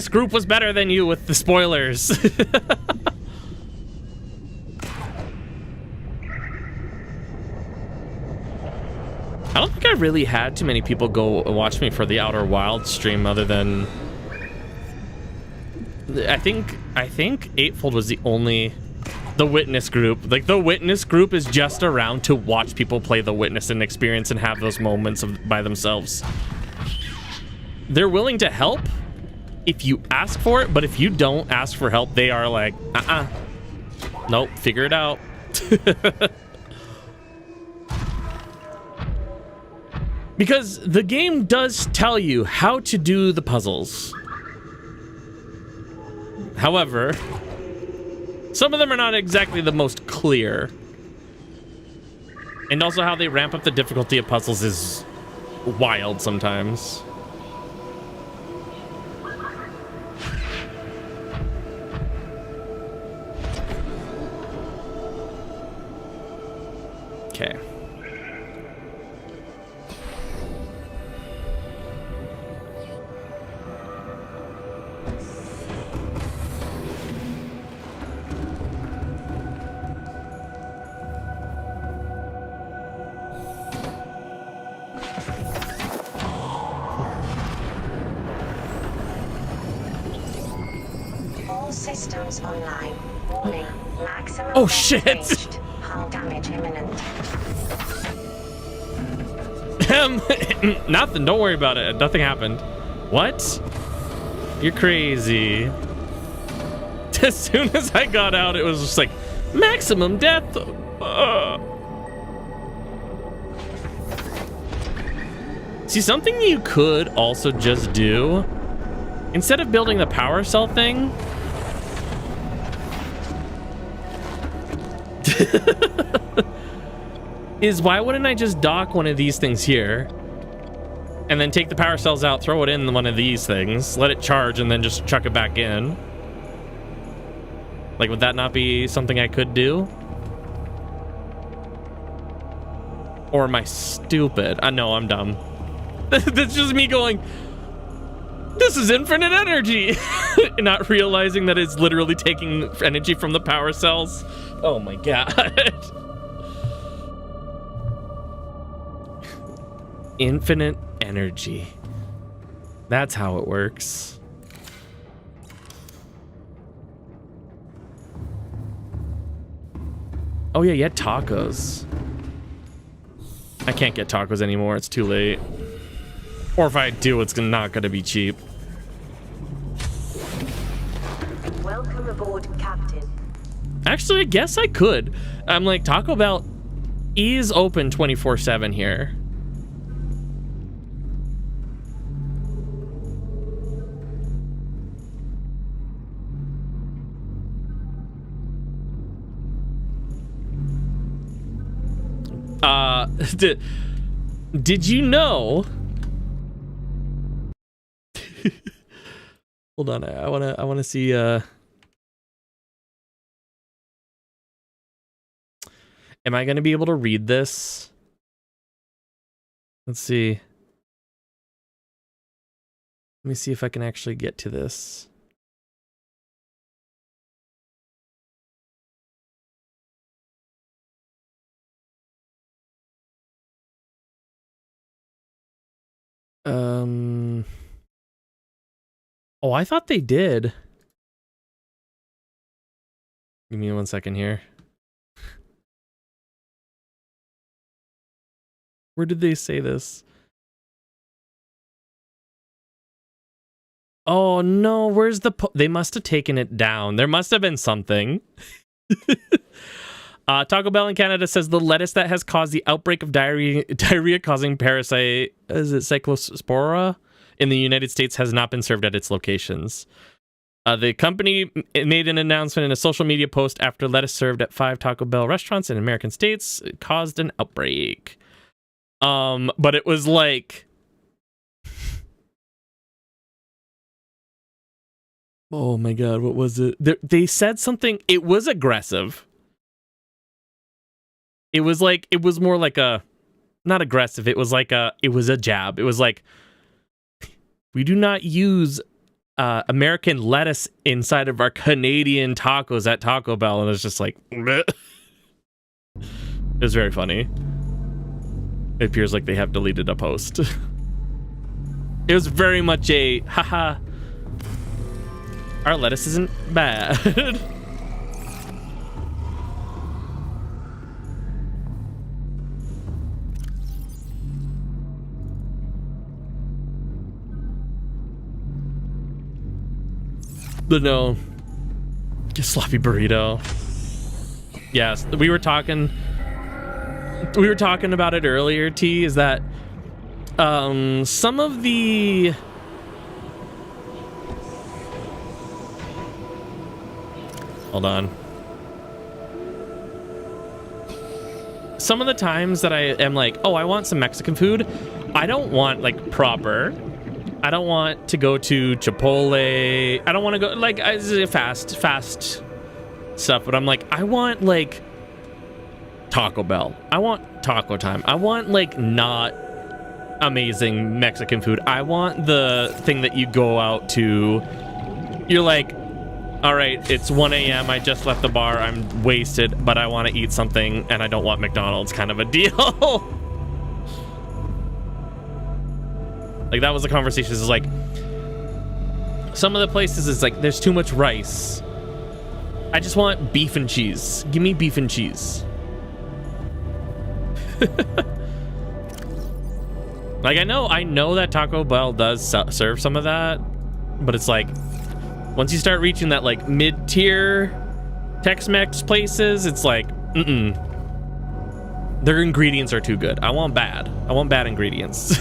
group was better than you with the spoilers. I don't think I really had too many people go watch me for the Outer Wilds stream other than... I think Eightfold was the only... The Witness group. Like, the Witness group is just around to watch people play The Witness and experience and have those moments by themselves. They're willing to help if you ask for it, but if you don't ask for help, they are like, nope, figure it out. Because the game does tell you how to do the puzzles. However, Some of them are not exactly the most clear. And also how they ramp up the difficulty of puzzles is wild sometimes. Okay. All systems online. Warning. Maximum Oh, loss shit. reached. Hull damage imminent. Nothing. Don't worry about it. Nothing happened. What? You're crazy. As soon as I got out, it was just like maximum death. See, something you could also just do, instead of building the power cell thing, is why wouldn't I just dock one of these things here and then take the power cells out, throw it in one of these things, let it charge, and then just chuck it back in? Like, would that not be something I could do? Or am I stupid? No, I'm dumb. That's just me going, this is infinite energy. Not realizing that it's literally taking energy from the power cells. Oh my god. Infinite energy. That's how it works. Oh yeah, you had tacos. I can't get tacos anymore, it's too late. Or if I do, it's not gonna be cheap. Welcome aboard, Captain. Actually, I guess I could. I'm like, Taco Bell is open 24/7 here. Did you know? Hold on, I wanna see. Am I gonna be able to read this? Let's see. Let me see if I can actually get to this. Oh, I thought they did. Give me 1 second here. Where did they say this? Oh no, where's the they must have taken it down. There must have been something. Taco Bell in Canada says the lettuce that has caused the outbreak of diarrhea causing parasite, is it Cyclospora, in the United States has not been served at its locations. The company made an announcement in a social media post after lettuce served at 5 Taco Bell restaurants in American states caused an outbreak. But it was like, oh my god, what was it? They said something. It was aggressive. It was like, it was more like a, not aggressive. It was like it was a jab. It was like, we do not use American lettuce inside of our Canadian tacos at Taco Bell. And it's just like, bleh. It was very funny. It appears like they have deleted a post. It was very much a, haha, our lettuce isn't bad. But no, just sloppy burrito. Yes, we were talking about it earlier, T, is that some of the hold on. some of the times that I am like, oh, I want some Mexican food, I don't want like proper. I don't want to go to Chipotle. I don't want to go like fast stuff, but I'm like, I want like Taco Bell. I want Taco Time. I want like not amazing Mexican food. I want the thing that you go out to, you're like, all right, it's 1 a.m. I just left the bar. I'm wasted, but I want to eat something and I don't want McDonald's kind of a deal. Like, that was the conversation. Is like, some of the places is like, there's too much rice. I just want beef and cheese. Give me beef and cheese. Like, I know that Taco Bell does serve some of that, but it's like, once you start reaching that like mid-tier Tex-Mex places, it's like, their ingredients are too good. I want bad ingredients.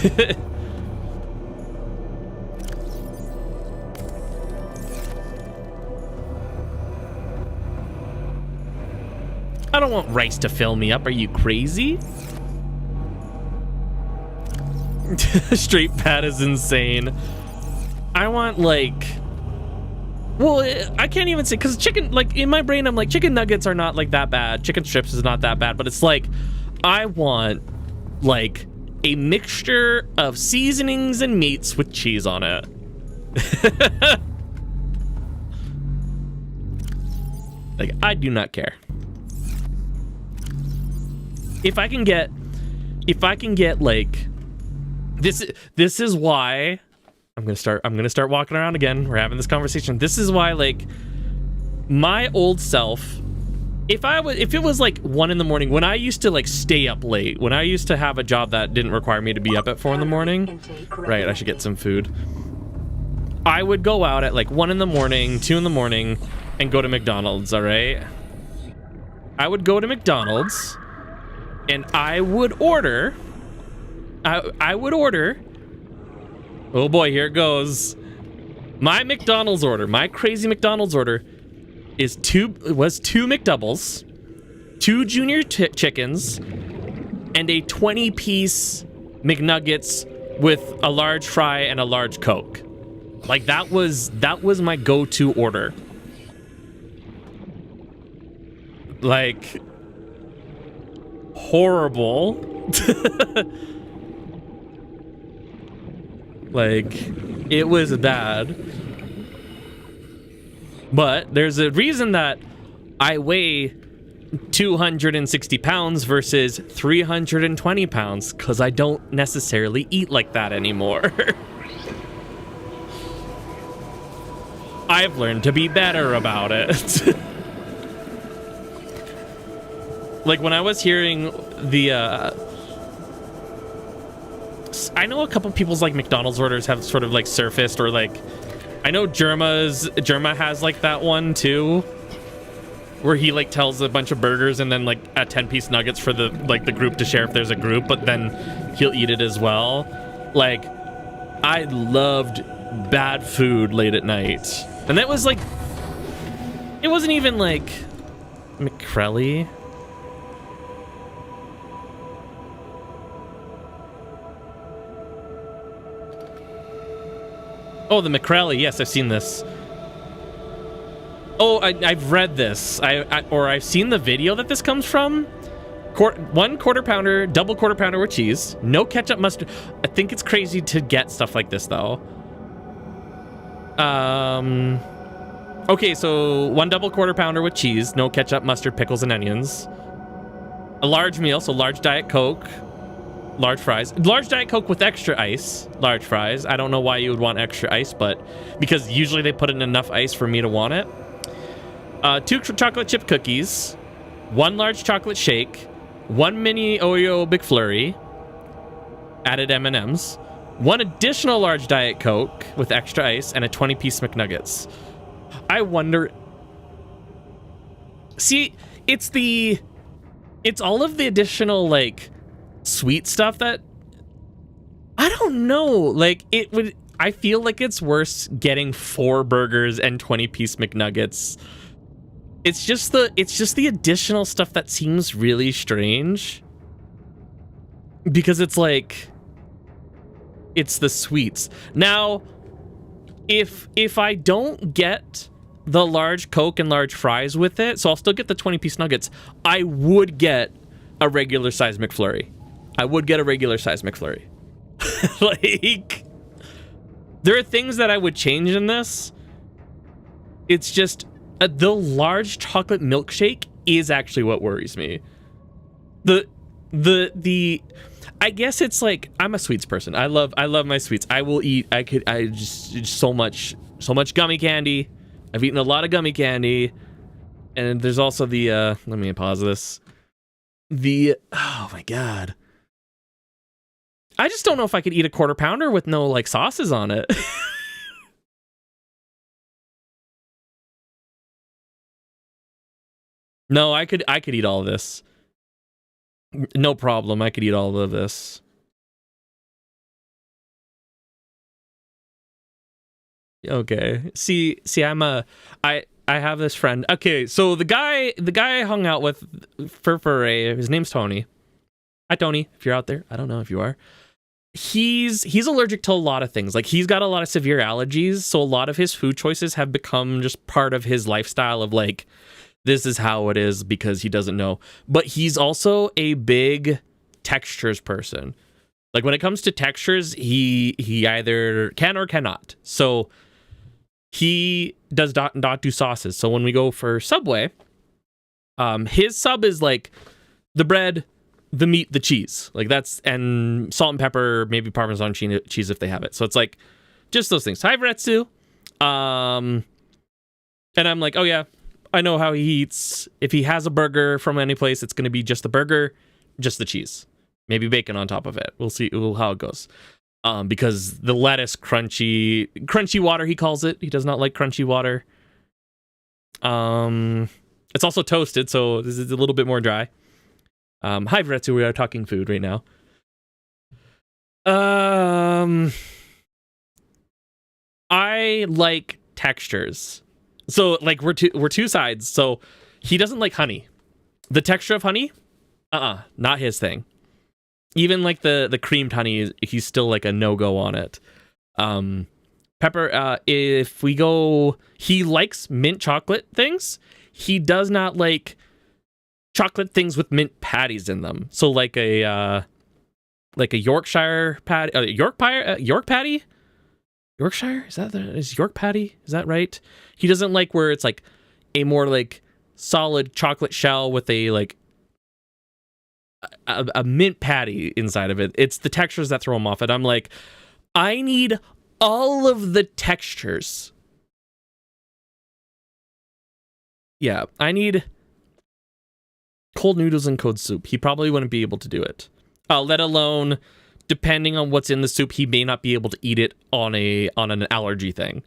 I don't want rice to fill me up. Are you crazy? Straight pat is insane. I want like, well, I can't even say, because chicken, like in my brain, I'm like, chicken nuggets are not like that bad. Chicken strips is not that bad, but it's like, I want like a mixture of seasonings and meats with cheese on it. Like, I do not care. If I can get like, this is why I'm gonna start walking around again. We're having this conversation. This is why, like, my old self, if it was like 1 in the morning, when I used to like stay up late, when I used to have a job that didn't require me to be up at 4 in the morning, right? I should get some food. I would go out at like 1 in the morning, 2 in the morning, and go to McDonald's. All right, I would go to McDonald's. And I would order, oh boy, here it goes. My McDonald's order, my crazy McDonald's order was two McDoubles, 2 junior chickens, and a 20-piece McNuggets with a large fry and a large Coke. Like, that was my go-to order. Like, horrible. Like, it was bad. But there's a reason that I weigh 260 pounds versus 320 pounds, because I don't necessarily eat like that anymore. I've learned to be better about it. Like, when I was hearing the, I know a couple people's, like, McDonald's orders have sort of, like, surfaced, or, like, I know Germa has, like, that one, too, where he, like, tells a bunch of burgers and then, like, a 10-piece nuggets for the, like, the group to share if there's a group, but then he'll eat it as well. Like, I loved bad food late at night. And that was, like, it wasn't even, like, McCrelly. Oh, the McCrelly. Yes, I've seen this. Oh, I've read this. Or I've seen the video that this comes from. 1 quarter pounder, double quarter pounder with cheese. No ketchup, mustard. I think it's crazy to get stuff like this, though. Okay, so 1 double quarter pounder with cheese. No ketchup, mustard, pickles, and onions. A large meal, so large Diet Coke. Large fries. Large Diet Coke with extra ice. Large fries. I don't know why you would want extra ice, but because usually they put in enough ice for me to want it. 2 chocolate chip cookies. 1 large chocolate shake. 1 mini Oreo McFlurry. Added M&Ms. 1 additional large Diet Coke with extra ice, and a 20-piece McNuggets. I wonder... See, it's all of the additional, like, sweet stuff that I don't know, like, I feel like it's worse getting 4 burgers and 20-piece McNuggets. It's just the additional stuff that seems really strange. because it's like, it's the sweets. Now, if I don't get the large Coke and large fries with it, so I'll still get the 20-piece nuggets, I would get a regular size McFlurry. Like, there are things that I would change in this. It's just the large chocolate milkshake is actually what worries me. The I guess it's like, I'm a sweets person. I love my sweets. I will eat. I just so much gummy candy. I've eaten a lot of gummy candy, and there's also the let me pause this. Oh my god. I just don't know if I could eat a quarter pounder with no like sauces on it. No, I could eat all of this. No problem. I could eat all of this. Okay. See, I have this friend. Okay, so the guy I hung out with for his name's Tony. Hi Tony, if you're out there. I don't know if you are. He's allergic to a lot of things. Like, he's got a lot of severe allergies, so a lot of his food choices have become just part of his lifestyle of like, this is how it is because he doesn't know. But he's also a big textures person. Like, when it comes to textures, he either can or cannot. So he does not do sauces. So when we go for Subway, his sub is like the bread, the meat, the cheese. Like, that's, and salt and pepper, maybe Parmesan cheese if they have it. So it's like just those things. Hi, Retsu. And I'm like, oh yeah, I know how he eats. If he has a burger from any place, it's going to be just the burger, just the cheese, maybe bacon on top of it. We'll see how it goes. Because the lettuce, crunchy water, he calls it. He does not like crunchy water. It's also toasted, so this is a little bit more dry. Hi, Vretsu, we are talking food right now. I like textures. So, like, we're two sides. So, he doesn't like honey. The texture of honey? Not his thing. Even, like, the creamed honey, he's still, like, a no-go on it. Pepper, if we go... He likes mint chocolate things. He does not like chocolate things with mint patties in them. So, like a Yorkshire patty... York patty? Yorkshire? Is York patty? Is that right? He doesn't like where it's like a more like solid chocolate shell with a like a mint patty inside of it. It's the textures that throw him off. And I'm like, I need all of the textures. Yeah, I need cold noodles and cold soup. He probably wouldn't be able to do it. Let alone, depending on what's in the soup, he may not be able to eat it on an allergy thing.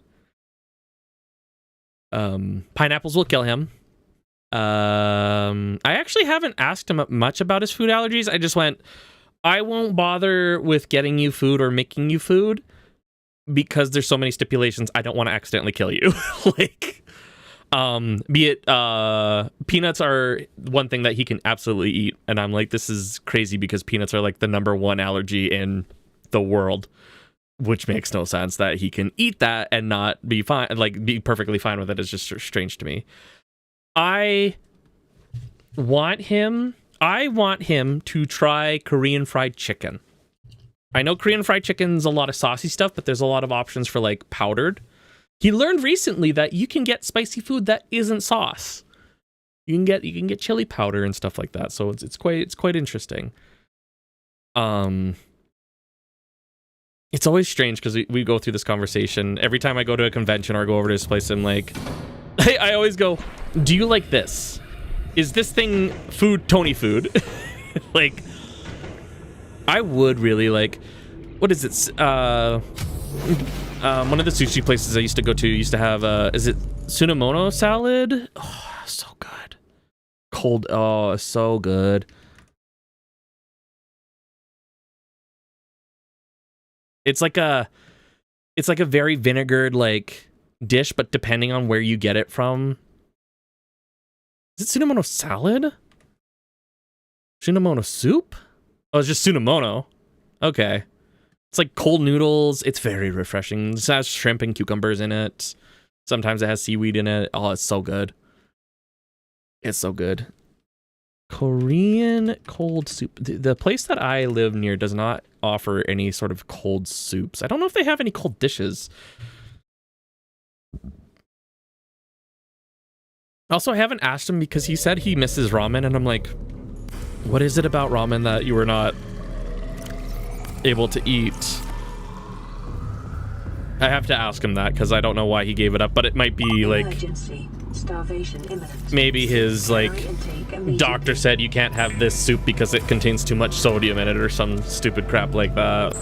Pineapples will kill him. I actually haven't asked him much about his food allergies. I just went, I won't bother with getting you food or making you food because there's so many stipulations. I don't want to accidentally kill you. Like, be it peanuts are one thing that he can absolutely eat, and I'm like, this is crazy because peanuts are like the #1 allergy in the world, which makes no sense that he can eat that and not be fine, like be perfectly fine with it. Is just strange to me. I want him to try Korean fried chicken. I know Korean fried chicken's a lot of saucy stuff, but there's a lot of options for like powdered. He learned recently that you can get spicy food that isn't sauce. You can get chili powder and stuff like that. So it's quite interesting. It's always strange because we go through this conversation every time I go to a convention or go over to this place. And like, I always go, do you like this? Is this thing food, Tony food? Like, I would really like, what is it? One of the sushi places I used to go to used to have, is it Tsunamono salad? Oh, so good. Cold, oh, so good. It's like a very vinegared like dish, but depending on where you get it from. Is it Tsunamono salad? Tsunamono soup? Oh, it's just Tsunamono. Okay. It's like cold noodles. It's very refreshing. It has shrimp and cucumbers in it. Sometimes it has seaweed in it. Oh, it's so good. It's so good. Korean cold soup. The place that I live near does not offer any sort of cold soups. I don't know if they have any cold dishes. Also, I haven't asked him because he said he misses ramen, and I'm like, what is it about ramen that you were not able to eat? I have to ask him that because I don't know why he gave it up, but it might be like Starvation imminent. maybe his like doctor said you can't have this soup because it contains too much sodium in it or some stupid crap like that.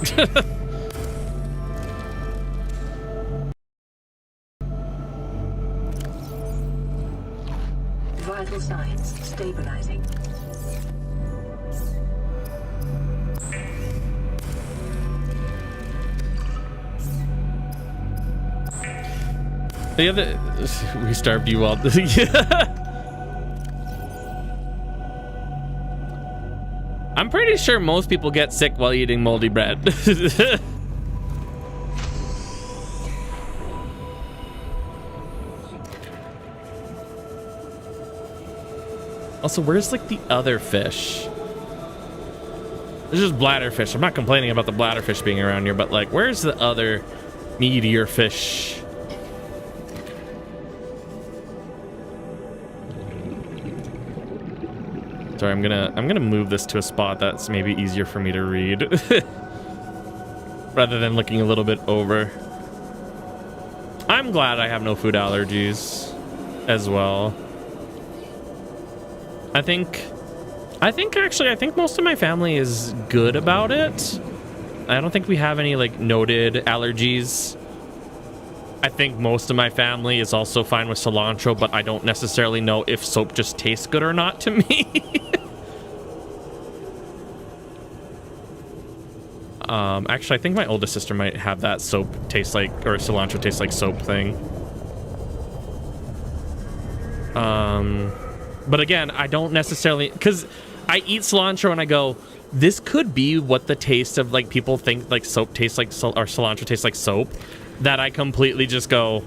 Vital signs stabilizing. The other, we starved you all. I'm pretty sure most people get sick while eating moldy bread. Also, where's like the other fish? There's just bladderfish. I'm not complaining about the bladderfish being around here, but like, where's the other meatier fish? Sorry, I'm gonna move this to a spot that's maybe easier for me to read rather than looking a little bit over. I'm glad I have no food allergies as well. I think most of my family is good about it. I don't think we have any like noted allergies. I think most of my family is also fine with cilantro, but I don't necessarily know if soap just tastes good or not to me. Actually, I think my oldest sister might have that soap taste like, or cilantro tastes like soap thing. But again, I don't necessarily, because I eat cilantro and I go, this could be what the taste of like people think like soap tastes like, or cilantro tastes like soap, that I completely just go,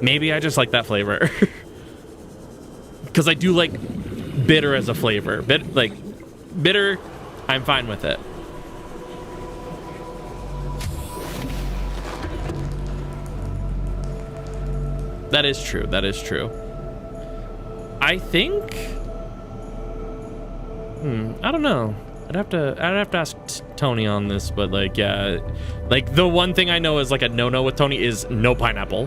maybe I just like that flavor. Because I do like bitter as a flavor. Bitter, I'm fine with it. That is true. That is true. I think. I don't know. I'd have to ask Tony on this, but like, yeah, like the one thing I know is like a no-no with Tony is no pineapple.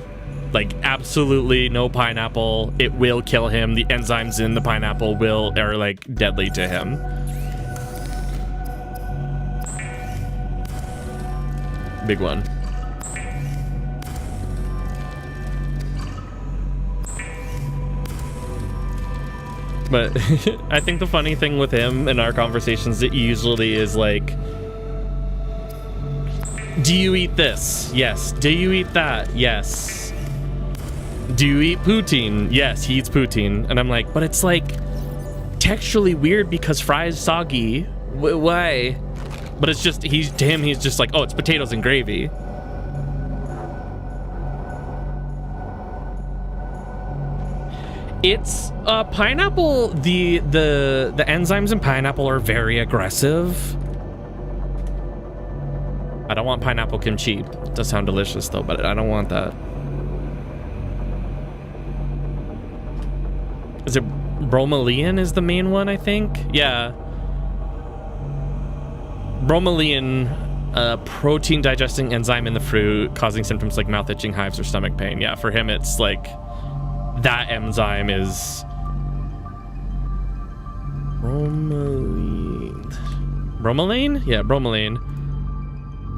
Like absolutely no pineapple. It will kill him. The enzymes in the pineapple are like deadly to him. Big one. But I think the funny thing with him in our conversations, it usually is like, do you eat this? Yes. Do you eat that? Yes. Do you eat poutine? Yes, he eats poutine. And I'm like, but it's like texturally weird because fry is soggy. Why? But it's just, to him, he's just like, oh, it's potatoes and gravy. It's pineapple. The enzymes in pineapple are very aggressive. I don't want pineapple kimchi. It does sound delicious though, but I don't want that. Is it bromelain is the main one, I think? Yeah. Bromelain, protein digesting enzyme in the fruit causing symptoms like mouth itching, hives, or stomach pain. Yeah, for him it's like that enzyme is bromelain? Yeah, bromelain.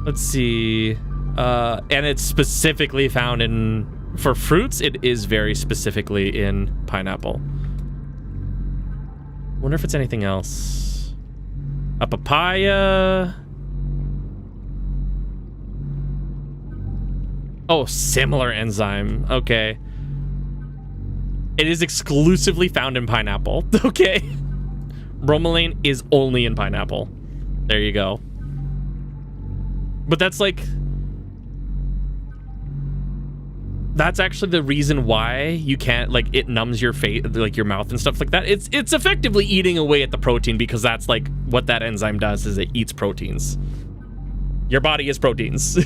Let's see. And it's specifically found in, for fruits, it is very specifically in pineapple. Wonder if it's anything else. A papaya. Oh, similar enzyme. Okay. It is exclusively found in pineapple. Okay. Bromelain is only in pineapple. There you go. But that's like... That's actually the reason why you can't, like, it numbs your face, like your mouth and stuff like that. It's effectively eating away at the protein, because that's like what that enzyme does, is it eats proteins. Your body is proteins.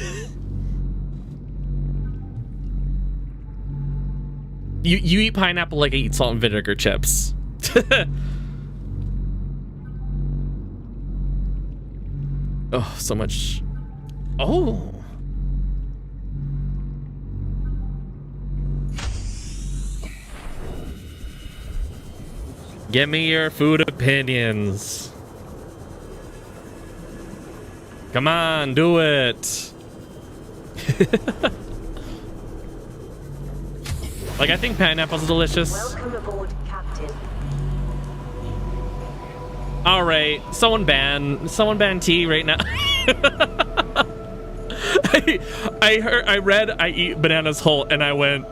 You eat pineapple like I eat salt and vinegar chips. Oh, so much. Oh. Give me your food opinions. Come on, do it. Like, I think pineapple's delicious. Welcome aboard, Captain. All right, someone ban tea right now. I read I eat bananas whole, and I went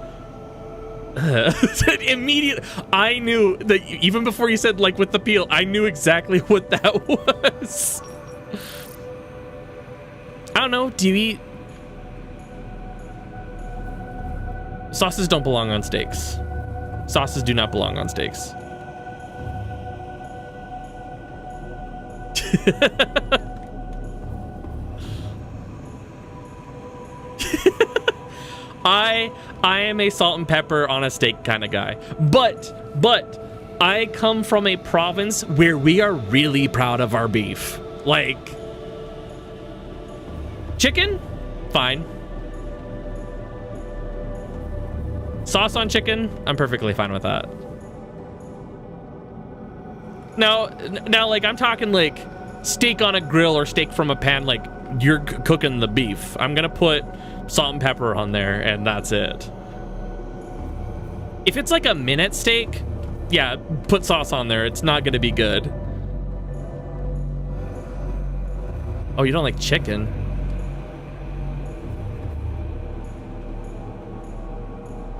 immediately. I knew that even before you said like with the peel, I knew exactly what that was. I don't know. Do you eat? Sauces don't belong on steaks. Sauces do not belong on steaks. I am a salt and pepper on a steak kind of guy. But I come from a province where we are really proud of our beef. Like, chicken? Fine. Sauce on chicken? I'm perfectly fine with that. Now, like, I'm talking like steak on a grill or steak from a pan, like you're cooking the beef. I'm gonna put salt and pepper on there, and that's it. If it's like a minute steak, yeah, put sauce on there. It's not gonna be good. Oh, you don't like chicken?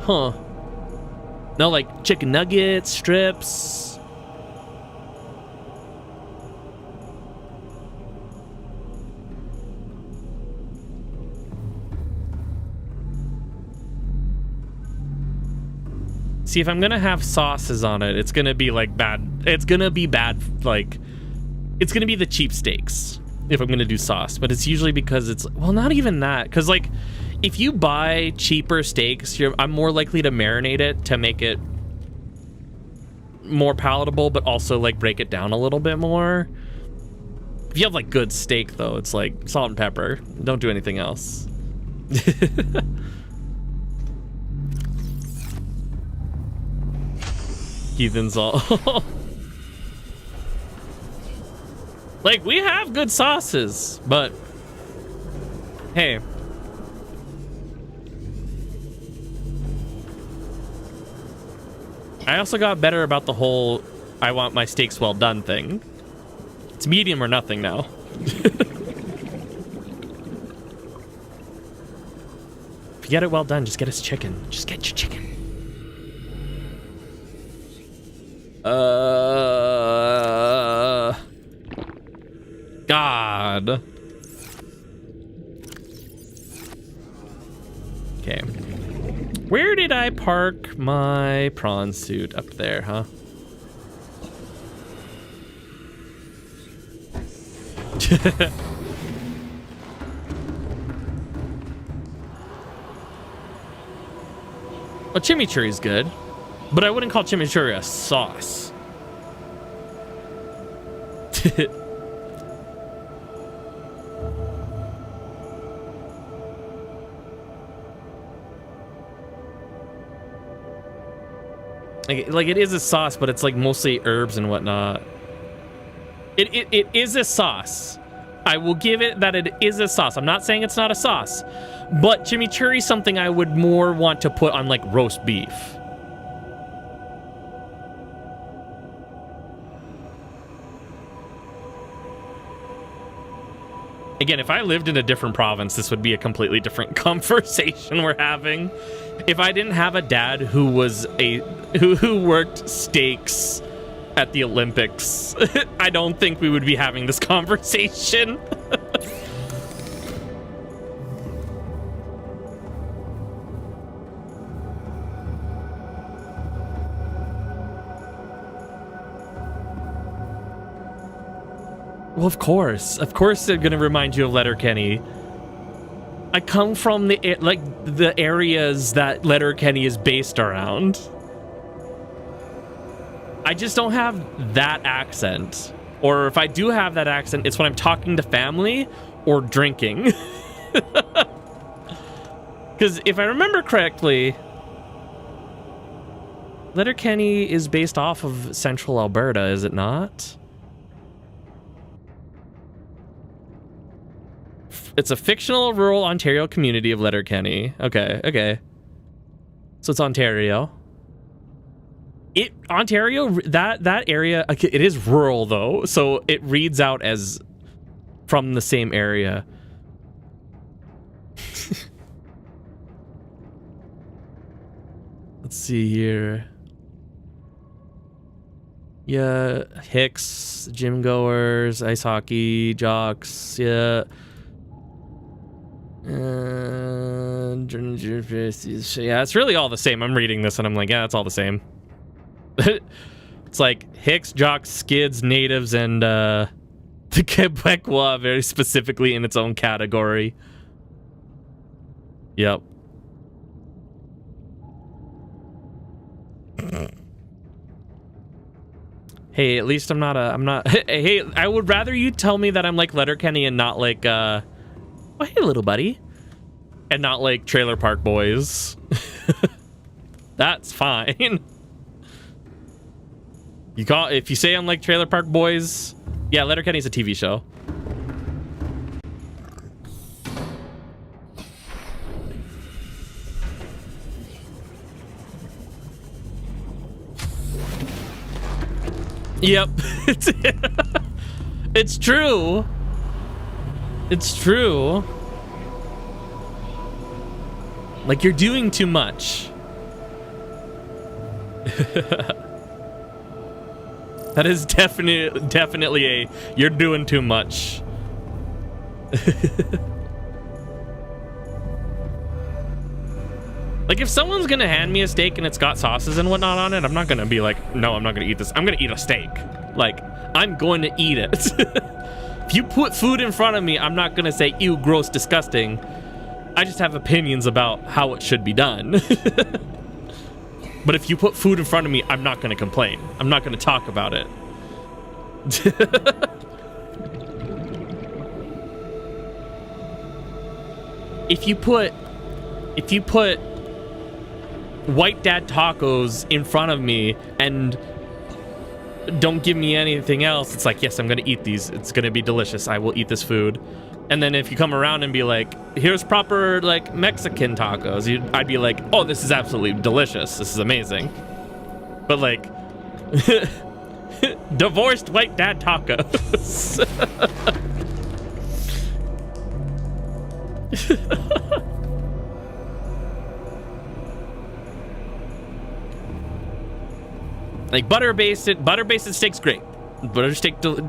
Huh. No, like chicken nuggets, strips. See, if I'm gonna have sauces on it, it's gonna be like bad. It's gonna be bad, like, it's gonna be the cheap steaks if I'm gonna do sauce. But it's usually because it's, well, not even that. Because, like, if you buy cheaper steaks, I'm more likely to marinate it to make it more palatable, but also, like, break it down a little bit more. If you have, like, good steak, though, it's like salt and pepper. Don't do anything else. Heathens all. Like, we have good sauces, but hey. I also got better about the whole I want my steaks well done thing. It's medium or nothing now. If you get it well done, just get us chicken. Just get your chicken. God. Okay. Where did I park my prawn suit? Up there, huh? Well, chimichurri's good, but I wouldn't call chimichurri a sauce. Like it is a sauce, but it's like mostly herbs and whatnot. It is a sauce. I will give it that it is a sauce. I'm not saying it's not a sauce, but chimichurri is something I would more want to put on like roast beef. Again, if I lived in a different province, this would be a completely different conversation we're having. If I didn't have a dad who was who worked steaks at the Olympics, I don't think we would be having this conversation. Well, of course they're gonna remind you of Letterkenny. I come from the areas that Letterkenny is based around. I just don't have that accent. Or if I do have that accent, it's when I'm talking to family or drinking. Because if I remember correctly, Letterkenny is based off of central Alberta, is it not? It's a fictional rural Ontario community of Letterkenny. Okay. So it's Ontario. Ontario, that area, it is rural though, so it reads out as from the same area. Let's see here. Yeah, Hicks, gym goers, ice hockey, jocks, yeah. Yeah, it's really all the same. I'm reading this and I'm like, yeah, it's all the same. It's like Hicks, jocks, skids, natives, and the Quebecois very specifically in its own category. Yep. Hey, at least I'm not hey, I would rather you tell me that I'm like Letterkenny and not like oh, hey, little buddy. And not like Trailer Park Boys. That's fine. If you say I'm like Trailer Park Boys, yeah, Letterkenny's a TV show. Yep. It's true. It's true. Like, you're doing too much. That is definitely a you're doing too much. Like, if someone's gonna hand me a steak and it's got sauces and whatnot on it, I'm not gonna be like, no, I'm not gonna eat this. I'm gonna eat a steak. Like, I'm going to eat it. If you put food in front of me, I'm not gonna say, ew, gross, disgusting. I just have opinions about how it should be done. But if you put food in front of me, I'm not going to complain. I'm not going to talk about it. If you put White Dad tacos in front of me and don't give me anything else, it's like, yes, I'm going to eat these. It's going to be delicious. I will eat this food. And then if you come around and be like, here's proper like Mexican tacos, I'd be like, oh, this is absolutely delicious. This is amazing. But like, divorced White Dad tacos. Like butter-basted steak's great. Butter-basted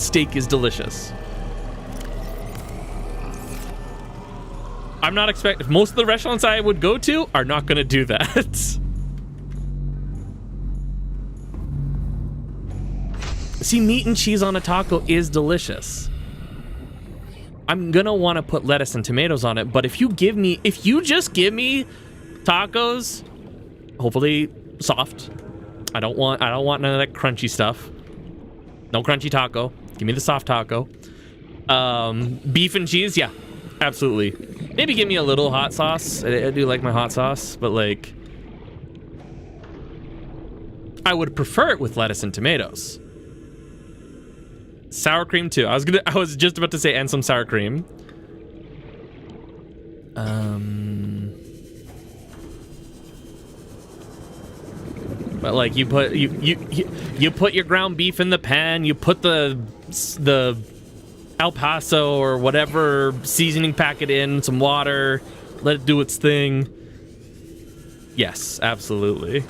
steak is delicious. I'm not expecting. Most of the restaurants I would go to are not going to do that. See, meat and cheese on a taco is delicious. I'm gonna want to put lettuce and tomatoes on it, but if you just give me tacos, hopefully soft. I don't want none of that crunchy stuff. No crunchy taco. Give me the soft taco. Beef and cheese, yeah, absolutely. Maybe give me a little hot sauce. I do like my hot sauce, but like, I would prefer it with lettuce and tomatoes. Sour cream too. I was just about to say, and some sour cream. But like, you put your ground beef in the pan, you put the El Paso or whatever seasoning packet in, some water, let it do its thing. Yes, absolutely.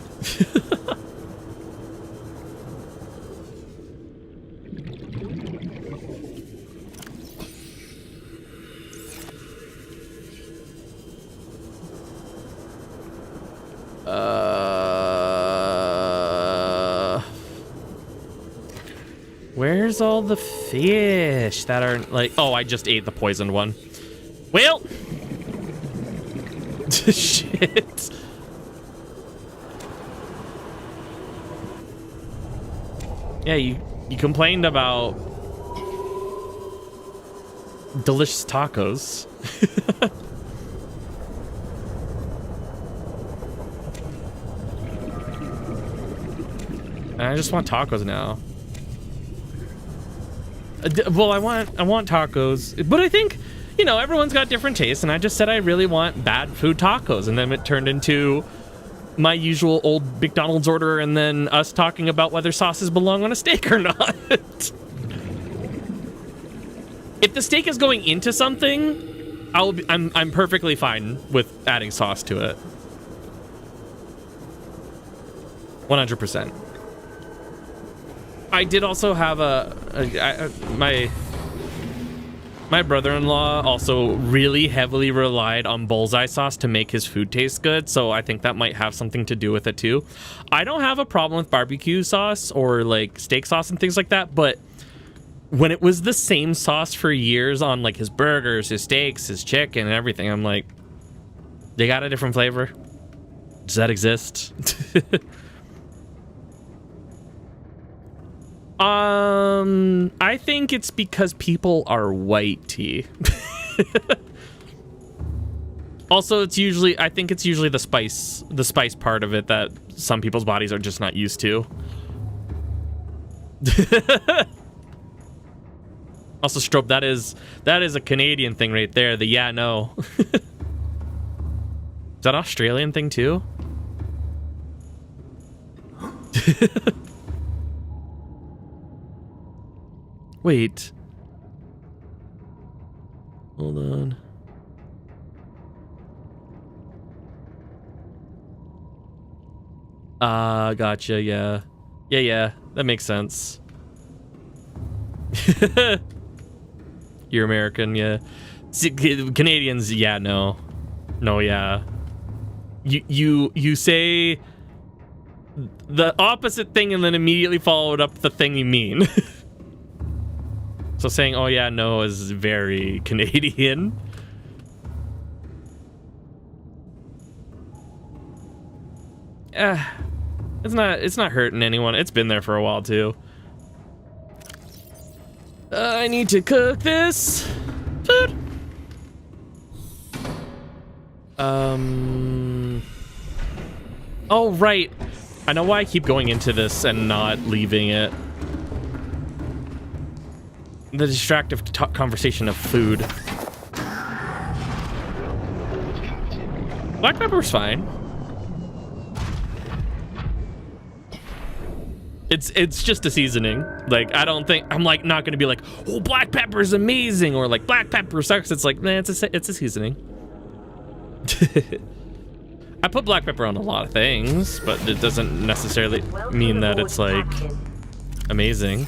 Where's all the fish that aren't like... Oh, I just ate the poisoned one. Well... Shit. Yeah, you complained about delicious tacos. And I just want tacos now. Well, I want tacos, but I think, you know, everyone's got different tastes, and I just said I really want bad food tacos, and then it turned into my usual old McDonald's order, and then us talking about whether sauces belong on a steak or not. If the steak is going into something, I'm perfectly fine with adding sauce to it. 100%. I did also have my brother-in-law also really heavily relied on bullseye sauce to make his food taste good, so I think that might have something to do with it too. I don't have a problem with barbecue sauce or like steak sauce and things like that, but when it was the same sauce for years on like his burgers, his steaks, his chicken, and everything, I'm like, they got a different flavor? Does that exist? I think it's because people are whitey. Also, I think it's usually the spice part of it that some people's bodies are just not used to. Also, Strobe, that is a Canadian thing right there. The yeah, no. Is that an Australian thing too? Wait. Hold on. Gotcha, yeah. Yeah, that makes sense. You're American, yeah. See, Canadians, yeah, no. No, yeah. You say the opposite thing and then immediately followed up the thing you mean. So saying, oh yeah, no is very Canadian. It's not hurting anyone. It's been there for a while too. I need to cook this food. Oh right. I know why I keep going into this and not leaving it. The distractive conversation of food. Black pepper's fine. It's just a seasoning. Like, I don't think I'm like not gonna be like, oh, black pepper is amazing, or like black pepper sucks. It's like, man, it's a seasoning. I put black pepper on a lot of things, but it doesn't necessarily mean that it's like amazing.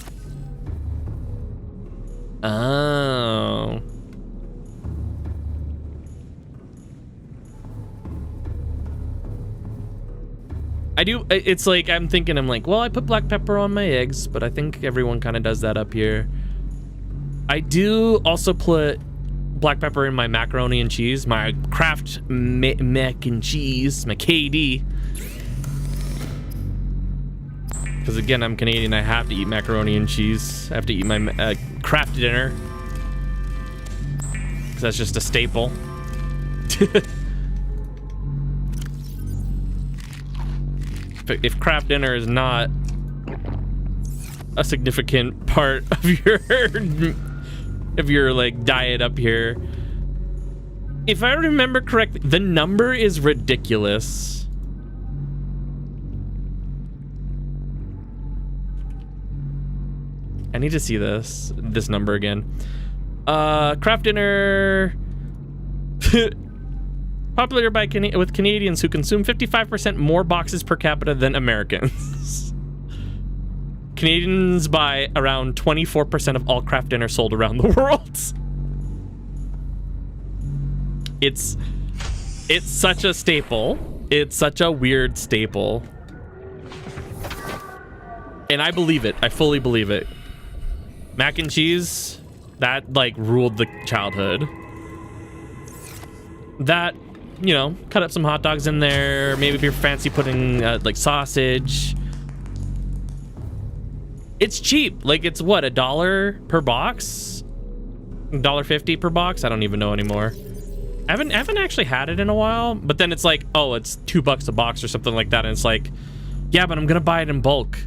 Oh. I do, it's like, I'm like, well, I put black pepper on my eggs, but I think everyone kind of does that up here. I do also put black pepper in my macaroni and cheese, my Kraft mac and cheese, my KD. Because again, I'm Canadian, I have to eat macaroni and cheese. I have to eat my Kraft dinner. Because that's just a staple. If Kraft dinner is not a significant part of your like diet up here, if I remember correctly, the number is ridiculous. I need to see this number again. Kraft dinner popular with Canadians who consume 55% more boxes per capita than Americans. Canadians buy around 24% of all Kraft dinner sold around the world. It's such a staple. It's such a weird staple. And I believe it. I fully believe it. Mac and cheese, that like ruled the childhood. That, you know, cut up some hot dogs in there. Maybe if you're fancy putting like sausage. It's cheap. Like it's what, $1 per box? $1.50 per box? I don't even know anymore. I haven't actually had it in a while, but then it's like, oh, it's $2 a box or something like that, and it's like, yeah, but I'm gonna buy it in bulk.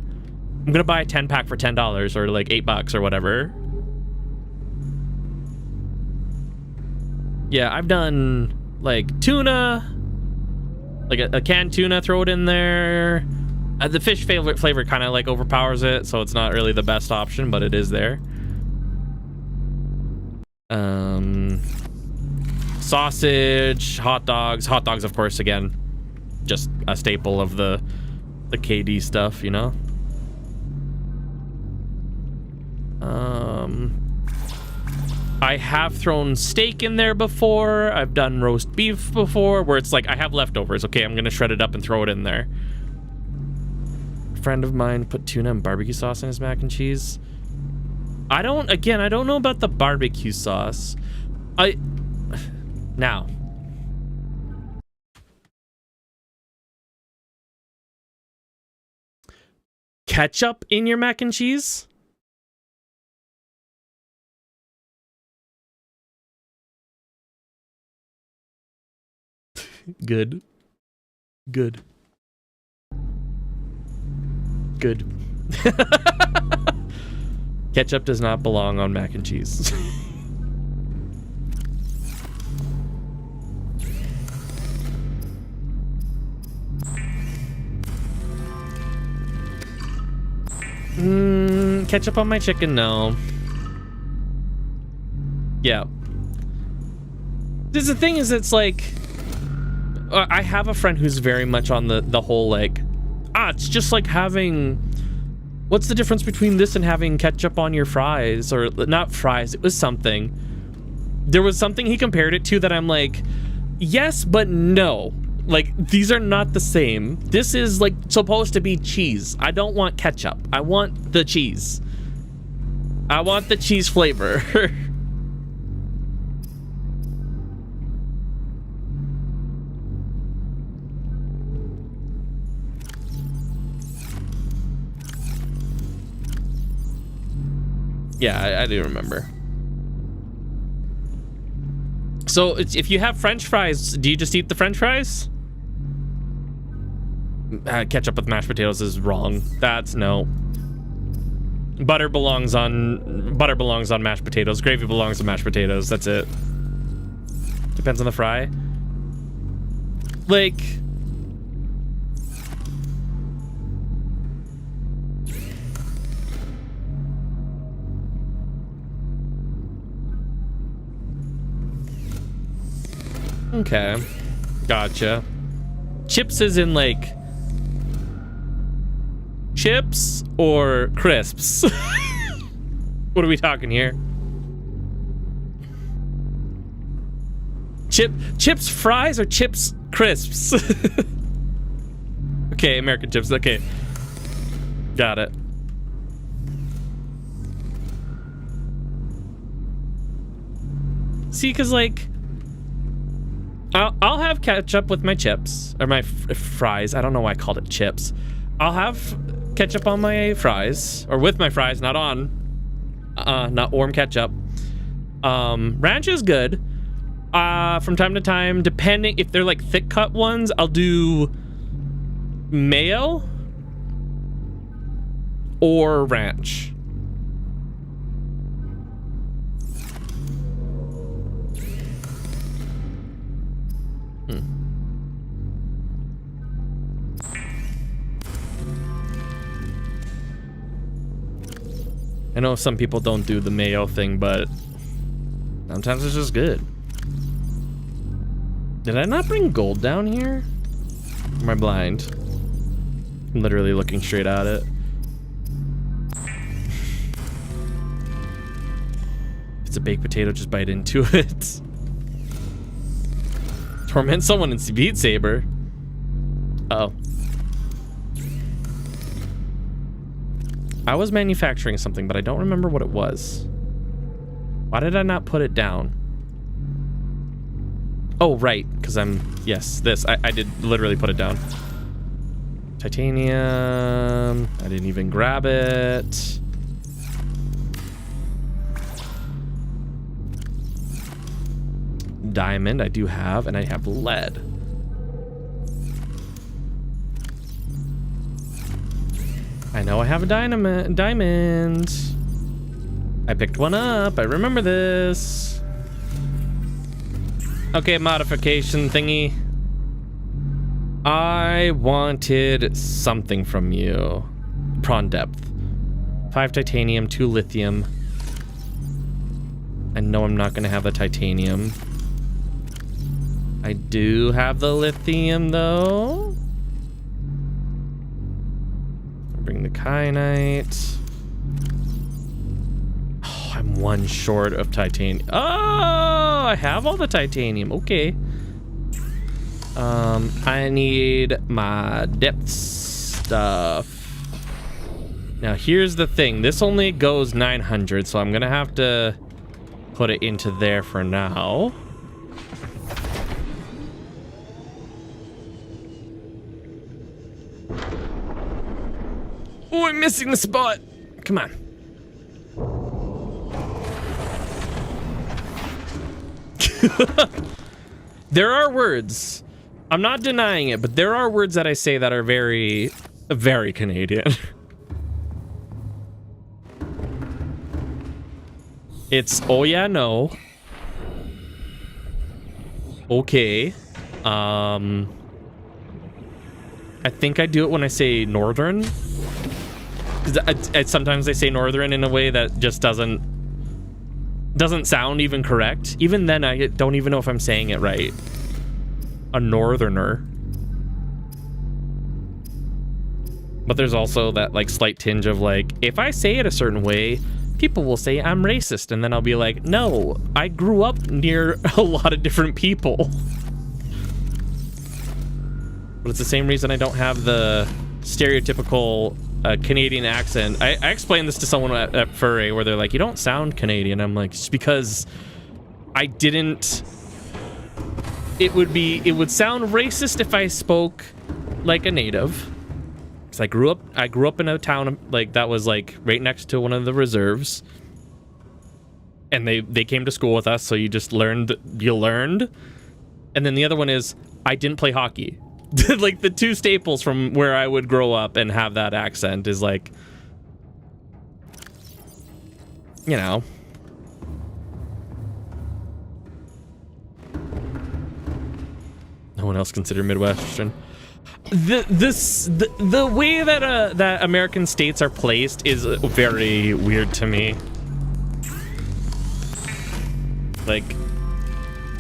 I'm gonna buy a 10-pack for $10 or like $8 or whatever. Yeah, I've done like tuna, like a canned tuna, throw it in there. The fish flavor kind of like overpowers it, so it's not really the best option, but it is there. Sausage, hot dogs, of course, again, just a staple of the KD stuff, you know. I have thrown steak in there before. I've done roast beef before, where it's like I have leftovers. Okay, I'm gonna shred it up and throw it in there. A friend of mine put tuna and barbecue sauce in his mac and cheese. I don't know about the barbecue sauce. Now, ketchup in your mac and cheese? Good. Ketchup does not belong on mac and cheese. Ketchup on my chicken? No. Yeah. The thing is, it's like, I have a friend who's very much on the whole like, it's just like having, what's the difference between this and having ketchup on your fries? Or not fries, it was something. There was something he compared it to that I'm like, yes, but no. Like, these are not the same. This is like supposed to be cheese. I don't want ketchup. I want the cheese. I want the cheese flavor. Yeah, I do remember. So if you have French fries, do you just eat the French fries? Ketchup with mashed potatoes is wrong. That's no. Butter belongs on mashed potatoes. Gravy belongs on mashed potatoes. That's it. Depends on the fry. Like, okay, gotcha. Chips is in like chips or crisps? What are we talking here? Chips fries or chips crisps? Okay, American chips. Okay, got it. See, because like, I'll have ketchup with my chips or my fries. I don't know why I called it chips. I'll have ketchup on my fries, or with my fries, not on, not warm ketchup. Ranch is good. From time to time, depending if they're like thick cut ones, I'll do mayo or ranch. I know some people don't do the mayo thing, but sometimes it's just good. Did I not bring gold down here? Or am I blind? I'm literally looking straight at it. If it's a baked potato, just bite into it. Torment someone in Beat Saber. Uh oh. I was manufacturing something, but I don't remember what it was. Why did I not put it down? Oh, right, because yes, this. I did literally put it down. Titanium. I didn't even grab it. Diamond I do have, and I have lead. I know I have a diamond. I picked one up. I remember this. Okay, modification thingy. I wanted something from you. Prawn depth. 5 titanium, 2 lithium. I know I'm not gonna have the titanium. I do have the lithium though. Bring the kyanite. Oh, I'm 1 short of titanium. Oh, I have all the titanium. Okay. I need my depth stuff. Now here's the thing. This only goes 900, so I'm gonna have to put it into there for now. Oh, I'm missing the spot. Come on. There are words. I'm not denying it, but there are words that I say that are very, very Canadian. It's oh yeah, no. Okay. I think I do it when I say northern. Sometimes I say northern in a way that just doesn't sound even correct. Even then, I don't even know if I'm saying it right. A northerner. But there's also that like slight tinge of like, if I say it a certain way, people will say I'm racist, and then I'll be like, no, I grew up near a lot of different people. But it's the same reason I don't have the stereotypical Canadian accent. I explained this to someone at Furry where they're like, you don't sound Canadian. I'm like, just because I didn't. It would sound racist if I spoke like a native. Because I grew up in a town like that was like right next to one of the reserves. And they came to school with us, so you learned. And then the other one is I didn't play hockey. Like the two staples from where I would grow up and have that accent is like, you know. No one else considered Midwestern. The way that that American states are placed is very weird to me. Like,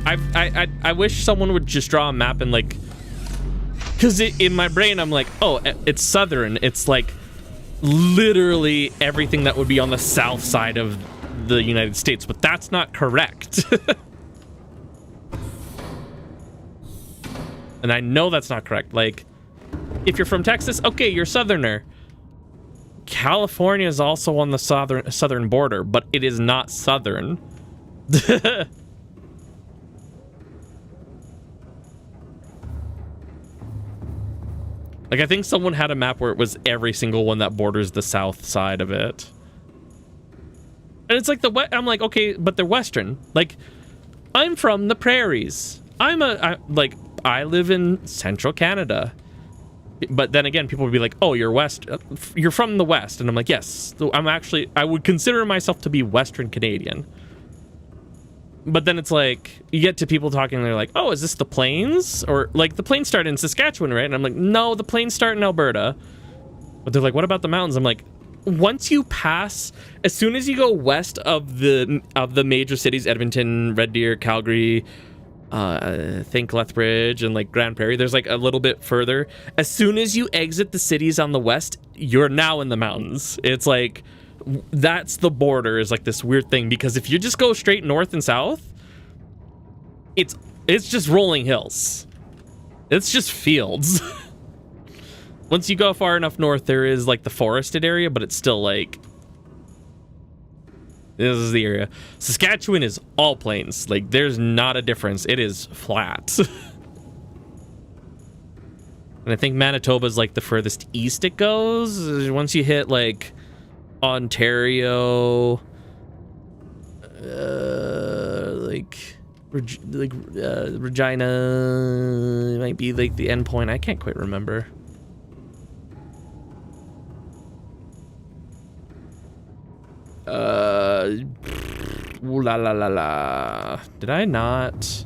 I wish someone would just draw a map and like, because in my brain I'm like, oh, it's southern. It's like literally everything that would be on the south side of the United States, but that's not correct. And I know that's not correct. Like, if you're from Texas, okay, you're southerner. California is also on the southern border, but it is not southern. Like, I think someone had a map where it was every single one that borders the south side of it. And it's like I'm like, okay, but they're Western. Like, I'm from the prairies. I live in central Canada. But then again, people would be like, oh, you're from the West. And I'm like, yes, I would consider myself to be Western Canadian. But then it's like, you get to people talking and they're like, oh, is this the plains? Or like the plains start in Saskatchewan, right? And I'm like, no, the plains start in Alberta. But they're like, what about the mountains? I'm like, once you pass, as soon as you go west of the major cities, Edmonton, Red Deer, Calgary, I think Lethbridge and like Grand Prairie, there's like a little bit further. As soon as you exit the cities on the west, you're now in the mountains. It's like, that's the border is like this weird thing, because if you just go straight north and south, it's just rolling hills. It's just fields. Once you go far enough north, there is like the forested area, but it's still like, this is the area. Saskatchewan is all plains. Like, there's not a difference. It is flat. And I think Manitoba's like the furthest east it goes. Once you hit like Ontario, Regina might be like the end point. I can't quite remember. Ooh la la la la. Did I not?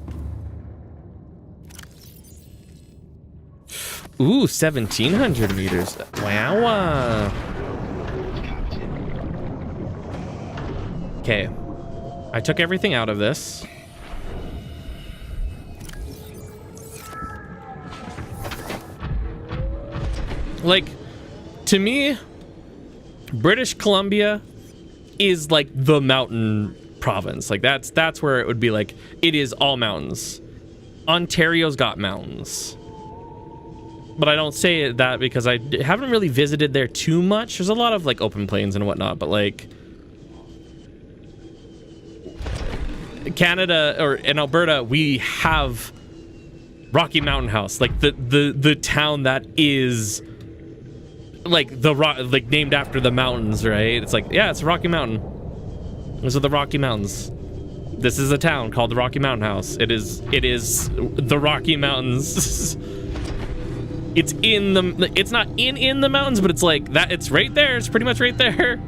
Ooh, 1,700 meters. Wow. Okay. I took everything out of this. Like, to me, British Columbia is like the mountain province. Like, that's where it would be like, it is all mountains. Ontario's got mountains. But I don't say that because I haven't really visited there too much. There's a lot of like open plains and whatnot, but like Canada or in Alberta, we have Rocky Mountain House, like the town that is like the rock, like named after the mountains, right? It's like, yeah, it's Rocky Mountain. Those are the Rocky Mountains. This is a town called the Rocky Mountain House. It is the Rocky Mountains. It's not in the mountains, but it's like that. It's right there. It's pretty much right there.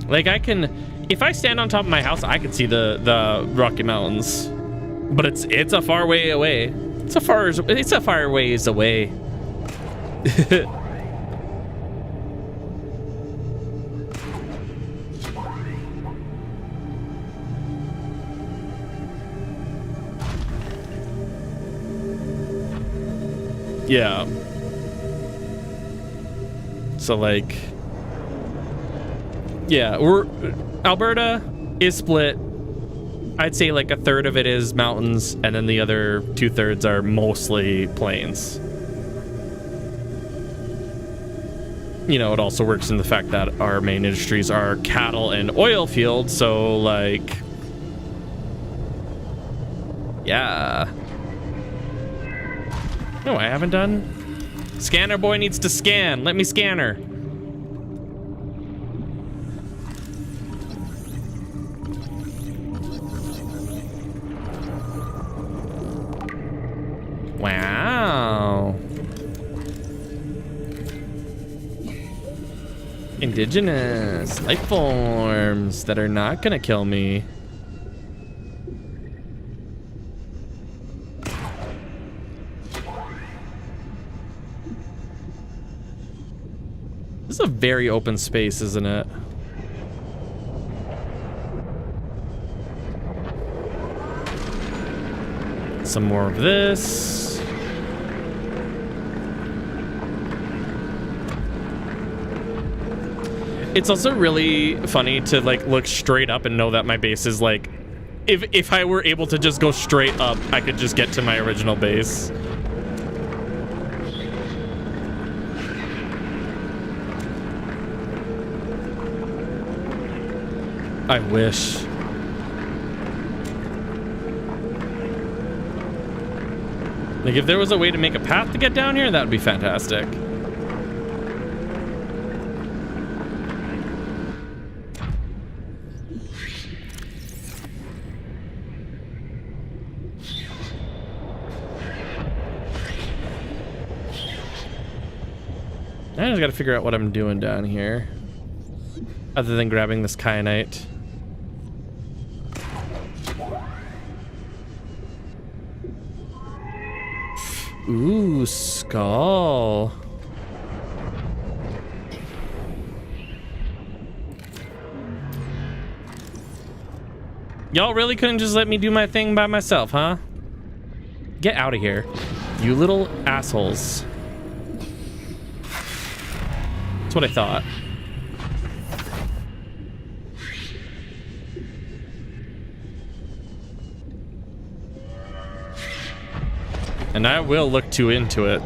Like, I can, if I stand on top of my house, I can see the Rocky Mountains. But it's a far way away. It's a far ways away. Yeah. So like, yeah, Alberta is split. I'd say like a third of it is mountains, and then the other 2/3 are mostly plains. You know, it also works in the fact that our main industries are cattle and oil fields, so like, yeah. No, I haven't done. Scanner boy needs to scan. Let me scan her. Wow. Indigenous life forms that are not gonna kill me. This is a very open space, isn't it? Some more of this. It's also really funny to like look straight up and know that my base is like, if I were able to just go straight up, I could just get to my original base. I wish. Like, if there was a way to make a path to get down here, that would be fantastic. I just gotta figure out what I'm doing down here, other than grabbing this kyanite. Ooh, skull. Y'all really couldn't just let me do my thing by myself, huh? Get out of here. You little assholes. That's what I thought. And I will look too into it.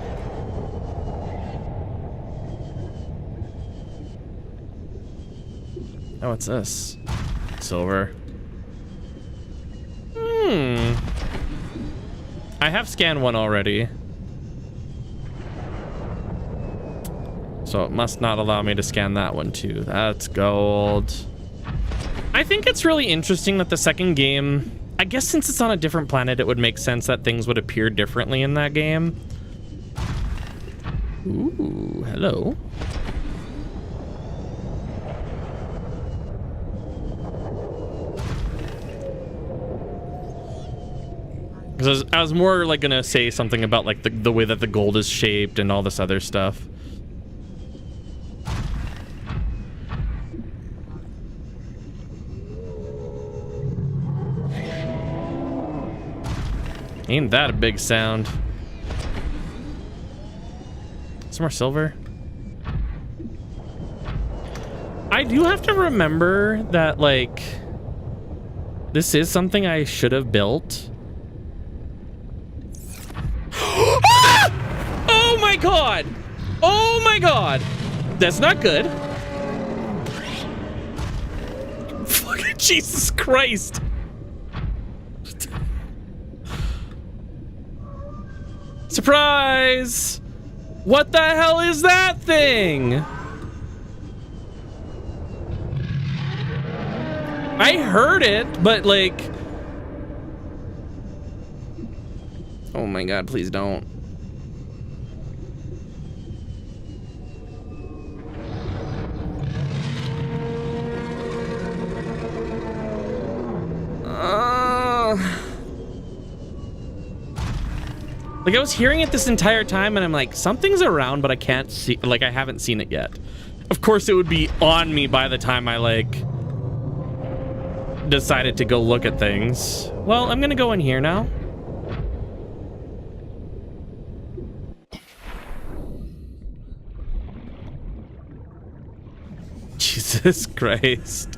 Oh, what's this? Silver. I have scanned one already. So it must not allow me to scan that one too. That's gold. I think it's really interesting that the second game, I guess since it's on a different planet, it would make sense that things would appear differently in that game. Ooh, hello. Because I was more like gonna say something about like the way that the gold is shaped and all this other stuff. Ain't that a big sound? Some more silver. I do have to remember that, like, this is something I should have built. Ah! Oh my god! Oh my god! That's not good. Fucking Jesus Christ! Surprise! What the hell is that thing? I heard it, but like... Oh my god, please don't. Like, I was hearing it this entire time, and I'm like, something's around, but I can't see, like, I haven't seen it yet. Of course, it would be on me by the time I, like, decided to go look at things. Well, I'm gonna go in here now. Jesus Christ.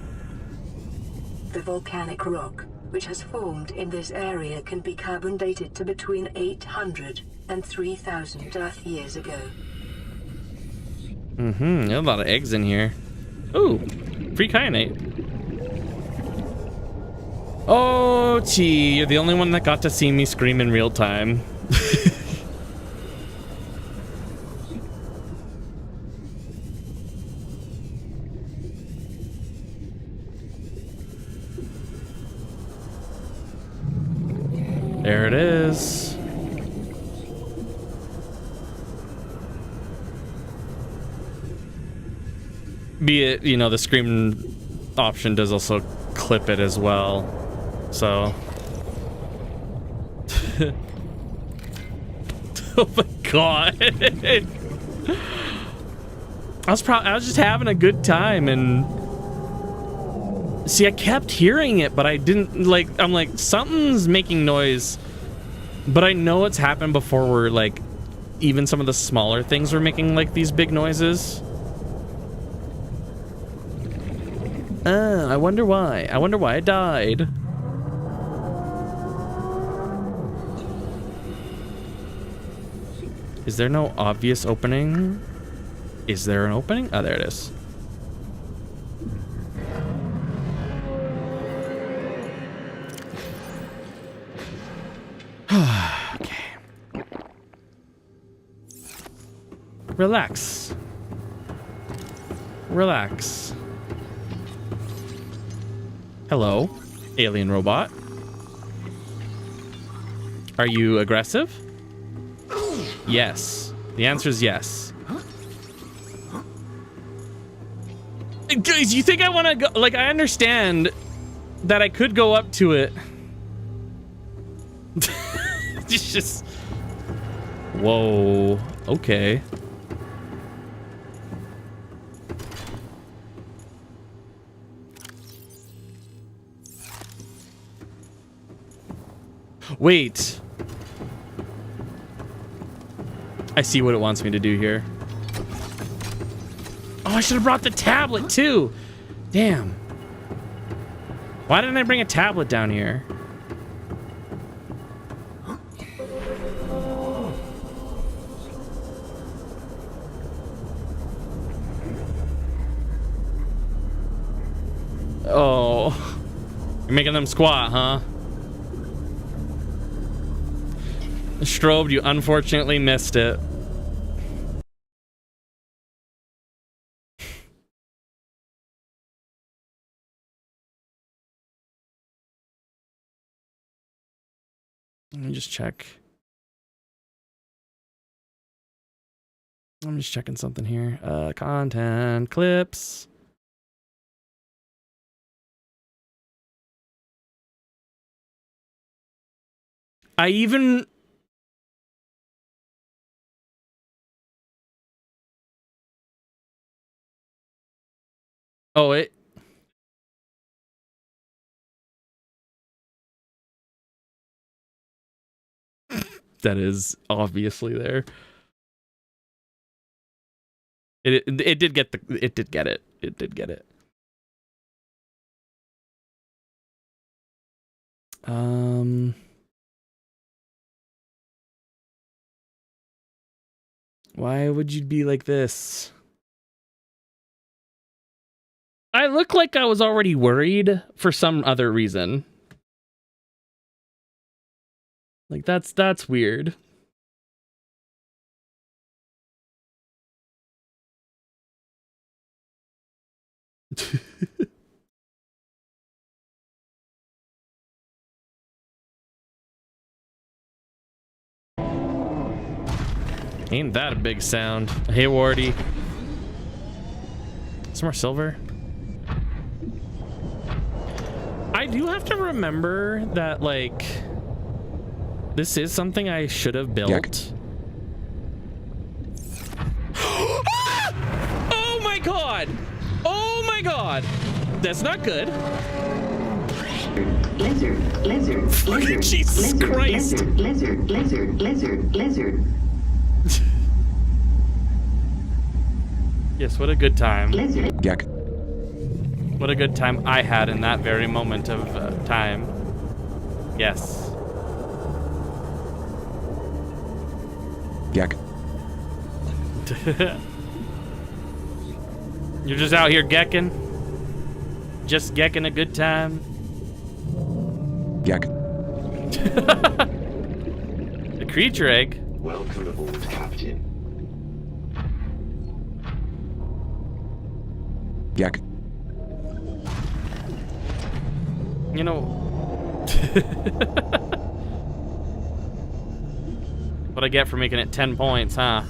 The volcanic rock, which has formed in this area, can be carbon dated to between 800 and 3,000 Earth years ago. There's a lot of eggs in here. Ooh, free kyanite. Oh, gee, you're the only one that got to see me scream in real time. There it is. Be it, you know, the screen option does also clip it as well. So. Oh my god. I was just having a good time, and see, I kept hearing it, but I didn't, like, I'm like, something's making noise, but I know it's happened before where, like, even some of the smaller things were making, like, these big noises. I wonder why. I wonder why I died. Is there no obvious opening? Is there an opening? Oh, there it is. Okay. Relax. Relax. Hello, alien robot. Are you aggressive? Yes. The answer is yes. Guys, you think I want to go? Like, I understand that I could go up to it. It's just... Whoa. Okay. Wait. I see what it wants me to do here. Oh, I should have brought the tablet too. Damn. Why didn't I bring a tablet down here? Oh, you're making them squat, huh? Strobe, you unfortunately missed it. Let me just check. I'm just checking something here. Content, clips. I even... Oh, it... That is obviously there. It did get the... It did get it. It did get it. Why would you be like this? I look like I was already worried for some other reason. Like that's weird. Ain't that a big sound? Hey, Wardy. Some more silver. I do have to remember that, like, this is something I should have built. Oh my god! Oh my god! That's not good. Lizard, lizard, lizard, Jesus lizard, Christ. lizard, lizard, lizard, lizard. Yes, what a good time. Lizard. Yak. What a good time I had in that very moment of time. Yes. Yak. You're just out here gekking? Just gekking a good time? Yak. The creature egg? Welcome aboard, Captain. Yak. You know... What I get for making it 10 points, huh?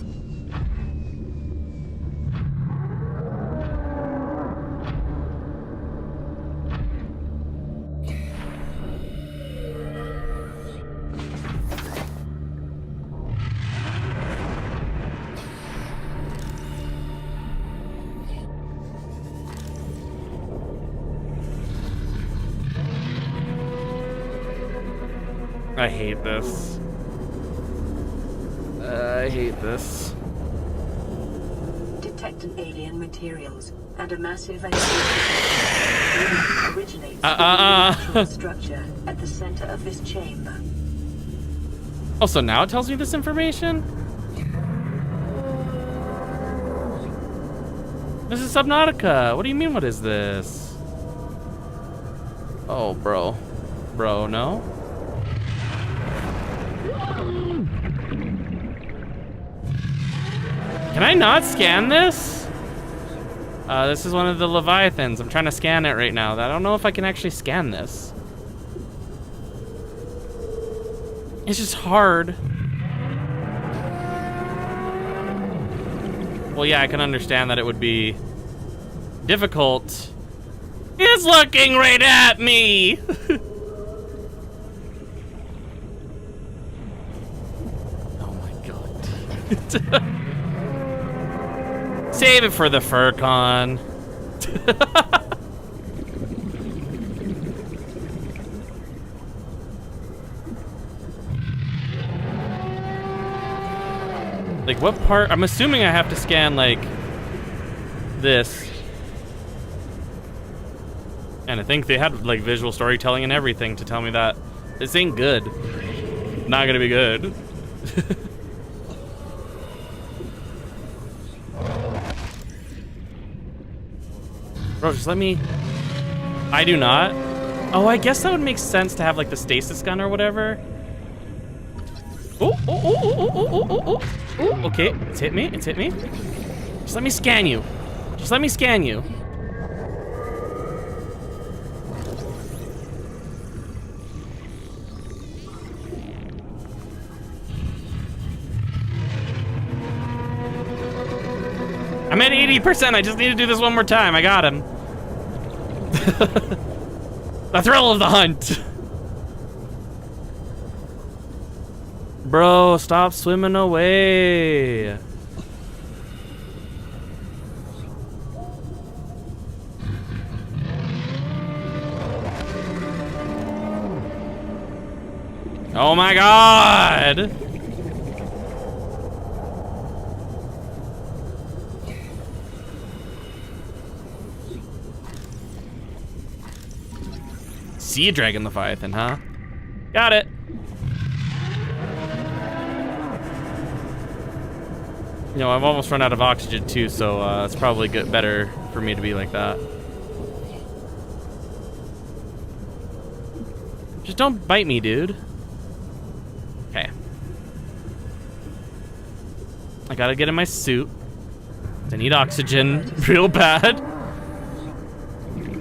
I hate this. I hate this. Detecting alien materials and a massive originates from the structure at the center of this chamber. Oh, so now it tells me this information? This is Subnautica. What do you mean, what is this? Oh, bro. Bro, no? Can I not scan this? This is one of the Leviathans. I'm trying to scan it right now. I don't know if I can actually scan this. It's just hard. Well, yeah, I can understand that it would be difficult. It's looking right at me! Oh my god. Save it for the FurCon. Like, what part? I'm assuming I have to scan, like, this. And I think they had, like, visual storytelling and everything to tell me that this ain't good. Not gonna be good. Bro, just let me... I do not. Oh, I guess that would make sense to have, like, the stasis gun or whatever. Oh, oh, oh, oh, oh, oh, oh, oh, oh. Okay, it's hit me, it's hit me. Just let me scan you. Just let me scan you. I'm at 80%, I just need to do this one more time. I got him. The thrill of the hunt. Bro, stop swimming away. Oh my God. Sea Dragon Leviathan, huh? Got it. You know, I've almost run out of oxygen too, so it's probably better for me to be like that. Just don't bite me, dude. Okay. I gotta get in my suit. I need oxygen real bad.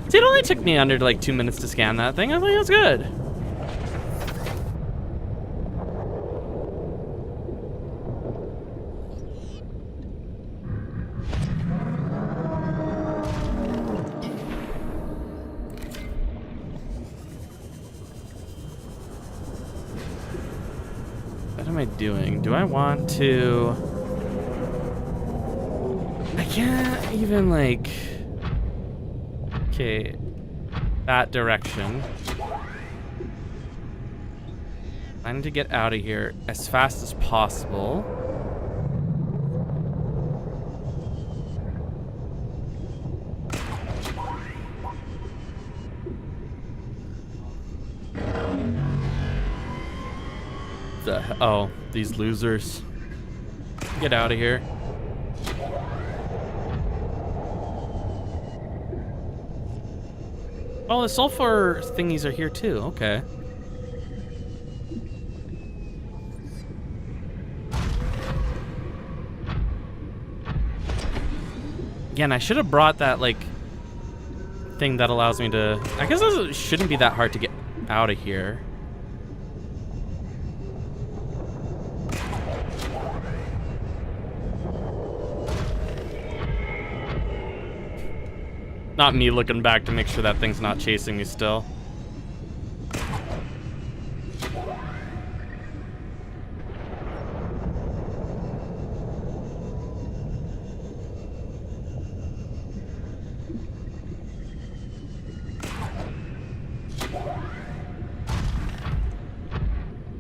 See, it only took me under like 2 minutes to scan that thing. I think that's good. What am I doing? Do I want to... I can't even like... Okay, that direction. I need to get out of here as fast as possible. Oh, these losers. Get out of here. Oh, the sulfur thingies are here too. Okay. Again, I should have brought that, like, thing that allows me to... I guess it shouldn't be that hard to get out of here. Not me looking back to make sure that thing's not chasing me still.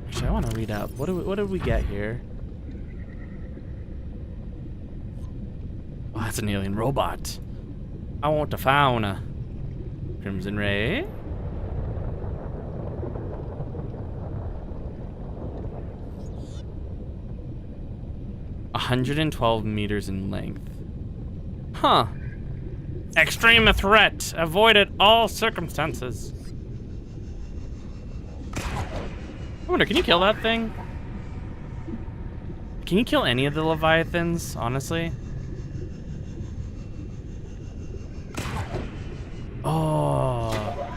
Actually, I want to read up. What did we get here? Oh, that's an alien robot. I want the fauna. Crimson Ray. $112 meters in length. Huh. Extreme threat. Avoid at all circumstances. I wonder, can you kill that thing? Can you kill any of the Leviathans, honestly? Oh.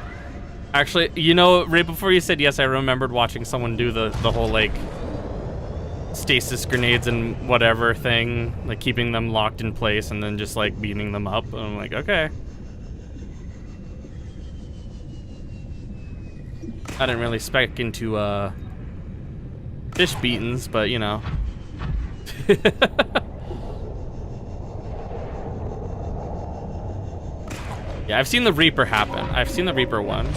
Actually, you know, right before you said yes, I remembered watching someone do the whole, like, stasis grenades and whatever thing, like keeping them locked in place and then just, like, beaming them up. And I'm like, okay. I didn't really spec into, fish beatings, but, you know. Yeah, I've seen the Reaper happen. I've seen the Reaper one.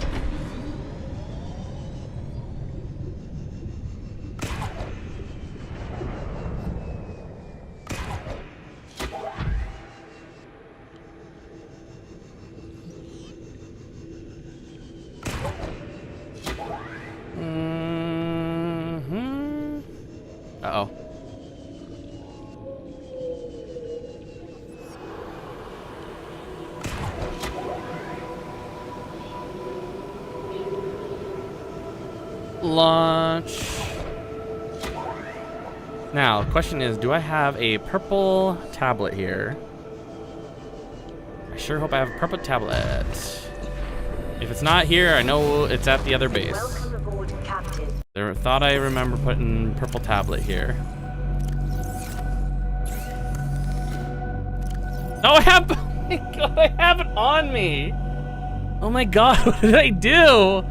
launch. Now, the question is, do I have a purple tablet here? I sure hope I have a purple tablet. If it's not here, I know it's at the other base. Welcome aboard, Captain. There, thought I remember putting purple tablet here. Oh, I have, oh my God, I have it on me. Oh my God, what did I do?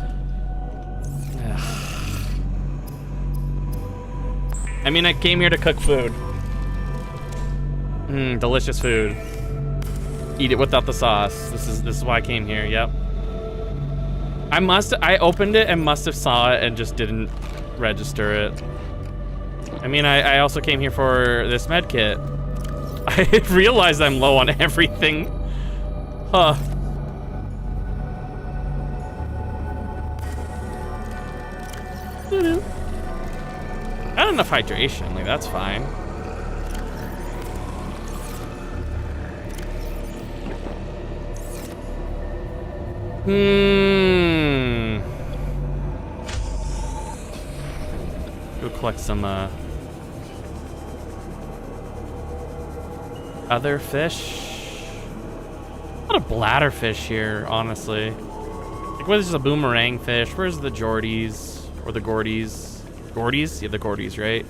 I mean, I came here to cook food. Delicious food. Eat it without the sauce. This is why I came here. Yep. I opened it and must have saw it and just didn't register it. I mean, I also came here for this med kit. I realized I'm low on everything. Huh. Not enough hydration, like that's fine. Go collect some other fish. A lot of bladderfish here, honestly. Like, what is this, a boomerang fish? Where's the Geordies or the Gordies? Gordies? Yeah, the Gordies, right?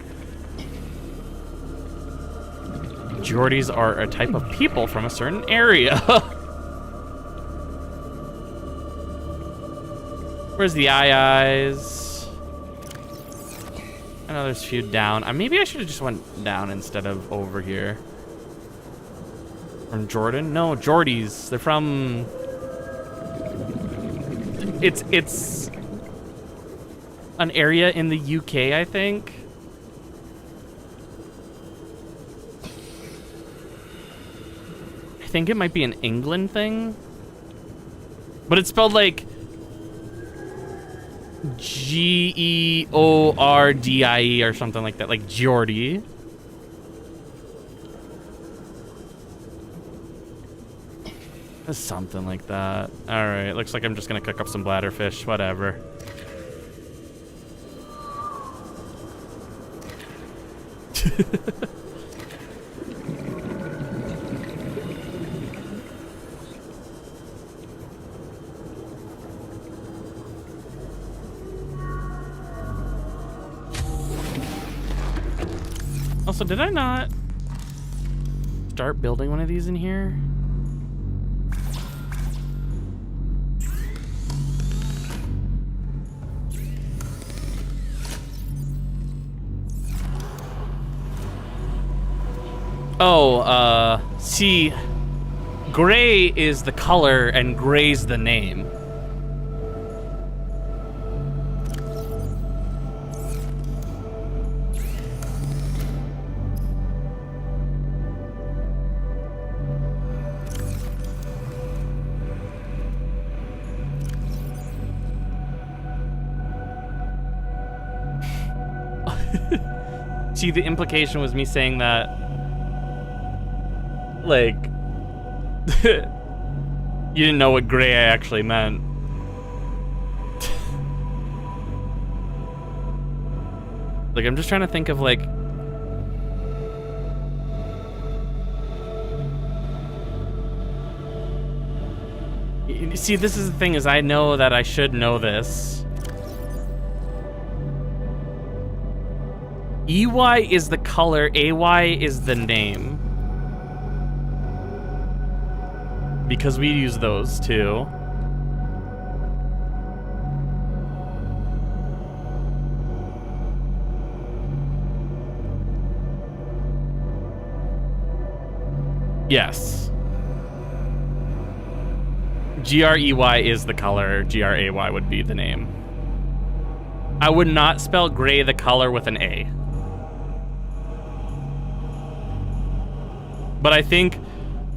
Geordies are a type of people from a certain area. Where's the eyes? I know there's a few down. Maybe I should have just went down instead of over here. From Jordan? No, Geordies. They're from... It's an area in the UK, I think. I think it might be an England thing. But it's spelled like Geordie or something like that, like Geordie. Something like that. All right, looks like I'm just gonna cook up some bladderfish, whatever. Also, did I not start building one of these in here? Oh, see, gray is the color and gray's the name. See, the implication was me saying that, like, you didn't know what gray I actually meant. Like, I'm just trying to think of, like, see, this is the thing, is I know that I should know this. EY is the color, AY is the name. Because we use those too. Yes. GREY is the color, GRAY would be the name. I would not spell gray the color with an A. But I think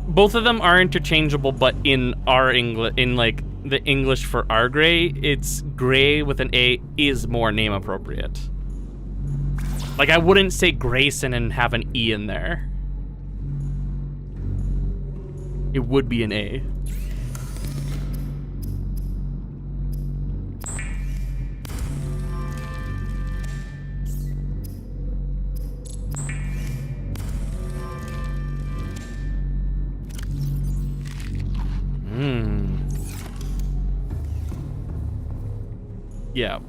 both of them are interchangeable, but in our English, in like the English for our gray, it's gray with an A is more name appropriate. Like, I wouldn't say Grayson and have an E in there. It would be an A. Yeah.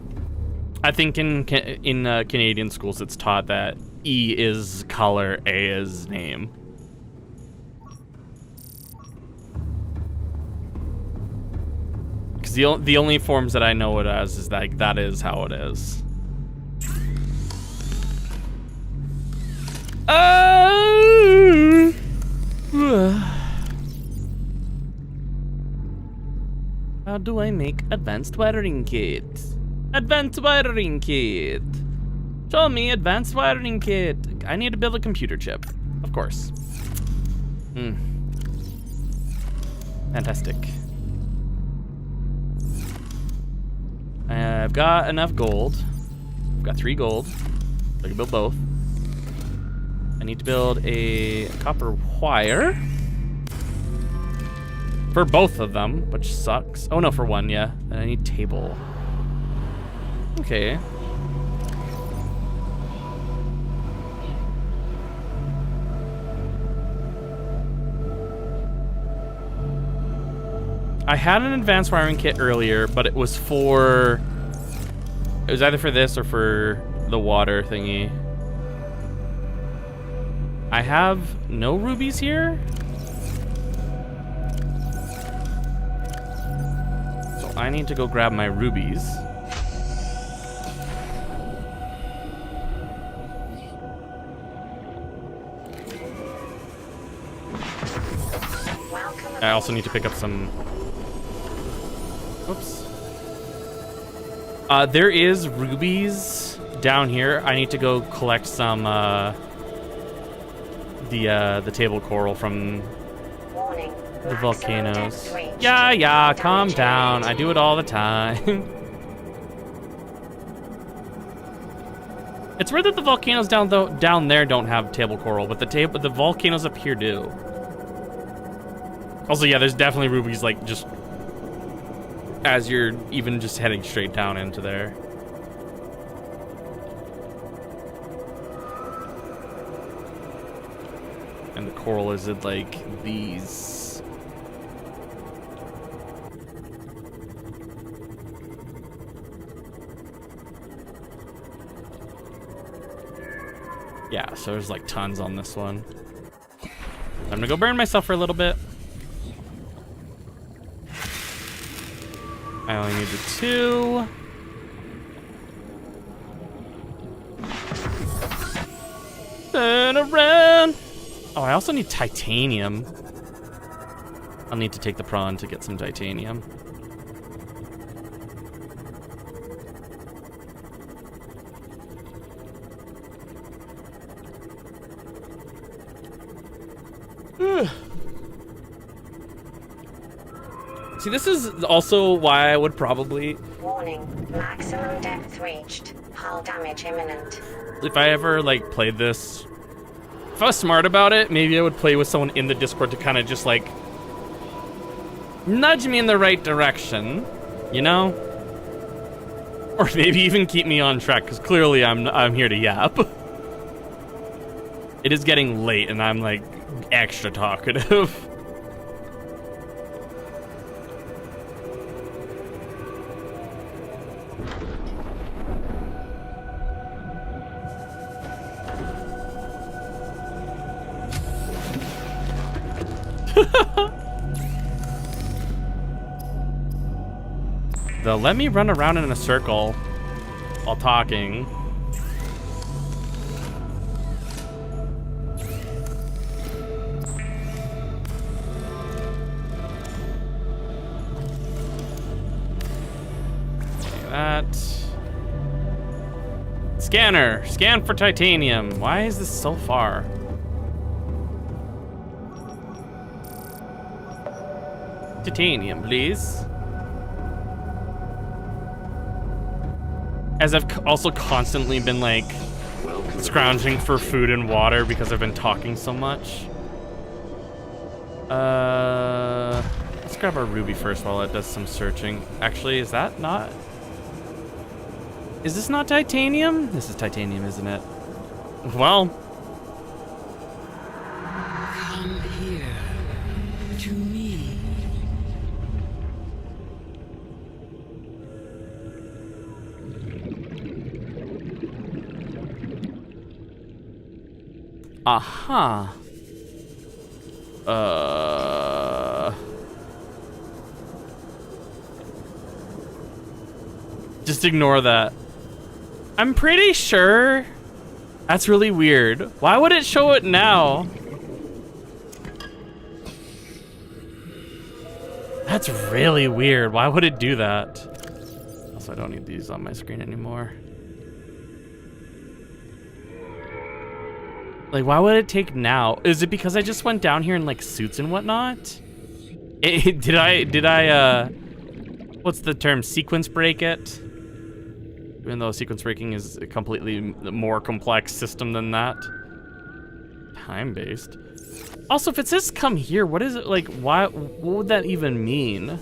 I think in Canadian schools it's taught that E is color, A is name. Because the only forms that I know it as is that is how it is. How do I make advanced wiring kit? Advanced wiring kit. Show me advanced wiring kit. I need to build a computer chip, of course. Fantastic. I've got enough gold. I've got 3 gold. I can build both. I need to build a copper wire. For both of them, which sucks. Oh no, for one, yeah. And I need table. Okay. I had an advanced wiring kit earlier, but it was for... It was either for this or for the water thingy. I have no rubies here. So I need to go grab my rubies. I also need to pick up some... Oops. There is rubies down here. I need to go collect some, the table coral from the volcanoes. Yeah, calm down. I do it all the time. It's weird that the volcanoes down there don't have table coral, but the volcanoes up here do. Also, yeah, there's definitely rubies, like, just as you're even just heading straight down into there. And the coral is at, like, these. Yeah, so there's, like, tons on this one. I'm gonna go burn myself for a little bit. I only needed 2. Turn around. Oh, I also need titanium. I'll need to take the prawn to get some titanium. See, this is also why I would probably... Warning, maximum depth reached. Hull damage imminent. If I ever, like, played this... If I was smart about it, maybe I would play with someone in the Discord to kind of just, like... nudge me in the right direction, you know? Or maybe even keep me on track, because clearly I'm here to yap. It is getting late, and I'm, like, extra talkative. They'll let me run around in a circle while talking. Okay, that. Scanner! Scan for titanium. Why is this so far? Titanium, please. As I've also constantly been, like, scrounging for food and water because I've been talking so much. Let's grab our ruby first while it does some searching. Actually, is that not... Is this not titanium? This is titanium, isn't it? Well... Come here to me. Aha. Just ignore that. I'm pretty sure that's really weird. Why would it show it now? That's really weird. Why would it do that? Also, I don't need these on my screen anymore. Like, why would it take now? Is it because I just went down here in like suits and whatnot? Did I, what's the term? Sequence break it? Even though sequence breaking is a completely more complex system than that. Time-based. Also, if it says come here, what is it, like, why, what would that even mean?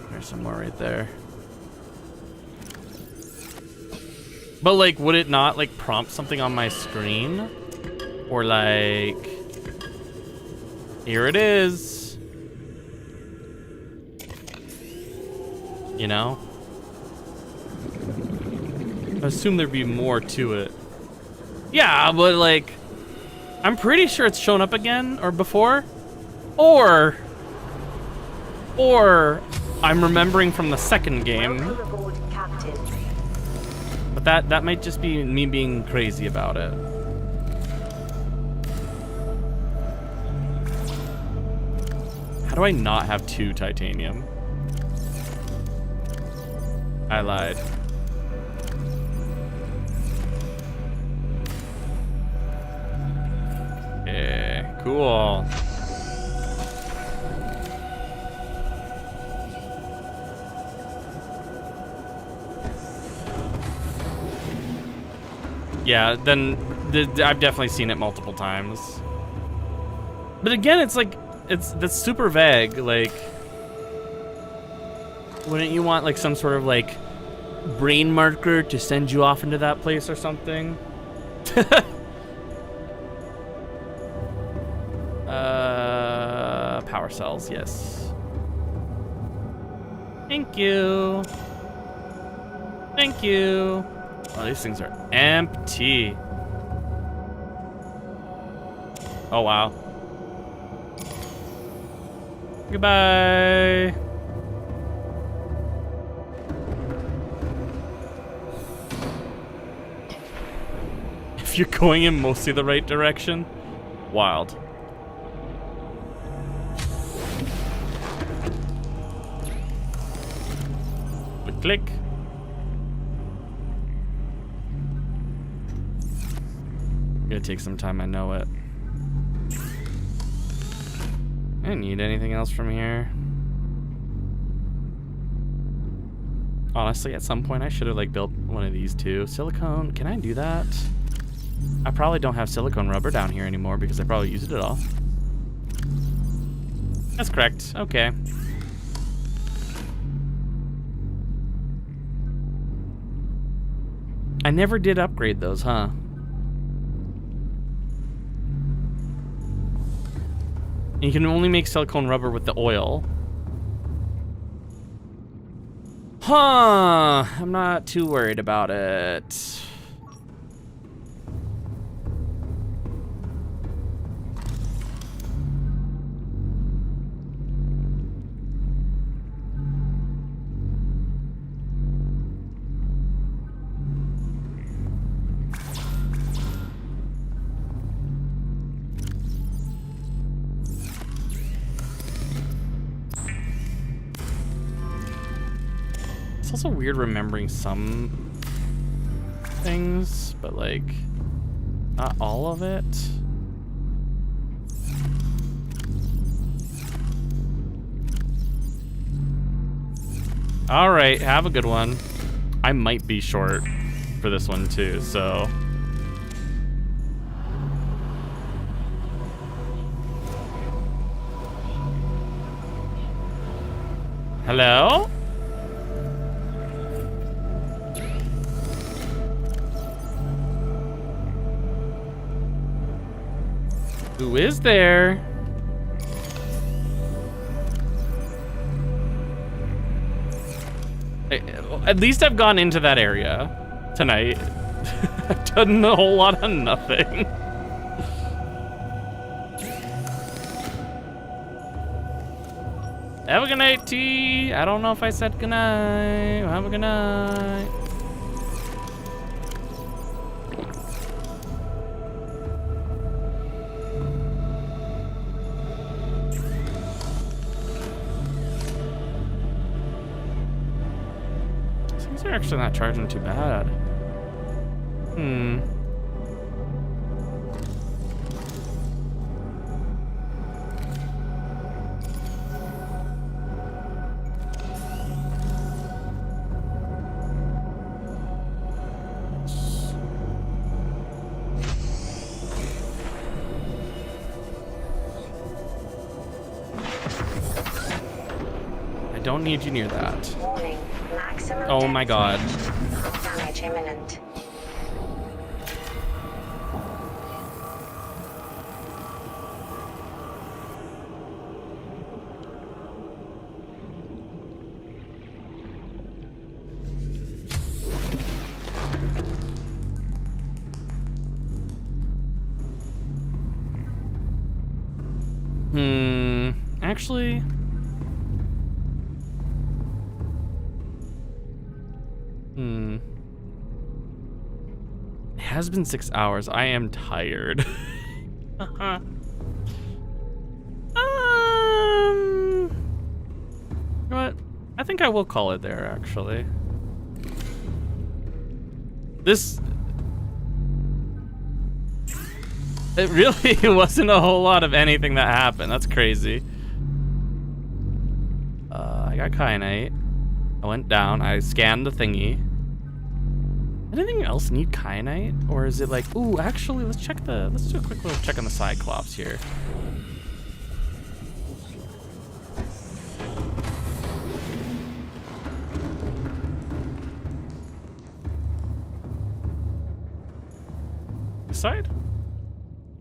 There's some more right there. But, like, would it not, like, prompt something on my screen? Or, like, here it is. You know? I assume there'd be more to it. Yeah, but, like, I'm pretty sure it's shown up again, or before. Or I'm remembering from the second game. Welcome aboard, Captain. But that might just be me being crazy about it. How do I not have 2 titanium? I lied. Yeah, cool. Yeah, then I've definitely seen it multiple times. But again, it's like, that's super vague. Like, wouldn't you want like some sort of like brain marker to send you off into that place or something? Power cells, yes. Thank you. Thank you. Oh, these things are empty. Oh, wow. Goodbye. If you're going in mostly the right direction, wild. Click. Gonna take some time, I know it. I didn't need anything else from here. Honestly, at some point I should have like built one of these too. Silicone, can I do that? I probably don't have silicone rubber down here anymore because I probably used it all. That's correct, okay. I never did upgrade those, huh? You can only make silicone rubber with the oil. Huh, I'm not too worried about it. It's also weird remembering some things, but like not all of it. All right, have a good one. I might be short for this one too, so. Hello? Who is there? Hey, at least I've gone into that area tonight. I've done a whole lot of nothing. Have a good night, T. I don't know if I said good night. Have a good night. These are actually not charging too bad. I don't need you near that. Warning. Maximum Oh my god. hull damage imminent. Actually, it has been 6 hours. I am tired. You know what? I think I will call it there, actually. It really wasn't a whole lot of anything that happened. That's crazy. I got kyanite. I went down. I scanned the thingy. Anything else need kyanite? Or is it like, ooh, actually, let's do a quick little check on the Cyclops here. This side?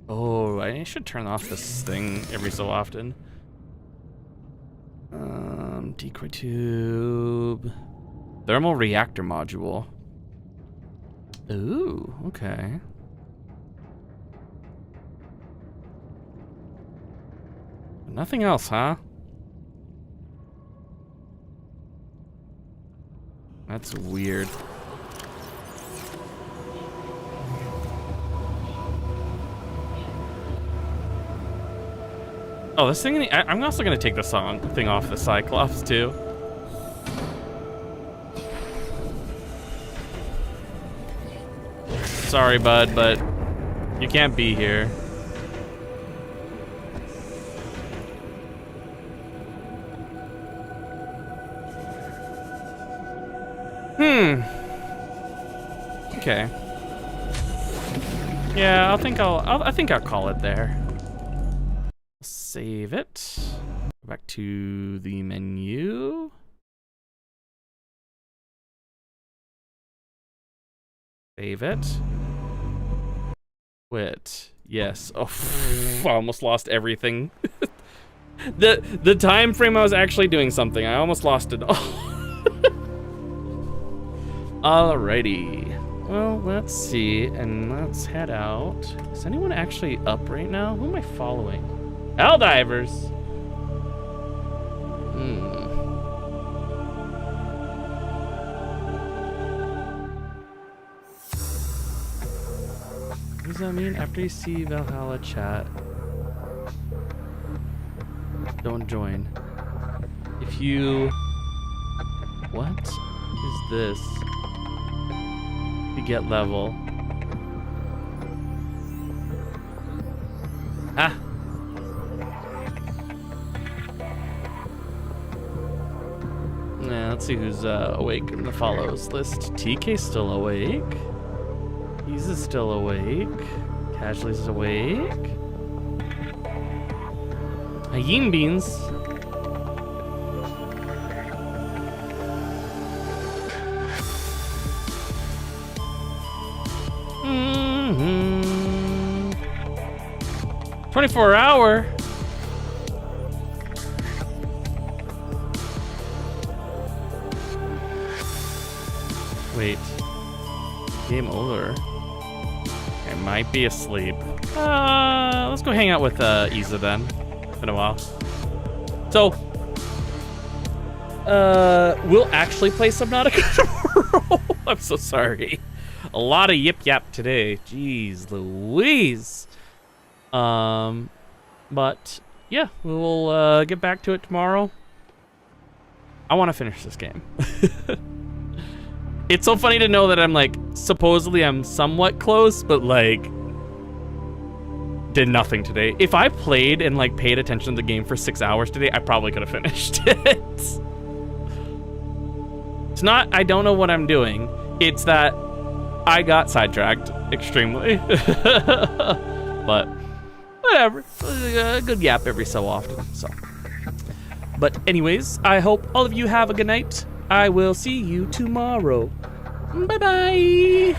Oh, I should turn off this thing every so often. Decoy tube. Thermal reactor module. Ooh, okay. Nothing else, huh? That's weird. Oh, this thing, I'm also gonna take the thing off the Cyclops too. Sorry, bud, but you can't be here. Okay. Yeah, I think I'll call it there. Save it. Go back to the menu. Save it. Quit. Yes. Oh, I almost lost everything. the time frame I was actually doing something. I almost lost it all. Alrighty. Well, let's see, and let's head out. Is anyone actually up right now? Who am I following? Helldivers. What does that mean? After you see Valhalla chat, don't join. If you... What is this? To get level. Ah! Yeah, let's see who's awake in the follows list. TK's still awake. He's still awake. Casually's awake. Hyene Beans. Mm-hmm. 24-hour. Wait. Game over. I might be asleep. Let's go hang out with Isa then. It's been a while. So, we'll actually play Subnautica tomorrow. I'm so sorry. A lot of yip yap today. Jeez Louise. But yeah, we'll get back to it tomorrow. I want to finish this game. It's so funny to know that I'm like, supposedly I'm somewhat close, but like, did nothing today. If I played and like paid attention to the game for 6 hours today, I probably could have finished it. It's not, I don't know what I'm doing. It's that I got sidetracked extremely. But whatever, a good yap every so often, so. But anyways, I hope all of you have a good night. I will see you tomorrow. Bye-bye.